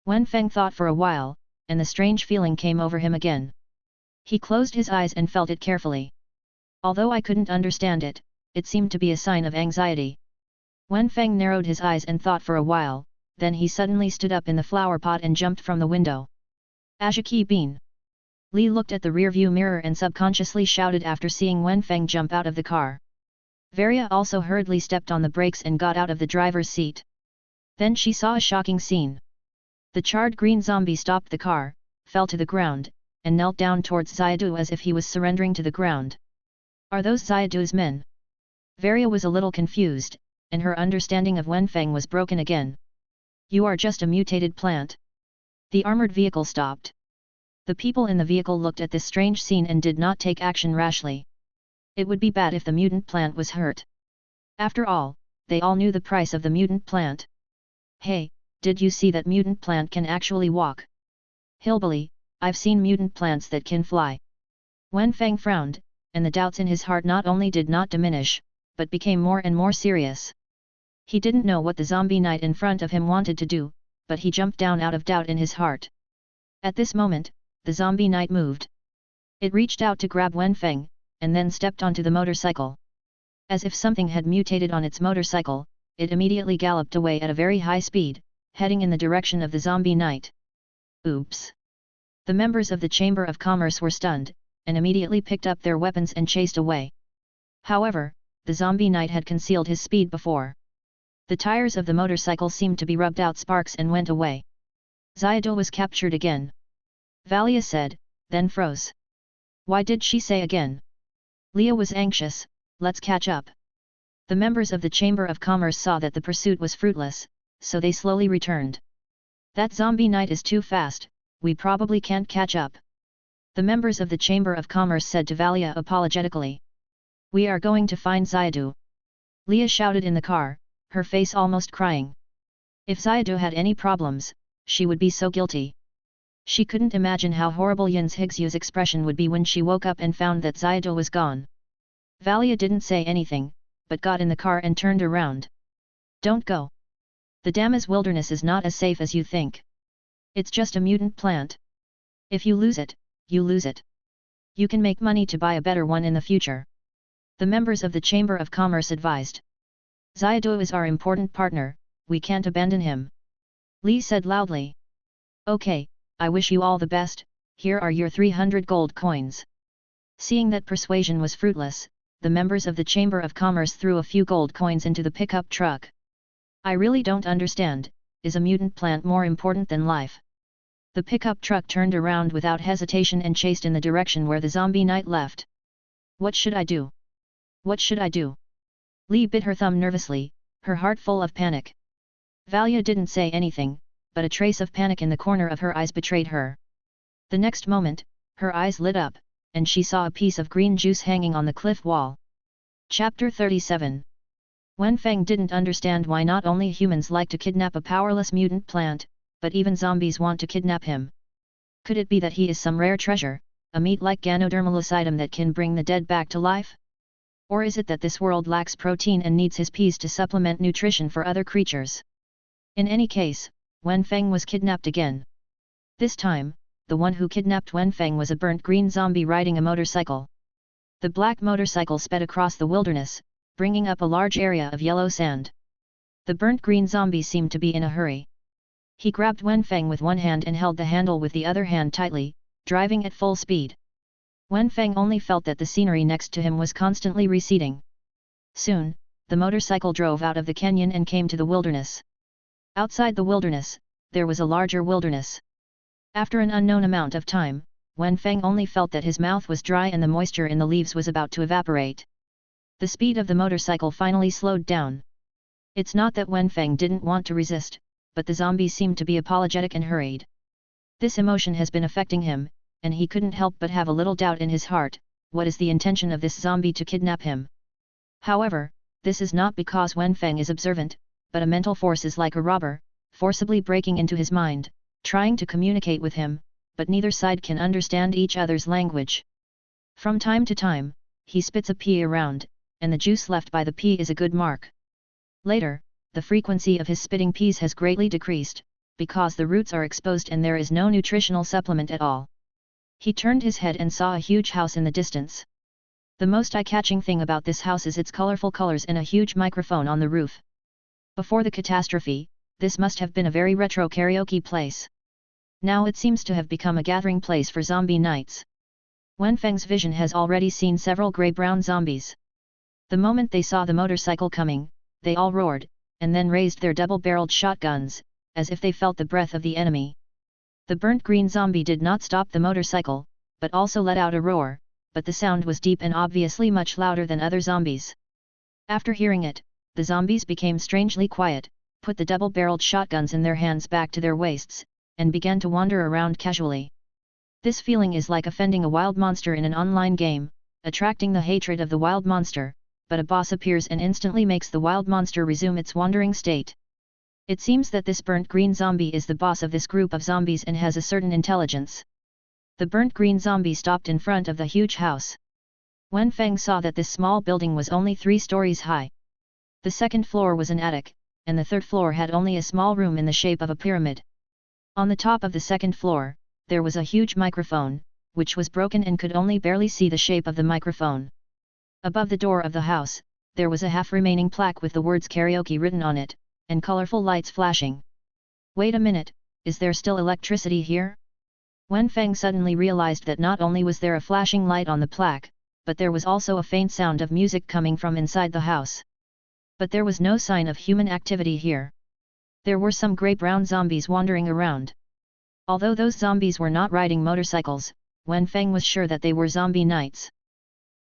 Wenfang thought for a while, and the strange feeling came over him again. He closed his eyes and felt it carefully. Although I couldn't understand it, it seemed to be a sign of anxiety. Wenfang narrowed his eyes and thought for a while, then he suddenly stood up in the flower pot and jumped from the window. Ajaki Bean! Li looked at the rearview mirror and subconsciously shouted after seeing Wenfang jump out of the car. Varia also hurriedly stepped on the brakes and got out of the driver's seat. Then she saw a shocking scene. The charred green zombie stopped the car, fell to the ground, and knelt down towards Xiadu as if he was surrendering to the ground. Are those Xiadu's men? Varia was a little confused, and her understanding of Wenfang was broken again. You are just a mutated plant. The armored vehicle stopped. The people in the vehicle looked at this strange scene and did not take action rashly. It would be bad if the mutant plant was hurt. After all, they all knew the price of the mutant plant. Hey, did you see that mutant plant can actually walk? Hillbilly, I've seen mutant plants that can fly. Wenfang frowned, and the doubts in his heart not only did not diminish, but became more and more serious. He didn't know what the zombie knight in front of him wanted to do, but he jumped down out of doubt in his heart. At this moment, the zombie knight moved. It reached out to grab Wenfang, and then stepped onto the motorcycle. As if something had mutated on its motorcycle, it immediately galloped away at a very high speed, heading in the direction of the zombie knight. Oops! The members of the Chamber of Commerce were stunned, and immediately picked up their weapons and chased away. However, the zombie knight had concealed his speed before. The tires of the motorcycle seemed to be rubbed out sparks and went away. Xiadu was captured again. Valia said, then froze. Why did she say again? Leah was anxious, let's catch up. The members of the Chamber of Commerce saw that the pursuit was fruitless, so they slowly returned. That zombie knight is too fast, we probably can't catch up. The members of the Chamber of Commerce said to Valia apologetically. We are going to find Xiadu. Leah shouted in the car, her face almost crying. If Xiadu had any problems, she would be so guilty. She couldn't imagine how horrible Yin's Higsyu's expression would be when she woke up and found that Xiadu was gone. Valia didn't say anything, but got in the car and turned around. Don't go. The Damas wilderness is not as safe as you think. It's just a mutant plant. If you lose it, you lose it. You can make money to buy a better one in the future. The members of the Chamber of Commerce advised. Xiadu is our important partner, we can't abandon him. Li said loudly. Okay, I wish you all the best, here are your 300 gold coins. Seeing that persuasion was fruitless, the members of the Chamber of Commerce threw a few gold coins into the pickup truck. I really don't understand, is a mutant plant more important than life? The pickup truck turned around without hesitation and chased in the direction where the zombie knight left. What should I do? What should I do? Li bit her thumb nervously, her heart full of panic. Valia didn't say anything, but a trace of panic in the corner of her eyes betrayed her. The next moment, her eyes lit up, and she saw a piece of green juice hanging on the cliff wall. Chapter 37. Wenfang didn't understand why not only humans like to kidnap a powerless mutant plant, but even zombies want to kidnap him. Could it be that he is some rare treasure, a meat-like ganodermalous item that can bring the dead back to life? Or is it that this world lacks protein and needs his peas to supplement nutrition for other creatures? In any case, Wenfang was kidnapped again. This time, the one who kidnapped Wenfang was a burnt green zombie riding a motorcycle. The black motorcycle sped across the wilderness, bringing up a large area of yellow sand. The burnt green zombie seemed to be in a hurry. He grabbed Wenfang with one hand and held the handle with the other hand tightly, driving at full speed. Wenfang only felt that the scenery next to him was constantly receding. Soon, the motorcycle drove out of the canyon and came to the wilderness. Outside the wilderness, there was a larger wilderness. After an unknown amount of time, Wenfang only felt that his mouth was dry and the moisture in the leaves was about to evaporate. The speed of the motorcycle finally slowed down. It's not that Wenfang didn't want to resist, but the zombie seemed to be apologetic and hurried. This emotion has been affecting him, and he couldn't help but have a little doubt in his heart, what is the intention of this zombie to kidnap him? However, this is not because Wenfang is observant, but a mental force is like a robber, forcibly breaking into his mind, trying to communicate with him, but neither side can understand each other's language. From time to time, he spits a pea around, and the juice left by the pea is a good mark. Later, the frequency of his spitting peas has greatly decreased, because the roots are exposed and there is no nutritional supplement at all. He turned his head and saw a huge house in the distance. The most eye-catching thing about this house is its colorful colors and a huge microphone on the roof. Before the catastrophe, this must have been a very retro karaoke place. Now it seems to have become a gathering place for zombie nights. Wenfang's vision has already seen several grey-brown zombies. The moment they saw the motorcycle coming, they all roared, and then raised their double-barreled shotguns, as if they felt the breath of the enemy. The burnt green zombie did not stop the motorcycle, but also let out a roar, but the sound was deep and obviously much louder than other zombies. After hearing it, the zombies became strangely quiet, put the double-barreled shotguns in their hands back to their waists, and began to wander around casually. This feeling is like offending a wild monster in an online game, attracting the hatred of the wild monster, but a boss appears and instantly makes the wild monster resume its wandering state. It seems that this burnt green zombie is the boss of this group of zombies and has a certain intelligence. The burnt green zombie stopped in front of the huge house. Wenfang saw that this small building was only 3 stories high. The second floor was an attic, and the third floor had only a small room in the shape of a pyramid. On the top of the second floor, there was a huge microphone, which was broken and could only barely see the shape of the microphone. Above the door of the house, there was a half-remaining plaque with the words karaoke written on it, and colorful lights flashing. Wait a minute, is there still electricity here? Wenfang suddenly realized that not only was there a flashing light on the plaque, but there was also a faint sound of music coming from inside the house. But there was no sign of human activity here. There were some grey-brown zombies wandering around. Although those zombies were not riding motorcycles, Wenfang was sure that they were zombie knights.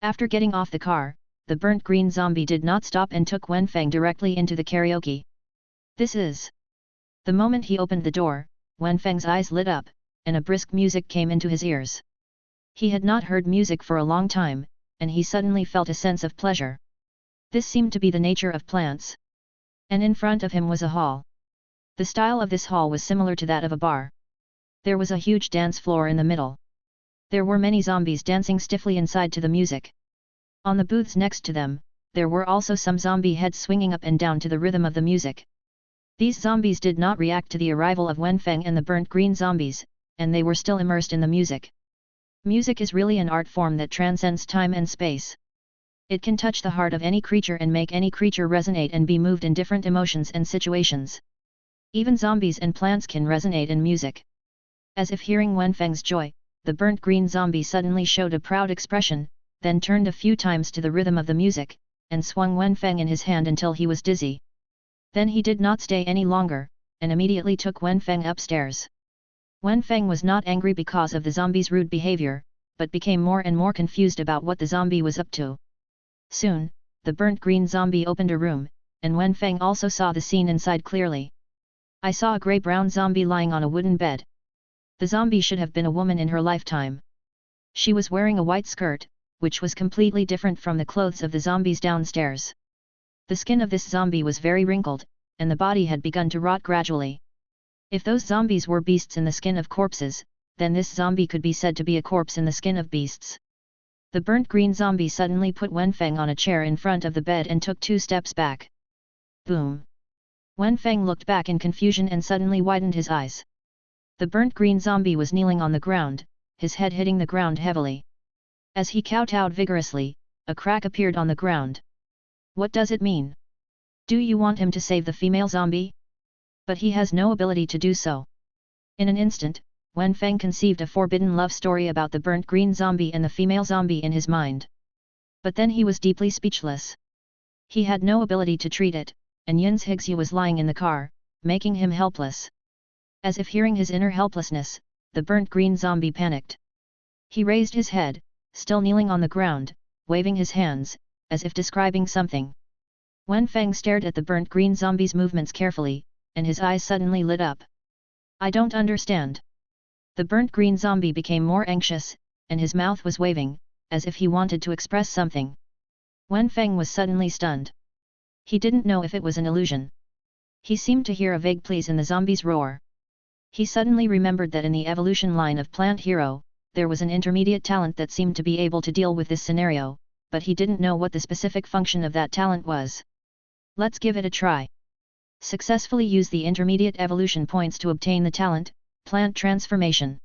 After getting off the car, the burnt green zombie did not stop and took Wenfang directly into the karaoke. This is... The moment he opened the door, Wenfang's eyes lit up, and a brisk music came into his ears. He had not heard music for a long time, and he suddenly felt a sense of pleasure. This seemed to be the nature of plants. And in front of him was a hall. The style of this hall was similar to that of a bar. There was a huge dance floor in the middle. There were many zombies dancing stiffly inside to the music. On the booths next to them, there were also some zombie heads swinging up and down to the rhythm of the music. These zombies did not react to the arrival of Wenfang and the burnt green zombies, and they were still immersed in the music. Music is really an art form that transcends time and space. It can touch the heart of any creature and make any creature resonate and be moved in different emotions and situations. Even zombies and plants can resonate in music. As if hearing Wenfang's joy, the burnt green zombie suddenly showed a proud expression, then turned a few times to the rhythm of the music, and swung Wenfang in his hand until he was dizzy. Then he did not stay any longer, and immediately took Wenfang upstairs. Wenfang was not angry because of the zombie's rude behavior, but became more and more confused about what the zombie was up to. Soon, the burnt green zombie opened a room, and Wenfang also saw the scene inside clearly. I saw a grey-brown zombie lying on a wooden bed. The zombie should have been a woman in her lifetime. She was wearing a white skirt, which was completely different from the clothes of the zombies downstairs. The skin of this zombie was very wrinkled, and the body had begun to rot gradually. If those zombies were beasts in the skin of corpses, then this zombie could be said to be a corpse in the skin of beasts. The burnt green zombie suddenly put Wenfang on a chair in front of the bed and took 2 steps back. Boom! Wenfang looked back in confusion and suddenly widened his eyes. The burnt green zombie was kneeling on the ground, his head hitting the ground heavily. As he kowtowed vigorously, a crack appeared on the ground. What does it mean? Do you want him to save the female zombie? But he has no ability to do so. In an instant, Wenfang conceived a forbidden love story about the burnt green zombie and the female zombie in his mind. But then he was deeply speechless. He had no ability to treat it, and Yin's Higsu was lying in the car, making him helpless. As if hearing his inner helplessness, the burnt green zombie panicked. He raised his head, still kneeling on the ground, waving his hands, as if describing something. Wenfang stared at the burnt green zombie's movements carefully, and his eyes suddenly lit up. I don't understand. The burnt green zombie became more anxious, and his mouth was waving, as if he wanted to express something. Wenfang was suddenly stunned. He didn't know if it was an illusion. He seemed to hear a vague pleas in the zombie's roar. He suddenly remembered that in the evolution line of Plant Hero, there was an intermediate talent that seemed to be able to deal with this scenario, but he didn't know what the specific function of that talent was. Let's give it a try. Successfully use the intermediate evolution points to obtain the talent, Plant Transformation.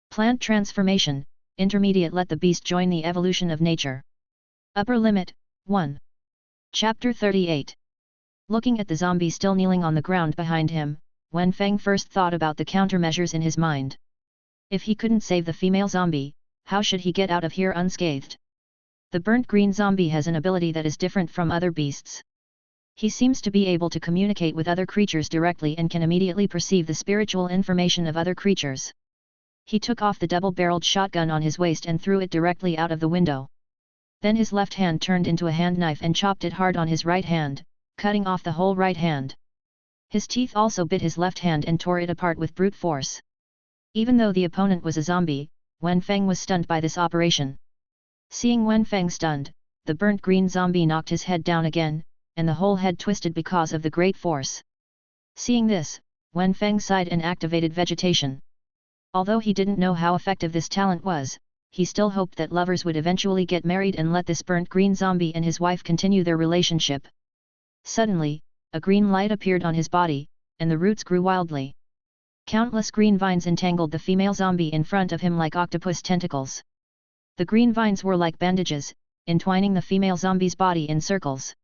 Plant Transformation, intermediate. Let the beast join the evolution of nature. Upper limit, 1. Chapter 38. Looking at the zombie still kneeling on the ground behind him, Wenfang first thought about the countermeasures in his mind. If he couldn't save the female zombie, how should he get out of here unscathed? The burnt green zombie has an ability that is different from other beasts. He seems to be able to communicate with other creatures directly and can immediately perceive the spiritual information of other creatures. He took off the double-barreled shotgun on his waist and threw it directly out of the window. Then his left hand turned into a hand knife and chopped it hard on his right hand, cutting off the whole right hand. His teeth also bit his left hand and tore it apart with brute force. Even though the opponent was a zombie, Wenfang was stunned by this operation. Seeing Wenfang stunned, the burnt green zombie knocked his head down again, and the whole head twisted because of the great force. Seeing this, Wenfang sighed and activated vegetation. Although he didn't know how effective this talent was, he still hoped that lovers would eventually get married and let this burnt green zombie and his wife continue their relationship. Suddenly, a green light appeared on his body, and the roots grew wildly. Countless green vines entangled the female zombie in front of him like octopus tentacles. The green vines were like bandages, entwining the female zombie's body in circles.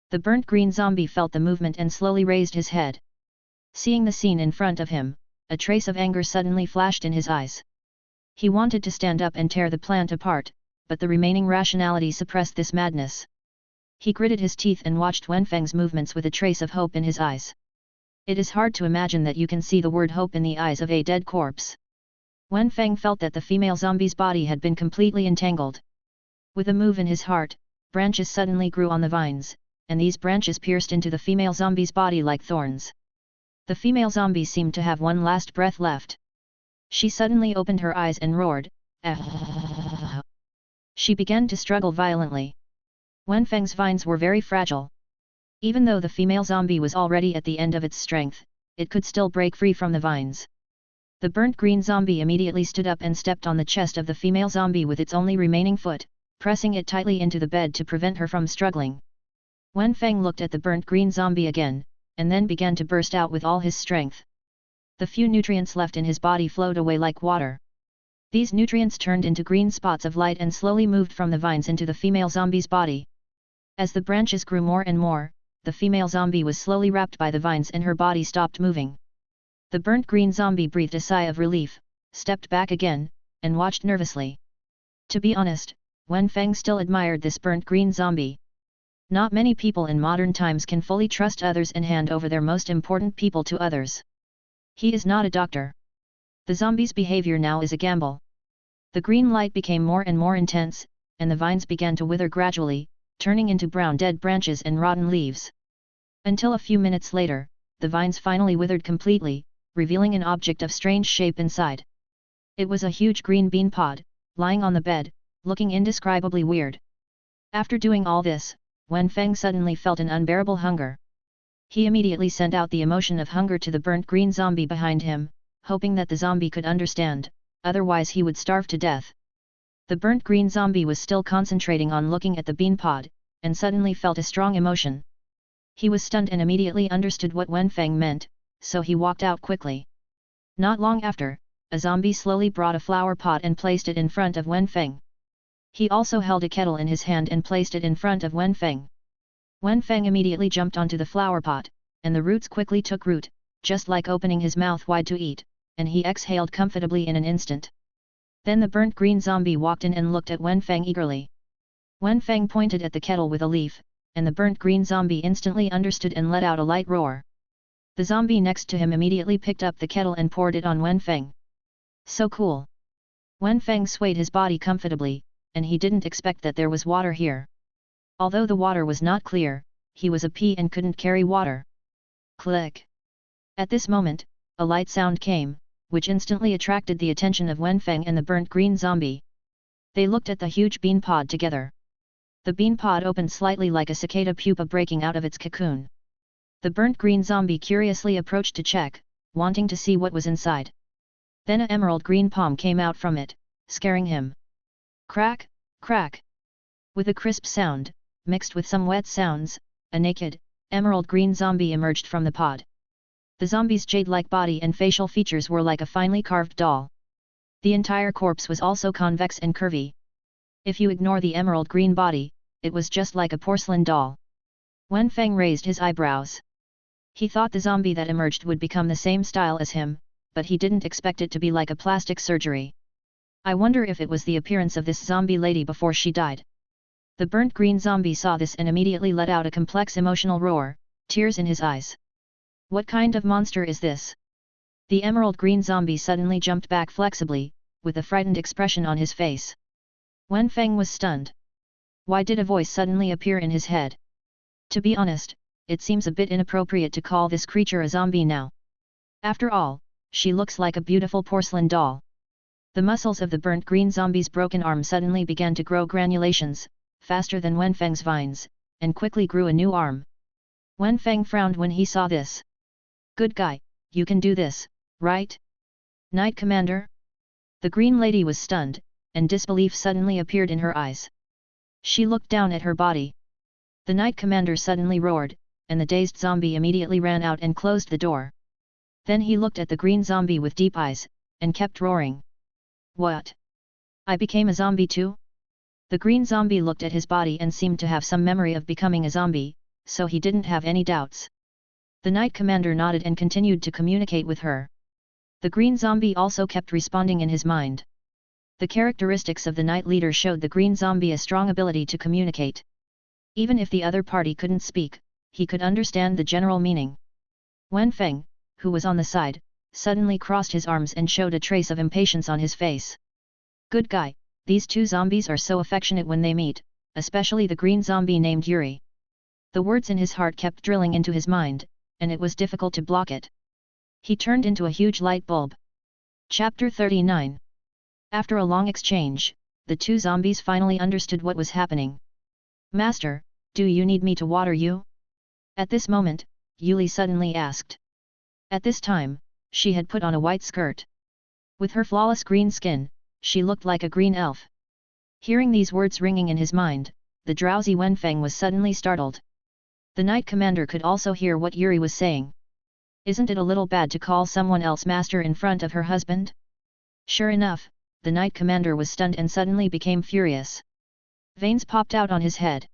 The burnt green zombie felt the movement and slowly raised his head. Seeing the scene in front of him, a trace of anger suddenly flashed in his eyes. He wanted to stand up and tear the plant apart, but the remaining rationality suppressed this madness. He gritted his teeth and watched Wenfang's movements with a trace of hope in his eyes. It is hard to imagine that you can see the word hope in the eyes of a dead corpse. Wenfang felt that the female zombie's body had been completely entangled. With a move in his heart, branches suddenly grew on the vines, and these branches pierced into the female zombie's body like thorns. The female zombie seemed to have one last breath left. She suddenly opened her eyes and roared, "Ah!" She began to struggle violently. Wenfang's vines were very fragile. Even though the female zombie was already at the end of its strength, it could still break free from the vines. The burnt green zombie immediately stood up and stepped on the chest of the female zombie with its only remaining foot, pressing it tightly into the bed to prevent her from struggling. Wenfang looked at the burnt green zombie again, and then began to burst out with all his strength. The few nutrients left in his body flowed away like water. These nutrients turned into green spots of light and slowly moved from the vines into the female zombie's body. As the branches grew more and more, the female zombie was slowly wrapped by the vines and her body stopped moving. The burnt green zombie breathed a sigh of relief, stepped back again, and watched nervously. To be honest, Wenfang still admired this burnt green zombie. Not many people in modern times can fully trust others and hand over their most important people to others. He is not a doctor. The zombie's behavior now is a gamble. The green light became more and more intense, and the vines began to wither gradually, turning into brown dead branches and rotten leaves. Until a few minutes later, the vines finally withered completely, revealing an object of strange shape inside. It was a huge green bean pod, lying on the bed, looking indescribably weird. After doing all this, Wenfang suddenly felt an unbearable hunger. He immediately sent out the emotion of hunger to the burnt green zombie behind him, hoping that the zombie could understand, otherwise he would starve to death. The burnt green zombie was still concentrating on looking at the bean pod, and suddenly felt a strong emotion. He was stunned and immediately understood what Wenfang meant, so he walked out quickly. Not long after, a zombie slowly brought a flower pot and placed it in front of Wenfang. He also held a kettle in his hand and placed it in front of Wenfang. Wenfang immediately jumped onto the flower pot, and the roots quickly took root, just like opening his mouth wide to eat, and he exhaled comfortably in an instant. Then the burnt green zombie walked in and looked at Wenfang eagerly. Wenfang pointed at the kettle with a leaf, and the burnt green zombie instantly understood and let out a light roar. The zombie next to him immediately picked up the kettle and poured it on Wenfang. So cool! Wenfang swayed his body comfortably, and he didn't expect that there was water here. Although the water was not clear, he was a pea and couldn't carry water. Click! At this moment, a light sound came, which instantly attracted the attention of Wenfang and the burnt green zombie. They looked at the huge bean pod together. The bean pod opened slightly like a cicada pupa breaking out of its cocoon. The burnt green zombie curiously approached to check, wanting to see what was inside. Then an emerald green palm came out from it, scaring him. Crack, crack! With a crisp sound, mixed with some wet sounds, a naked, emerald green zombie emerged from the pod. The zombie's jade-like body and facial features were like a finely carved doll. The entire corpse was also convex and curvy. If you ignore the emerald green body, it was just like a porcelain doll. Wenfang raised his eyebrows. He thought the zombie that emerged would become the same style as him, but he didn't expect it to be like a plastic surgery. I wonder if it was the appearance of this zombie lady before she died. The burnt green zombie saw this and immediately let out a complex emotional roar, tears in his eyes. What kind of monster is this? The emerald green zombie suddenly jumped back flexibly, with a frightened expression on his face. Wenfang was stunned. Why did a voice suddenly appear in his head? To be honest, it seems a bit inappropriate to call this creature a zombie now. After all, she looks like a beautiful porcelain doll. The muscles of the burnt green zombie's broken arm suddenly began to grow granulations, faster than Wenfang's vines, and quickly grew a new arm. Wenfang frowned when he saw this. Good guy, you can do this, right? Knight Commander? The green lady was stunned, and disbelief suddenly appeared in her eyes. She looked down at her body. The Knight Commander suddenly roared, and the dazed zombie immediately ran out and closed the door. Then he looked at the green zombie with deep eyes, and kept roaring. What? I became a zombie too? The green zombie looked at his body and seemed to have some memory of becoming a zombie, so he didn't have any doubts. The Knight Commander nodded and continued to communicate with her. The green zombie also kept responding in his mind. The characteristics of the Knight Leader showed the green zombie a strong ability to communicate. Even if the other party couldn't speak, he could understand the general meaning. Wenfang, who was on the side, suddenly crossed his arms and showed a trace of impatience on his face. Good guy, these two zombies are so affectionate when they meet, especially the green zombie named Yuri. The words in his heart kept drilling into his mind, and it was difficult to block it. He turned into a huge light bulb. Chapter 39. After a long exchange, the two zombies finally understood what was happening. Master, do you need me to water you? At this moment, Yuli suddenly asked. At this time, she had put on a white skirt. With her flawless green skin, she looked like a green elf. Hearing these words ringing in his mind, the drowsy Wenfang was suddenly startled. The Knight Commander could also hear what Yuri was saying. Isn't it a little bad to call someone else master in front of her husband? Sure enough, the Knight Commander was stunned and suddenly became furious. Veins popped out on his head.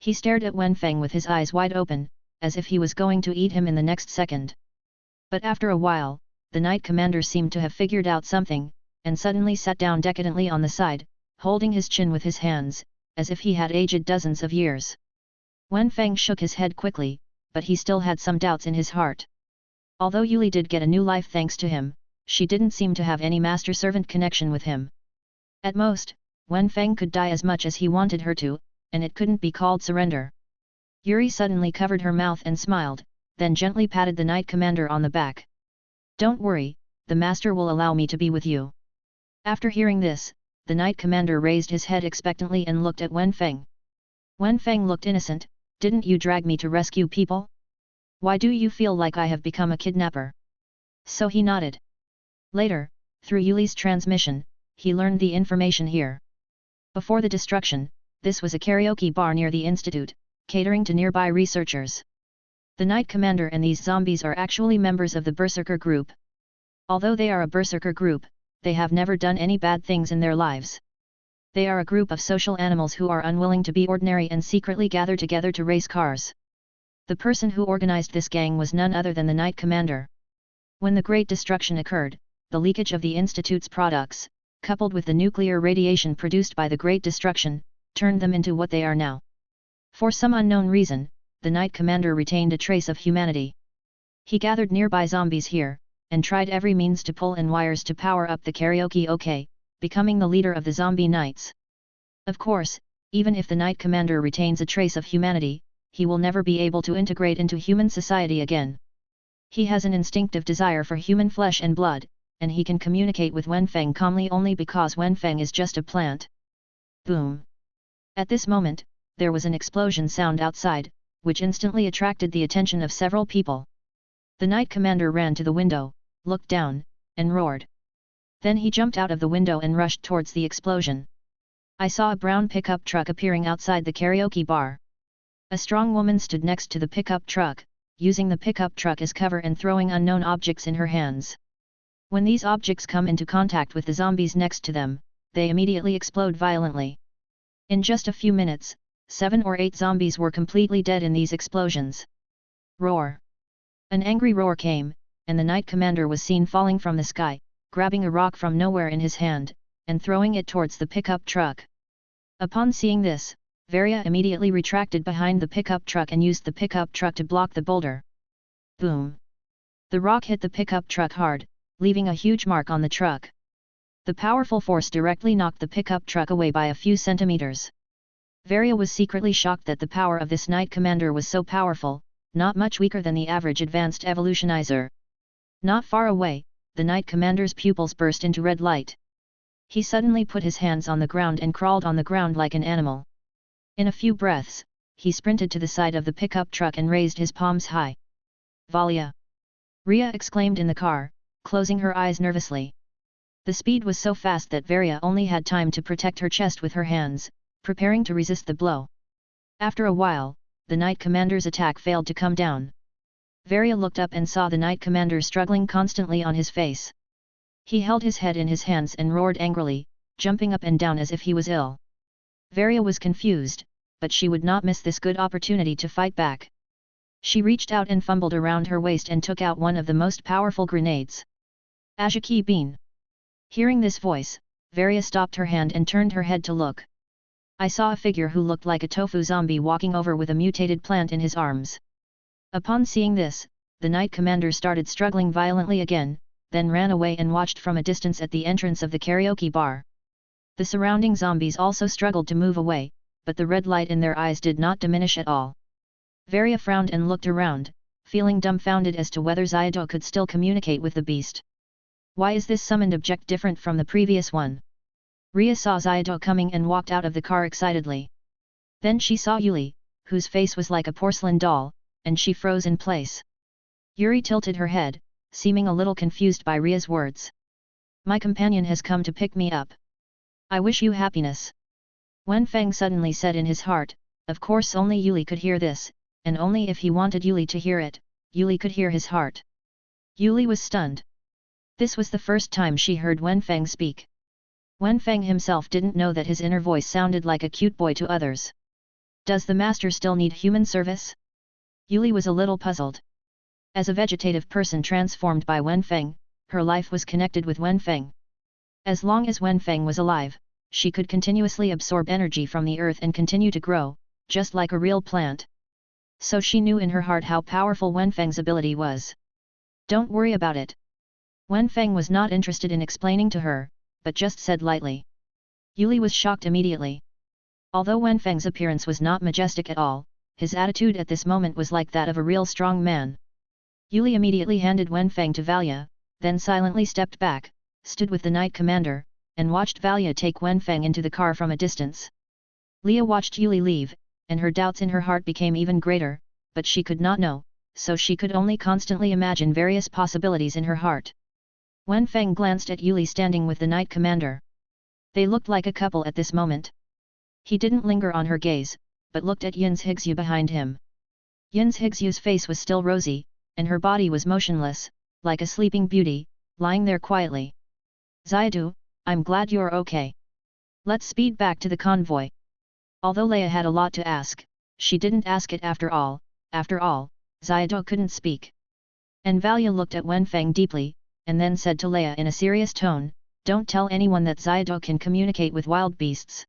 He stared at Wenfang with his eyes wide open, as if he was going to eat him in the next second. But after a while, the Knight Commander seemed to have figured out something, and suddenly sat down decadently on the side, holding his chin with his hands, as if he had aged dozens of years. Wenfang shook his head quickly, but he still had some doubts in his heart. Although Yuli did get a new life thanks to him, she didn't seem to have any master-servant connection with him. At most, Wenfang could die as much as he wanted her to, and it couldn't be called surrender. Yuri suddenly covered her mouth and smiled, then gently patted the Knight Commander on the back. Don't worry, the master will allow me to be with you. After hearing this, the Knight Commander raised his head expectantly and looked at Wenfang. Wenfang looked innocent. Didn't you drag me to rescue people? Why do you feel like I have become a kidnapper? So he nodded. Later, through Yuli's transmission, he learned the information here. Before the destruction, this was a karaoke bar near the institute, catering to nearby researchers. The Knight Commander and these zombies are actually members of the Berserker group. Although they are a Berserker group, they have never done any bad things in their lives. They are a group of social animals who are unwilling to be ordinary and secretly gather together to race cars. The person who organized this gang was none other than the Knight Commander. When the Great Destruction occurred, the leakage of the Institute's products, coupled with the nuclear radiation produced by the Great Destruction, turned them into what they are now. For some unknown reason, the Knight Commander retained a trace of humanity. He gathered nearby zombies here, and tried every means to pull in wires to power up the karaoke OK, becoming the leader of the zombie knights. Of course, even if the Knight Commander retains a trace of humanity, he will never be able to integrate into human society again. He has an instinctive desire for human flesh and blood, and he can communicate with Wenfang calmly only because Wenfang is just a plant. Boom! At this moment, there was an explosion sound outside, which instantly attracted the attention of several people. The Knight Commander ran to the window, looked down, and roared. Then he jumped out of the window and rushed towards the explosion. I saw a brown pickup truck appearing outside the karaoke bar. A strong woman stood next to the pickup truck, using the pickup truck as cover and throwing unknown objects in her hands. When these objects come into contact with the zombies next to them, they immediately explode violently. In just a few minutes, 7 or 8 zombies were completely dead in these explosions. Roar! An angry roar came, and the Knight Commander was seen falling from the sky, grabbing a rock from nowhere in his hand, and throwing it towards the pickup truck. Upon seeing this, Varia immediately retracted behind the pickup truck and used the pickup truck to block the boulder. Boom! The rock hit the pickup truck hard, leaving a huge mark on the truck. The powerful force directly knocked the pickup truck away by a few centimeters. Varia was secretly shocked that the power of this Knight Commander was so powerful, not much weaker than the average advanced evolutionizer. Not far away, the Knight Commander's pupils burst into red light. He suddenly put his hands on the ground and crawled on the ground like an animal. In a few breaths, he sprinted to the side of the pickup truck and raised his palms high. Varia! Ria exclaimed in the car, closing her eyes nervously. The speed was so fast that Varia only had time to protect her chest with her hands, preparing to resist the blow. After a while, the Knight Commander's attack failed to come down. Varia looked up and saw the Knight Commander struggling constantly on his face. He held his head in his hands and roared angrily, jumping up and down as if he was ill. Varia was confused, but she would not miss this good opportunity to fight back. She reached out and fumbled around her waist and took out one of the most powerful grenades. Ajaki Bean! Hearing this voice, Varia stopped her hand and turned her head to look. I saw a figure who looked like a tofu zombie walking over with a mutated plant in his arms. Upon seeing this, the Knight Commander started struggling violently again, then ran away and watched from a distance at the entrance of the karaoke bar. The surrounding zombies also struggled to move away, but the red light in their eyes did not diminish at all. Varia frowned and looked around, feeling dumbfounded as to whether Xiaodo could still communicate with the beast. Why is this summoned object different from the previous one? Ria saw Xiaodo coming and walked out of the car excitedly. Then she saw Yuli, whose face was like a porcelain doll, and she froze in place. Yuri tilted her head, seeming a little confused by Ria's words. My companion has come to pick me up. I wish you happiness. Wenfang suddenly said in his heart, of course only Yuli could hear this, and only if he wanted Yuli to hear it, Yuli could hear his heart. Yuli was stunned. This was the first time she heard Wenfang speak. Wenfang himself didn't know that his inner voice sounded like a cute boy to others. Does the master still need human service? Yuli was a little puzzled. As a vegetative person transformed by Wenfang, her life was connected with Wenfang. As long as Wenfang was alive, she could continuously absorb energy from the earth and continue to grow, just like a real plant. So she knew in her heart how powerful Wenfang's ability was. Don't worry about it. Wenfang was not interested in explaining to her, but just said lightly. Yuli was shocked immediately. Although Wenfang's appearance was not majestic at all, his attitude at this moment was like that of a real strong man. Yuli immediately handed Wenfang to Varia, then silently stepped back, stood with the Knight Commander, and watched Varia take Wenfang into the car from a distance. Leah watched Yuli leave, and her doubts in her heart became even greater, but she could not know, so she could only constantly imagine various possibilities in her heart. Wenfang glanced at Yuli standing with the Knight Commander. They looked like a couple at this moment. He didn't linger on her gaze, but looked at Yin's Higsu behind him. Yin's Higsu's face was still rosy, and her body was motionless, like a sleeping beauty, lying there quietly. Xiaodu, I'm glad you're okay. Let's speed back to the convoy. Although Leia had a lot to ask, she didn't ask it after all, Xiaodu couldn't speak. And Valia looked at Wenfang deeply, and then said to Leia in a serious tone, don't tell anyone that Xiaodu can communicate with wild beasts.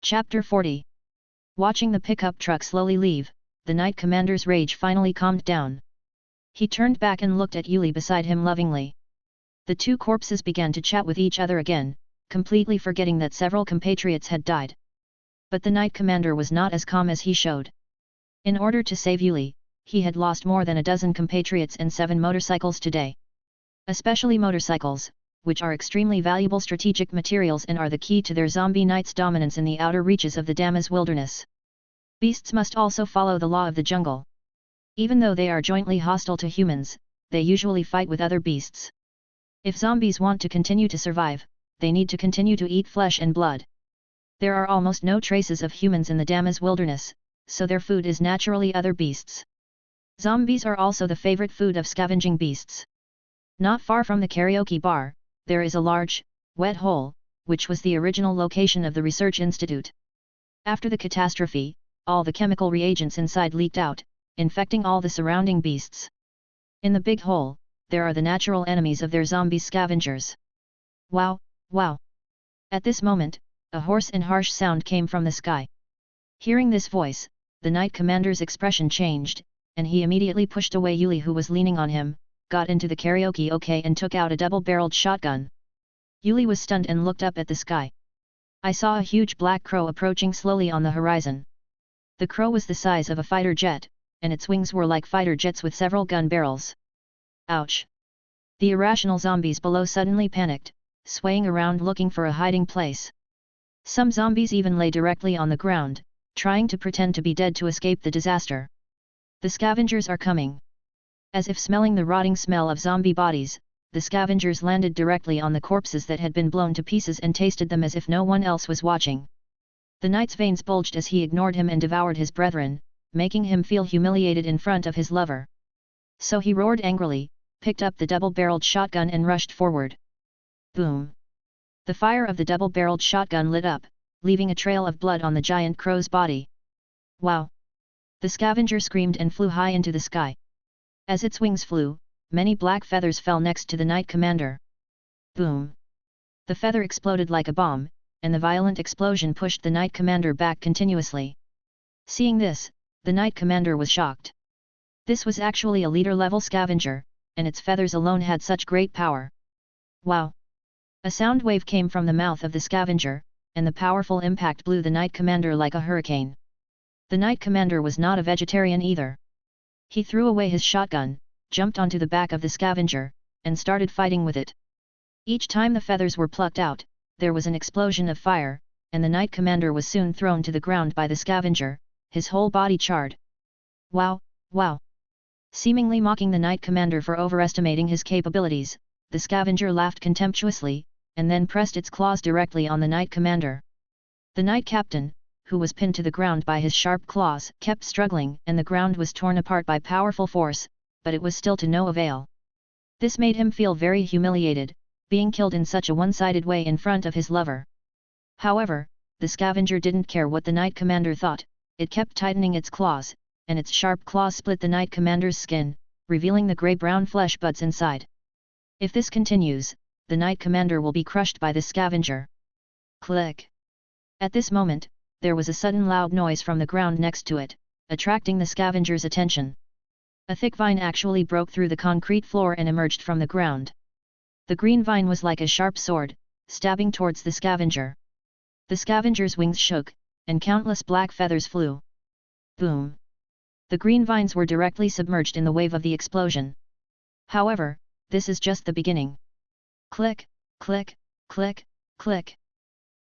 Chapter 40. Watching the pickup truck slowly leave, the Knight Commander's rage finally calmed down. He turned back and looked at Yuli beside him lovingly. The two corpses began to chat with each other again, completely forgetting that several compatriots had died. But the Knight Commander was not as calm as he showed. In order to save Yuli, he had lost more than a dozen compatriots and 7 motorcycles today. Especially motorcycles, which are extremely valuable strategic materials and are the key to their zombie knights' dominance in the outer reaches of the Damas wilderness. Beasts must also follow the law of the jungle. Even though they are jointly hostile to humans, they usually fight with other beasts. If zombies want to continue to survive, they need to continue to eat flesh and blood. There are almost no traces of humans in the Damas wilderness, so their food is naturally other beasts. Zombies are also the favorite food of scavenging beasts. Not far from the karaoke bar, there is a large, wet hole, which was the original location of the research institute. After the catastrophe, all the chemical reagents inside leaked out, infecting all the surrounding beasts. In the big hole, there are the natural enemies of their zombie scavengers. Wow, wow! At this moment, a hoarse and harsh sound came from the sky. Hearing this voice, the Knight Commander's expression changed, and he immediately pushed away Yuli, who was leaning on him, got into the karaoke and took out a double-barreled shotgun. Yuli was stunned and looked up at the sky. I saw a huge black crow approaching slowly on the horizon. The crow was the size of a fighter jet, and its wings were like fighter jets with several gun barrels. Ouch! The irrational zombies below suddenly panicked, swaying around looking for a hiding place. Some zombies even lay directly on the ground, trying to pretend to be dead to escape the disaster. The scavengers are coming. As if smelling the rotting smell of zombie bodies, the scavengers landed directly on the corpses that had been blown to pieces and tasted them as if no one else was watching. The knight's veins bulged as he ignored him and devoured his brethren, making him feel humiliated in front of his lover. So he roared angrily, picked up the double-barreled shotgun and rushed forward. Boom! The fire of the double-barreled shotgun lit up, leaving a trail of blood on the giant crow's body. Wow! The scavenger screamed and flew high into the sky. As its wings flew, many black feathers fell next to the Knight Commander. Boom! The feather exploded like a bomb, and the violent explosion pushed the Knight Commander back continuously. Seeing this, the Knight Commander was shocked. This was actually a leader-level scavenger, and its feathers alone had such great power. Wow! A sound wave came from the mouth of the scavenger, and the powerful impact blew the Knight Commander like a hurricane. The Knight Commander was not a vegetarian either. He threw away his shotgun, jumped onto the back of the scavenger, and started fighting with it. Each time the feathers were plucked out, there was an explosion of fire, and the Knight Commander was soon thrown to the ground by the scavenger, his whole body charred. Wow, wow! Seemingly mocking the Knight Commander for overestimating his capabilities, the scavenger laughed contemptuously, and then pressed its claws directly on the Knight Commander. The Knight Captain, who was pinned to the ground by his sharp claws, kept struggling, and the ground was torn apart by powerful force, but it was still to no avail. This made him feel very humiliated, being killed in such a one-sided way in front of his lover. However, the scavenger didn't care what the Knight Commander thought, it kept tightening its claws, and its sharp claws split the Knight Commander's skin, revealing the grey-brown flesh buds inside. If this continues, the Knight Commander will be crushed by the scavenger. Click! At this moment, there was a sudden loud noise from the ground next to it, attracting the scavenger's attention. A thick vine actually broke through the concrete floor and emerged from the ground. The green vine was like a sharp sword, stabbing towards the scavenger. The scavenger's wings shook, and countless black feathers flew. Boom! The green vines were directly submerged in the wave of the explosion. However, this is just the beginning. Click, click, click, click.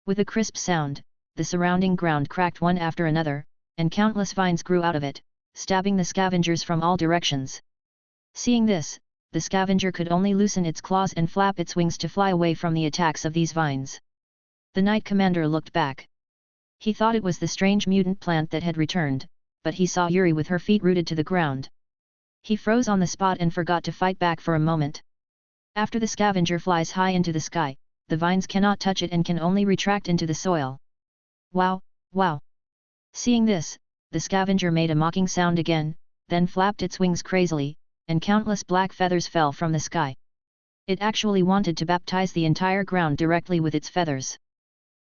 With a crisp sound, the surrounding ground cracked one after another, and countless vines grew out of it, stabbing the scavengers from all directions. Seeing this, the scavenger could only loosen its claws and flap its wings to fly away from the attacks of these vines. The Knight Commander looked back. He thought it was the strange mutant plant that had returned, but he saw Yuri with her feet rooted to the ground. He froze on the spot and forgot to fight back for a moment. After the scavenger flies high into the sky, the vines cannot touch it and can only retract into the soil. Wow, wow! Seeing this, the scavenger made a mocking sound again, then flapped its wings crazily, and countless black feathers fell from the sky. It actually wanted to baptize the entire ground directly with its feathers.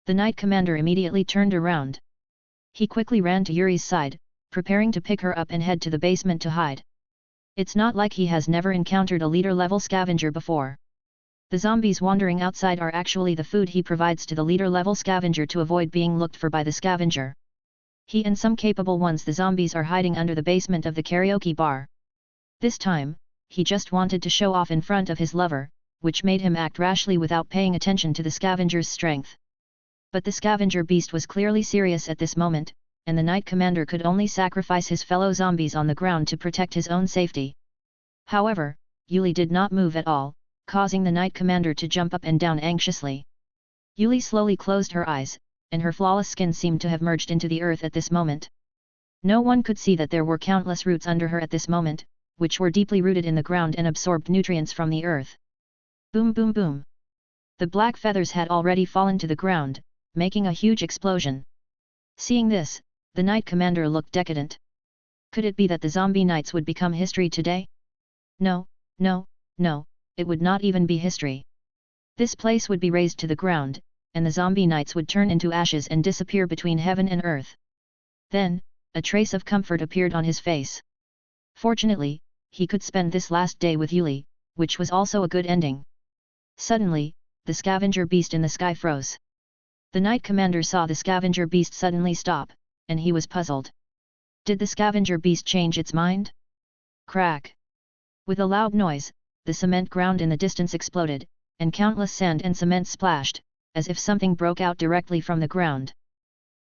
The Knight Commander immediately turned around. He quickly ran to Yuri's side, preparing to pick her up and head to the basement to hide. It's not like he has never encountered a leader-level scavenger before. The zombies wandering outside are actually the food he provides to the leader-level scavenger to avoid being looked for by the scavenger. He and some capable ones the zombies are hiding under the basement of the karaoke bar. This time, he just wanted to show off in front of his lover, which made him act rashly without paying attention to the scavenger's strength. But the scavenger beast was clearly serious at this moment, and the Knight Commander could only sacrifice his fellow zombies on the ground to protect his own safety. However, Yuli did not move at all, causing the Knight Commander to jump up and down anxiously. Yuli slowly closed her eyes, and her flawless skin seemed to have merged into the earth at this moment. No one could see that there were countless roots under her at this moment, which were deeply rooted in the ground and absorbed nutrients from the earth. Boom boom boom. The black feathers had already fallen to the ground, making a huge explosion. Seeing this, the Knight Commander looked decadent. Could it be that the zombie knights would become history today? No, no, no, it would not even be history. This place would be razed to the ground, and the zombie knights would turn into ashes and disappear between heaven and earth. Then, a trace of comfort appeared on his face. Fortunately, he could spend this last day with Yuli, which was also a good ending. Suddenly, the scavenger beast in the sky froze. The Knight Commander saw the scavenger beast suddenly stop, and he was puzzled. Did the scavenger beast change its mind? Crack! With a loud noise, the cement ground in the distance exploded, and countless sand and cement splashed, as if something broke out directly from the ground.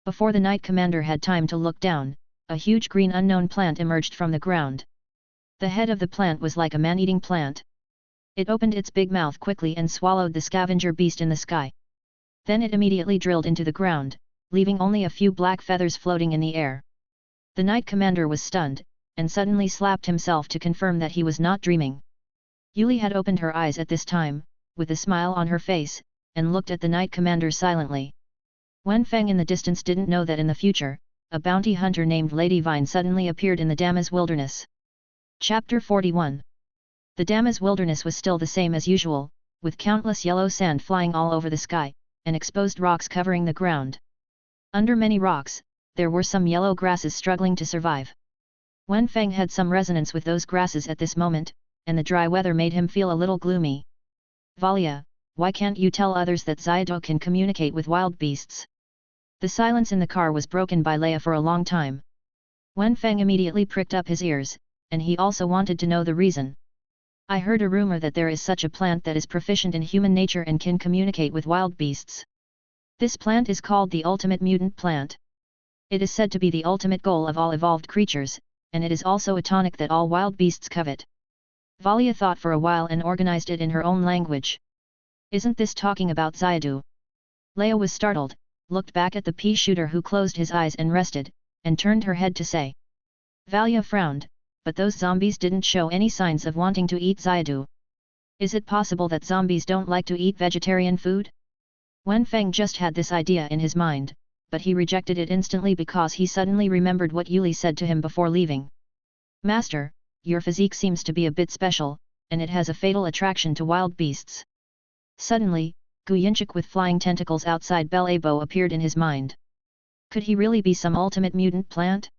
Before the Knight Commander had time to look down, a huge green unknown plant emerged from the ground. The head of the plant was like a man-eating plant. It opened its big mouth quickly and swallowed the scavenger beast in the sky. Then it immediately drilled into the ground, leaving only a few black feathers floating in the air. The Knight Commander was stunned, and suddenly slapped himself to confirm that he was not dreaming. Yuli had opened her eyes at this time, with a smile on her face, and looked at the Knight Commander silently. Wenfang in the distance didn't know that in the future, a bounty hunter named Lady Vine suddenly appeared in the Damas wilderness. Chapter 41. The Damas wilderness was still the same as usual, with countless yellow sand flying all over the sky, and exposed rocks covering the ground. Under many rocks, there were some yellow grasses struggling to survive. Wenfang had some resonance with those grasses at this moment, and the dry weather made him feel a little gloomy. Varia, why can't you tell others that Xiaodu can communicate with wild beasts? The silence in the car was broken by Leia for a long time. Wenfang immediately pricked up his ears, and he also wanted to know the reason. I heard a rumor that there is such a plant that is proficient in human nature and can communicate with wild beasts. This plant is called the ultimate mutant plant. It is said to be the ultimate goal of all evolved creatures, and it is also a tonic that all wild beasts covet. Valia thought for a while and organized it in her own language. Isn't this talking about Xiaodu? Leia was startled, looked back at the pea shooter who closed his eyes and rested, and turned her head to say. Valia frowned, but those zombies didn't show any signs of wanting to eat Xiaodu. Is it possible that zombies don't like to eat vegetarian food? Wenfang just had this idea in his mind, but he rejected it instantly because he suddenly remembered what Yuli said to him before leaving. Master, your physique seems to be a bit special, and it has a fatal attraction to wild beasts. Suddenly, Guyinchik with flying tentacles outside Belabbo appeared in his mind. Could he really be some ultimate mutant plant?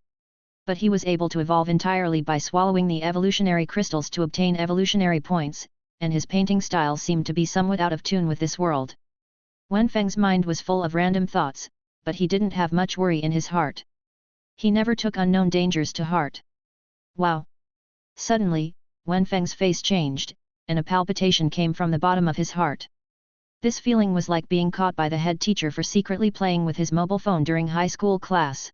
But he was able to evolve entirely by swallowing the evolutionary crystals to obtain evolutionary points, and his painting style seemed to be somewhat out of tune with this world. Wenfeng's mind was full of random thoughts, but he didn't have much worry in his heart. He never took unknown dangers to heart. Wow! Suddenly, Wenfeng's face changed, and a palpitation came from the bottom of his heart. This feeling was like being caught by the head teacher for secretly playing with his mobile phone during high school class.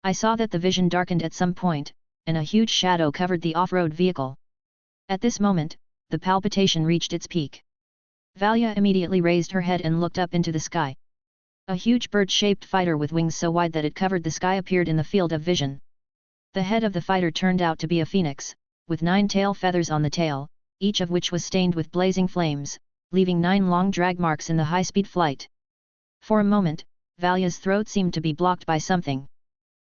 I saw that the vision darkened at some point, and a huge shadow covered the off-road vehicle. At this moment, the palpitation reached its peak. Valia immediately raised her head and looked up into the sky. A huge bird-shaped fighter with wings so wide that it covered the sky appeared in the field of vision. The head of the fighter turned out to be a phoenix, with 9 tail feathers on the tail, each of which was stained with blazing flames, leaving 9 long drag marks in the high-speed flight. For a moment, Valia's throat seemed to be blocked by something.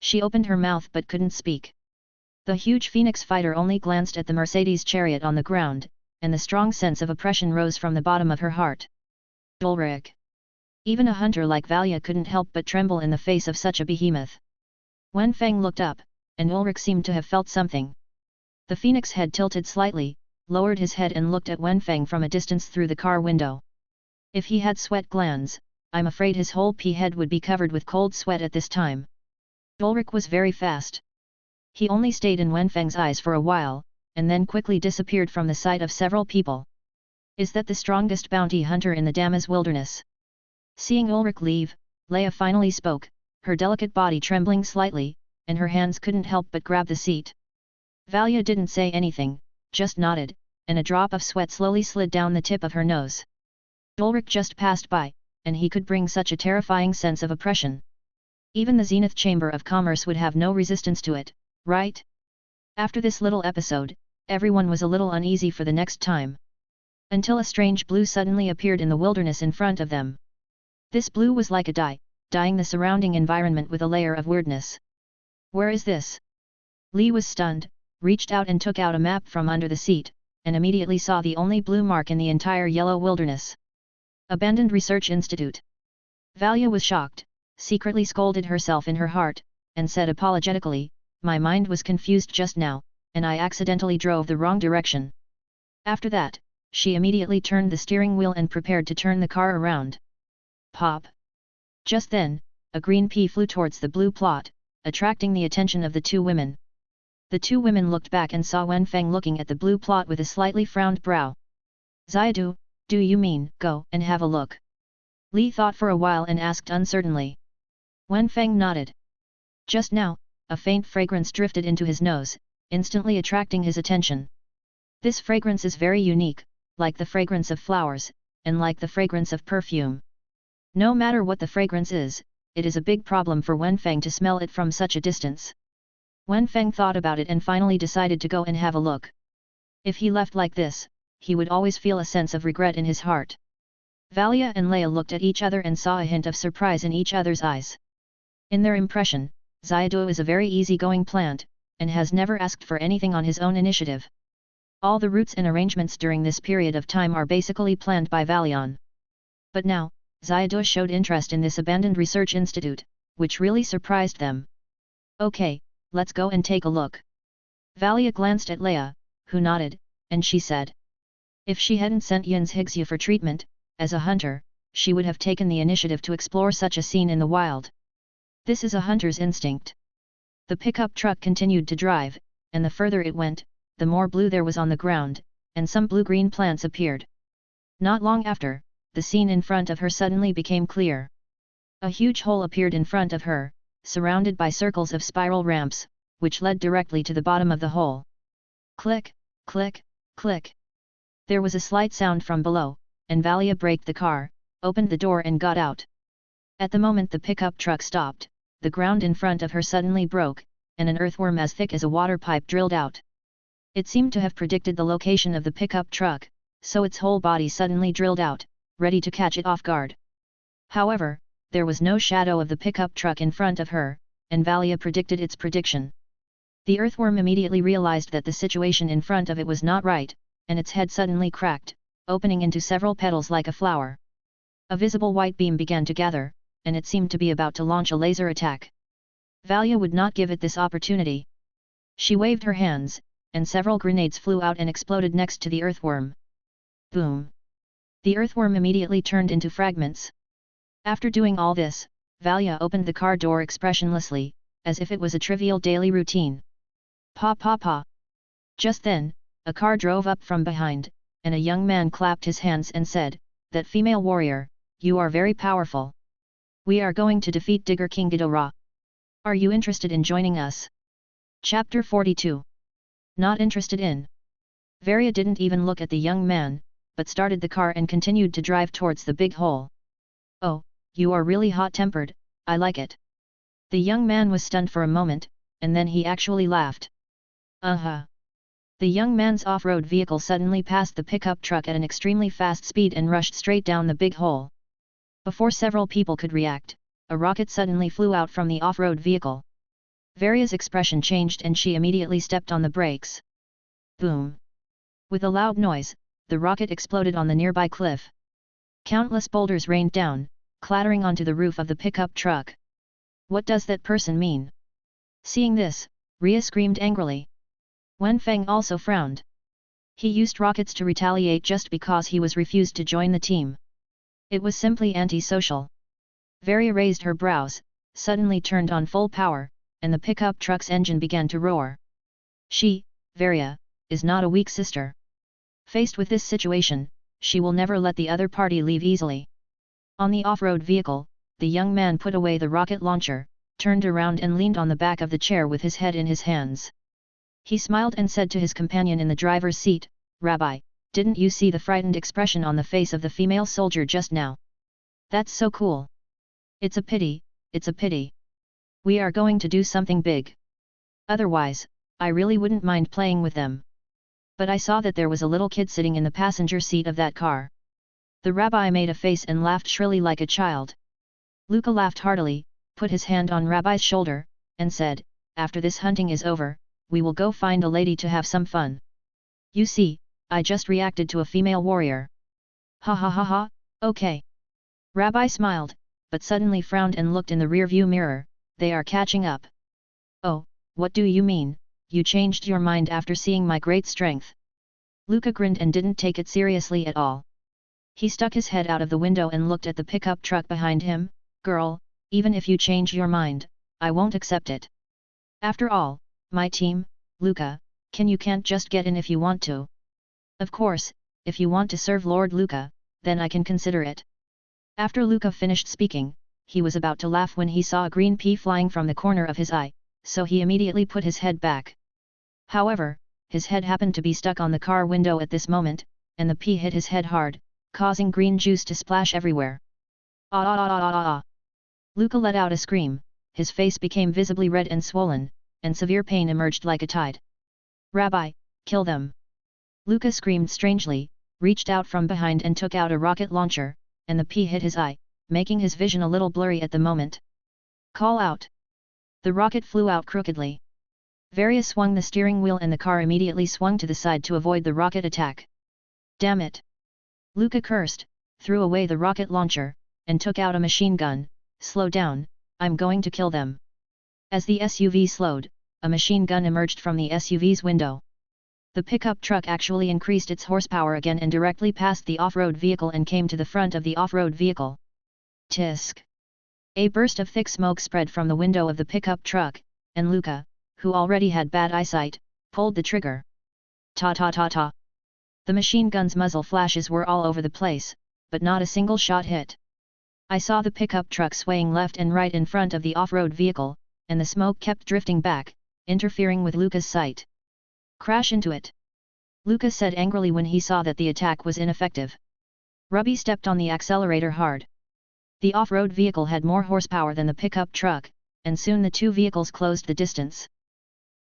She opened her mouth but couldn't speak. The huge phoenix fighter only glanced at the Mercedes chariot on the ground, and the strong sense of oppression rose from the bottom of her heart. Ulrich. Even a hunter like Valia couldn't help but tremble in the face of such a behemoth. Wenfang looked up, and Ulrich seemed to have felt something. The phoenix head tilted slightly, lowered his head and looked at Wenfang from a distance through the car window. If he had sweat glands, I'm afraid his whole head would be covered with cold sweat at this time. Ulrich was very fast. He only stayed in Wenfang's eyes for a while, and then quickly disappeared from the sight of several people. Is that the strongest bounty hunter in the Damas wilderness? Seeing Ulrich leave, Leia finally spoke, her delicate body trembling slightly, and her hands couldn't help but grab the seat. Valia didn't say anything, just nodded, and a drop of sweat slowly slid down the tip of her nose. Ulrich just passed by, and he could bring such a terrifying sense of oppression. Even the Zenith Chamber of Commerce would have no resistance to it, right? After this little episode, everyone was a little uneasy for the next time. Until a strange blue suddenly appeared in the wilderness in front of them. This blue was like a dye, dyeing the surrounding environment with a layer of weirdness. Where is this? Li was stunned, reached out and took out a map from under the seat, and immediately saw the only blue mark in the entire yellow wilderness. Abandoned Research Institute. Valia was shocked, secretly scolded herself in her heart, and said apologetically, "My mind was confused just now, and I accidentally drove the wrong direction." After that, she immediately turned the steering wheel and prepared to turn the car around. Pop! Just then, a green pea flew towards the blue plot, attracting the attention of the two women. The two women looked back and saw Wenfang looking at the blue plot with a slightly frowned brow. "Xiadu, do you mean, go and have a look?" Li thought for a while and asked uncertainly. Wenfang nodded. Just now, a faint fragrance drifted into his nose, instantly attracting his attention. This fragrance is very unique, like the fragrance of flowers, and like the fragrance of perfume. No matter what the fragrance is, it is a big problem for Wenfang to smell it from such a distance. Wenfang thought about it and finally decided to go and have a look. If he left like this, he would always feel a sense of regret in his heart. Valia and Leia looked at each other and saw a hint of surprise in each other's eyes. In their impression, Xiadu is a very easygoing plant, and has never asked for anything on his own initiative. All the routes and arrangements during this period of time are basically planned by Valion. But now, Xiadu showed interest in this abandoned research institute, which really surprised them. "Okay, let's go and take a look." Valia glanced at Leia, who nodded, and she said. If she hadn't sent Yin's Higsu for treatment, as a hunter, she would have taken the initiative to explore such a scene in the wild. This is a hunter's instinct. The pickup truck continued to drive, and the further it went, the more blue there was on the ground, and some blue-green plants appeared. Not long after, the scene in front of her suddenly became clear. A huge hole appeared in front of her, surrounded by circles of spiral ramps, which led directly to the bottom of the hole. Click, click, click. There was a slight sound from below, and Valia braked the car, opened the door and got out. At the moment the pickup truck stopped, the ground in front of her suddenly broke, and an earthworm as thick as a water pipe drilled out. It seemed to have predicted the location of the pickup truck, so its whole body suddenly drilled out, ready to catch it off guard. However, there was no shadow of the pickup truck in front of her, and Valia predicted its prediction. The earthworm immediately realized that the situation in front of it was not right, and its head suddenly cracked, opening into several petals like a flower. A visible white beam began to gather, and it seemed to be about to launch a laser attack. Valia would not give it this opportunity. She waved her hands, and several grenades flew out and exploded next to the earthworm. Boom! The earthworm immediately turned into fragments. After doing all this, Valia opened the car door expressionlessly, as if it was a trivial daily routine. Pa pa pa! Just then, a car drove up from behind, and a young man clapped his hands and said, "That female warrior, you are very powerful. We are going to defeat Digger King Ghidorah. Are you interested in joining us?" Chapter 42. Not interested in. Varia didn't even look at the young man, but started the car and continued to drive towards the big hole. "Oh, you are really hot-tempered, I like it." The young man was stunned for a moment, and then he actually laughed. The young man's off-road vehicle suddenly passed the pickup truck at an extremely fast speed and rushed straight down the big hole. Before several people could react, a rocket suddenly flew out from the off-road vehicle. Varia's expression changed and she immediately stepped on the brakes. Boom! With a loud noise, the rocket exploded on the nearby cliff. Countless boulders rained down, clattering onto the roof of the pickup truck. What does that person mean? Seeing this, Ria screamed angrily. Wenfang also frowned. He used rockets to retaliate just because he was refused to join the team. It was simply anti-social. Varia raised her brows, suddenly turned on full power, and the pickup truck's engine began to roar. She, Varia, is not a weak sister. Faced with this situation, she will never let the other party leave easily. On the off-road vehicle, the young man put away the rocket launcher, turned around and leaned on the back of the chair with his head in his hands. He smiled and said to his companion in the driver's seat, "Rabbi, didn't you see the frightened expression on the face of the female soldier just now? That's so cool. It's a pity, it's a pity. We are going to do something big. Otherwise, I really wouldn't mind playing with them. But I saw that there was a little kid sitting in the passenger seat of that car." The rabbi made a face and laughed shrilly like a child. Luca laughed heartily, put his hand on Rabbi's shoulder, and said, "After this hunting is over, we will go find a lady to have some fun. You see, I just reacted to a female warrior." "Ha ha ha ha, okay." Rabbi smiled, but suddenly frowned and looked in the rearview mirror. "They are catching up." "Oh, what do you mean, you changed your mind after seeing my great strength?" Luca grinned and didn't take it seriously at all. He stuck his head out of the window and looked at the pickup truck behind him. "Girl, even if you change your mind, I won't accept it. After all, my team, Luca, can't just get in if you want to. Of course, if you want to serve Lord Luca, then I can consider it." After Luca finished speaking, he was about to laugh when he saw a green pea flying from the corner of his eye, so he immediately put his head back. However, his head happened to be stuck on the car window at this moment, and the pea hit his head hard, causing green juice to splash everywhere. "Ah ah ah ah ah ah!" Luca let out a scream, his face became visibly red and swollen, and severe pain emerged like a tide. "Rabbi, kill them!" Luca screamed strangely, reached out from behind and took out a rocket launcher, and the pea hit his eye, making his vision a little blurry at the moment. "Call out!" The rocket flew out crookedly. Varia swung the steering wheel and the car immediately swung to the side to avoid the rocket attack. "Damn it!" Luca cursed, threw away the rocket launcher, and took out a machine gun. "Slow down, I'm going to kill them." As the SUV slowed, a machine gun emerged from the SUV's window. The pickup truck actually increased its horsepower again and directly passed the off-road vehicle and came to the front of the off-road vehicle. Tisk! A burst of thick smoke spread from the window of the pickup truck, and Luca, who already had bad eyesight, pulled the trigger. Ta ta ta ta! The machine gun's muzzle flashes were all over the place, but not a single shot hit. I saw the pickup truck swaying left and right in front of the off-road vehicle, and the smoke kept drifting back, interfering with Luca's sight. "Crash into it!" Luca said angrily when he saw that the attack was ineffective. Ruby stepped on the accelerator hard. The off-road vehicle had more horsepower than the pickup truck, and soon the two vehicles closed the distance.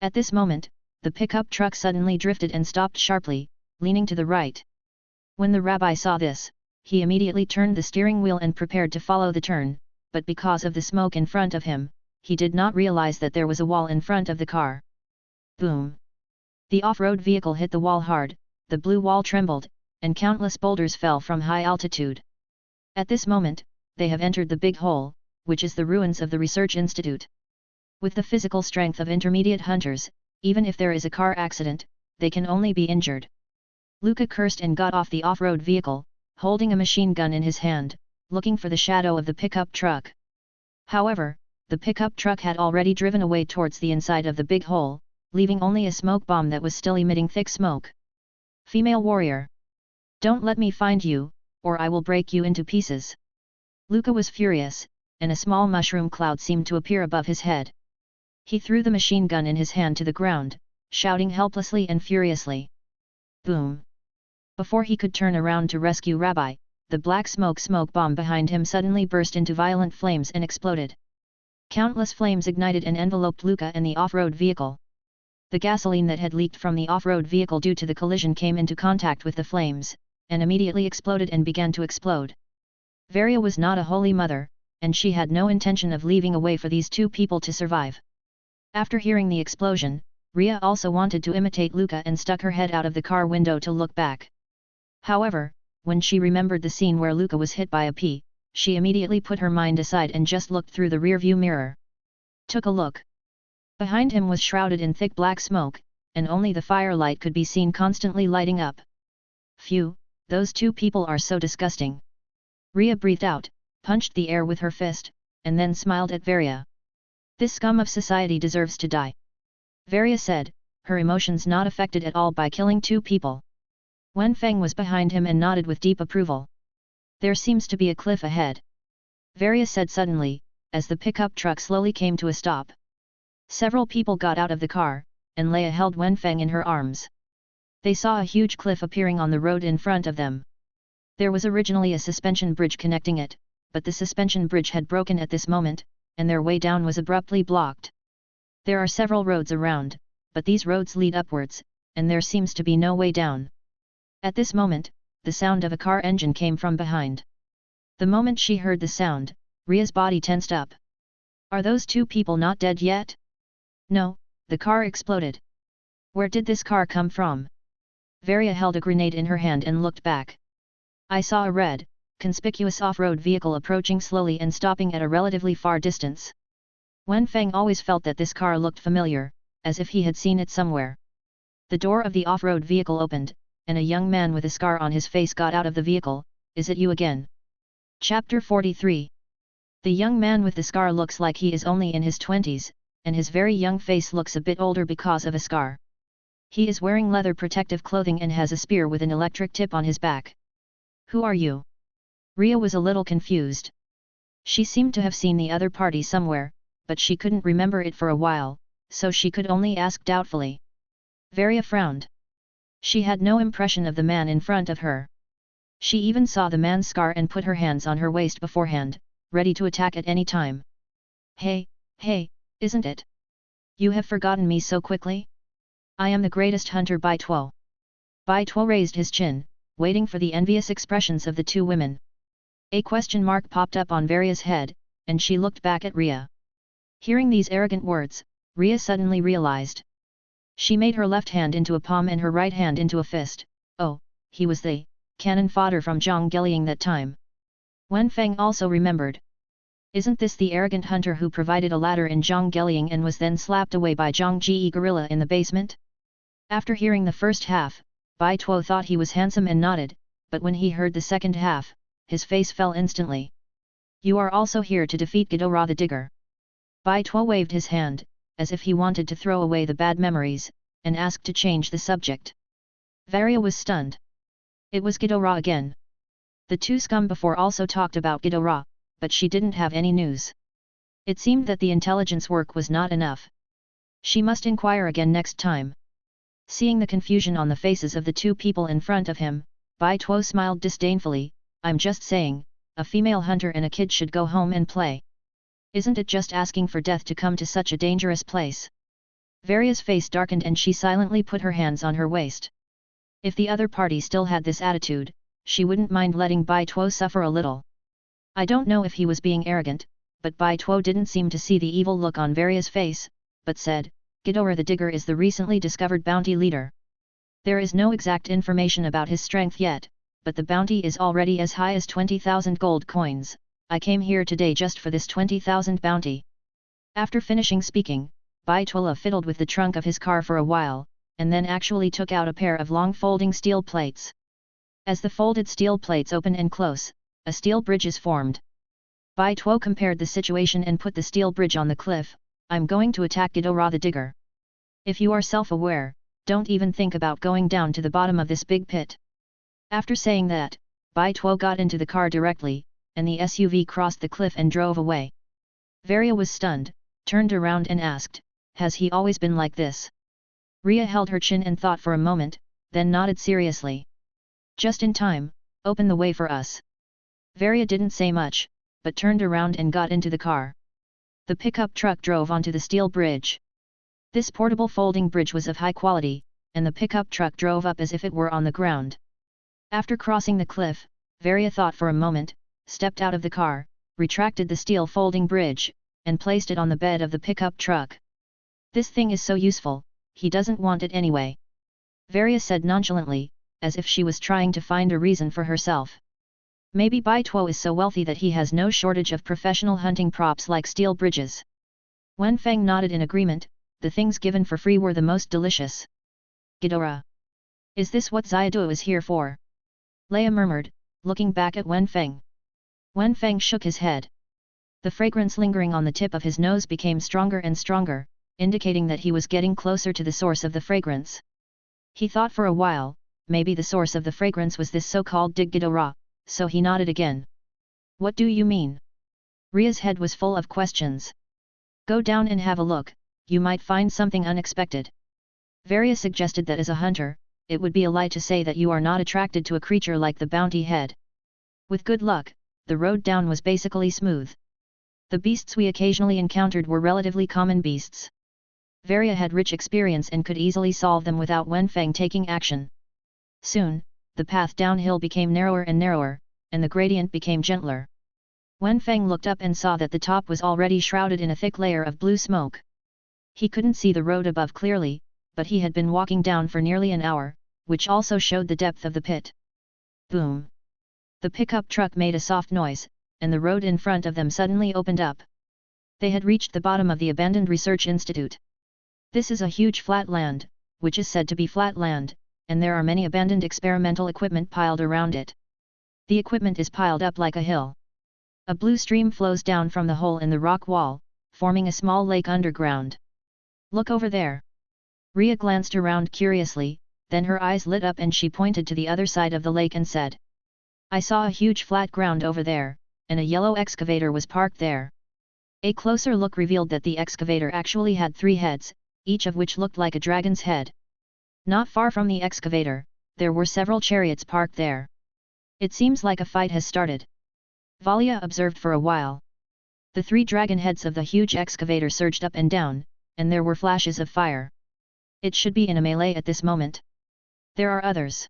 At this moment, the pickup truck suddenly drifted and stopped sharply, leaning to the right. When the rabbi saw this, he immediately turned the steering wheel and prepared to follow the turn, but because of the smoke in front of him, he did not realize that there was a wall in front of the car. Boom! The off-road vehicle hit the wall hard, the blue wall trembled, and countless boulders fell from high altitude. At this moment, they have entered the big hole, which is the ruins of the research institute. With the physical strength of intermediate hunters, even if there is a car accident, they can only be injured. Luca cursed and got off the off-road vehicle, holding a machine gun in his hand, looking for the shadow of the pickup truck. However, the pickup truck had already driven away towards the inside of the big hole, leaving only a smoke bomb that was still emitting thick smoke. "Female warrior! Don't let me find you, or I will break you into pieces." Luca was furious, and a small mushroom cloud seemed to appear above his head. He threw the machine gun in his hand to the ground, shouting helplessly and furiously. Boom! Before he could turn around to rescue Rabbi, the black smoke bomb behind him suddenly burst into violent flames and exploded. Countless flames ignited and enveloped Luca and the off-road vehicle. The gasoline that had leaked from the off-road vehicle due to the collision came into contact with the flames, and immediately exploded and began to explode. Varia was not a holy mother, and she had no intention of leaving a way for these two people to survive. After hearing the explosion, Ria also wanted to imitate Luca and stuck her head out of the car window to look back. However, when she remembered the scene where Luca was hit by a pea, she immediately put her mind aside and just looked through the rearview mirror. Took a look. Behind him was shrouded in thick black smoke, and only the firelight could be seen constantly lighting up. Phew, those two people are so disgusting. Ria breathed out, punched the air with her fist, and then smiled at Varia. This scum of society deserves to die. Varia said, her emotions not affected at all by killing two people. Wenfang was behind him and nodded with deep approval. There seems to be a cliff ahead. Varia said suddenly, as the pickup truck slowly came to a stop. Several people got out of the car, and Leia held Wenfang in her arms. They saw a huge cliff appearing on the road in front of them. There was originally a suspension bridge connecting it, but the suspension bridge had broken at this moment, and their way down was abruptly blocked. There are several roads around, but these roads lead upwards, and there seems to be no way down. At this moment, the sound of a car engine came from behind. The moment she heard the sound, Ria's body tensed up. Are those two people not dead yet? No, the car exploded. Where did this car come from? Varia held a grenade in her hand and looked back. I saw a red, conspicuous off-road vehicle approaching slowly and stopping at a relatively far distance. Wenfang always felt that this car looked familiar, as if he had seen it somewhere. The door of the off-road vehicle opened, and a young man with a scar on his face got out of the vehicle. Is it you again? Chapter 43. The young man with the scar looks like he is only in his 20s, and his very young face looks a bit older because of a scar. He is wearing leather protective clothing and has a spear with an electric tip on his back. Who are you? Ria was a little confused. She seemed to have seen the other party somewhere, but she couldn't remember it for a while, so she could only ask doubtfully. Varia frowned. She had no impression of the man in front of her. She even saw the man's scar and put her hands on her waist beforehand, ready to attack at any time. Hey, isn't it? You have forgotten me so quickly? I am the greatest hunter Bai Tuo. Bai Tuo raised his chin, waiting for the envious expressions of the two women. A question mark popped up on Varia's head, and she looked back at Ria. Hearing these arrogant words, Ria suddenly realized. She made her left hand into a palm and her right hand into a fist. Oh, he was the cannon fodder from Zhang Gelying that time. Wenfang also remembered. Isn't this the arrogant hunter who provided a ladder in Zhang Gelying and was then slapped away by Zhang Ji gorilla in the basement? After hearing the first half, Bai Tuo thought he was handsome and nodded, but when he heard the second half, his face fell instantly. You are also here to defeat Ghidorah the Digger. Bai Tuo waved his hand, as if he wanted to throw away the bad memories, and asked to change the subject. Varia was stunned. It was Ghidorah again. The two scum before also talked about Ghidorah, but she didn't have any news. It seemed that the intelligence work was not enough. She must inquire again next time. Seeing the confusion on the faces of the two people in front of him, Bai Tuo smiled disdainfully. I'm just saying, a female hunter and a kid should go home and play. Isn't it just asking for death to come to such a dangerous place? Varia's face darkened and she silently put her hands on her waist. If the other party still had this attitude, she wouldn't mind letting Bai Tuo suffer a little. I don't know if he was being arrogant, but Bai Tuo didn't seem to see the evil look on Varia's face, but said, Ghidorah the Digger is the recently discovered bounty leader. There is no exact information about his strength yet, but the bounty is already as high as 20,000 gold coins. I came here today just for this 20,000 bounty. After finishing speaking, Bai Tuo fiddled with the trunk of his car for a while, and then actually took out a pair of long folding steel plates. As the folded steel plates open and close, a steel bridge is formed. Bai Tuo compared the situation and put the steel bridge on the cliff. I'm going to attack Ghidorah the Digger. If you are self-aware, don't even think about going down to the bottom of this big pit. After saying that, Bai Tuo got into the car directly, and the SUV crossed the cliff and drove away. Varia was stunned, turned around and asked, has he always been like this? Ria held her chin and thought for a moment, then nodded seriously. Just in time, open the way for us. Varia didn't say much, but turned around and got into the car. The pickup truck drove onto the steel bridge. This portable folding bridge was of high quality, and the pickup truck drove up as if it were on the ground. After crossing the cliff, Varia thought for a moment, stepped out of the car, retracted the steel folding bridge, and placed it on the bed of the pickup truck. This thing is so useful, he doesn't want it anyway. Varia said nonchalantly, as if she was trying to find a reason for herself. Maybe Bai Tuo is so wealthy that he has no shortage of professional hunting props like steel bridges. Wenfang nodded in agreement. The things given for free were the most delicious. Ghidorah. Is this what Xiaoduo is here for? Leia murmured, looking back at Wenfang. Wenfang shook his head. The fragrance lingering on the tip of his nose became stronger and stronger, indicating that he was getting closer to the source of the fragrance. He thought for a while, maybe the source of the fragrance was this so-called Ghidorah, so he nodded again. What do you mean? Ria's head was full of questions. Go down and have a look, you might find something unexpected. Varia suggested that as a hunter, it would be a lie to say that you are not attracted to a creature like the bounty head. With good luck, the road down was basically smooth. The beasts we occasionally encountered were relatively common beasts. Varia had rich experience and could easily solve them without Wenfang taking action. Soon, the path downhill became narrower and narrower, and the gradient became gentler. Wenfang looked up and saw that the top was already shrouded in a thick layer of blue smoke. He couldn't see the road above clearly, but he had been walking down for nearly an hour, which also showed the depth of the pit. Boom! The pickup truck made a soft noise, and the road in front of them suddenly opened up. They had reached the bottom of the abandoned research institute. This is a huge flat land, which is said to be flat land, and there are many abandoned experimental equipment piled around it. The equipment is piled up like a hill. A blue stream flows down from the hole in the rock wall, forming a small lake underground. Look over there. Ria glanced around curiously, then her eyes lit up and she pointed to the other side of the lake and said, I saw a huge flat ground over there, and a yellow excavator was parked there. A closer look revealed that the excavator actually had 3 heads, each of which looked like a dragon's head. Not far from the excavator, there were several chariots parked there. It seems like a fight has started. Varia observed for a while. The 3 dragon heads of the huge excavator surged up and down, and there were flashes of fire. It should be in a melee at this moment. There are others.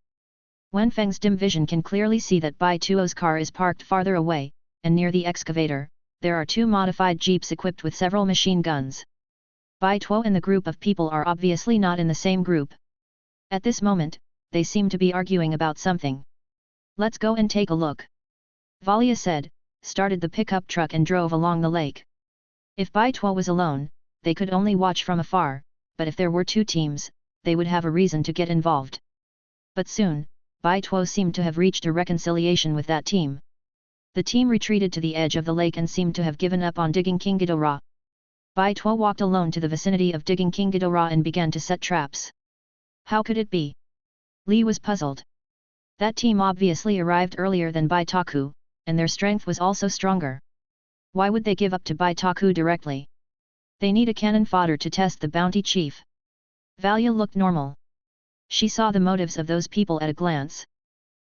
Wenfang's dim vision can clearly see that Bai Tuo's car is parked farther away, and near the excavator, there are 2 modified jeeps equipped with several machine guns. Bai Tuo and the group of people are obviously not in the same group. At this moment, they seem to be arguing about something. Let's go and take a look. Valia said, started the pickup truck and drove along the lake. If Bai Tuo was alone, they could only watch from afar, but if there were 2 teams, they would have a reason to get involved. But soon, Bai Tuo seemed to have reached a reconciliation with that team. The team retreated to the edge of the lake and seemed to have given up on digging King Ghidorah. Bai Tuo walked alone to the vicinity of digging King Ghidorah and began to set traps. How could it be? Li was puzzled. That team obviously arrived earlier than Bai Taku, and their strength was also stronger. Why would they give up to Bai Taku directly? They need a cannon fodder to test the bounty chief. Valia looked normal. She saw the motives of those people at a glance.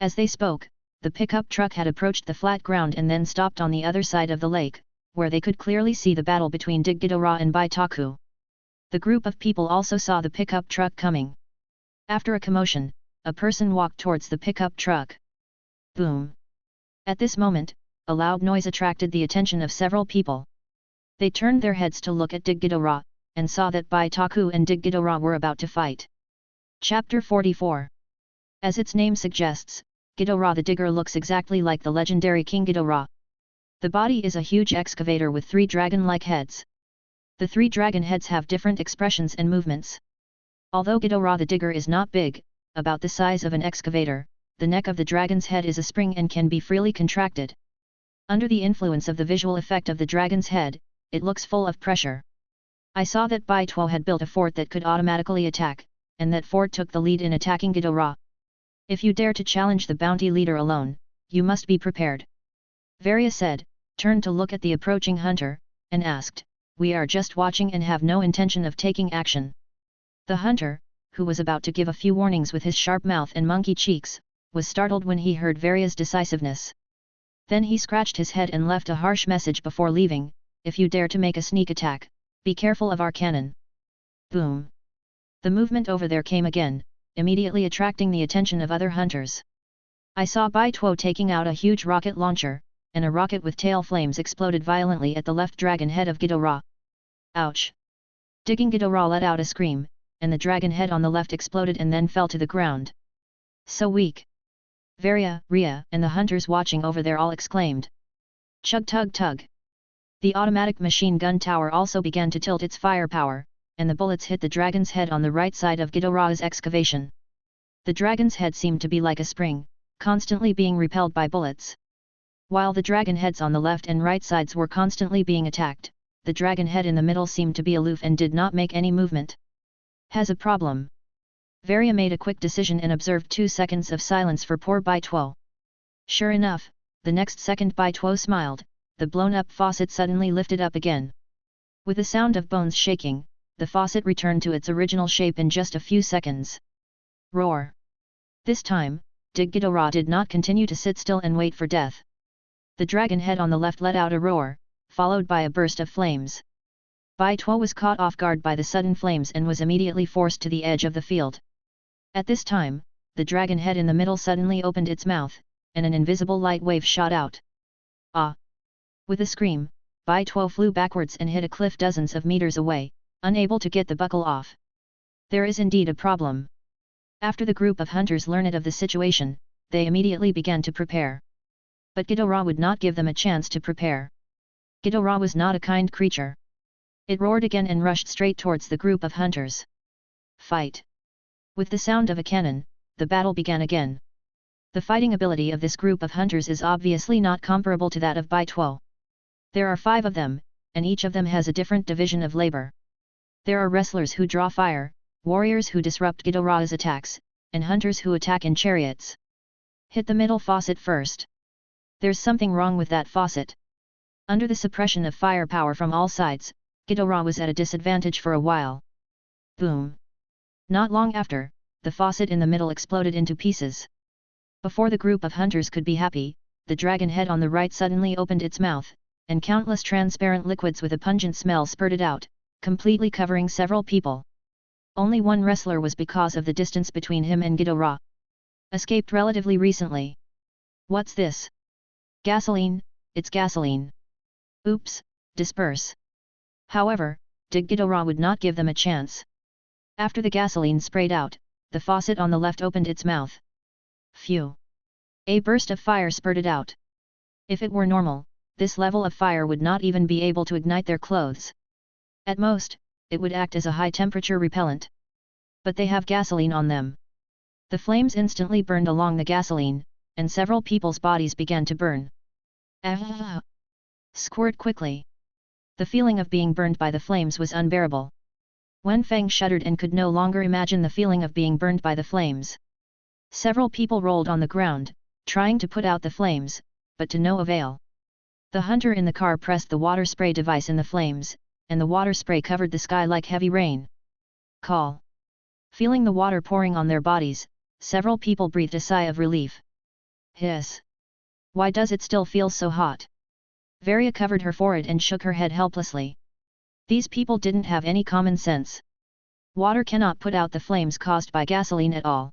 As they spoke, the pickup truck had approached the flat ground and then stopped on the other side of the lake, where they could clearly see the battle between Dig Ghidorah and Bai Taku. The group of people also saw the pickup truck coming. After a commotion, a person walked towards the pickup truck. Boom! At this moment, a loud noise attracted the attention of several people. They turned their heads to look at Dig Ghidorah, and saw that Bai Taku and Dig Ghidorah were about to fight. Chapter 44. As its name suggests, Ghidorah the Digger looks exactly like the legendary King Ghidorah. The body is a huge excavator with 3 dragon-like heads. The 3 dragon heads have different expressions and movements. Although Ghidorah the Digger is not big, about the size of an excavator, the neck of the dragon's head is a spring and can be freely contracted. Under the influence of the visual effect of the dragon's head, it looks full of pressure. I saw that Bai Tuo had built a fort that could automatically attack, and that fort took the lead in attacking Ghidorah. If you dare to challenge the bounty leader alone, you must be prepared. Varia said, turned to look at the approaching hunter, and asked, we are just watching and have no intention of taking action. The hunter, who was about to give a few warnings with his sharp mouth and monkey cheeks, was startled when he heard Varia's decisiveness. Then he scratched his head and left a harsh message before leaving, if you dare to make a sneak attack, be careful of our cannon. Boom! The movement over there came again, immediately attracting the attention of other hunters. I saw Bai Tuo taking out a huge rocket launcher, and a rocket with tail flames exploded violently at the left dragon head of Ghidorah. Ouch! Digging Ghidorah let out a scream, and the dragon head on the left exploded and then fell to the ground. So weak! Varia, Ria, and the hunters watching over there all exclaimed. Chug tug tug! The automatic machine gun tower also began to tilt its firepower, and the bullets hit the dragon's head on the right side of Ghidorah's excavation. The dragon's head seemed to be like a spring, constantly being repelled by bullets. While the dragon heads on the left and right sides were constantly being attacked, the dragon head in the middle seemed to be aloof and did not make any movement. Has a problem. Varia made a quick decision and observed 2 seconds of silence for poor Bai Tuo. Sure enough, the next second Bai Tuo smiled, the blown-up faucet suddenly lifted up again. With a sound of bones shaking, the faucet returned to its original shape in just a few seconds. Roar! This time, Ghidorah did not continue to sit still and wait for death. The dragon head on the left let out a roar, followed by a burst of flames. Bai Tuo was caught off guard by the sudden flames and was immediately forced to the edge of the field. At this time, the dragon head in the middle suddenly opened its mouth, and an invisible light wave shot out. Ah! With a scream, Bai Tuo flew backwards and hit a cliff dozens of meters away, unable to get the buckle off. There is indeed a problem. After the group of hunters learned of the situation, they immediately began to prepare. But Ghidorah would not give them a chance to prepare. Ghidorah was not a kind creature. It roared again and rushed straight towards the group of hunters. Fight! With the sound of a cannon, the battle began again. The fighting ability of this group of hunters is obviously not comparable to that of Bai Tuo. There are 5 of them, and each of them has a different division of labor. There are wrestlers who draw fire, warriors who disrupt Ghidorah's attacks, and hunters who attack in chariots. Hit the middle faucet first. There's something wrong with that faucet. Under the suppression of firepower from all sides, Ghidorah was at a disadvantage for a while. Boom! Not long after, the faucet in the middle exploded into pieces. Before the group of hunters could be happy, the dragon head on the right suddenly opened its mouth, and countless transparent liquids with a pungent smell spurted out, completely covering several people. Only one wrestler was because of the distance between him and Ghidorah. Escaped relatively recently. What's this? Gasoline, it's gasoline. Oops, disperse. However, Ghidorah would not give them a chance. After the gasoline sprayed out, the faucet on the left opened its mouth. Phew! A burst of fire spurted out. If it were normal, this level of fire would not even be able to ignite their clothes. At most, it would act as a high-temperature repellent. But they have gasoline on them. The flames instantly burned along the gasoline, and several people's bodies began to burn. Ah! Squirt quickly. The feeling of being burned by the flames was unbearable. Wenfang shuddered and could no longer imagine the feeling of being burned by the flames. Several people rolled on the ground, trying to put out the flames, but to no avail. The hunter in the car pressed the water spray device in the flames, and the water spray covered the sky like heavy rain. Call! Feeling the water pouring on their bodies, several people breathed a sigh of relief. Hiss! Why does it still feel so hot? Varia covered her forehead and shook her head helplessly. These people didn't have any common sense. Water cannot put out the flames caused by gasoline at all.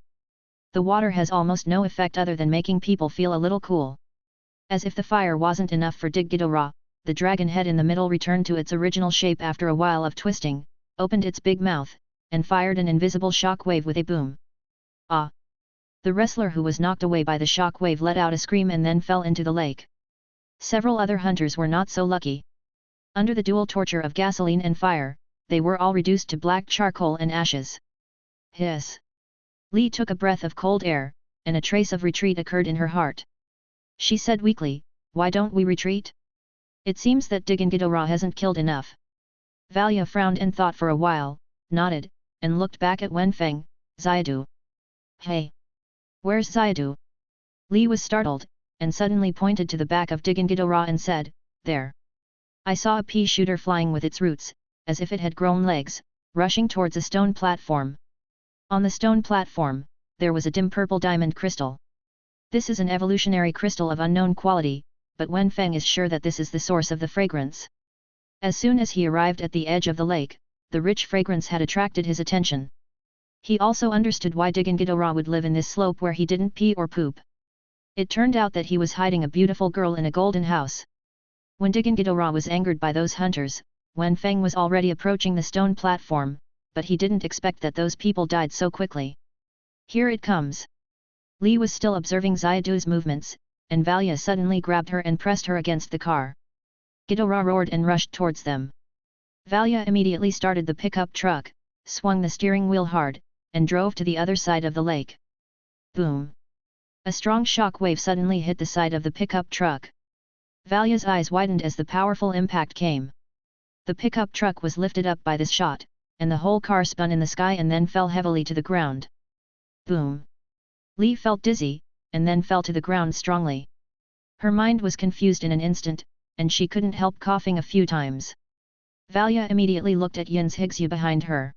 The water has almost no effect other than making people feel a little cool. As if the fire wasn't enough for Ghidorah, the dragon head in the middle returned to its original shape after a while of twisting, opened its big mouth, and fired an invisible shock wave with a boom. Ah! The wrestler who was knocked away by the shock wave let out a scream and then fell into the lake. Several other hunters were not so lucky. Under the dual torture of gasoline and fire, they were all reduced to black charcoal and ashes. Hiss! Li took a breath of cold air, and a trace of retreat occurred in her heart. She said weakly, "Why don't we retreat? It seems that Ghidorah hasn't killed enough." Varia frowned and thought for a while, nodded, and looked back at Wenfang. "Xiadu. Hey! Where's Xiadu?" Li was startled, and suddenly pointed to the back of Ghidorah and said, "There. I saw a pea shooter flying with its roots, as if it had grown legs, rushing towards a stone platform. On the stone platform, there was a dim purple diamond crystal. This is an evolutionary crystal of unknown quality, but Wenfang is sure that this is the source of the fragrance." As soon as he arrived at the edge of the lake, the rich fragrance had attracted his attention. He also understood why Ghidorah would live in this slope where he didn't pee or poop. It turned out that he was hiding a beautiful girl in a golden house. When Ghidorah was angered by those hunters, Wenfang was already approaching the stone platform, but he didn't expect that those people died so quickly. "Here it comes." Li was still observing Xiaodu's movements, and Valia suddenly grabbed her and pressed her against the car. Ghidorah roared and rushed towards them. Varia immediately started the pickup truck, swung the steering wheel hard, and drove to the other side of the lake. Boom! A strong shock wave suddenly hit the side of the pickup truck. Valia's eyes widened as the powerful impact came. The pickup truck was lifted up by this shot, and the whole car spun in the sky and then fell heavily to the ground. Boom! Li felt dizzy, and then fell to the ground strongly. Her mind was confused in an instant, and she couldn't help coughing a few times. Valia immediately looked at Yin's Higsu behind her.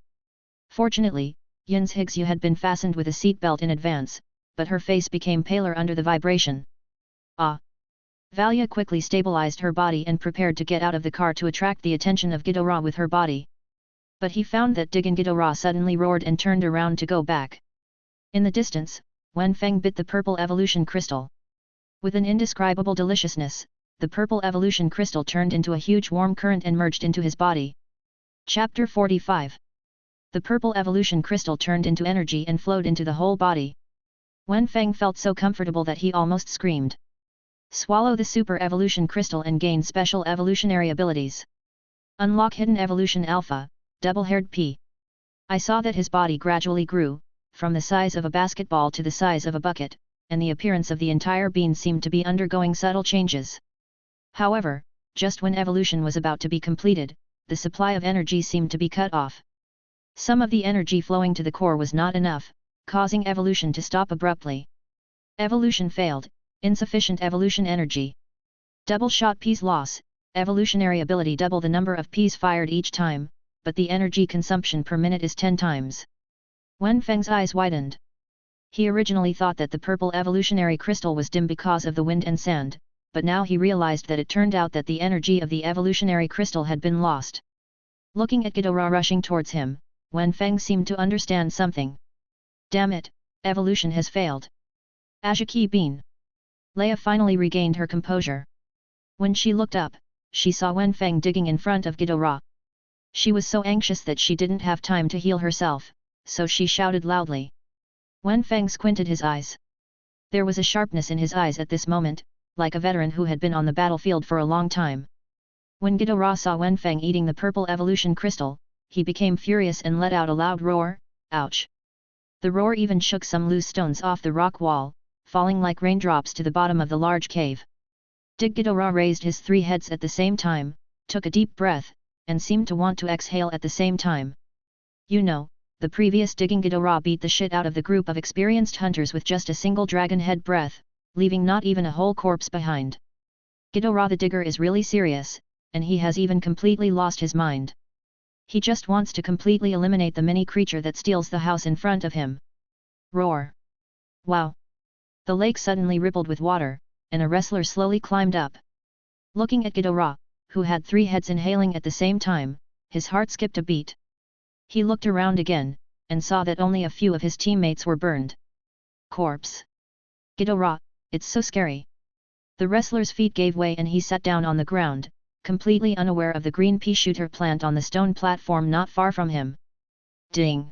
Fortunately, Yin's Higsu had been fastened with a seat belt in advance, but her face became paler under the vibration. Ah! Valia quickly stabilized her body and prepared to get out of the car to attract the attention of Ghidorah with her body. But he found that Digan Ghidorah suddenly roared and turned around to go back. In the distance, Wenfang bit the purple evolution crystal. With an indescribable deliciousness, the purple evolution crystal turned into a huge warm current and merged into his body. Chapter 45. The purple evolution crystal turned into energy and flowed into the whole body. Wenfang felt so comfortable that he almost screamed. Swallow the super evolution crystal and gain special evolutionary abilities. Unlock hidden evolution alpha, double-haired P. I saw that his body gradually grew, from the size of a basketball to the size of a bucket, and the appearance of the entire being seemed to be undergoing subtle changes. However, just when evolution was about to be completed, the supply of energy seemed to be cut off. Some of the energy flowing to the core was not enough, causing evolution to stop abruptly. Evolution failed, insufficient evolution energy. Double shot P's loss, evolutionary ability double the number of P's fired each time, but the energy consumption per minute is 10 times. Wenfeng's eyes widened. He originally thought that the purple evolutionary crystal was dim because of the wind and sand, but now he realized that it turned out that the energy of the evolutionary crystal had been lost. Looking at Ghidorah rushing towards him, Wenfang seemed to understand something. Damn it, evolution has failed. Ajaki Bean. Leia finally regained her composure. When she looked up, she saw Wenfang digging in front of Ghidorah. She was so anxious that she didn't have time to heal herself, so she shouted loudly. Wenfang squinted his eyes. There was a sharpness in his eyes at this moment, like a veteran who had been on the battlefield for a long time. When Ghidorah saw Wenfang eating the purple evolution crystal, he became furious and let out a loud roar, ouch! The roar even shook some loose stones off the rock wall, falling like raindrops to the bottom of the large cave. Ghidorah raised his 3 heads at the same time, took a deep breath, and seemed to want to exhale at the same time. You know, the previous digging Ghidorah beat the shit out of the group of experienced hunters with just a single dragon head breath, leaving not even a whole corpse behind. Ghidorah the digger is really serious, and he has even completely lost his mind. He just wants to completely eliminate the mini creature that steals the house in front of him. Roar! Wow! The lake suddenly rippled with water, and a wrestler slowly climbed up. Looking at Ghidorah, who had 3 heads inhaling at the same time, his heart skipped a beat. He looked around again, and saw that only a few of his teammates were burned. Corpse! Ghidorah, it's so scary. The wrestler's feet gave way and he sat down on the ground, completely unaware of the green pea shooter plant on the stone platform not far from him. Ding!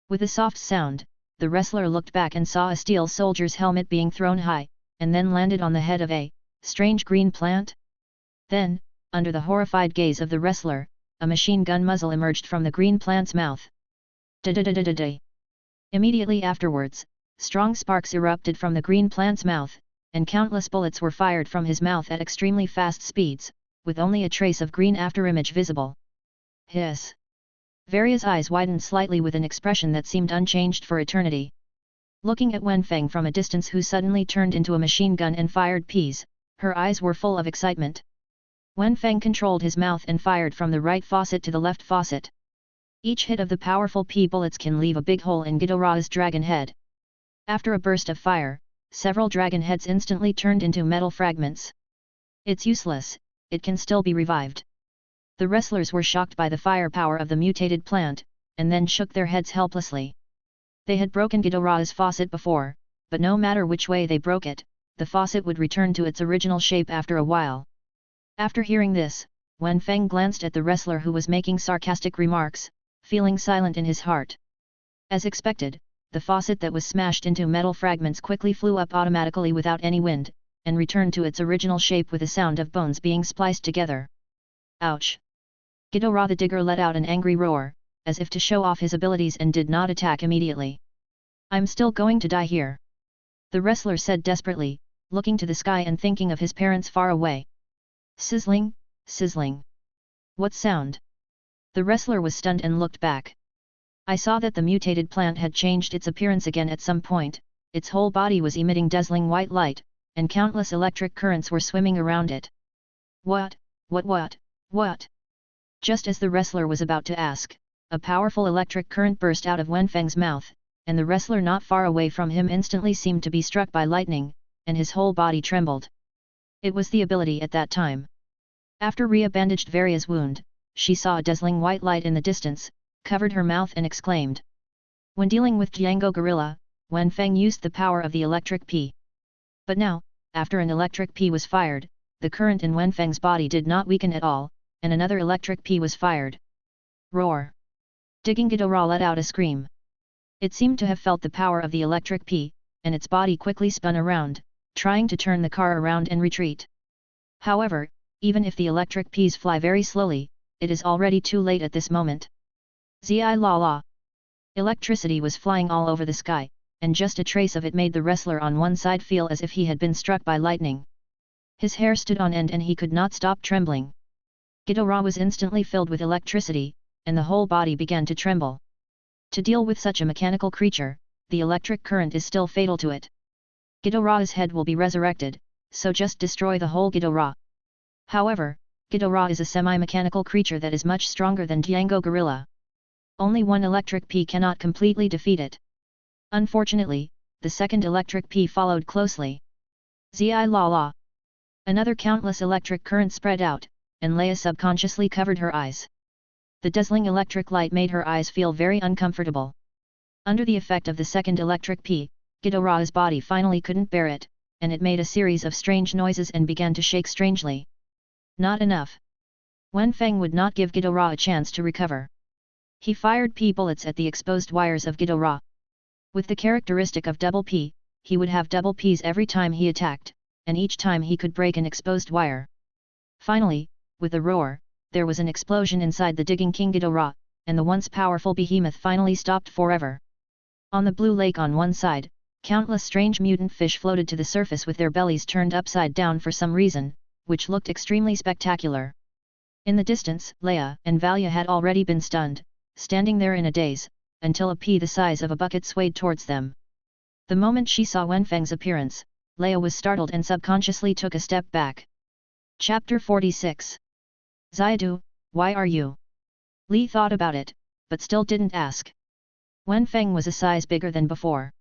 With a soft sound, the wrestler looked back and saw a steel soldier's helmet being thrown high, and then landed on the head of a strange green plant. Then, under the horrified gaze of the wrestler, a machine gun muzzle emerged from the green plant's mouth. Da-da-da-da-da-da. Immediately afterwards, strong sparks erupted from the green plant's mouth, and countless bullets were fired from his mouth at extremely fast speeds, with only a trace of green afterimage visible. Hiss! Varia's eyes widened slightly with an expression that seemed unchanged for eternity. Looking at Wenfang from a distance who suddenly turned into a machine gun and fired peas, her eyes were full of excitement. Wenfang controlled his mouth and fired from the right faucet to the left faucet. Each hit of the powerful pea bullets can leave a big hole in Ghidorah's dragon head. After a burst of fire, several dragon heads instantly turned into metal fragments. It's useless, it can still be revived. The wrestlers were shocked by the firepower of the mutated plant, and then shook their heads helplessly. They had broken Ghidorah's faucet before, but no matter which way they broke it, the faucet would return to its original shape after a while. After hearing this, Wenfang glanced at the wrestler who was making sarcastic remarks, feeling silent in his heart. As expected, the faucet that was smashed into metal fragments quickly flew up automatically without any wind, and returned to its original shape with a sound of bones being spliced together. Ouch! Ghidorah the digger let out an angry roar, as if to show off his abilities, and did not attack immediately. "I'm still going to die here," the wrestler said desperately, looking to the sky and thinking of his parents far away. Sizzling, sizzling. What sound? The wrestler was stunned and looked back. "I saw that the mutated plant had changed its appearance again at some point, its whole body was emitting dazzling white light, and countless electric currents were swimming around it." What? Just as the wrestler was about to ask, a powerful electric current burst out of Wenfang's mouth, and the wrestler not far away from him instantly seemed to be struck by lightning, and his whole body trembled. It was the ability at that time. After Ria bandaged Varia's wound, she saw a dazzling white light in the distance, covered her mouth and exclaimed. When dealing with Django Gorilla, Wenfang used the power of the electric P. But now, after an electric P was fired, the current in Wenfang's body did not weaken at all, and another electric P was fired. Roar! Digging Ghidorah let out a scream. It seemed to have felt the power of the electric P, and its body quickly spun around, trying to turn the car around and retreat. However, even if the electric Ps fly very slowly, it is already too late at this moment. Zi la la! Electricity was flying all over the sky, and just a trace of it made the wrestler on one side feel as if he had been struck by lightning. His hair stood on end and he could not stop trembling. Ghidorah was instantly filled with electricity, and the whole body began to tremble. To deal with such a mechanical creature, the electric current is still fatal to it. Ghidorah's head will be resurrected, so just destroy the whole Ghidorah. However, Ghidorah is a semi-mechanical creature that is much stronger than Django Gorilla. Only one electric P cannot completely defeat it. Unfortunately, the second electric P followed closely. Zi la la! Another countless electric current spread out, and Leia subconsciously covered her eyes. The dazzling electric light made her eyes feel very uncomfortable. Under the effect of the second electric P, Ghidorah's body finally couldn't bear it, and it made a series of strange noises and began to shake strangely. Not enough. Wenfang would not give Ghidorah a chance to recover. He fired P bullets at the exposed wires of Ghidorah. With the characteristic of double P, he would have double Ps every time he attacked, and each time he could break an exposed wire. Finally, with a roar, there was an explosion inside the digging King Ghidorah, and the once powerful behemoth finally stopped forever. On the blue lake on one side, countless strange mutant fish floated to the surface with their bellies turned upside down for some reason, which looked extremely spectacular. In the distance, Leia and Varia had already been stunned, standing there in a daze, until a P the size of a bucket swayed towards them. The moment she saw Wenfang's appearance, Leia was startled and subconsciously took a step back. Chapter 46. Xiadu, why are you? Li thought about it, but still didn't ask. Wenfang was a size bigger than before.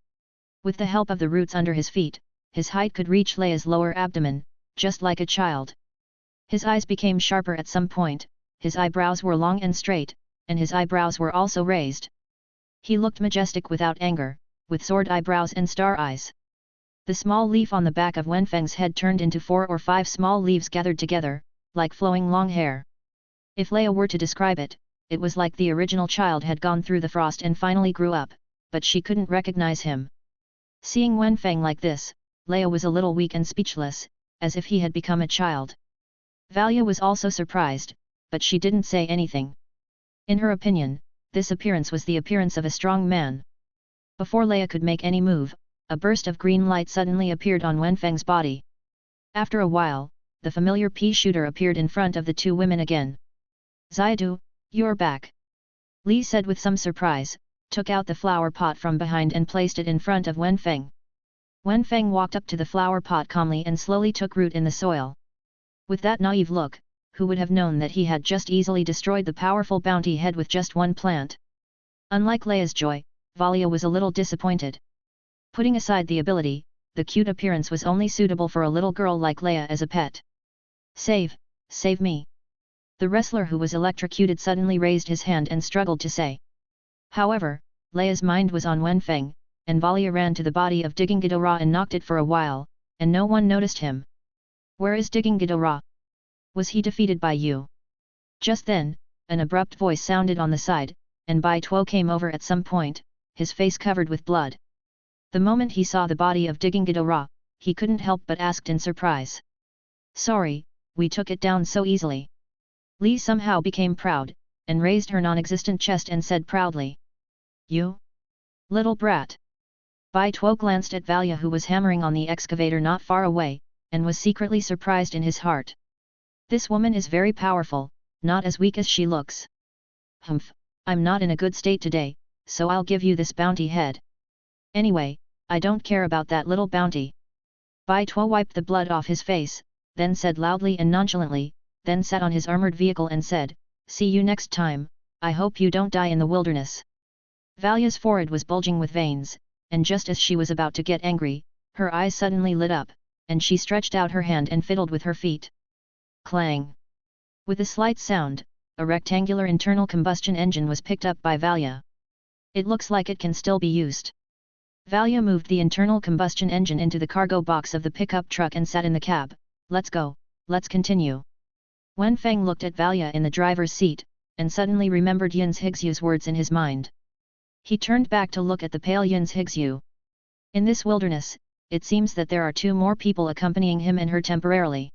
With the help of the roots under his feet, his height could reach Leia's lower abdomen, just like a child. His eyes became sharper at some point, his eyebrows were long and straight, and his eyebrows were also raised. He looked majestic without anger, with sword eyebrows and star eyes. The small leaf on the back of Wenfang's head turned into 4 or 5 small leaves gathered together, like flowing long hair. If Leia were to describe it, it was like the original child had gone through the frost and finally grew up, but she couldn't recognize him. Seeing Wenfang like this, Leia was a little weak and speechless, as if he had become a child. Varia was also surprised, but she didn't say anything. In her opinion, this appearance was the appearance of a strong man. Before Leia could make any move, a burst of green light suddenly appeared on Wenfang's body. After a while, the familiar pea shooter appeared in front of the two women again. Xiadu, you're back. Li said with some surprise, took out the flower pot from behind and placed it in front of Wenfang. Wenfang walked up to the flower pot calmly and slowly took root in the soil. With that naive look, who would have known that he had just easily destroyed the powerful bounty head with just one plant? Unlike Leia's joy, Varia was a little disappointed. Putting aside the ability, the cute appearance was only suitable for a little girl like Leia as a pet. Save me. The wrestler who was electrocuted suddenly raised his hand and struggled to say. However, Leia's mind was on Wenfang, and Varia ran to the body of Digging Ghidorah and knocked it for a while, and no one noticed him. Where is Digging Ghidorah? Was he defeated by you? Just then, an abrupt voice sounded on the side, and Bai Tuo came over at some point, his face covered with blood. The moment he saw the body of Digging Ghidorah, he couldn't help but asked in surprise. Sorry, we took it down so easily. Li somehow became proud, and raised her non-existent chest and said proudly. You? Little brat. Bai Tuo glanced at Valia who was hammering on the excavator not far away, and was secretly surprised in his heart. This woman is very powerful, not as weak as she looks. Humph, I'm not in a good state today, so I'll give you this bounty head. Anyway, I don't care about that little bounty. Bai Tuo wiped the blood off his face, then said loudly and nonchalantly, then sat on his armored vehicle and said, see you next time, I hope you don't die in the wilderness. Valia's forehead was bulging with veins, and just as she was about to get angry, her eyes suddenly lit up, and she stretched out her hand and fiddled with her feet. Clang! With a slight sound, a rectangular internal combustion engine was picked up by Valia. It looks like it can still be used. Valia moved the internal combustion engine into the cargo box of the pickup truck and sat in the cab. Let's go, let's continue. Wenfang looked at Valia in the driver's seat, and suddenly remembered Yin's Higsyu's words in his mind. He turned back to look at the pale Yin's Higsyu. In this wilderness, it seems that there are 2 more people accompanying him and her temporarily.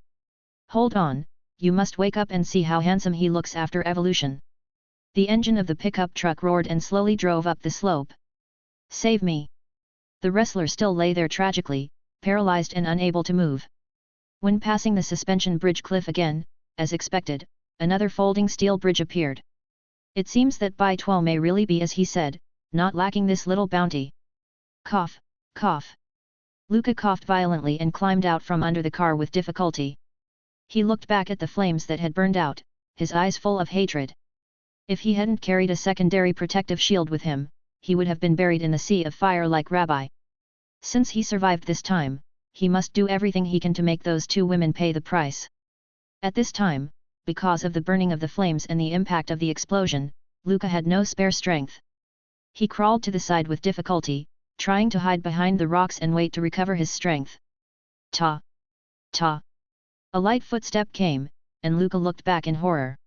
Hold on, you must wake up and see how handsome he looks after evolution. The engine of the pickup truck roared and slowly drove up the slope. Save me! The wrestler still lay there tragically, paralyzed and unable to move. When passing the suspension bridge cliff again, as expected, another folding steel bridge appeared. It seems that Bai Tuo may really be as he said, not lacking this little bounty. Cough, cough. Luca coughed violently and climbed out from under the car with difficulty. He looked back at the flames that had burned out, his eyes full of hatred. If he hadn't carried a secondary protective shield with him, he would have been buried in the sea of fire like Rabbi. Since he survived this time, he must do everything he can to make those 2 women pay the price. At this time, because of the burning of the flames and the impact of the explosion, Luca had no spare strength. He crawled to the side with difficulty, trying to hide behind the rocks and wait to recover his strength. Ta! Ta! A light footstep came, and Luca looked back in horror.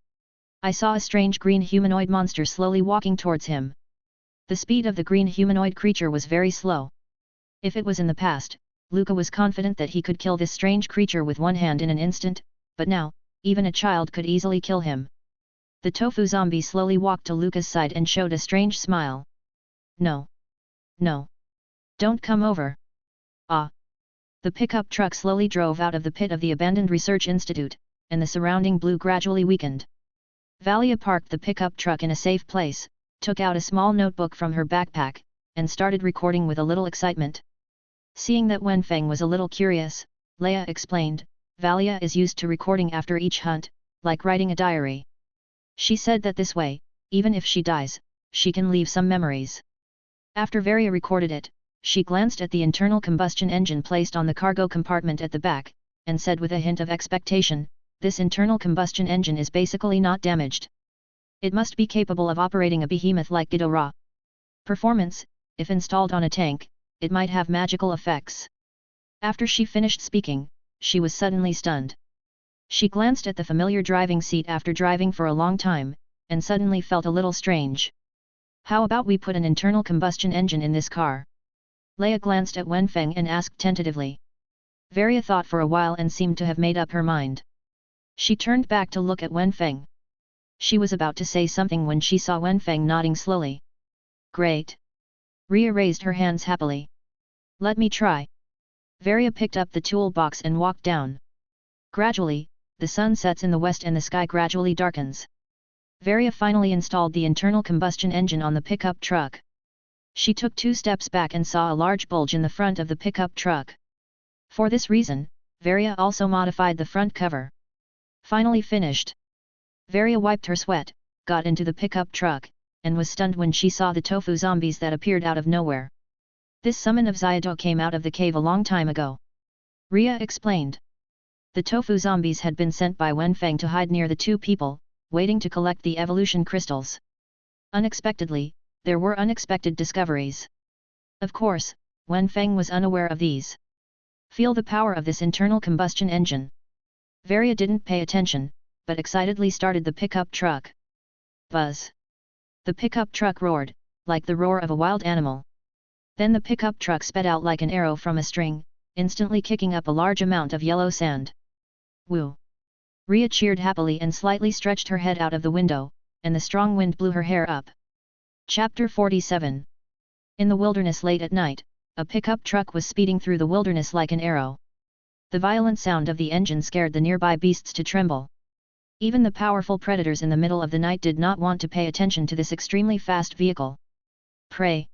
I saw a strange green humanoid monster slowly walking towards him. The speed of the green humanoid creature was very slow. If it was in the past, Luca was confident that he could kill this strange creature with one hand in an instant, but now, even a child could easily kill him. The tofu zombie slowly walked to Luca's side and showed a strange smile. No. No. Don't come over. Ah. The pickup truck slowly drove out of the pit of the abandoned research institute, and the surrounding blue gradually weakened. Valia parked the pickup truck in a safe place, took out a small notebook from her backpack, and started recording with a little excitement. Seeing that Wenfang was a little curious, Leia explained, Valia is used to recording after each hunt, like writing a diary. She said that this way, even if she dies, she can leave some memories. After Varia recorded it, she glanced at the internal combustion engine placed on the cargo compartment at the back, and said with a hint of expectation, this internal combustion engine is basically not damaged. It must be capable of operating a behemoth like Ghidorah. Performance, if installed on a tank, it might have magical effects. After she finished speaking, she was suddenly stunned. She glanced at the familiar driving seat after driving for a long time, and suddenly felt a little strange. How about we put an internal combustion engine in this car? Leia glanced at Wenfang and asked tentatively. Varia thought for a while and seemed to have made up her mind. She turned back to look at Wenfang. She was about to say something when she saw Wenfang nodding slowly. Great! Ria raised her hands happily. Let me try. Varia picked up the toolbox and walked down. Gradually, the sun sets in the west and the sky gradually darkens. Varia finally installed the internal combustion engine on the pickup truck. She took 2 steps back and saw a large bulge in the front of the pickup truck. For this reason, Varia also modified the front cover. Finally finished. Varia wiped her sweat, got into the pickup truck, and was stunned when she saw the tofu zombies that appeared out of nowhere. This summon of Xiaodo came out of the cave a long time ago. Ria explained. The tofu zombies had been sent by Wenfang to hide near the 2 people, waiting to collect the evolution crystals. Unexpectedly, there were unexpected discoveries. Of course, Wenfang was unaware of these. Feel the power of this internal combustion engine. Varia didn't pay attention, but excitedly started the pickup truck. Buzz! The pickup truck roared, like the roar of a wild animal. Then the pickup truck sped out like an arrow from a string, instantly kicking up a large amount of yellow sand. Woo! Ria cheered happily and slightly stretched her head out of the window, and the strong wind blew her hair up. Chapter 47. In the wilderness late at night, a pickup truck was speeding through the wilderness like an arrow. The violent sound of the engine scared the nearby beasts to tremble. Even the powerful predators in the middle of the night did not want to pay attention to this extremely fast vehicle. Prey.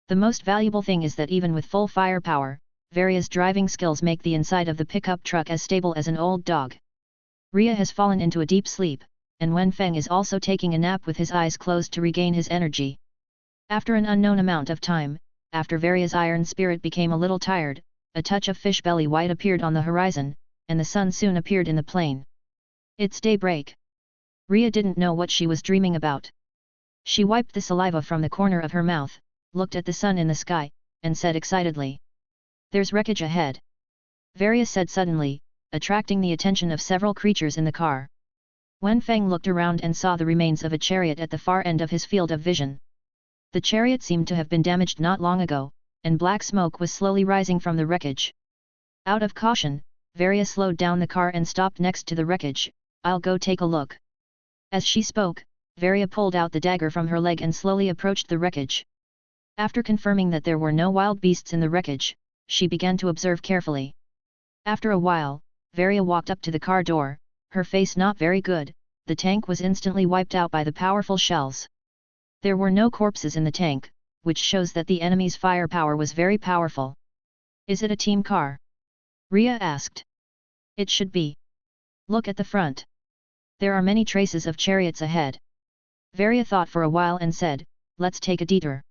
The most valuable thing is that even with full firepower, Varia's driving skills make the inside of the pickup truck as stable as an old dog. Ria has fallen into a deep sleep, and Wenfang is also taking a nap with his eyes closed to regain his energy. After an unknown amount of time, after Varia's iron spirit became a little tired, a touch of fish belly white appeared on the horizon, and the sun soon appeared in the plain. It's daybreak. Ria didn't know what she was dreaming about. She wiped the saliva from the corner of her mouth, looked at the sun in the sky, and said excitedly, "There's wreckage ahead," Varia said suddenly, attracting the attention of several creatures in the car. Wenfang looked around and saw the remains of a chariot at the far end of his field of vision. The chariot seemed to have been damaged not long ago, and black smoke was slowly rising from the wreckage. Out of caution, Varia slowed down the car and stopped next to the wreckage. "I'll go take a look." As she spoke, Varia pulled out the dagger from her leg and slowly approached the wreckage. After confirming that there were no wild beasts in the wreckage, she began to observe carefully. After a while, Varia walked up to the car door, her face not very good. The tank was instantly wiped out by the powerful shells. There were no corpses in the tank, which shows that the enemy's firepower was very powerful. "Is it a team car?" Ria asked. "It should be. Look at the front. There are many traces of chariots ahead." Varia thought for a while and said, "Let's take a detour.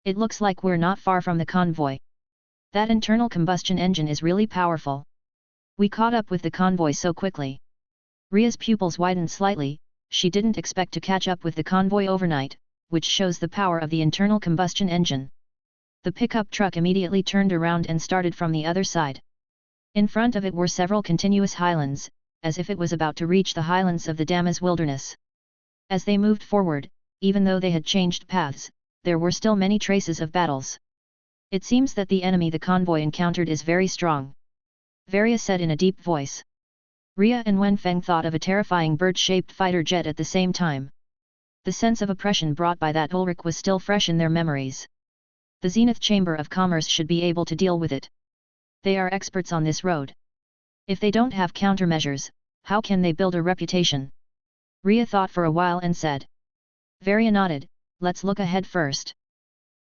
It looks like we're not far from the convoy. That internal combustion engine is really powerful. We caught up with the convoy so quickly." Ria's pupils widened slightly. She didn't expect to catch up with the convoy overnight, which shows the power of the internal combustion engine. The pickup truck immediately turned around and started from the other side. In front of it were several continuous highlands, as if it was about to reach the highlands of the Damas wilderness. As they moved forward, even though they had changed paths, there were still many traces of battles. "It seems that the enemy the convoy encountered is very strong," Varia said in a deep voice. Ria and Wenfang thought of a terrifying bird-shaped fighter jet at the same time. The sense of oppression brought by that Ulrich was still fresh in their memories. The Zenith Chamber of Commerce should be able to deal with it. They are experts on this road. If they don't have countermeasures, how can they build a reputation? Ria thought for a while and said. Varia nodded, "Let's look ahead first."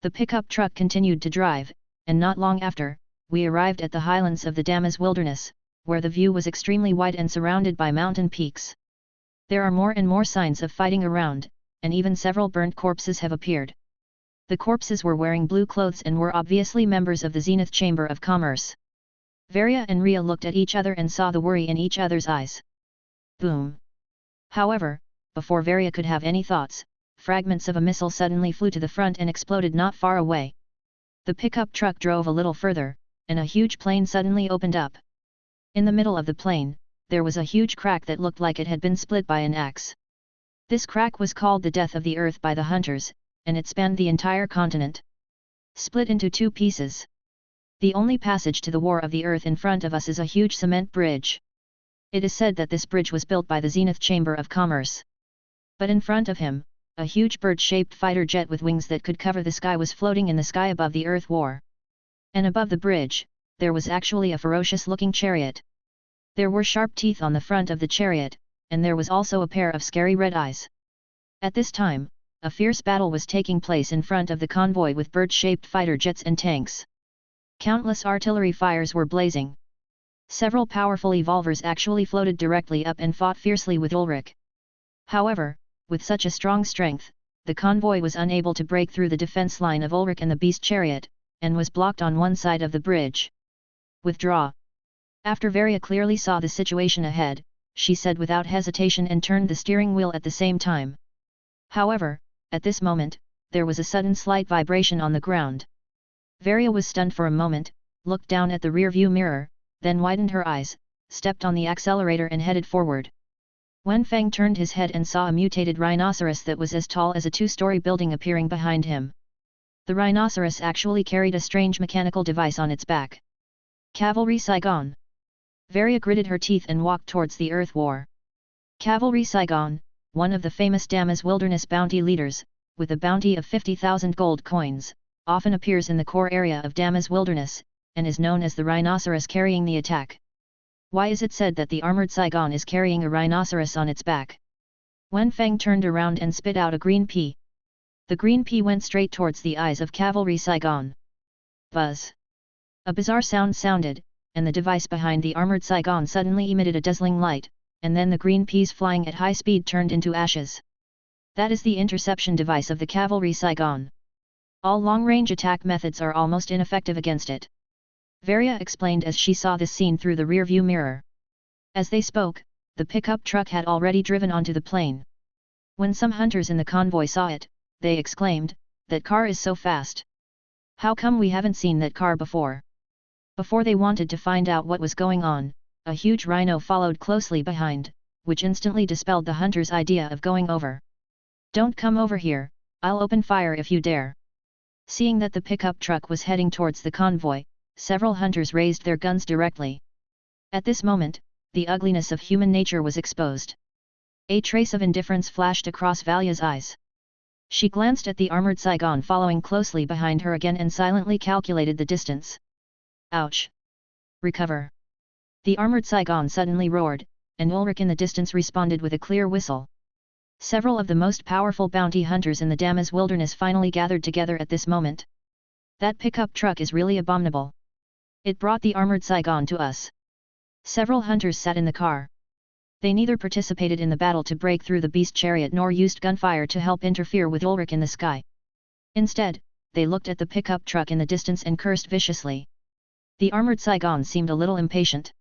The pickup truck continued to drive, and not long after, we arrived at the highlands of the Damas wilderness, where the view was extremely wide and surrounded by mountain peaks. There are more and more signs of fighting around, and even several burnt corpses have appeared. The corpses were wearing blue clothes and were obviously members of the Zenith Chamber of Commerce. Varia and Ria looked at each other and saw the worry in each other's eyes. Boom! However, before Varia could have any thoughts, fragments of a missile suddenly flew to the front and exploded not far away. The pickup truck drove a little further, and a huge plain suddenly opened up. In the middle of the plain, there was a huge crack that looked like it had been split by an axe. This crack was called the Death of the Earth by the hunters, and it spanned the entire continent. Split into two pieces. The only passage to the War of the Earth in front of us is a huge cement bridge. It is said that this bridge was built by the Zenith Chamber of Commerce. But in front of him, a huge bird-shaped fighter jet with wings that could cover the sky was floating in the sky above the Earth War. And above the bridge, there was actually a ferocious-looking chariot. There were sharp teeth on the front of the chariot, and there was also a pair of scary red eyes. At this time, a fierce battle was taking place in front of the convoy with bird-shaped fighter jets and tanks. Countless artillery fires were blazing. Several powerful evolvers actually floated directly up and fought fiercely with Ulrich. However, with such a strong strength, the convoy was unable to break through the defense line of Ulrich and the beast chariot, and was blocked on one side of the bridge. Withdraw. After Varia clearly saw the situation ahead, she said without hesitation and turned the steering wheel at the same time. However, at this moment, there was a sudden slight vibration on the ground. Varia was stunned for a moment, looked down at the rear-view mirror, then widened her eyes, stepped on the accelerator and headed forward. Wenfang turned his head and saw a mutated rhinoceros that was as tall as a two-story building appearing behind him. The rhinoceros actually carried a strange mechanical device on its back. Cavalry Saigon. Varia gritted her teeth and walked towards the Earth War. Cavalry Saigon, one of the famous Damas wilderness bounty leaders, with a bounty of 50,000 gold coins, often appears in the core area of Damas wilderness, and is known as the rhinoceros carrying the attack. Why is it said that the armored Saigon is carrying a rhinoceros on its back? Wenfang turned around and spit out a green pea. The green pea went straight towards the eyes of Cavalry Saigon. Buzz! A bizarre sound sounded, and the device behind the armored Saigon suddenly emitted a dazzling light, and then the green peas flying at high speed turned into ashes. That is the interception device of the Cavalry Saigon. All long-range attack methods are almost ineffective against it. Varia explained as she saw this scene through the rear-view mirror. As they spoke, the pickup truck had already driven onto the plain. When some hunters in the convoy saw it, they exclaimed, "That car is so fast! How come we haven't seen that car before?" Before they wanted to find out what was going on, a huge rhino followed closely behind, which instantly dispelled the hunters' idea of going over. "Don't come over here, I'll open fire if you dare." Seeing that the pickup truck was heading towards the convoy, several hunters raised their guns directly. At this moment, the ugliness of human nature was exposed. A trace of indifference flashed across Valia's eyes. She glanced at the armored Saigon following closely behind her again and silently calculated the distance. Ouch! Recover! The armored Saigon suddenly roared, and Ulrich in the distance responded with a clear whistle. Several of the most powerful bounty hunters in the Damas wilderness finally gathered together at this moment. That pickup truck is really abominable. It brought the armored Saigon to us. Several hunters sat in the car. They neither participated in the battle to break through the beast chariot nor used gunfire to help interfere with Ulrich in the sky. Instead, they looked at the pickup truck in the distance and cursed viciously. The armored Saigon seemed a little impatient.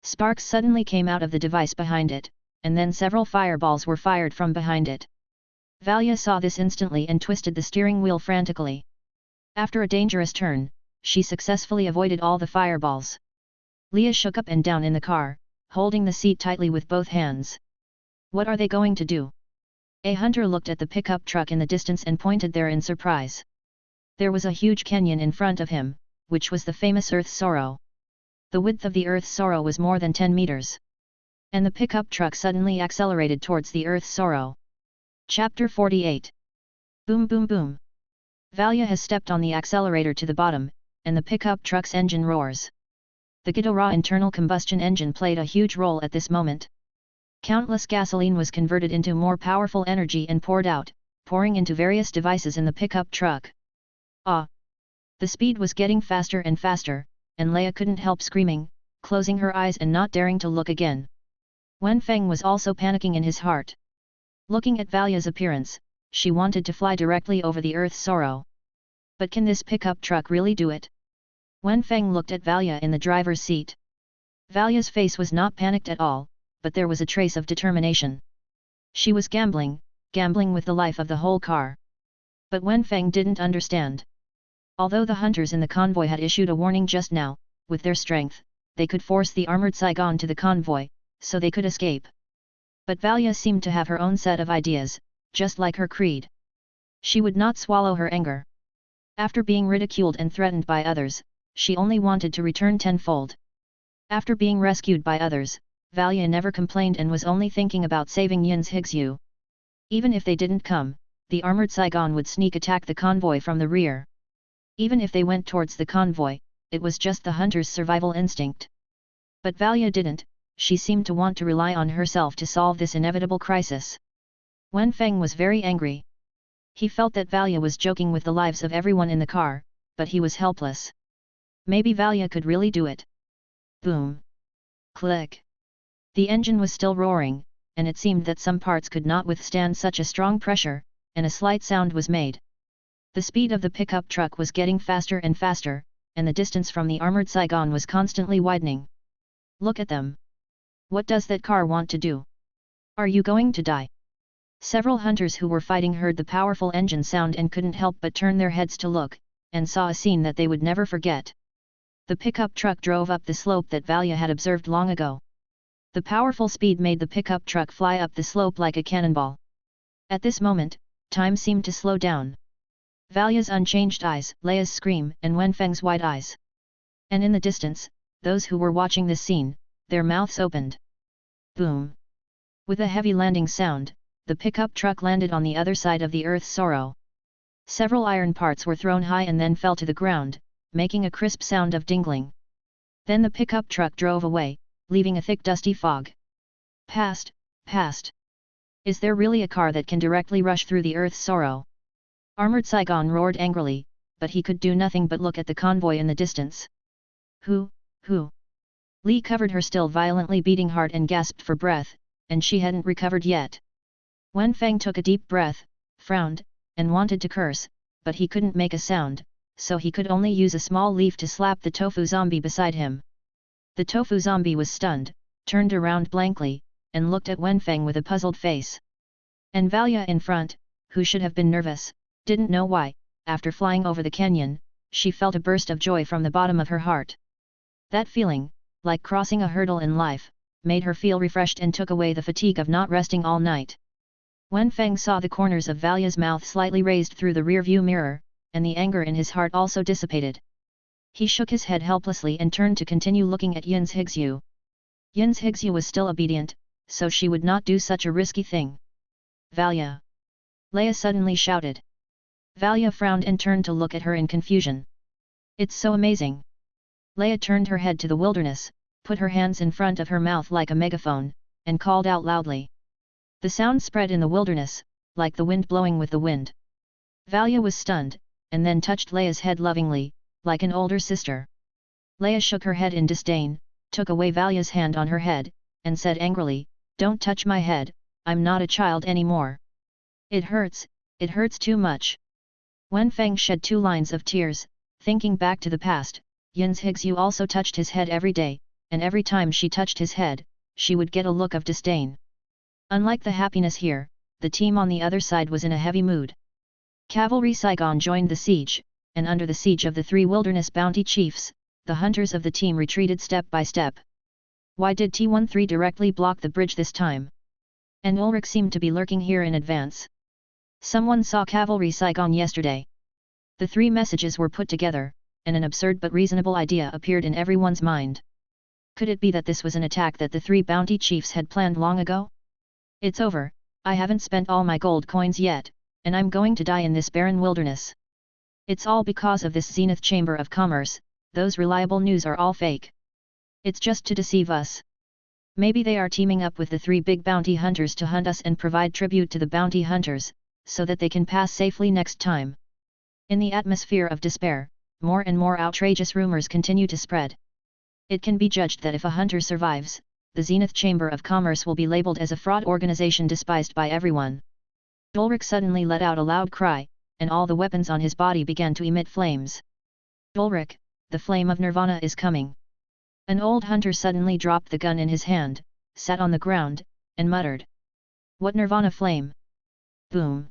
Sparks suddenly came out of the device behind it, and then several fireballs were fired from behind it. Valia saw this instantly and twisted the steering wheel frantically. After a dangerous turn, she successfully avoided all the fireballs. Leah shook up and down in the car, holding the seat tightly with both hands. What are they going to do? A hunter looked at the pickup truck in the distance and pointed there in surprise. There was a huge canyon in front of him, which was the famous Earth Sorrow. The width of the Earth Sorrow was more than 10 meters. And the pickup truck suddenly accelerated towards the Earth Sorrow. Chapter 48. Boom boom boom. Valia has stepped on the accelerator to the bottom, and the pickup truck's engine roars. The Ghidorah internal combustion engine played a huge role at this moment. Countless gasoline was converted into more powerful energy and poured out, pouring into various devices in the pickup truck. Ah! The speed was getting faster and faster, and Leia couldn't help screaming, closing her eyes and not daring to look again. Wenfang was also panicking in his heart. Looking at Valia's appearance, she wanted to fly directly over the Earth Sorrow. But can this pickup truck really do it? Wenfang looked at Valia in the driver's seat. Valia's face was not panicked at all, but there was a trace of determination. She was gambling with the life of the whole car. But Wenfang didn't understand. Although the hunters in the convoy had issued a warning just now, with their strength, they could force the armored Saigon to the convoy, so they could escape. But Valia seemed to have her own set of ideas, just like her creed. She would not swallow her anger. After being ridiculed and threatened by others, she only wanted to return tenfold. After being rescued by others, Valia never complained and was only thinking about saving Yin's Higsu. Even if they didn't come, the armored Saigon would sneak attack the convoy from the rear. Even if they went towards the convoy, it was just the hunter's survival instinct. But Valia didn't, she seemed to want to rely on herself to solve this inevitable crisis. Wenfang was very angry. He felt that Valia was joking with the lives of everyone in the car, but he was helpless. Maybe Valia could really do it. Boom! Click! The engine was still roaring, and it seemed that some parts could not withstand such a strong pressure, and a slight sound was made. The speed of the pickup truck was getting faster and faster, and the distance from the armored Saigon was constantly widening. Look at them! What does that car want to do? Are you going to die? Several hunters who were fighting heard the powerful engine sound and couldn't help but turn their heads to look, and saw a scene that they would never forget. The pickup truck drove up the slope that Valia had observed long ago. The powerful speed made the pickup truck fly up the slope like a cannonball. At this moment, time seemed to slow down. Valia's unchanged eyes, Leia's scream, and Wenfeng's wide eyes. And in the distance, those who were watching this scene, their mouths opened. Boom! With a heavy landing sound, the pickup truck landed on the other side of the earth's sorrow. Several iron parts were thrown high and then fell to the ground, making a crisp sound of dingling. Then the pickup truck drove away, leaving a thick dusty fog. Past, past. Is there really a car that can directly rush through the earth's sorrow? Armored Saigon roared angrily, but he could do nothing but look at the convoy in the distance. Who? Li covered her still violently beating heart and gasped for breath, and she hadn't recovered yet. Wenfang took a deep breath, frowned, and wanted to curse, but he couldn't make a sound, so he could only use a small leaf to slap the tofu zombie beside him. The tofu zombie was stunned, turned around blankly, and looked at Wenfang with a puzzled face. And Varia in front, who should have been nervous, didn't know why, after flying over the canyon, she felt a burst of joy from the bottom of her heart. That feeling, like crossing a hurdle in life, made her feel refreshed and took away the fatigue of not resting all night. Wenfang saw the corners of Varia's mouth slightly raised through the rear-view mirror, and the anger in his heart also dissipated. He shook his head helplessly and turned to continue looking at Yin's Higsu. Yin's Higsu was still obedient, so she would not do such a risky thing. Valia! Leia suddenly shouted. Valia frowned and turned to look at her in confusion. It's so amazing! Leia turned her head to the wilderness, put her hands in front of her mouth like a megaphone, and called out loudly. The sound spread in the wilderness, like the wind blowing with the wind. Valia was stunned, and then touched Leia's head lovingly, like an older sister. Leia shook her head in disdain, took away Valia's hand on her head, and said angrily, "Don't touch my head, I'm not a child anymore. It hurts too much." Wenfang shed 2 lines of tears, thinking back to the past. Yin's Higsu also touched his head every day, and every time she touched his head, she would get a look of disdain. Unlike the happiness here, the team on the other side was in a heavy mood. Cavalry Saigon joined the siege, and under the siege of the 3 wilderness bounty chiefs, the hunters of the team retreated step by step. Why did T-13 directly block the bridge this time? And Ulrich seemed to be lurking here in advance. Someone saw Cavalry Saigon yesterday. The 3 messages were put together, and an absurd but reasonable idea appeared in everyone's mind. Could it be that this was an attack that the 3 bounty chiefs had planned long ago? It's over, I haven't spent all my gold coins yet, and I'm going to die in this barren wilderness. It's all because of this Zenith Chamber of Commerce, those reliable news are all fake. It's just to deceive us. Maybe they are teaming up with the 3 big bounty hunters to hunt us and provide tribute to the bounty hunters, so that they can pass safely next time. In the atmosphere of despair, more and more outrageous rumors continue to spread. It can be judged that if a hunter survives, the Zenith Chamber of Commerce will be labeled as a fraud organization despised by everyone. Ulrich suddenly let out a loud cry, and all the weapons on his body began to emit flames. Ulrich, the flame of Nirvana is coming. An old hunter suddenly dropped the gun in his hand, sat on the ground, and muttered. What Nirvana flame? Boom!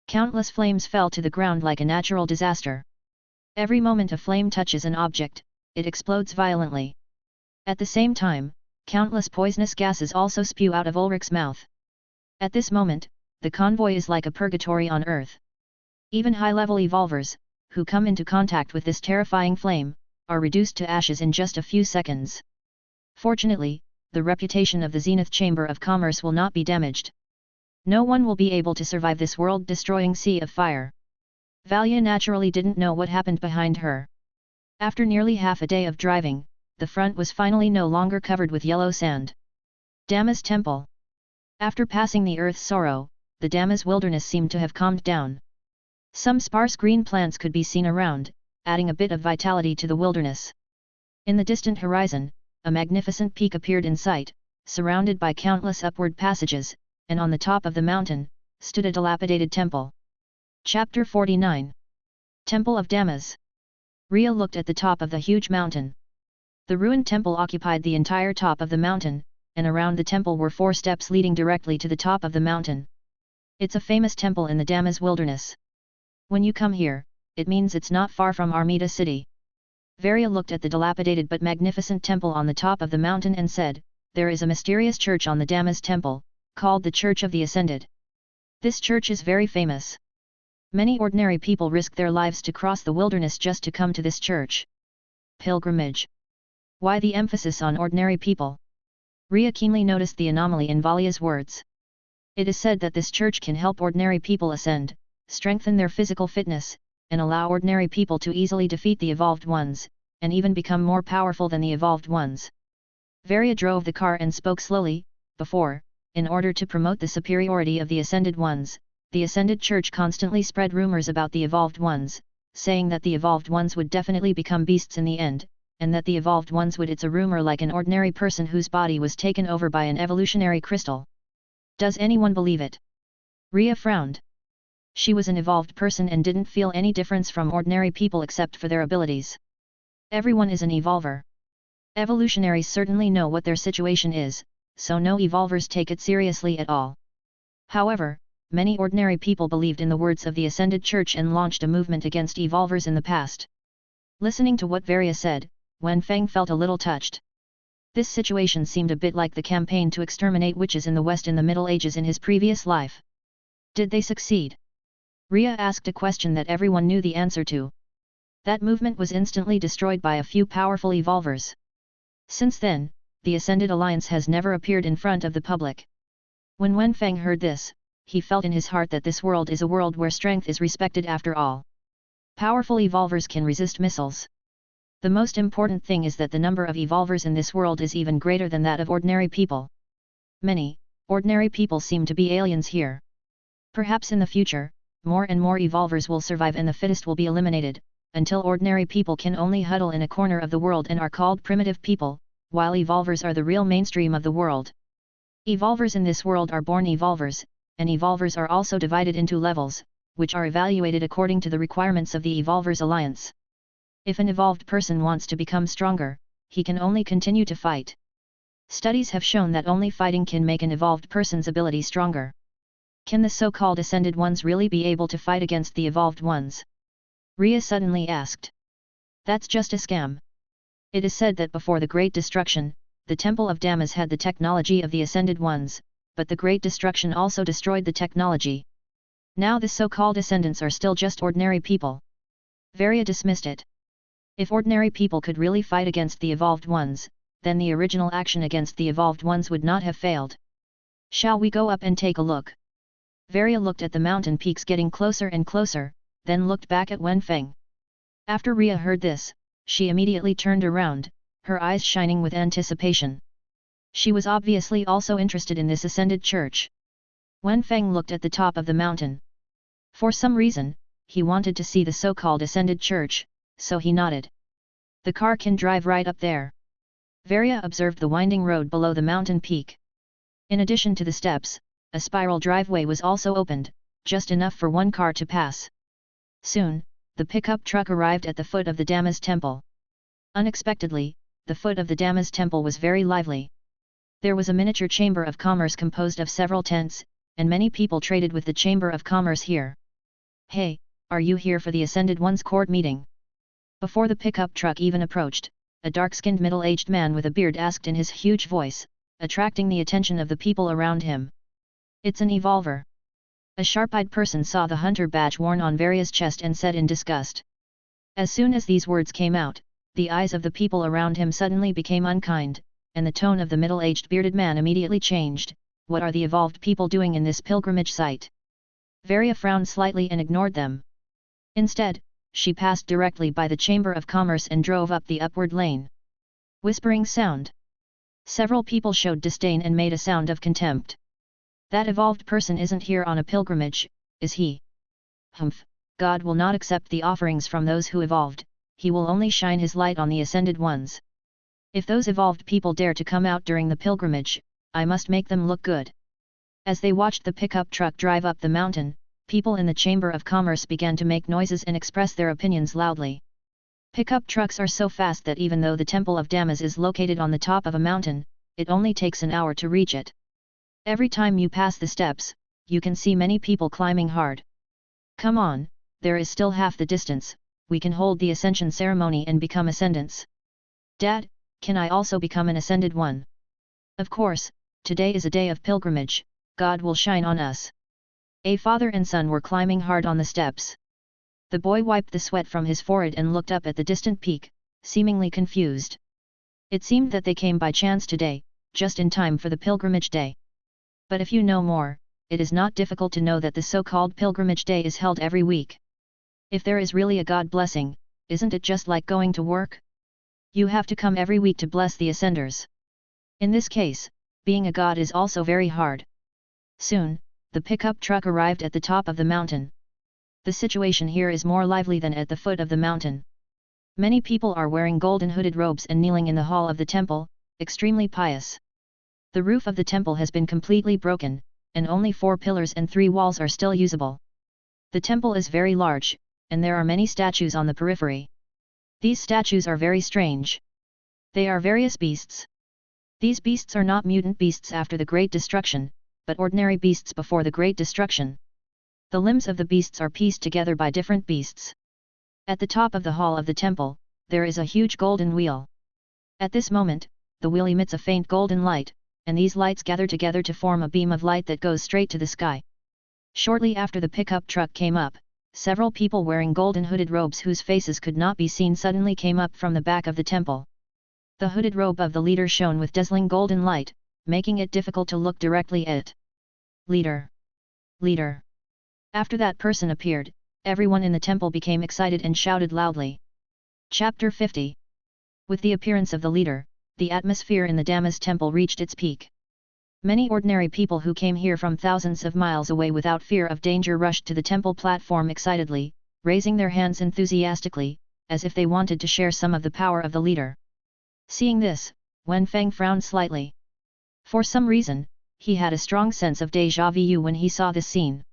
Countless flames fell to the ground like a natural disaster. Every moment a flame touches an object, it explodes violently. At the same time, countless poisonous gases also spew out of Ulrich's mouth. At this moment, the convoy is like a purgatory on Earth. Even high-level evolvers, who come into contact with this terrifying flame, are reduced to ashes in just a few seconds. Fortunately, the reputation of the Zenith Chamber of Commerce will not be damaged. No one will be able to survive this world-destroying sea of fire. Valia naturally didn't know what happened behind her. After nearly half a day of driving, the front was finally no longer covered with yellow sand. Damas Temple. After passing the Earth's sorrow, the Damas wilderness seemed to have calmed down. Some sparse green plants could be seen around, adding a bit of vitality to the wilderness. In the distant horizon, a magnificent peak appeared in sight, surrounded by countless upward passages, and on the top of the mountain, stood a dilapidated temple. Chapter 49. Temple of Damas. Ria looked at the top of the huge mountain. The ruined temple occupied the entire top of the mountain, and around the temple were 4 steps leading directly to the top of the mountain. It's a famous temple in the Damas wilderness. When you come here, it means it's not far from Amida city. Varia looked at the dilapidated but magnificent temple on the top of the mountain and said, there is a mysterious church on the Damas temple, called the Church of the Ascended. This church is very famous. Many ordinary people risk their lives to cross the wilderness just to come to this church. Pilgrimage. Why the emphasis on ordinary people? Ria keenly noticed the anomaly in Varia's words. It is said that this church can help ordinary people ascend, strengthen their physical fitness, and allow ordinary people to easily defeat the evolved ones, and even become more powerful than the evolved ones. Varia drove the car and spoke slowly. Before, in order to promote the superiority of the ascended ones, the ascended church constantly spread rumors about the evolved ones, saying that the evolved ones would definitely become beasts in the end, and that the evolved ones would. It's a rumor like an ordinary person whose body was taken over by an evolutionary crystal. Does anyone believe it? Ria frowned. She was an evolved person and didn't feel any difference from ordinary people except for their abilities. Everyone is an evolver. Evolutionaries certainly know what their situation is, so no evolvers take it seriously at all. However, many ordinary people believed in the words of the Ascended Church and launched a movement against evolvers in the past. Listening to what Varia said, Wenfang felt a little touched. This situation seemed a bit like the campaign to exterminate witches in the West in the Middle Ages in his previous life. Did they succeed? Ria asked a question that everyone knew the answer to. That movement was instantly destroyed by a few powerful evolvers. Since then, the Ascended Alliance has never appeared in front of the public. When Wenfang heard this, he felt in his heart that this world is a world where strength is respected after all. Powerful evolvers can resist missiles. The most important thing is that the number of evolvers in this world is even greater than that of ordinary people. Many ordinary people seem to be aliens here. Perhaps in the future, more and more evolvers will survive and the fittest will be eliminated, until ordinary people can only huddle in a corner of the world and are called primitive people, while evolvers are the real mainstream of the world. Evolvers in this world are born evolvers, and evolvers are also divided into levels, which are evaluated according to the requirements of the Evolvers Alliance. If an evolved person wants to become stronger, he can only continue to fight. Studies have shown that only fighting can make an evolved person's ability stronger. Can the so-called Ascended Ones really be able to fight against the evolved ones? Ria suddenly asked. That's just a scam. It is said that before the Great Destruction, the Temple of Damas had the technology of the Ascended Ones, but the Great Destruction also destroyed the technology. Now the so-called Ascendants are still just ordinary people. Varia dismissed it. If ordinary people could really fight against the evolved ones, then the original action against the evolved ones would not have failed. Shall we go up and take a look? Varia looked at the mountain peaks getting closer and closer, then looked back at Wenfang. After Ria heard this, she immediately turned around, her eyes shining with anticipation. She was obviously also interested in this ascended church. Wenfang looked at the top of the mountain. For some reason, he wanted to see the so-called ascended church, so he nodded. The car can drive right up there. Varia observed the winding road below the mountain peak. In addition to the steps, a spiral driveway was also opened, just enough for one car to pass. Soon, the pickup truck arrived at the foot of the Damas temple. Unexpectedly, the foot of the Damas temple was very lively. There was a miniature chamber of commerce composed of several tents, and many people traded with the chamber of commerce here. Hey, are you here for the Ascended One's court meeting? Before the pickup truck even approached, a dark-skinned middle-aged man with a beard asked in his huge voice, attracting the attention of the people around him. It's an evolver. A sharp-eyed person saw the hunter badge worn on Varia's chest and said in disgust. As soon as these words came out, the eyes of the people around him suddenly became unkind, and the tone of the middle-aged bearded man immediately changed. What are the evolved people doing in this pilgrimage site? Varia frowned slightly and ignored them. Instead, she passed directly by the Chamber of Commerce and drove up the upward lane. Whispering sound. Several people showed disdain and made a sound of contempt. That evolved person isn't here on a pilgrimage, is he? Humph, God will not accept the offerings from those who evolved, he will only shine his light on the ascended ones. If those evolved people dare to come out during the pilgrimage, I must make them look good. As they watched the pickup truck drive up the mountain, people in the Chamber of Commerce began to make noises and express their opinions loudly. Pickup trucks are so fast that even though the Temple of Damas is located on the top of a mountain, it only takes an hour to reach it. Every time you pass the steps, you can see many people climbing hard. Come on, there is still half the distance, we can hold the Ascension ceremony and become Ascendants. Dad, can I also become an Ascended One? Of course, today is a day of pilgrimage, God will shine on us. A father and son were climbing hard on the steps. The boy wiped the sweat from his forehead and looked up at the distant peak, seemingly confused. It seemed that they came by chance today, just in time for the pilgrimage day. But if you know more, it is not difficult to know that the so-called pilgrimage day is held every week. If there is really a God blessing, isn't it just like going to work? You have to come every week to bless the ascenders. In this case, being a god is also very hard. Soon, the pickup truck arrived at the top of the mountain. The situation here is more lively than at the foot of the mountain. Many people are wearing golden hooded robes and kneeling in the hall of the temple, extremely pious. The roof of the temple has been completely broken, and only 4 pillars and 3 walls are still usable. The temple is very large, and there are many statues on the periphery. These statues are very strange. They are various beasts. These beasts are not mutant beasts after the Great Destruction, but ordinary beasts before the Great Destruction. The limbs of the beasts are pieced together by different beasts. At the top of the hall of the temple, there is a huge golden wheel. At this moment, the wheel emits a faint golden light, and these lights gather together to form a beam of light that goes straight to the sky. Shortly after the pickup truck came up, several people wearing golden hooded robes whose faces could not be seen suddenly came up from the back of the temple. The hooded robe of the leader shone with dazzling golden light, making it difficult to look directly at it. Leader! Leader! After that person appeared, everyone in the temple became excited and shouted loudly. Chapter 50. With the appearance of the leader, the atmosphere in the Damas temple reached its peak. Many ordinary people who came here from thousands of miles away without fear of danger rushed to the temple platform excitedly, raising their hands enthusiastically, as if they wanted to share some of the power of the leader. Seeing this, Wenfang frowned slightly. For some reason, he had a strong sense of déjà vu when he saw this scene.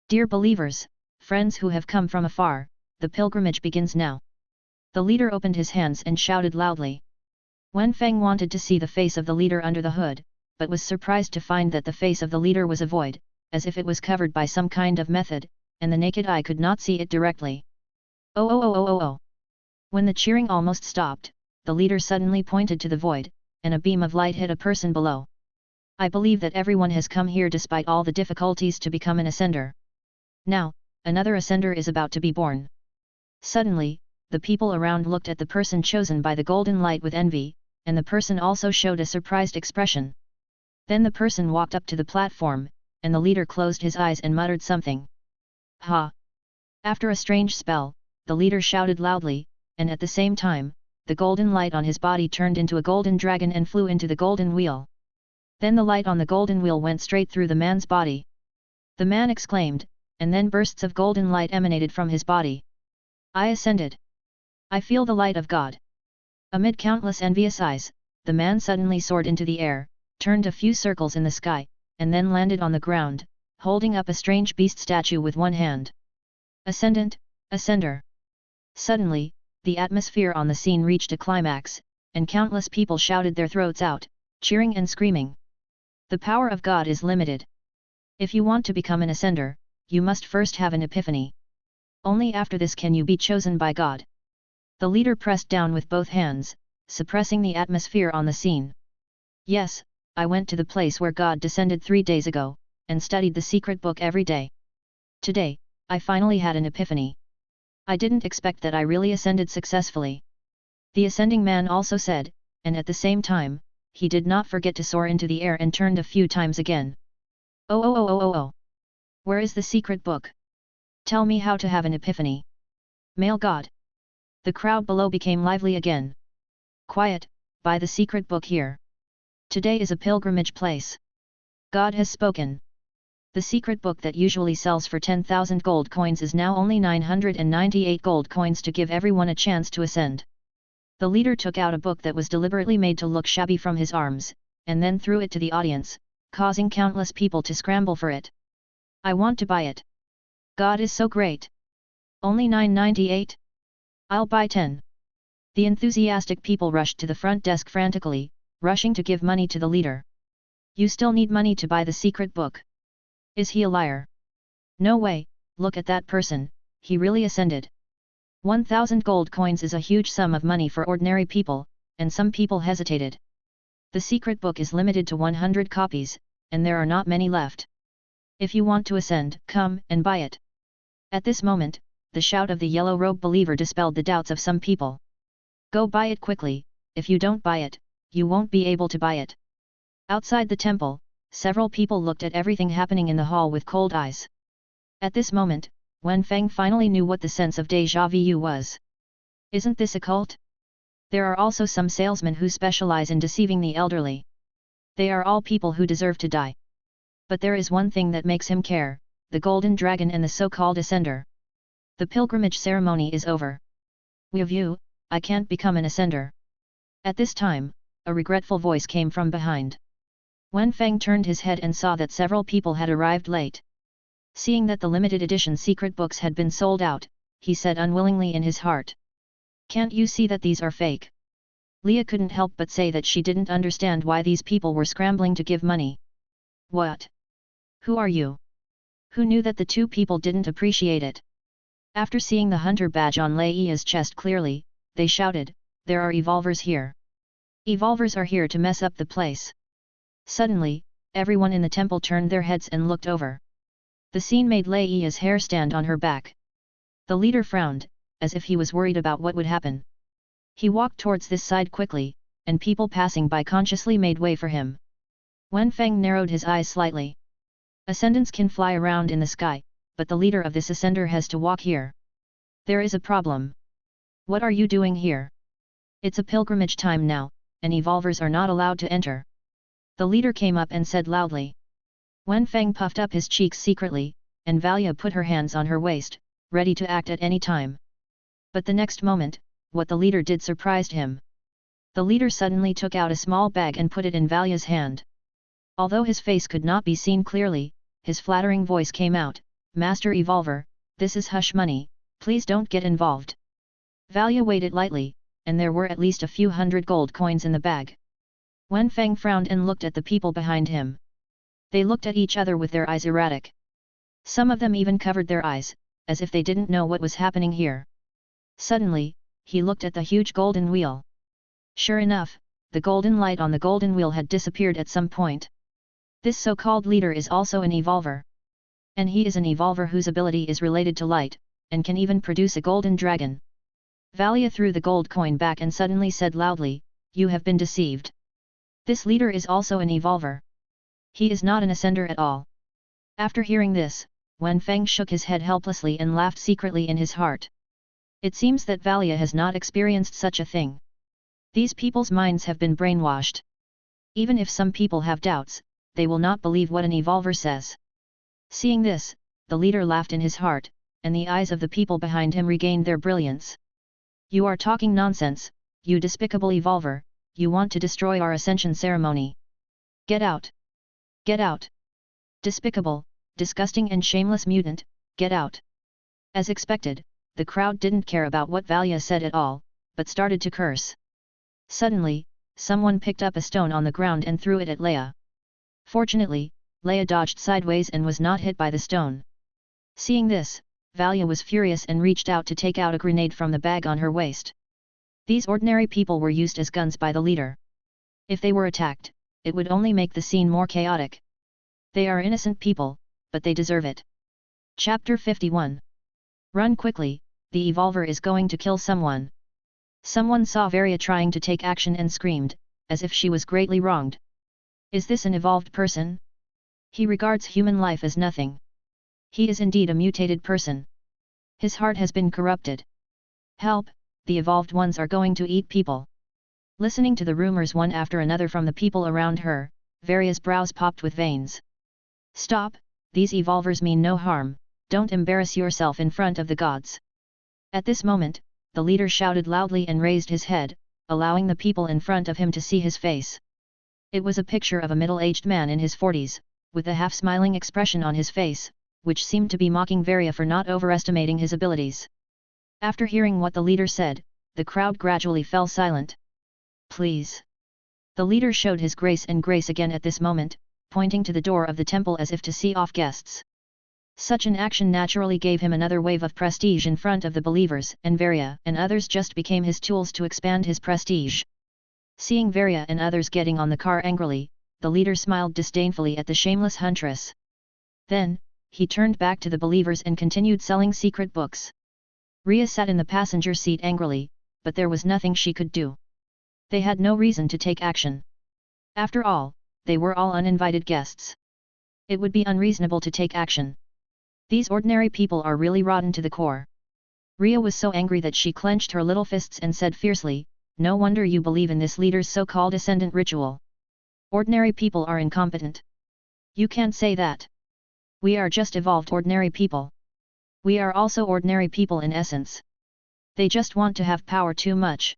Dear believers, friends who have come from afar, the pilgrimage begins now. The leader opened his hands and shouted loudly. Wenfang wanted to see the face of the leader under the hood, but was surprised to find that the face of the leader was a void, as if it was covered by some kind of method, and the naked eye could not see it directly. Oh oh oh oh oh oh! When the cheering almost stopped, the leader suddenly pointed to the void, and a beam of light hit a person below. I believe that everyone has come here despite all the difficulties to become an ascender. Now, another ascender is about to be born. Suddenly, the people around looked at the person chosen by the golden light with envy, and the person also showed a surprised expression. Then the person walked up to the platform, and the leader closed his eyes and muttered something. Ha! After a strange spell, the leader shouted loudly, and at the same time, the golden light on his body turned into a golden dragon and flew into the golden wheel. Then the light on the golden wheel went straight through the man's body. The man exclaimed, and then bursts of golden light emanated from his body. I ascended. I feel the light of God. Amid countless envious eyes, the man suddenly soared into the air, turned a few circles in the sky, and then landed on the ground, holding up a strange beast statue with one hand. Ascendant, Ascender. Suddenly, the atmosphere on the scene reached a climax, and countless people shouted their throats out, cheering and screaming. The power of God is limited. If you want to become an ascender, you must first have an epiphany. Only after this can you be chosen by God. The leader pressed down with both hands, suppressing the atmosphere on the scene. Yes, I went to the place where God descended 3 days ago, and studied the secret book every day. Today, I finally had an epiphany. I didn't expect that I really ascended successfully. The ascending man also said, and at the same time, he did not forget to soar into the air and turned a few times again. Oh oh oh oh oh oh! Where is the secret book? Tell me how to have an epiphany. Male God. The crowd below became lively again. Quiet, buy the secret book here. Today is a pilgrimage place. God has spoken. The secret book that usually sells for 10,000 gold coins is now only 998 gold coins to give everyone a chance to ascend. The leader took out a book that was deliberately made to look shabby from his arms, and then threw it to the audience, causing countless people to scramble for it. I want to buy it. God is so great. Only 998? I'll buy 10. The enthusiastic people rushed to the front desk frantically, rushing to give money to the leader. You still need money to buy the secret book. Is he a liar? No way, look at that person, he really ascended. 1,000 gold coins is a huge sum of money for ordinary people, and some people hesitated. The secret book is limited to 100 copies, and there are not many left. If you want to ascend, come and buy it. At this moment, the shout of the yellow-robed believer dispelled the doubts of some people. Go buy it quickly, if you don't buy it, you won't be able to buy it. Outside the temple, several people looked at everything happening in the hall with cold eyes. At this moment, Wenfang finally knew what the sense of déjà vu was. Isn't this a cult? There are also some salesmen who specialize in deceiving the elderly. They are all people who deserve to die. But there is one thing that makes him care, the golden dragon and the so-called ascender. The pilgrimage ceremony is over. With you, I can't become an ascender. At this time, a regretful voice came from behind. Wenfang turned his head and saw that several people had arrived late. Seeing that the limited edition secret books had been sold out, he said unwillingly in his heart. Can't you see that these are fake? Leah couldn't help but say that she didn't understand why these people were scrambling to give money. What? Who are you? Who knew that the two people didn't appreciate it? After seeing the hunter badge on Leia's chest clearly, they shouted, there are evolvers here. Evolvers are here to mess up the place. Suddenly, everyone in the temple turned their heads and looked over. The scene made Leia's hair stand on her back. The leader frowned, as if he was worried about what would happen. He walked towards this side quickly, and people passing by consciously made way for him. Wenfang narrowed his eyes slightly. Ascendants can fly around in the sky, but the leader of this ascender has to walk here. There is a problem. What are you doing here? It's a pilgrimage time now, and evolvers are not allowed to enter. The leader came up and said loudly. Wenfang puffed up his cheeks secretly, and Varia put her hands on her waist, ready to act at any time. But the next moment, what the leader did surprised him. The leader suddenly took out a small bag and put it in Valia's hand. Although his face could not be seen clearly, his flattering voice came out, Master Evolver, this is hush money, please don't get involved. Valia weighed it lightly, and there were at least a few hundred gold coins in the bag. Wenfang frowned and looked at the people behind him. They looked at each other with their eyes erratic. Some of them even covered their eyes, as if they didn't know what was happening here. Suddenly, he looked at the huge golden wheel. Sure enough, the golden light on the golden wheel had disappeared at some point. This so-called leader is also an evolver. And he is an evolver whose ability is related to light, and can even produce a golden dragon. Valia threw the gold coin back and suddenly said loudly, you have been deceived. This leader is also an evolver. He is not an ascender at all. After hearing this, Wenfang shook his head helplessly and laughed secretly in his heart. It seems that Valia has not experienced such a thing. These people's minds have been brainwashed. Even if some people have doubts, they will not believe what an evolver says. Seeing this, the leader laughed in his heart, and the eyes of the people behind him regained their brilliance. You are talking nonsense, you despicable evolver, you want to destroy our ascension ceremony. Get out! Get out! Despicable, disgusting and shameless mutant, get out! As expected, the crowd didn't care about what Valia said at all, but started to curse. Suddenly, someone picked up a stone on the ground and threw it at Leia. Fortunately, Leia dodged sideways and was not hit by the stone. Seeing this, Valia was furious and reached out to take out a grenade from the bag on her waist. These ordinary people were used as guns by the leader. If they were attacked, it would only make the scene more chaotic. They are innocent people, but they deserve it. Chapter 51. Run quickly, the evolver is going to kill someone. Someone saw Varia trying to take action and screamed, as if she was greatly wronged. Is this an evolved person? He regards human life as nothing. He is indeed a mutated person. His heart has been corrupted. Help, the evolved ones are going to eat people. Listening to the rumors one after another from the people around her, Varia's brows popped with veins. Stop, these evolvers mean no harm, don't embarrass yourself in front of the gods. At this moment, the leader shouted loudly and raised his head, allowing the people in front of him to see his face. It was a picture of a middle-aged man in his 40s, with a half-smiling expression on his face, which seemed to be mocking Varia for not overestimating his abilities. After hearing what the leader said, the crowd gradually fell silent. Please. The leader showed his grace and grace again at this moment, pointing to the door of the temple as if to see off guests. Such an action naturally gave him another wave of prestige in front of the believers, and Varia and others just became his tools to expand his prestige. Seeing Varia and others getting on the car angrily, the leader smiled disdainfully at the shameless huntress. Then, he turned back to the believers and continued selling secret books. Rhea sat in the passenger seat angrily, but there was nothing she could do. They had no reason to take action. After all, they were all uninvited guests. It would be unreasonable to take action. These ordinary people are really rotten to the core. Ria was so angry that she clenched her little fists and said fiercely, "No wonder you believe in this leader's so-called ascendant ritual. Ordinary people are incompetent. You can't say that. We are just evolved ordinary people. We are also ordinary people in essence. They just want to have power too much.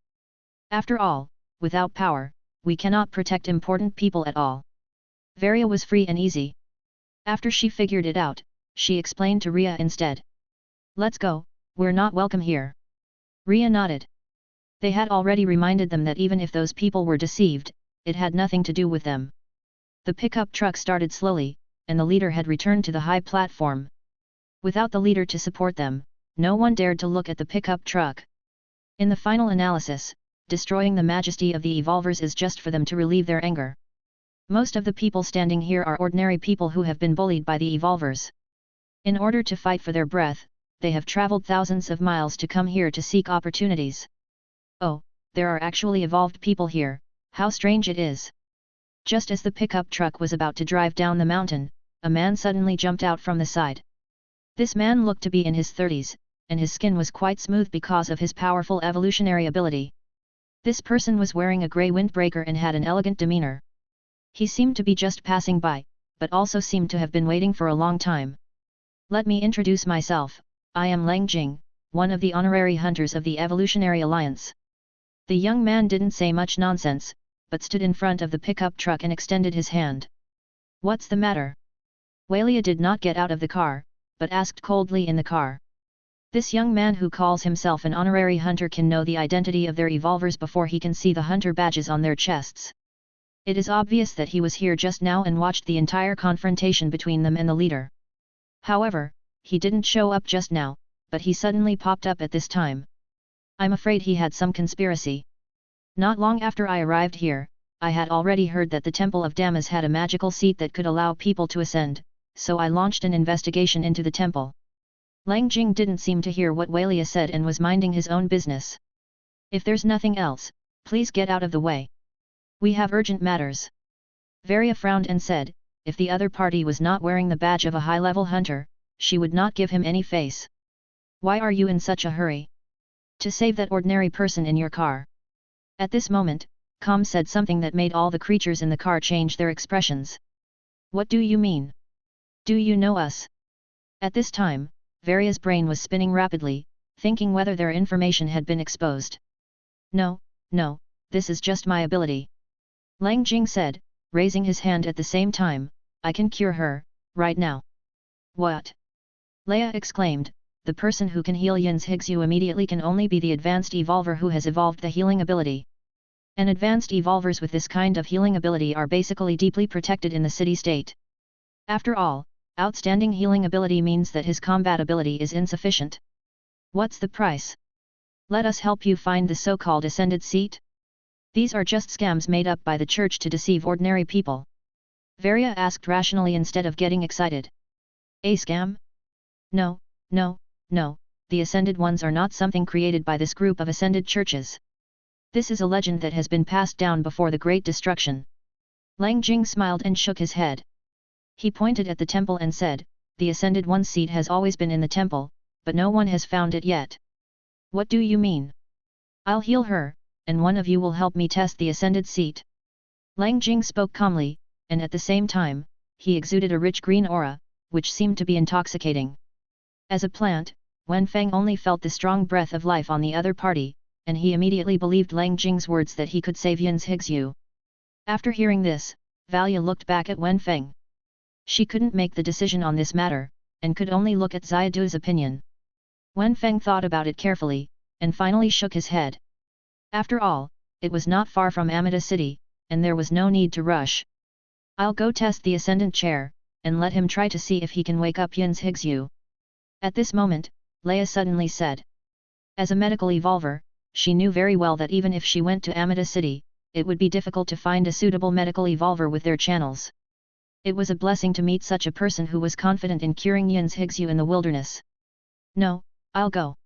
After all, without power, we cannot protect important people at all." Varia was free and easy. After she figured it out, she explained to Ria instead. "Let's go, we're not welcome here." Ria nodded. They had already reminded them that even if those people were deceived, it had nothing to do with them. The pickup truck started slowly, and the leader had returned to the high platform. Without the leader to support them, no one dared to look at the pickup truck. In the final analysis, destroying the majesty of the evolvers is just for them to relieve their anger. Most of the people standing here are ordinary people who have been bullied by the evolvers. In order to fight for their breath, they have traveled thousands of miles to come here to seek opportunities. Oh, there are actually evolved people here, how strange it is. Just as the pickup truck was about to drive down the mountain, a man suddenly jumped out from the side. This man looked to be in his 30s, and his skin was quite smooth because of his powerful evolutionary ability. This person was wearing a grey windbreaker and had an elegant demeanor. He seemed to be just passing by, but also seemed to have been waiting for a long time. "Let me introduce myself, I am Lang Jing, one of the honorary hunters of the Evolutionary Alliance." The young man didn't say much nonsense, but stood in front of the pickup truck and extended his hand. "What's the matter?" Walia did not get out of the car, but asked coldly in the car. This young man who calls himself an honorary hunter can know the identity of their evolvers before he can see the hunter badges on their chests. It is obvious that he was here just now and watched the entire confrontation between them and the leader. However, he didn't show up just now, but he suddenly popped up at this time. I'm afraid he had some conspiracy. Not long after I arrived here, I had already heard that the Temple of Damas had a magical seat that could allow people to ascend, so I launched an investigation into the temple. Lang Jing didn't seem to hear what Walia said and was minding his own business. "If there's nothing else, please get out of the way. We have urgent matters." Varia frowned and said, if the other party was not wearing the badge of a high-level hunter, she would not give him any face. "Why are you in such a hurry?" "To save that ordinary person in your car." At this moment, Com said something that made all the creatures in the car change their expressions. "What do you mean? Do you know us?" At this time, Varia's brain was spinning rapidly, thinking whether their information had been exposed. No, this is just my ability." Lang Jing said, raising his hand at the same time, "I can cure her, right now." "What?" Leia exclaimed, "The person who can heal Yin's Higsu immediately can only be the advanced evolver who has evolved the healing ability. And advanced evolvers with this kind of healing ability are basically deeply protected in the city-state. After all, outstanding healing ability means that his combat ability is insufficient. What's the price? Let us help you find the so-called ascended seat? These are just scams made up by the church to deceive ordinary people." Varia asked rationally instead of getting excited. "A scam? No, the ascended ones are not something created by this group of ascended churches. This is a legend that has been passed down before the Great Destruction." Lang Jing smiled and shook his head. He pointed at the temple and said, "The ascended one's seat has always been in the temple, but no one has found it yet." "What do you mean?" "I'll heal her, and one of you will help me test the ascended seat." Lang Jing spoke calmly, and at the same time, he exuded a rich green aura, which seemed to be intoxicating. As a plant, Wenfang only felt the strong breath of life on the other party, and he immediately believed Lang Jing's words that he could save Yin's Higsu. After hearing this, Valia looked back at Wenfang. She couldn't make the decision on this matter, and could only look at Xiaodu's opinion. Wenfang thought about it carefully, and finally shook his head. After all, it was not far from Amida city, and there was no need to rush. "I'll go test the ascendant chair, and let him try to see if he can wake up Yin's Higsu." At this moment, Leia suddenly said. As a medical evolver, she knew very well that even if she went to Amida city, it would be difficult to find a suitable medical evolver with their channels. It was a blessing to meet such a person who was confident in curing Yin's Higsu in the wilderness. "No, I'll go,"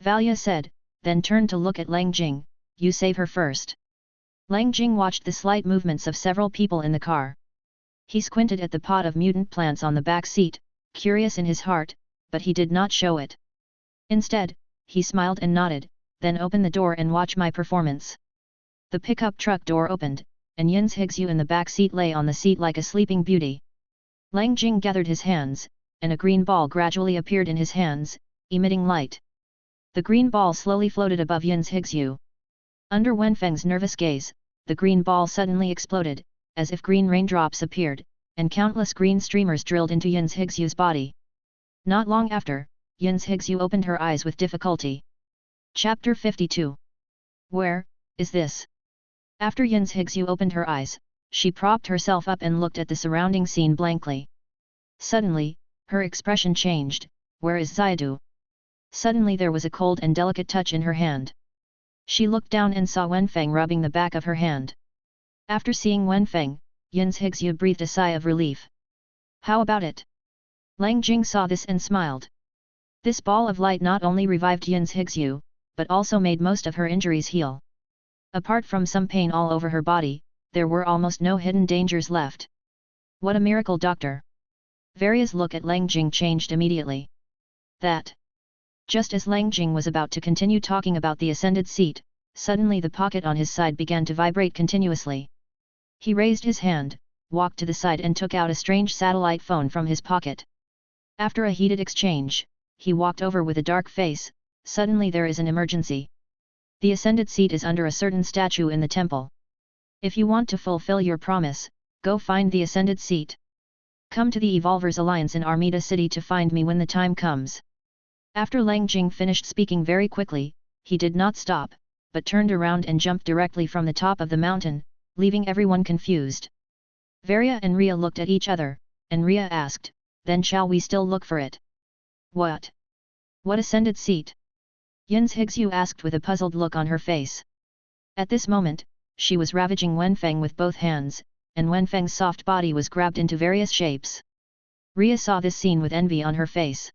Valia said, then turned to look at Lang Jing. "You save her first." Lang Jing watched the slight movements of several people in the car. He squinted at the pot of mutant plants on the back seat, curious in his heart, but he did not show it. Instead, he smiled and nodded, then open the door and watch my performance. The pickup truck door opened, and Yin's Higsu in the back seat lay on the seat like a sleeping beauty. Lang Jing gathered his hands, and a green ball gradually appeared in his hands, emitting light. The green ball slowly floated above Yin's Higsu. Under Wenfang's nervous gaze, the green ball suddenly exploded, as if green raindrops appeared, and countless green streamers drilled into Yin's Higsu's body. Not long after, Yin's Higsu opened her eyes with difficulty. Chapter 52. Where is this? After Yin's Higsu opened her eyes, she propped herself up and looked at the surrounding scene blankly. Suddenly, her expression changed. Where is Xiadu? Suddenly there was a cold and delicate touch in her hand. She looked down and saw Wenfang rubbing the back of her hand. After seeing Wenfang, Yin's Higsu breathed a sigh of relief. How about it? Lang Jing saw this and smiled. This ball of light not only revived Yin's Higsu, but also made most of her injuries heal. Apart from some pain all over her body, there were almost no hidden dangers left. What a miracle, doctor! Varia's look at Lang Jing changed immediately. That. Just as Lang Jing was about to continue talking about the ascended seat, suddenly the pocket on his side began to vibrate continuously. He raised his hand, walked to the side and took out a strange satellite phone from his pocket. After a heated exchange, he walked over with a dark face. Suddenly there is an emergency. The ascended seat is under a certain statue in the temple. If you want to fulfill your promise, go find the ascended seat. Come to the Evolvers Alliance in Amida City to find me when the time comes. After Lang Jing finished speaking very quickly, he did not stop, but turned around and jumped directly from the top of the mountain, leaving everyone confused. Varia and Ria looked at each other, and Ria asked, then shall we still look for it? What? What ascended seat? Yin's Higsu asked with a puzzled look on her face. At this moment, she was ravaging Wenfang with both hands, and Wenfang's soft body was grabbed into various shapes. Ria saw this scene with envy on her face.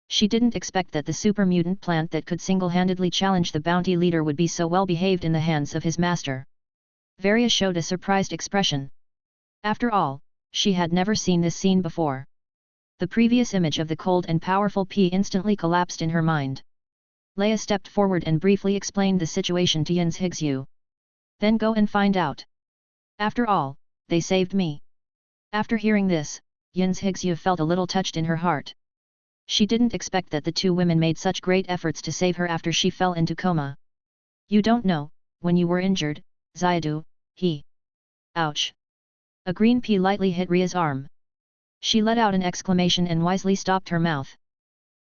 She didn't expect that the super mutant plant that could single-handedly challenge the bounty leader would be so well behaved in the hands of his master. Varia showed a surprised expression. After all, she had never seen this scene before. The previous image of the cold and powerful P instantly collapsed in her mind. Leia stepped forward and briefly explained the situation to Yin's Higsu. Then go and find out. After all, they saved me. After hearing this, Yin's Higsu felt a little touched in her heart. She didn't expect that the two women made such great efforts to save her after she fell into coma. You don't know, when you were injured, Xiadu, he. Ouch! A green pea lightly hit Ria's arm. She let out an exclamation and wisely stopped her mouth.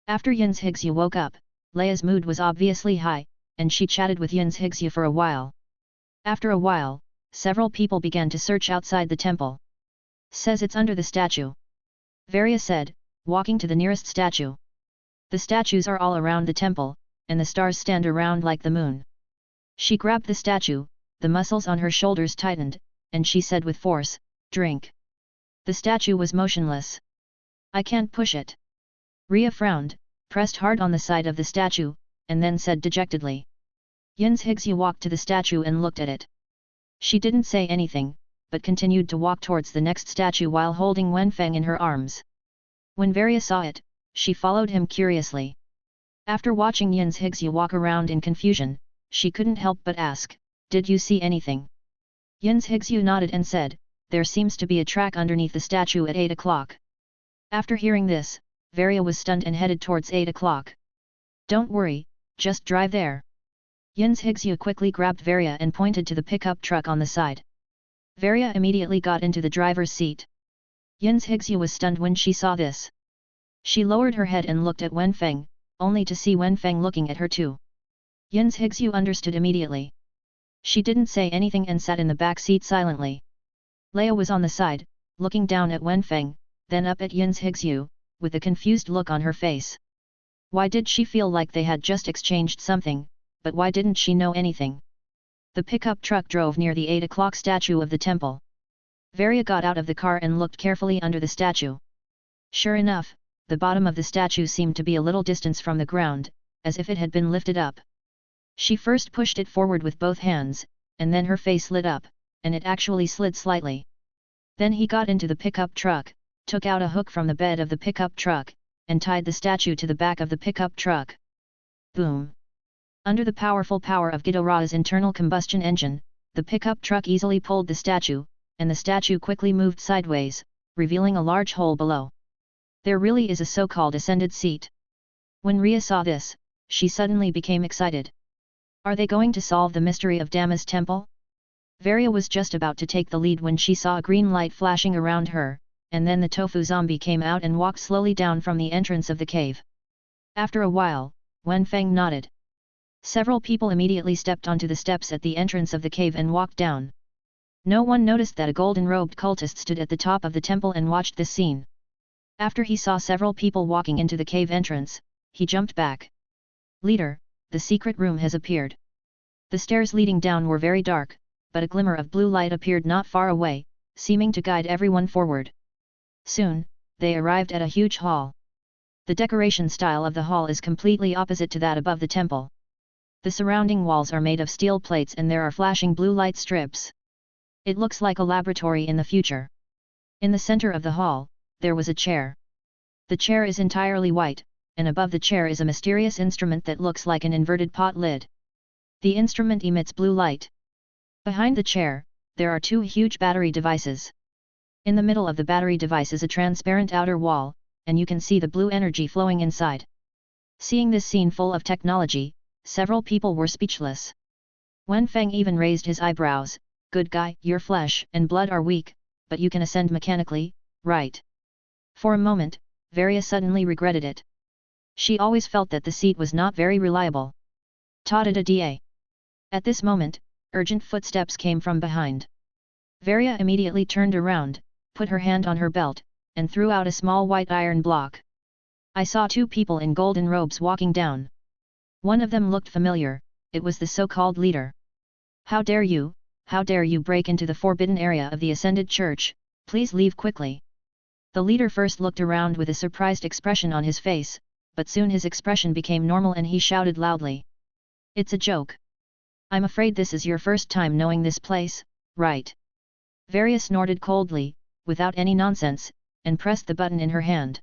After Yin's Higsu woke up, Leia's mood was obviously high, and she chatted with Yin's Higsu for a while. After a while, several people began to search outside the temple. Says it's under the statue. Varia said, walking to the nearest statue. The statues are all around the temple, and the stars stand around like the moon. She grabbed the statue, the muscles on her shoulders tightened, and she said with force, drink. The statue was motionless. I can't push it. Ria frowned, pressed hard on the side of the statue, and then said dejectedly. Yin's Higsu walked to the statue and looked at it. She didn't say anything, but continued to walk towards the next statue while holding Wenfang in her arms. When Varia saw it, she followed him curiously. After watching Yin's Higsu walk around in confusion, she couldn't help but ask, did you see anything? Yin's Higsu nodded and said, there seems to be a track underneath the statue at 8 o'clock. After hearing this, Varia was stunned and headed towards 8 o'clock. Don't worry, just drive there. Yin's Higsu quickly grabbed Varia and pointed to the pickup truck on the side. Varia immediately got into the driver's seat. Yin's Higsu was stunned when she saw this. She lowered her head and looked at Wenfang, only to see Wenfang looking at her too. Yin's Higsu understood immediately. She didn't say anything and sat in the back seat silently. Leia was on the side, looking down at Wenfang, then up at Yin's Higsu, with a confused look on her face. Why did she feel like they had just exchanged something, but why didn't she know anything? The pickup truck drove near the 8 o'clock statue of the temple. Varia got out of the car and looked carefully under the statue. Sure enough, the bottom of the statue seemed to be a little distance from the ground, as if it had been lifted up. She first pushed it forward with both hands, and then her face lit up, and it actually slid slightly. Then he got into the pickup truck, took out a hook from the bed of the pickup truck, and tied the statue to the back of the pickup truck. Boom! Under the powerful power of Ghidorah's internal combustion engine, the pickup truck easily pulled the statue, and the statue quickly moved sideways, revealing a large hole below. There really is a so-called ascended seat. When Ria saw this, she suddenly became excited. Are they going to solve the mystery of Damas temple? Varia was just about to take the lead when she saw a green light flashing around her, and then the tofu zombie came out and walked slowly down from the entrance of the cave. After a while, Wenfang nodded. Several people immediately stepped onto the steps at the entrance of the cave and walked down. No one noticed that a golden-robed cultist stood at the top of the temple and watched this scene. After he saw several people walking into the cave entrance, he jumped back. Leader, the secret room has appeared. The stairs leading down were very dark, but a glimmer of blue light appeared not far away, seeming to guide everyone forward. Soon, they arrived at a huge hall. The decoration style of the hall is completely opposite to that above the temple. The surrounding walls are made of steel plates and there are flashing blue light strips. It looks like a laboratory in the future. In the center of the hall, there was a chair. The chair is entirely white, and above the chair is a mysterious instrument that looks like an inverted pot lid. The instrument emits blue light. Behind the chair, there are two huge battery devices. In the middle of the battery device is a transparent outer wall, and you can see the blue energy flowing inside. Seeing this scene full of technology, several people were speechless. Wenfang even raised his eyebrows. Good guy, your flesh and blood are weak, but you can ascend mechanically, right? For a moment, Varia suddenly regretted it. She always felt that the seat was not very reliable. Ta-da-da-da. At this moment, urgent footsteps came from behind. Varia immediately turned around, put her hand on her belt, and threw out a small white iron block. I saw two people in golden robes walking down. One of them looked familiar, it was the so-called leader. How dare you break into the forbidden area of the Ascended Church, please leave quickly. The leader first looked around with a surprised expression on his face, but soon his expression became normal and he shouted loudly. It's a joke. I'm afraid this is your first time knowing this place, right? Varia snorted coldly, without any nonsense, and pressed the button in her hand.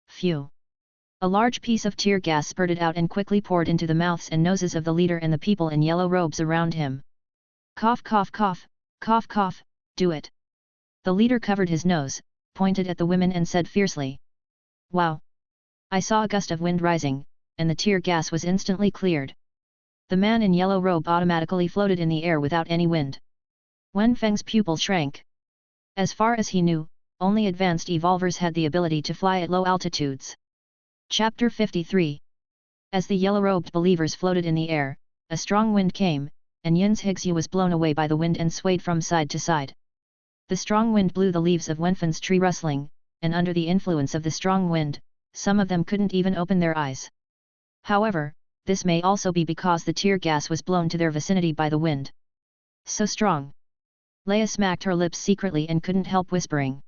Phew! A large piece of tear gas spurted out and quickly poured into the mouths and noses of the leader and the people in yellow robes around him. Cough cough cough, cough cough, do it. The leader covered his nose, pointed at the women and said fiercely. Wow! I saw a gust of wind rising, and the tear gas was instantly cleared. The man in yellow robe automatically floated in the air without any wind. Wenfang's pupil shrank. As far as he knew, only advanced evolvers had the ability to fly at low altitudes. Chapter 53. As the yellow-robed believers floated in the air, a strong wind came, and Yin's Higsu was blown away by the wind and swayed from side to side. The strong wind blew the leaves of Wenfang's tree rustling, and under the influence of the strong wind, some of them couldn't even open their eyes. However, this may also be because the tear gas was blown to their vicinity by the wind. So strong. Leia smacked her lips secretly and couldn't help whispering.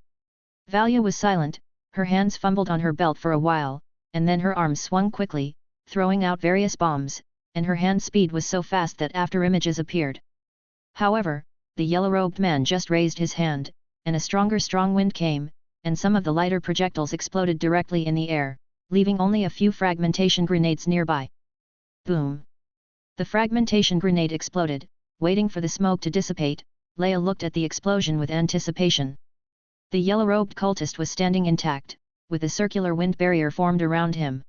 Valia was silent, her hands fumbled on her belt for a while, and then her arms swung quickly, throwing out various bombs, and her hand speed was so fast that after images appeared. However, the yellow-robed man just raised his hand, and a strong wind came, and some of the lighter projectiles exploded directly in the air, leaving only a few fragmentation grenades nearby. Boom! The fragmentation grenade exploded. Waiting for the smoke to dissipate, Leia looked at the explosion with anticipation. The yellow-robed cultist was standing intact, with a circular wind barrier formed around him.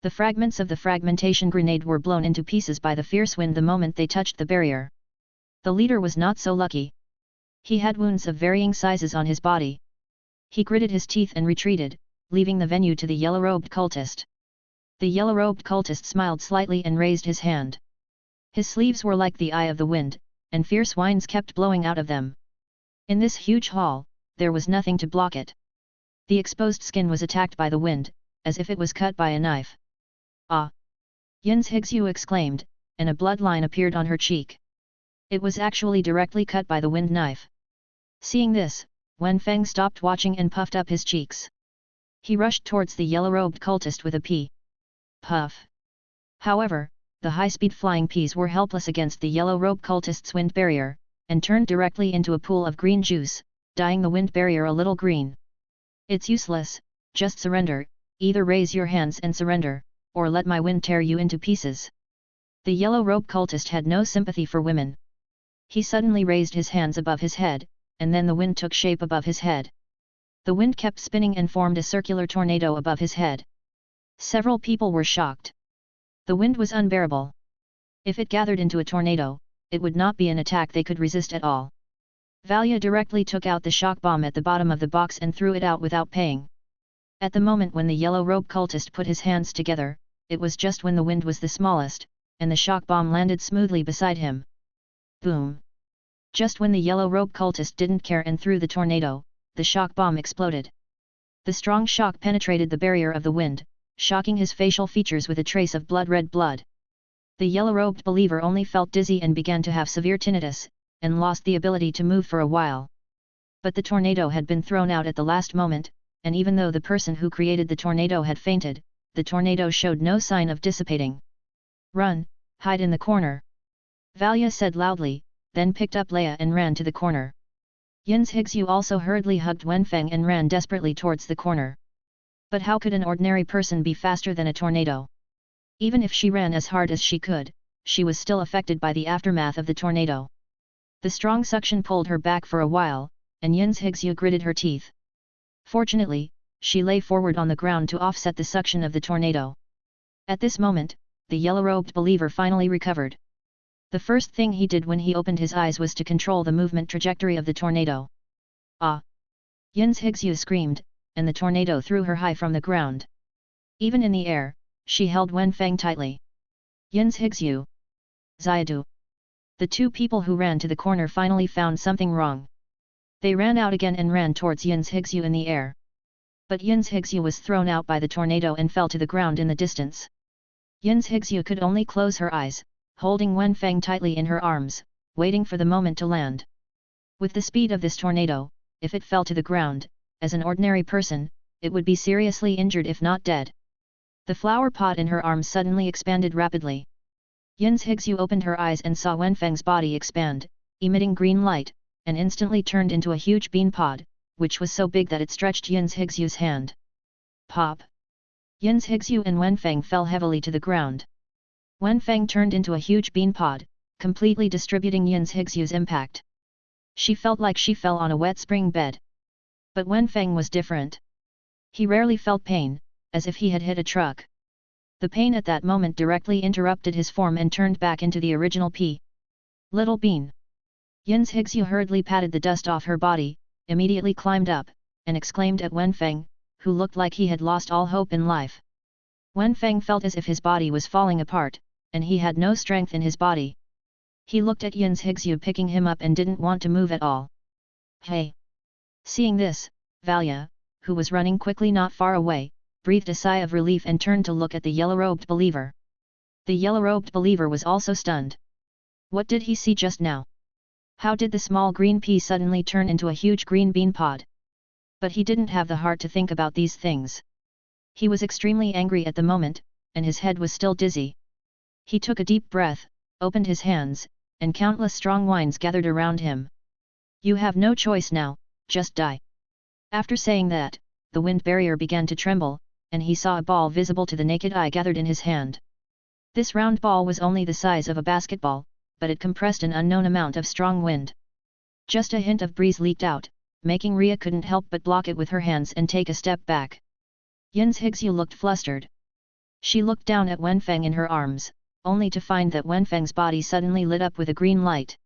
The fragments of the fragmentation grenade were blown into pieces by the fierce wind the moment they touched the barrier. The leader was not so lucky. He had wounds of varying sizes on his body. He gritted his teeth and retreated, leaving the venue to the yellow-robed cultist. The yellow-robed cultist smiled slightly and raised his hand. His sleeves were like the eye of the wind, and fierce winds kept blowing out of them. In this huge hall, there was nothing to block it. The exposed skin was attacked by the wind, as if it was cut by a knife. Ah! Yin's Higsu exclaimed, and a bloodline appeared on her cheek. It was actually directly cut by the wind knife. Seeing this, Wenfang stopped watching and puffed up his cheeks. He rushed towards the yellow-robed cultist with a puff. However, the high-speed flying peas were helpless against the yellow robe cultist's wind barrier, and turned directly into a pool of green juice, dyeing the wind barrier a little green. It's useless, just surrender, either raise your hands and surrender, or let my wind tear you into pieces. The yellow robe cultist had no sympathy for women. He suddenly raised his hands above his head, and then the wind took shape above his head. The wind kept spinning and formed a circular tornado above his head. Several people were shocked. The wind was unbearable. If it gathered into a tornado, it would not be an attack they could resist at all. Varia directly took out the shock bomb at the bottom of the box and threw it out without paying. At the moment when the yellow robe cultist put his hands together, it was just when the wind was the smallest, and the shock bomb landed smoothly beside him. Boom! Just when the yellow robe cultist didn't care and threw the tornado, the shock bomb exploded. The strong shock penetrated the barrier of the wind, shocking his facial features with a trace of blood-red blood. The yellow-robed believer only felt dizzy and began to have severe tinnitus, and lost the ability to move for a while. But the tornado had been thrown out at the last moment, and even though the person who created the tornado had fainted, the tornado showed no sign of dissipating. Run, hide in the corner. Varia said loudly, then picked up Leia and ran to the corner. Yin's Higsu also hurriedly hugged Wenfang and ran desperately towards the corner. But how could an ordinary person be faster than a tornado? Even if she ran as hard as she could, she was still affected by the aftermath of the tornado. The strong suction pulled her back for a while, and Yin's Higsu gritted her teeth. Fortunately, she lay forward on the ground to offset the suction of the tornado. At this moment, the yellow-robed believer finally recovered. The first thing he did when he opened his eyes was to control the movement trajectory of the tornado. Ah! Yin's Higsu screamed, and the tornado threw her high from the ground. Even in the air, she held Wenfang tightly. Yin's Higsu! Xiadu! The two people who ran to the corner finally found something wrong. They ran out again and ran towards Yin's Higsu in the air. But Yin's Higsu was thrown out by the tornado and fell to the ground in the distance. Yin's Higsu could only close her eyes, holding Wenfang tightly in her arms, waiting for the moment to land. With the speed of this tornado, if it fell to the ground, as an ordinary person, it would be seriously injured if not dead. The flower pot in her arms suddenly expanded rapidly. Yin's Higsu opened her eyes and saw Wenfang's body expand, emitting green light, and instantly turned into a huge bean pod, which was so big that it stretched Yin's Higsu's hand. Pop! Yin's Higsu and Wenfang fell heavily to the ground. Wenfang turned into a huge bean pod, completely distributing Yin's Higsu's impact. She felt like she fell on a wet spring bed. But Wenfang was different. He rarely felt pain, as if he had hit a truck. The pain at that moment directly interrupted his form and turned back into the original P. Little bean. Yin's Higsu hurriedly patted the dust off her body, immediately climbed up, and exclaimed at Wenfang, who looked like he had lost all hope in life. Wenfang felt as if his body was falling apart, and he had no strength in his body. He looked at Yin's Higsu picking him up and didn't want to move at all. Hey! Seeing this, Varia, who was running quickly not far away, breathed a sigh of relief and turned to look at the yellow-robed believer. The yellow-robed believer was also stunned. What did he see just now? How did the small green pea suddenly turn into a huge green bean pod? But he didn't have the heart to think about these things. He was extremely angry at the moment, and his head was still dizzy. He took a deep breath, opened his hands, and countless strong winds gathered around him. You have no choice now, just die. After saying that, the wind barrier began to tremble, and he saw a ball visible to the naked eye gathered in his hand. This round ball was only the size of a basketball, but it compressed an unknown amount of strong wind. Just a hint of breeze leaked out, making Ria couldn't help but block it with her hands and take a step back. Yin's Higsu looked flustered. She looked down at Wenfang in her arms, only to find that Wenfang's body suddenly lit up with a green light.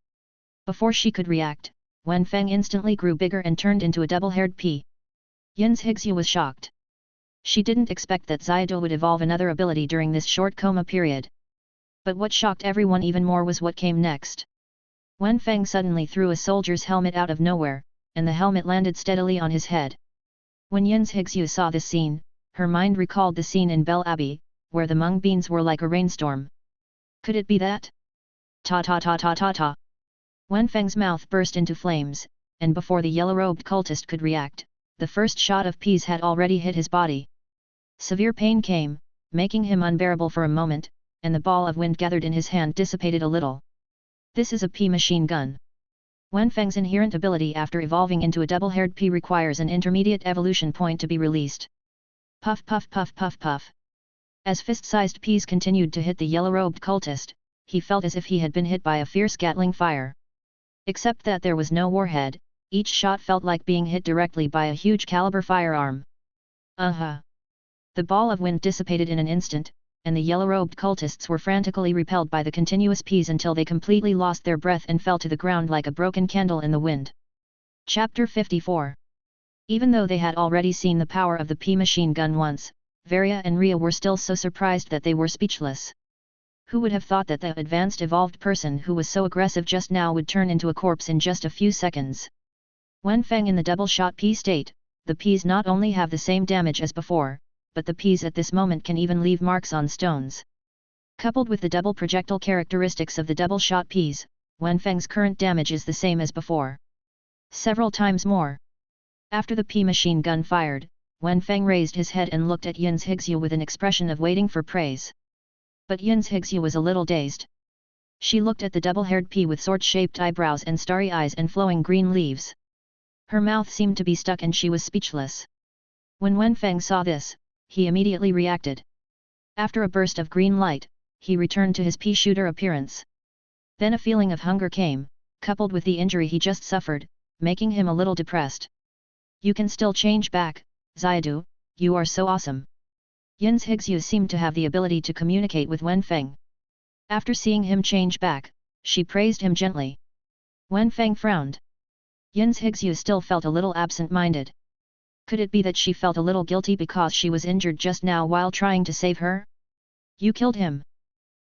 Before she could react, Wenfang instantly grew bigger and turned into a double-haired pea. Yin's Higsu was shocked. She didn't expect that Xiadu would evolve another ability during this short coma period. But what shocked everyone even more was what came next. Wenfang suddenly threw a soldier's helmet out of nowhere, and the helmet landed steadily on his head. When Yin's Higsu saw this scene, her mind recalled the scene in Belabbo, where the mung beans were like a rainstorm. Could it be that? Ta ta ta ta ta ta. Wenfang's mouth burst into flames, and before the yellow-robed cultist could react, the first shot of peas had already hit his body. Severe pain came, making him unbearable for a moment, and the ball of wind gathered in his hand dissipated a little. This is a P machine gun. Wenfang's inherent ability after evolving into a double-haired P requires an intermediate evolution point to be released. Puff puff puff puff puff. As fist-sized Ps continued to hit the yellow-robed cultist, he felt as if he had been hit by a fierce Gatling fire. Except that there was no warhead, each shot felt like being hit directly by a huge caliber firearm. The ball of wind dissipated in an instant, and the yellow-robed cultists were frantically repelled by the continuous Ps until they completely lost their breath and fell to the ground like a broken candle in the wind. Chapter 54. Even though they had already seen the power of the P machine gun once, Varia and Rhea were still so surprised that they were speechless. Who would have thought that the advanced evolved person who was so aggressive just now would turn into a corpse in just a few seconds? Wenfang in the double-shot P state, the Ps not only have the same damage as before, but the Ps at this moment can even leave marks on stones. Coupled with the double projectile characteristics of the double-shot Ps, Wenfang's current damage is the same as before. Several times more. After the P machine gun fired, Wenfang raised his head and looked at Yin's Higsu with an expression of waiting for praise. But Yin's Higsu was a little dazed. She looked at the double-haired P with sword-shaped eyebrows and starry eyes and flowing green leaves. Her mouth seemed to be stuck and she was speechless. When Wenfang saw this, he immediately reacted. After a burst of green light, he returned to his P shooter appearance. Then a feeling of hunger came, coupled with the injury he just suffered, making him a little depressed. You can still change back, Xiadu, you are so awesome. Yin's Higsu seemed to have the ability to communicate with Wenfang. After seeing him change back, she praised him gently. Wenfang frowned. Yin's Higsu still felt a little absent-minded. Could it be that she felt a little guilty because she was injured just now while trying to save her? You killed him.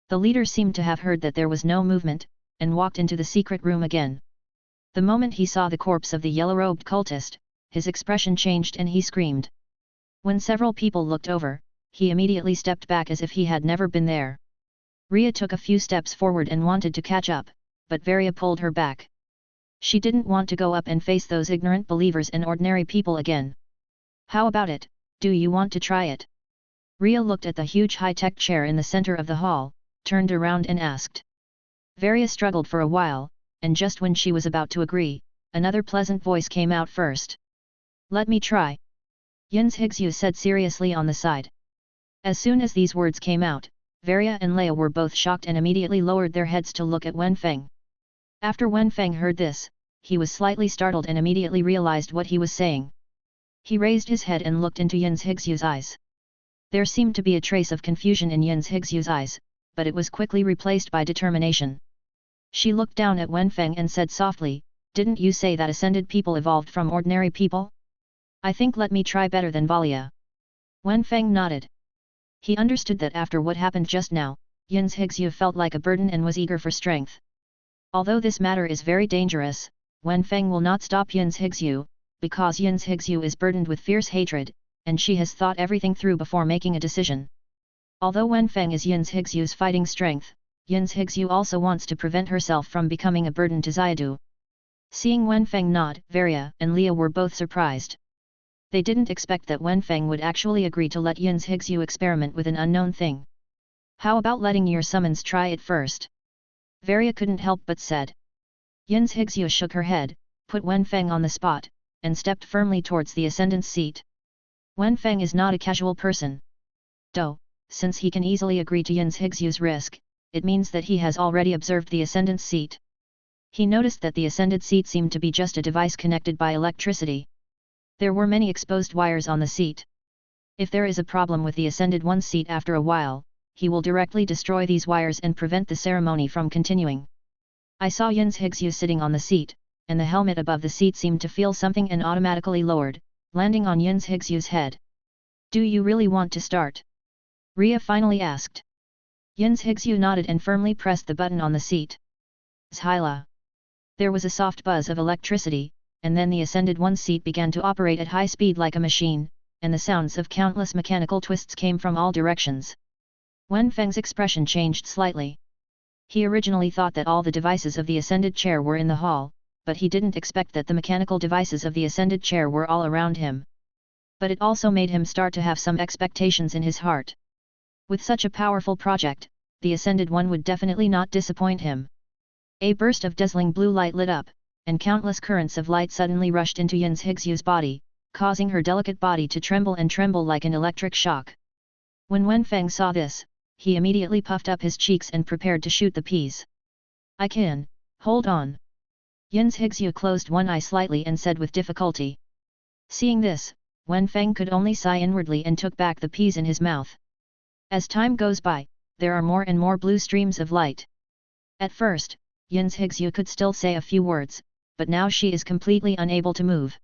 The leader seemed to have heard that there was no movement, and walked into the secret room again. The moment he saw the corpse of the yellow-robed cultist, his expression changed and he screamed. When several people looked over, he immediately stepped back as if he had never been there. Rhea took a few steps forward and wanted to catch up, but Varia pulled her back. She didn't want to go up and face those ignorant believers and ordinary people again. How about it, do you want to try it? Rhea looked at the huge high-tech chair in the center of the hall, turned around and asked. Varia struggled for a while, and just when she was about to agree, another pleasant voice came out first. Let me try. Yin's Higsu said seriously on the side. As soon as these words came out, Varia and Leia were both shocked and immediately lowered their heads to look at Wenfang. After Wenfang heard this, he was slightly startled and immediately realized what he was saying. He raised his head and looked into Yin's Higsu's eyes. There seemed to be a trace of confusion in Yin's Higsu's eyes, but it was quickly replaced by determination. She looked down at Wenfang and said softly, "Didn't you say that ascended people evolved from ordinary people? I think let me try better than Valia." Wenfang nodded. He understood that after what happened just now, Yin's Higsu felt like a burden and was eager for strength. Although this matter is very dangerous, Wenfang will not stop Yin's Higsu, because Yin's Higsu is burdened with fierce hatred, and she has thought everything through before making a decision. Although Wenfang is Yin's Higsu's fighting strength, Yin's Higsu also wants to prevent herself from becoming a burden to Xiadu. Seeing Wenfang nod, Varia and Leia were both surprised. They didn't expect that Wenfang would actually agree to let Yin's Higsu experiment with an unknown thing. How about letting your summons try it first? Varia couldn't help but said. Yin's Higsu shook her head, put Wenfang on the spot, and stepped firmly towards the ascendant's seat. Wenfang is not a casual person. Though, since he can easily agree to Yin's Higsu's risk, it means that he has already observed the ascendant's seat. He noticed that the ascended seat seemed to be just a device connected by electricity. There were many exposed wires on the seat. If there is a problem with the ascended one's seat after a while, he will directly destroy these wires and prevent the ceremony from continuing. I saw Yin's Higsu sitting on the seat, and the helmet above the seat seemed to feel something and automatically lowered, landing on Yin's Higsu's head. Do you really want to start? Rhea finally asked. Yin's Higsu nodded and firmly pressed the button on the seat. Zhyla. There was a soft buzz of electricity, and then the ascended one's seat began to operate at high speed like a machine, and the sounds of countless mechanical twists came from all directions. Wenfang's expression changed slightly. He originally thought that all the devices of the ascended chair were in the hall, but he didn't expect that the mechanical devices of the ascended chair were all around him. But it also made him start to have some expectations in his heart. With such a powerful project, the Ascended One would definitely not disappoint him. A burst of dazzling blue light lit up, and countless currents of light suddenly rushed into Yin Zhixu's body, causing her delicate body to tremble like an electric shock. When Wenfang saw this, he immediately puffed up his cheeks and prepared to shoot the peas. "I can, hold on." Yin Zhixu closed one eye slightly and said with difficulty. Seeing this, Wenfang could only sigh inwardly and took back the peas in his mouth. As time goes by, there are more and more blue streams of light. At first, Yin Zhixu could still say a few words, but now she is completely unable to move.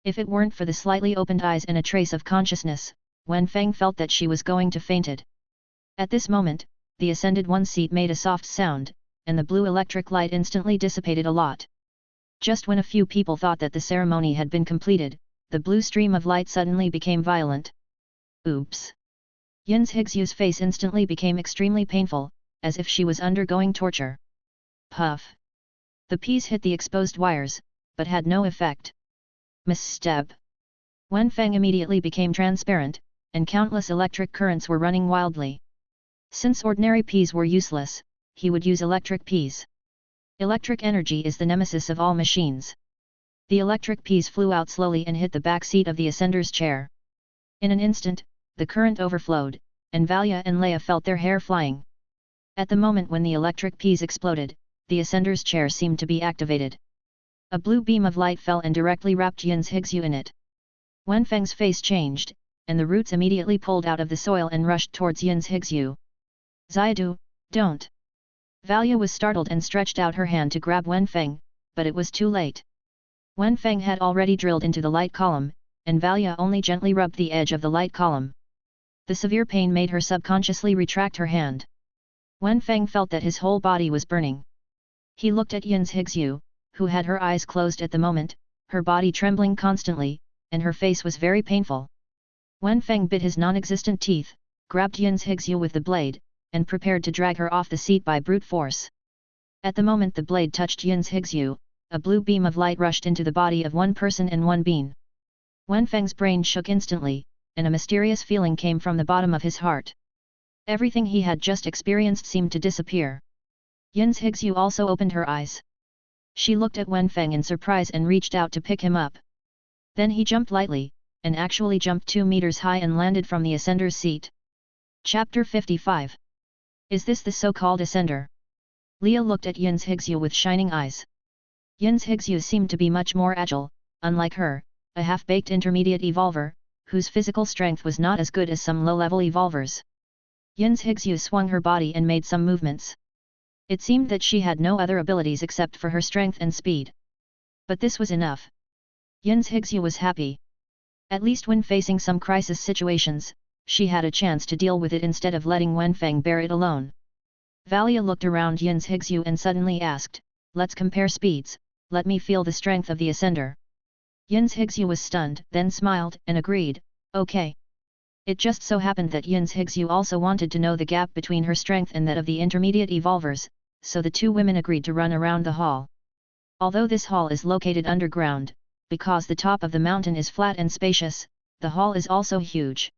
If it weren't for the slightly opened eyes and a trace of consciousness, Wenfang felt that she was going to fainted. At this moment, the Ascended One's seat made a soft sound, and the blue electric light instantly dissipated a lot. Just when a few people thought that the ceremony had been completed, the blue stream of light suddenly became violent. Oops! Yin Zhixu's face instantly became extremely painful, as if she was undergoing torture. Puff! The peas hit the exposed wires, but had no effect. Misstep! Wenfang immediately became transparent, and countless electric currents were running wildly. Since ordinary peas were useless, he would use electric peas. Electric energy is the nemesis of all machines. The electric peas flew out slowly and hit the back seat of the Ascender's chair. In an instant, the current overflowed, and Varia and Leia felt their hair flying. At the moment when the electric peas exploded, the Ascender's chair seemed to be activated. A blue beam of light fell and directly wrapped Yin Zhixu in it. Wenfang's face changed, and the roots immediately pulled out of the soil and rushed towards Yin Zhixu. "Xiadu, don't!" Valia was startled and stretched out her hand to grab Wenfang, but it was too late. Wenfang had already drilled into the light column, and Valia only gently rubbed the edge of the light column. The severe pain made her subconsciously retract her hand. Wenfang felt that his whole body was burning. He looked at Yin Zhixu, who had her eyes closed at the moment, her body trembling constantly, and her face was very painful. Wenfang bit his non-existent teeth, grabbed Yin Zhixu with the blade, and prepared to drag her off the seat by brute force. At the moment the blade touched Yin Zhixu, a blue beam of light rushed into the body of one person and one being. Wenfang's brain shook instantly, and a mysterious feeling came from the bottom of his heart. Everything he had just experienced seemed to disappear. Yin Zhixu also opened her eyes. She looked at Wenfang in surprise and reached out to pick him up. Then he jumped lightly, and actually jumped 2 meters high and landed from the Ascender's seat. Chapter 55. Is this the so-called Ascender? Leah looked at Yin Zhixu with shining eyes. Yin Zhixu seemed to be much more agile, unlike her, a half-baked intermediate evolver, whose physical strength was not as good as some low-level evolvers. Yin Zhixu swung her body and made some movements. It seemed that she had no other abilities except for her strength and speed. But this was enough. Yin Zhixu was happy. At least when facing some crisis situations, she had a chance to deal with it instead of letting Wenfang bear it alone. Valia looked around Yin Zhixu and suddenly asked, "Let's compare speeds, let me feel the strength of the Ascender." Yin Zhixu was stunned, then smiled and agreed, "Okay." It just so happened that Yin Zhixu also wanted to know the gap between her strength and that of the intermediate evolvers, so the two women agreed to run around the hall. Although this hall is located underground, because the top of the mountain is flat and spacious, the hall is also huge.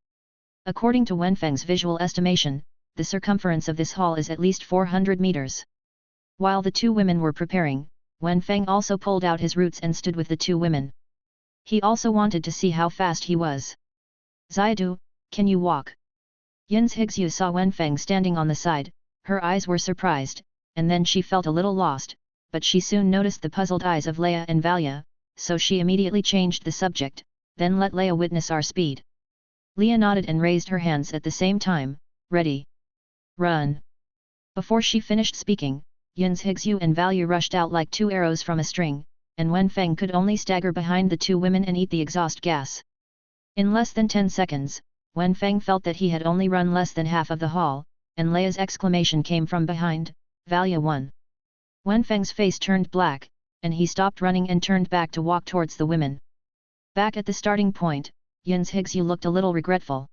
According to Wenfang's visual estimation, the circumference of this hall is at least 400 meters. While the two women were preparing, Wenfang also pulled out his roots and stood with the two women. He also wanted to see how fast he was. "Xiadu, can you walk?" Yin Zhixu saw Wenfang standing on the side, her eyes were surprised, and then she felt a little lost, but she soon noticed the puzzled eyes of Leia and Valia, so she immediately changed the subject, "Then let Leia witness our speed." Leia nodded and raised her hands at the same time, "Ready. Run." Before she finished speaking, Yin Zhixu and Valia rushed out like two arrows from a string, and Wenfang could only stagger behind the two women and eat the exhaust gas. In less than 10 seconds, Wenfang felt that he had only run less than half of the hall, and Leia's exclamation came from behind, "Valia won." Wenfang's face turned black, and he stopped running and turned back to walk towards the women. Back at the starting point, Yin Zhixu looked a little regretful.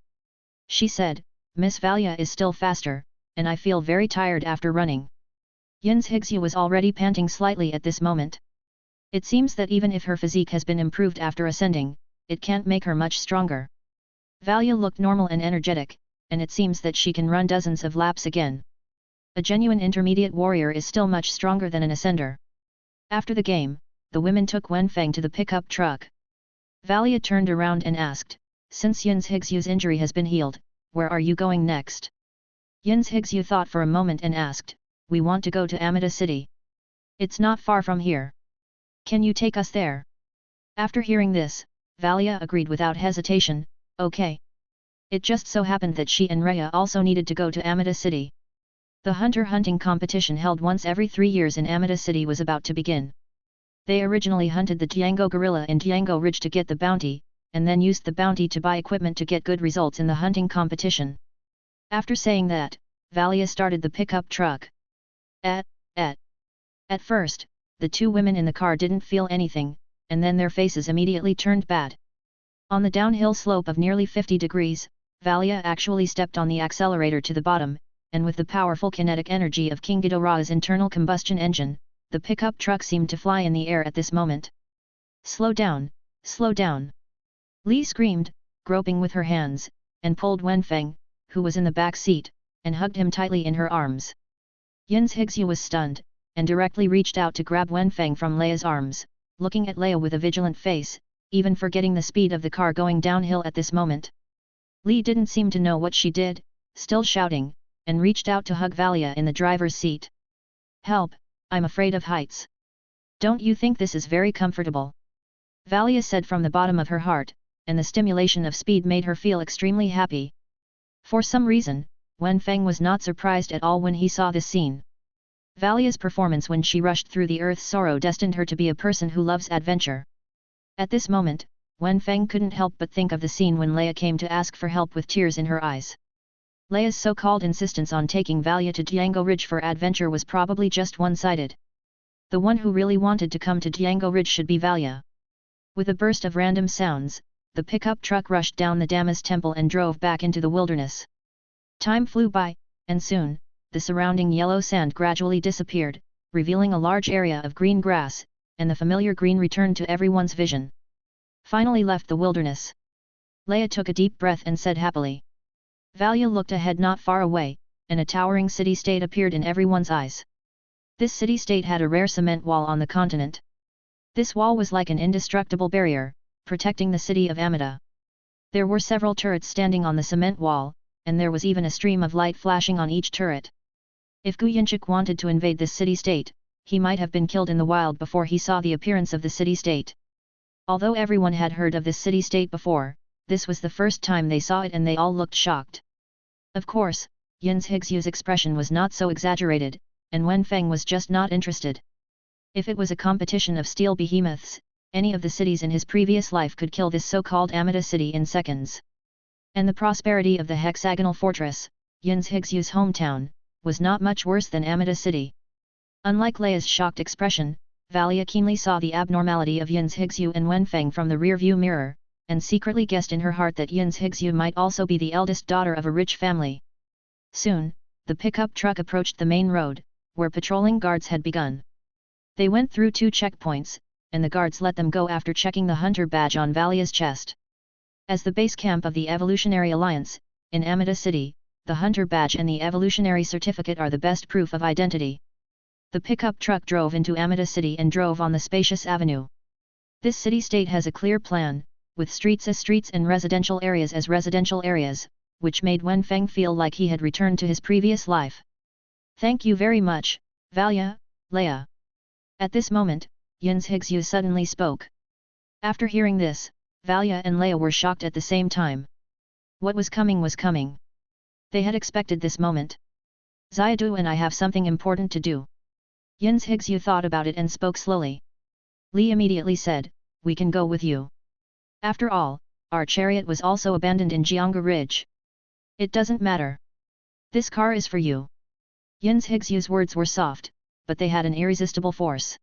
She said, "Miss Valia is still faster, and I feel very tired after running." Yin Zhixu was already panting slightly at this moment. It seems that even if her physique has been improved after ascending, it can't make her much stronger. Valia looked normal and energetic, and it seems that she can run dozens of laps again. A genuine intermediate warrior is still much stronger than an ascender. After the game, the women took Wenfang to the pickup truck. Valia turned around and asked, "Since Yin's Higsyu's injury has been healed, where are you going next?" Yin's Higsyu thought for a moment and asked, "We want to go to Amida City. It's not far from here. Can you take us there?" After hearing this, Valia agreed without hesitation, "Okay." It just so happened that she and Rhea also needed to go to Amida City. The hunter hunting competition held once every 3 years in Amida City was about to begin. They originally hunted the Tiango gorilla in Tiango Ridge to get the bounty, and then used the bounty to buy equipment to get good results in the hunting competition. After saying that, Valia started the pickup truck. At first, the 2 women in the car didn't feel anything, and then their faces immediately turned bad. On the downhill slope of nearly 50 degrees, Valia actually stepped on the accelerator to the bottom, and with the powerful kinetic energy of King Ghidorah's internal combustion engine, the pickup truck seemed to fly in the air at this moment. "Slow down, slow down!" Li screamed, groping with her hands, and pulled Wenfang, who was in the back seat, and hugged him tightly in her arms. Yin's Higsyu was stunned, and directly reached out to grab Wenfang from Leia's arms, looking at Leia with a vigilant face, even forgetting the speed of the car going downhill at this moment. Li didn't seem to know what she did, still shouting, and reached out to hug Valia in the driver's seat. "Help, I'm afraid of heights. Don't you think this is very comfortable?" Valia said from the bottom of her heart, and the stimulation of speed made her feel extremely happy. For some reason, Wenfang was not surprised at all when he saw this scene. Valia's performance when she rushed through the earth's sorrow destined her to be a person who loves adventure. At this moment, Wenfang couldn't help but think of the scene when Leia came to ask for help with tears in her eyes. Leia's so-called insistence on taking Valia to Tiango Ridge for adventure was probably just one-sided. The one who really wanted to come to Tiango Ridge should be Valia. With a burst of random sounds, the pickup truck rushed down the Damas temple and drove back into the wilderness. Time flew by, and soon, the surrounding yellow sand gradually disappeared, revealing a large area of green grass, and the familiar green returned to everyone's vision. Finally left the wilderness. Leia took a deep breath and said happily. Valia looked ahead not far away, and a towering city-state appeared in everyone's eyes. This city-state had a rare cement wall on the continent. This wall was like an indestructible barrier, protecting the city of Amida. There were several turrets standing on the cement wall, and there was even a stream of light flashing on each turret. If Gu Yinchik wanted to invade this city-state, he might have been killed in the wild before he saw the appearance of the city-state. Although everyone had heard of this city-state before, this was the first time they saw it and they all looked shocked. Of course, Yin's Higsyu's expression was not so exaggerated, and Wenfang was just not interested. If it was a competition of steel behemoths, any of the cities in his previous life could kill this so-called Amida city in seconds. And the prosperity of the hexagonal fortress, Yin's Higsyu's hometown, was not much worse than Amida city. Unlike Leia's shocked expression, Valia keenly saw the abnormality of Yin's Higsyu and Wenfang from the rear-view mirror, and secretly guessed in her heart that Yin's Higsyu might also be the eldest daughter of a rich family. Soon, the pickup truck approached the main road, where patrolling guards had begun. They went through 2 checkpoints, and the guards let them go after checking the hunter badge on Valia's chest. As the base camp of the Evolutionary Alliance, in Amida City, the hunter badge and the evolutionary certificate are the best proof of identity. The pickup truck drove into Amida City and drove on the spacious avenue. This city-state has a clear plan, with streets as streets and residential areas as residential areas, which made Wenfang feel like he had returned to his previous life. "Thank you very much, Valia, Leia." At this moment, Yin's Higsyu suddenly spoke. After hearing this, Valia and Leia were shocked at the same time. What was coming. They had expected this moment. "Xiadu and I have something important to do." Yin's Higsyu thought about it and spoke slowly. Li immediately said, "We can go with you. After all, our chariot was also abandoned in Jiangga Ridge. It doesn't matter. This car is for you." Yin's Higsyu's words were soft, but they had an irresistible force.